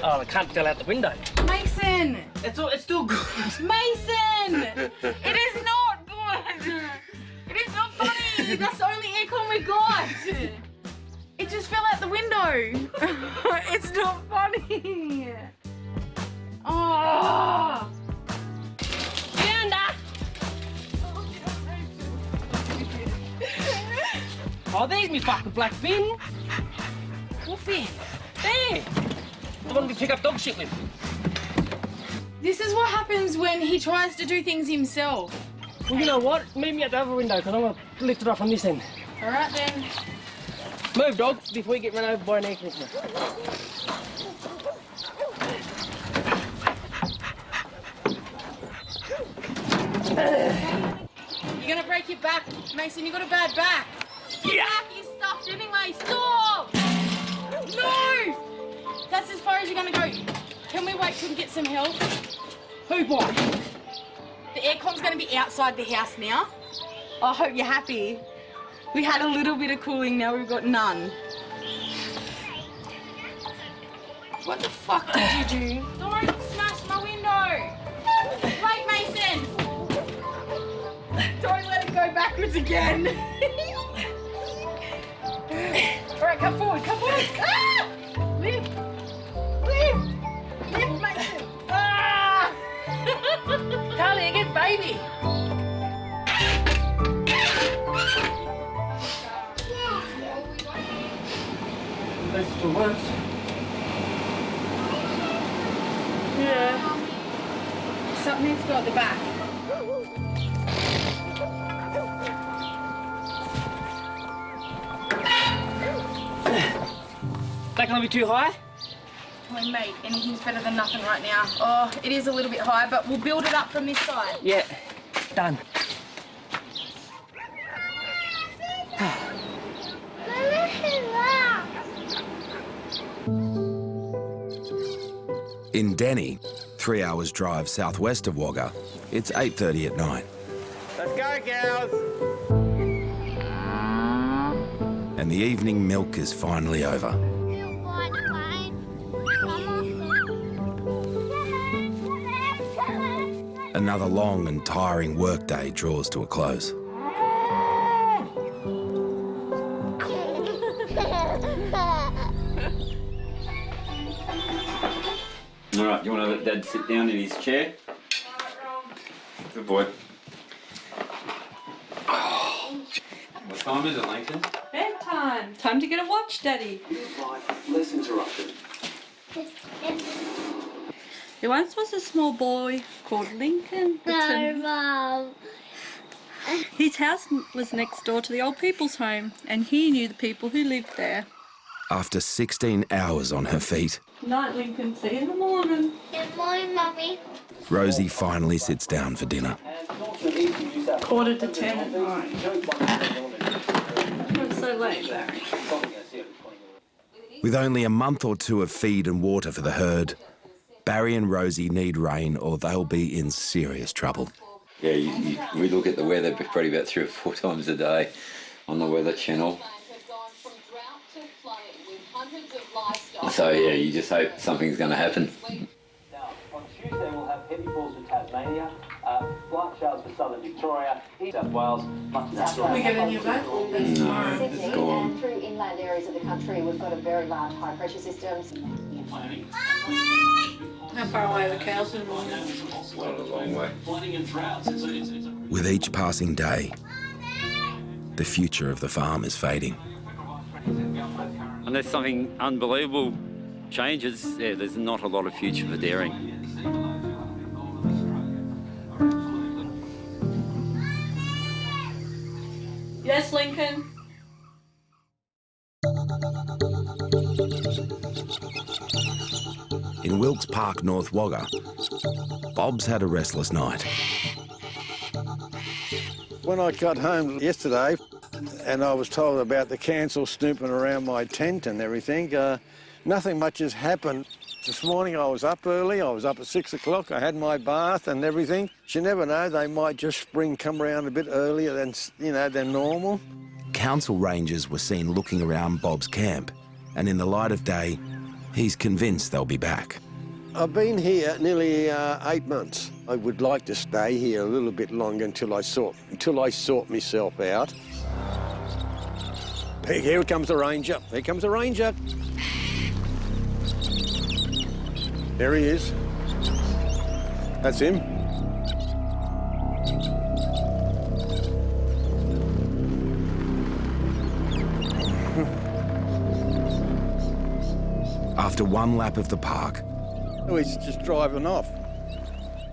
Oh, the cunt fell out the window. Mason! It's still good. Mason! It is not good! It is not funny! That's the only aircon we got! It just fell out the window! It's not funny! Oh! Oh, there's me fucking black bin. What bin? There. The one we pick up dog shit with. This is what happens when he tries to do things himself. Well, you know what? Meet me at the other window, because I'm going to lift it off from this end. All right, then. Move, dog, before you get run over by an air conditioner. You're going to break your back, Mason. You got a bad back. Your back is stuffed anyway. Stop! No! That's as far as you're going to go. Can we wait till we get some help? Who what? The aircon's going to be outside the house now. I hope you're happy. We had a little bit of cooling, now we've got none. What the fuck did you do? Don't smash my window! Wait, Mason! Don't let it go backwards again! Alright, come forward, come forward! Ah! Lift! Lift! Lift, Mason! Ah! Carly, again, baby! This still works. Yeah. Something's got the back. That gonna be too high? Oh, mate, anything's better than nothing right now. Oh, it is a little bit high, but we'll build it up from this side. Yeah. Done. In Denny, 3 hours drive southwest of Wagga, it's 8:30 at night. Let's go, girls. And the evening milk is finally over. Another long and tiring workday draws to a close. All right, you want to let Dad sit down in his chair? Good boy. What time is it, Lincoln? Bedtime. Time to get a watch, Daddy. Less interrupted. There once was a small boy called Lincoln. No, Mum. His house was next door to the old people's home, and he knew the people who lived there. After 16 hours on her feet, Night, Lincoln. See you in the morning. Good morning, Mummy. Rosie finally sits down for dinner. 9:45 at night. It's so late, Barry. With only a month or two of feed and water for the herd, Barry and Rosie need rain or they'll be in serious trouble. Yeah, we look at the weather probably about 3 or 4 times a day on the Weather Channel. So yeah, you just hope something's going to happen. Now, on Tuesday we'll have heavy falls for Tasmania, light showers for southern Victoria, East South Wales, much of that. We get any of that? No, it's gone. And through inland areas of the country, we've got a very large high pressure system. How far away are the cows in the morning? Quite a long way. With each passing day, the future of the farm is fading. Unless something unbelievable changes, yeah, there's not a lot of future for dairying. Yes, Lincoln. In Wilkes Park, North Wagga, Bob's had a restless night. When I got home yesterday and I was told about the council snooping around my tent and everything, nothing much has happened. This morning I was up early, I was up at 6 o'clock, I had my bath and everything. You never know, they might just come around a bit earlier than, than normal. Council rangers were seen looking around Bob's camp, and in the light of day, he's convinced they'll be back. I've been here nearly 8 months. I would like to stay here a little bit longer until I sort myself out. Here comes the ranger. Here comes the ranger. There he is. That's him. After one lap of the park, He's just driving off.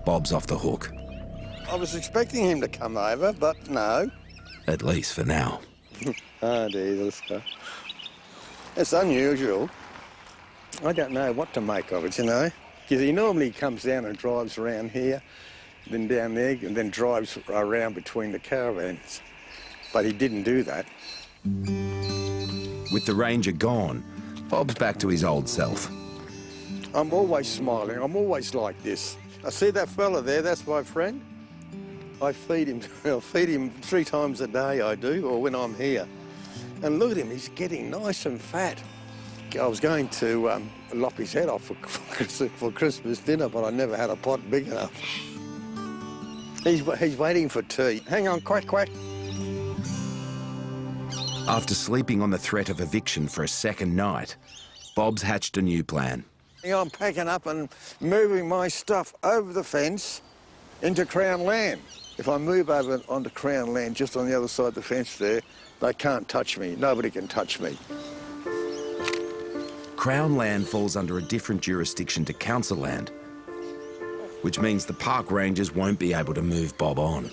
Bob's off the hook. I was expecting him to come over, but no. At least for now. Oh, dear. It's unusual. I don't know what to make of it, Because he normally comes down and drives around here, then down there, and then drives around between the caravans. But he didn't do that. With the ranger gone, Bob's back to his old self. I'm always smiling. I'm always like this. I see that fella there, that's my friend. I feed him. I'll feed him 3 times a day, I do, or when I'm here. And look at him, he's getting nice and fat. I was going to lop his head off for Christmas dinner, but I never had a pot big enough. He's waiting for tea. Hang on, quack, quack. After sleeping on the threat of eviction for a second night, Bob's hatched a new plan. I'm packing up and moving my stuff over the fence into Crown land. If I move over onto Crown land, just on the other side of the fence there, they can't touch me. Nobody can touch me. Crown land falls under a different jurisdiction to council land, which means the park rangers won't be able to move Bob on.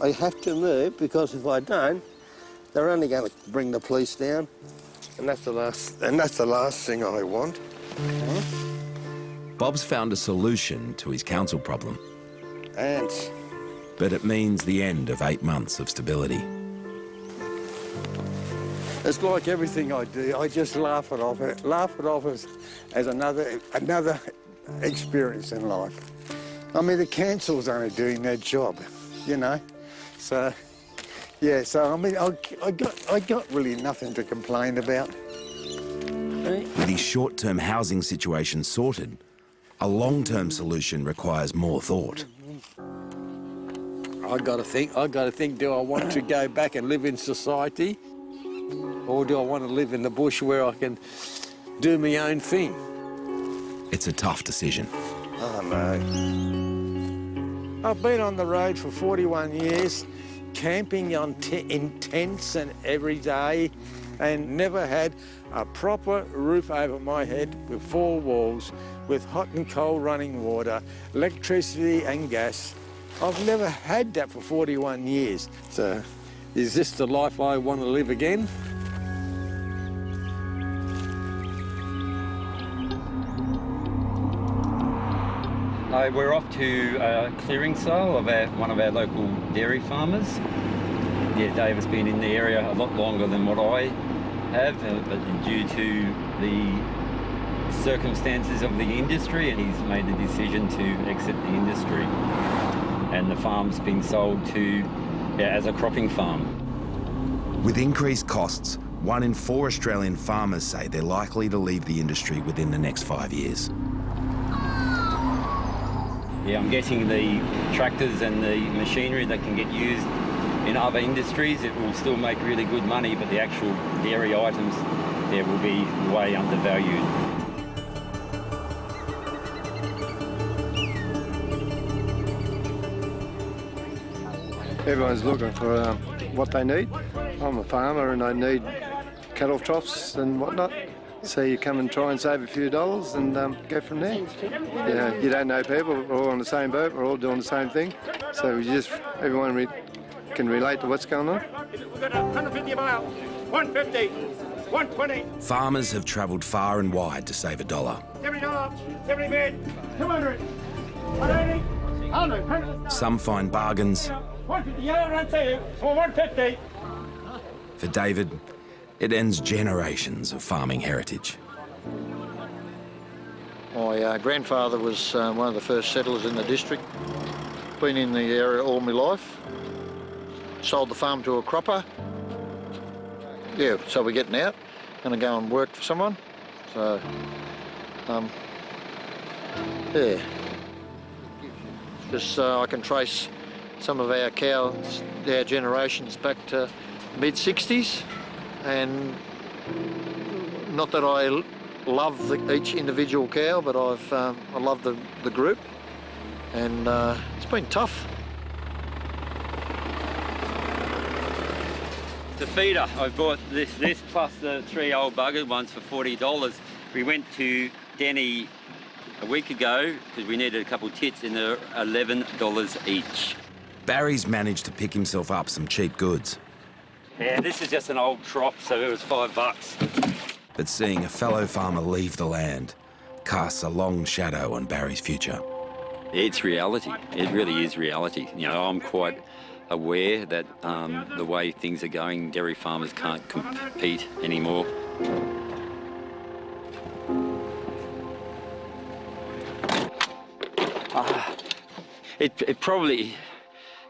I have to move because if I don't, they're only going to bring the police down, and that's the last thing I want. Bob's found a solution to his council problem. Ants. But it means the end of 8 months of stability. It's like everything I do, I just laugh it off as another experience in life. I mean, the council's only doing their job, So, yeah, so I mean, I got really nothing to complain about. With his short-term housing situation sorted, a long-term solution requires more thought. I got to think, do I want to go back and live in society? Or do I want to live in the bush where I can do my own thing? It's a tough decision. Oh, no. I've been on the road for 41 years, camping in tents and every day, and never had a proper roof over my head with 4 walls, with hot and cold running water, electricity and gas. I've never had that for 41 years. So, is this the life I want to live again? We're off to a clearing sale of one of our local dairy farmers. Yeah, Dave has been in the area a lot longer than what I have, but due to the circumstances of the industry, he's made the decision to exit the industry. And the farm's been sold to as a cropping farm. With increased costs, 1 in 4 Australian farmers say they're likely to leave the industry within the next 5 years. Yeah, I'm guessing the tractors and the machinery that can get used in other industries, it will still make really good money, but the actual dairy items will be way undervalued. Everyone's looking for what they need. I'm a farmer and I need cattle troughs and whatnot. So you come and try and save a few dollars and go from there. You don't know people, we're all on the same boat, we're all doing the same thing. So everyone can relate to what's going on. We've got 150 miles, 150, 120. Farmers have travelled far and wide to save $1. $70, 70 bid, 200, 180, 100. Some find bargains, 150 yellow run two for 150. For David, it ends generations of farming heritage. My grandfather was one of the first settlers in the district. Been in the area all my life. Sold the farm to a cropper. Yeah, so we're getting out. Gonna go and work for someone. So, yeah. Just I can trace some of our cows, our generations back to mid-60s, and not that I love each individual cow, but I love the group, and it's been tough. The feeder, I bought this plus the 3 old buggered ones for $40. We went to Denny a week ago because we needed a couple of tits and they're $11 each. Barry's managed to pick himself up some cheap goods. Yeah, this is just an old trough, so it was $5. But seeing a fellow farmer leave the land casts a long shadow on Barry's future. It's reality. It really is reality. You know, I'm quite aware that the way things are going, dairy farmers can't compete anymore. It probably,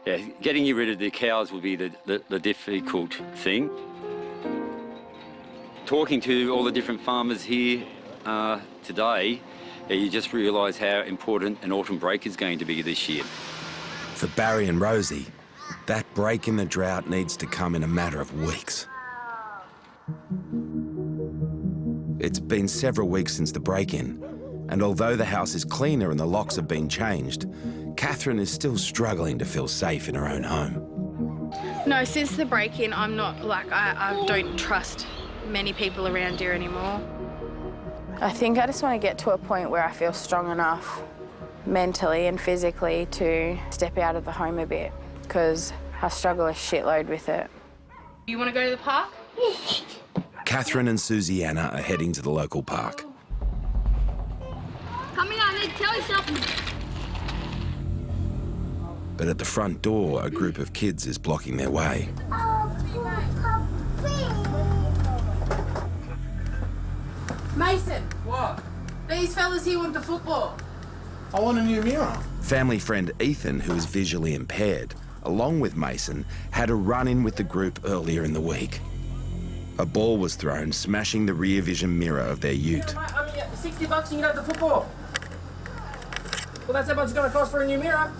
yeah, getting rid of the cows will be the difficult thing. Talking to all the different farmers here today, you just realise how important an autumn break is going to be this year. For Barry and Rosie, that break in the drought needs to come in a matter of weeks. It's been several weeks since the break-in, and although the house is cleaner and the locks have been changed, Catherine is still struggling to feel safe in her own home. No, since the break-in, I'm not, I don't trust many people around here anymore. I think I just want to get to a point where I feel strong enough mentally and physically to step out of the home a bit, because I struggle a shitload with it. You want to go to the park? Catherine and Susiana are heading to the local park. Come here, I need to tell you something. But at the front door, a group of kids is blocking their way. Mason! What? These fellas here want the football. I want a new mirror. Family friend Ethan, who is visually impaired, along with Mason, had a run-in with the group earlier in the week. A ball was thrown, smashing the rear vision mirror of their ute. I mean, $60 and you can have the football. Well, that's how much it's going to cost for a new mirror.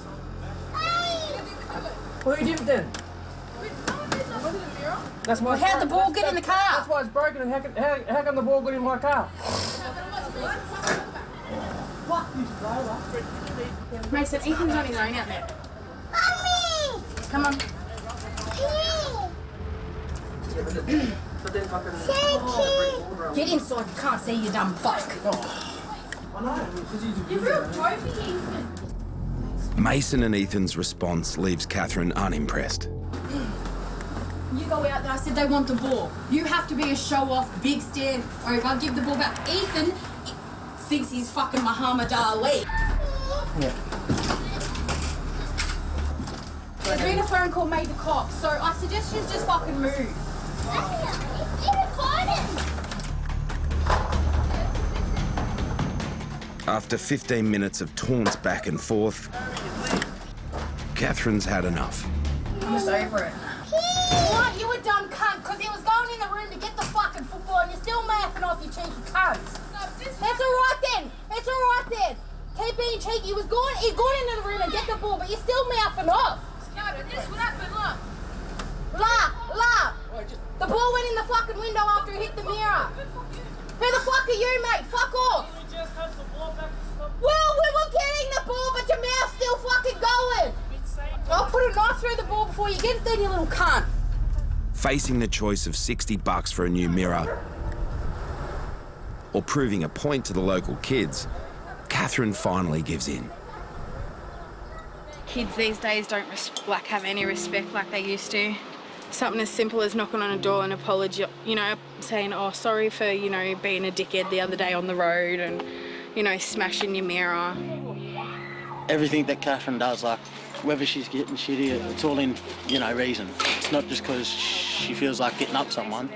Well, who did it then? That's why. Well, how'd the ball get in the car? That's why it's broken, and how come the ball got in my car? Mason, Ethan's on his own out there. Come on. Get inside, you can't see, you dumb fuck. You're real trophy, Ethan. Mason and Ethan's response leaves Catherine unimpressed. You go out there, I said they want the ball. You have to be a show-off, big stand, or if I give the ball back, Ethan thinks he's fucking Muhammad Ali. Yeah. There's been a phone call made to cops, so I suggest you just fucking move. After 15 minutes of taunts back and forth, Catherine's had enough. I'm just over it. What? You a dumb cunt, because he was going in the room to get the fucking football and you're still mouthing off, you cheeky cunts. That's alright then. It's alright then. Keep being cheeky. He was going into the room and get the ball, but you're still mouthing off. Yeah, but this would happen, look. La. The ball went in the fucking window after it hit the mirror. Who the fuck are you, mate? Fuck off. Well, we were getting the ball, but your mouth's still fucking going. I'll put a knife through the ball before you get it then, you little cunt. Facing the choice of $60 for a new mirror or proving a point to the local kids, Catherine finally gives in. Kids these days don't have any respect like they used to. Something as simple as knocking on a door and apology, saying, oh, sorry for, being a dickhead the other day on the road and, smashing your mirror. Everything that Catherine does, whether she's getting shitty, it's all in, reason. It's not just because she feels like getting up someone.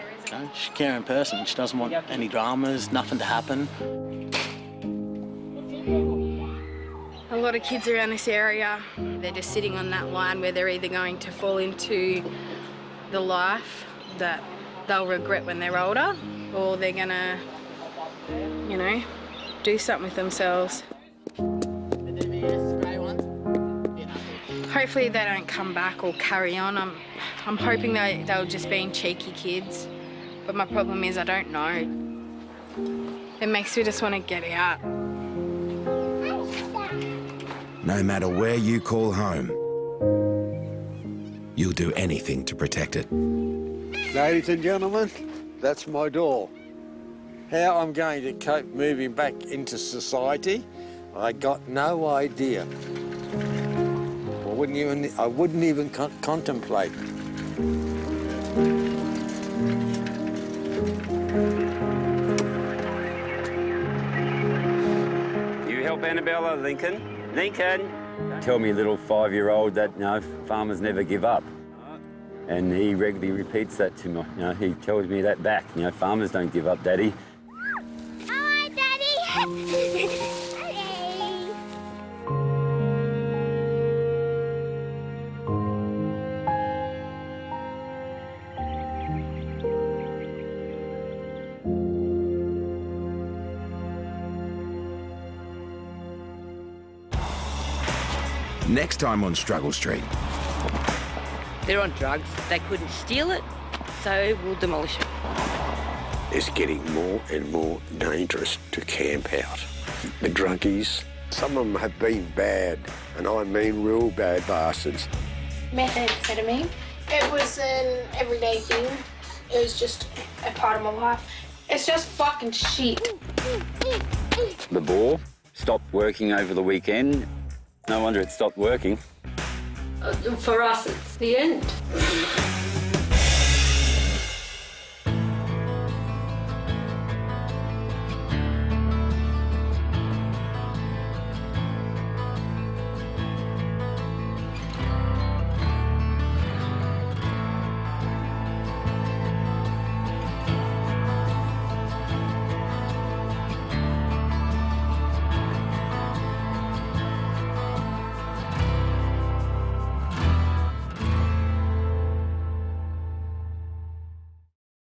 She's a caring person. She doesn't want any dramas, nothing to happen. A lot of kids around this area, they're just sitting on that line where they're either going to fall into the life that they'll regret when they're older, or they're gonna, do something with themselves. Hopefully they don't come back or carry on. I'm hoping they'll just be cheeky kids, but my problem is I don't know. It makes me just want to get out. No matter where you call home, you'll do anything to protect it. Ladies and gentlemen, that's my door. How I'm going to cope moving back into society, I got no idea. I wouldn't even contemplate. You help Annabella, Lincoln? Lincoln! Tell me, little 5-year-old, that farmers never give up. And he regularly repeats that to me. He tells me that back. Farmers don't give up, Daddy. Hi, Daddy. Next time on Struggle Street. They're on drugs. They couldn't steal it, so we'll demolish it. It's getting more and more dangerous to camp out. The drunkies, some of them have been bad, and I mean real bad bastards. Methamphetamine. It was an everyday thing. It was just a part of my life. It's just fucking shit. The bore stopped working over the weekend. No wonder it stopped working. For us, it's the end.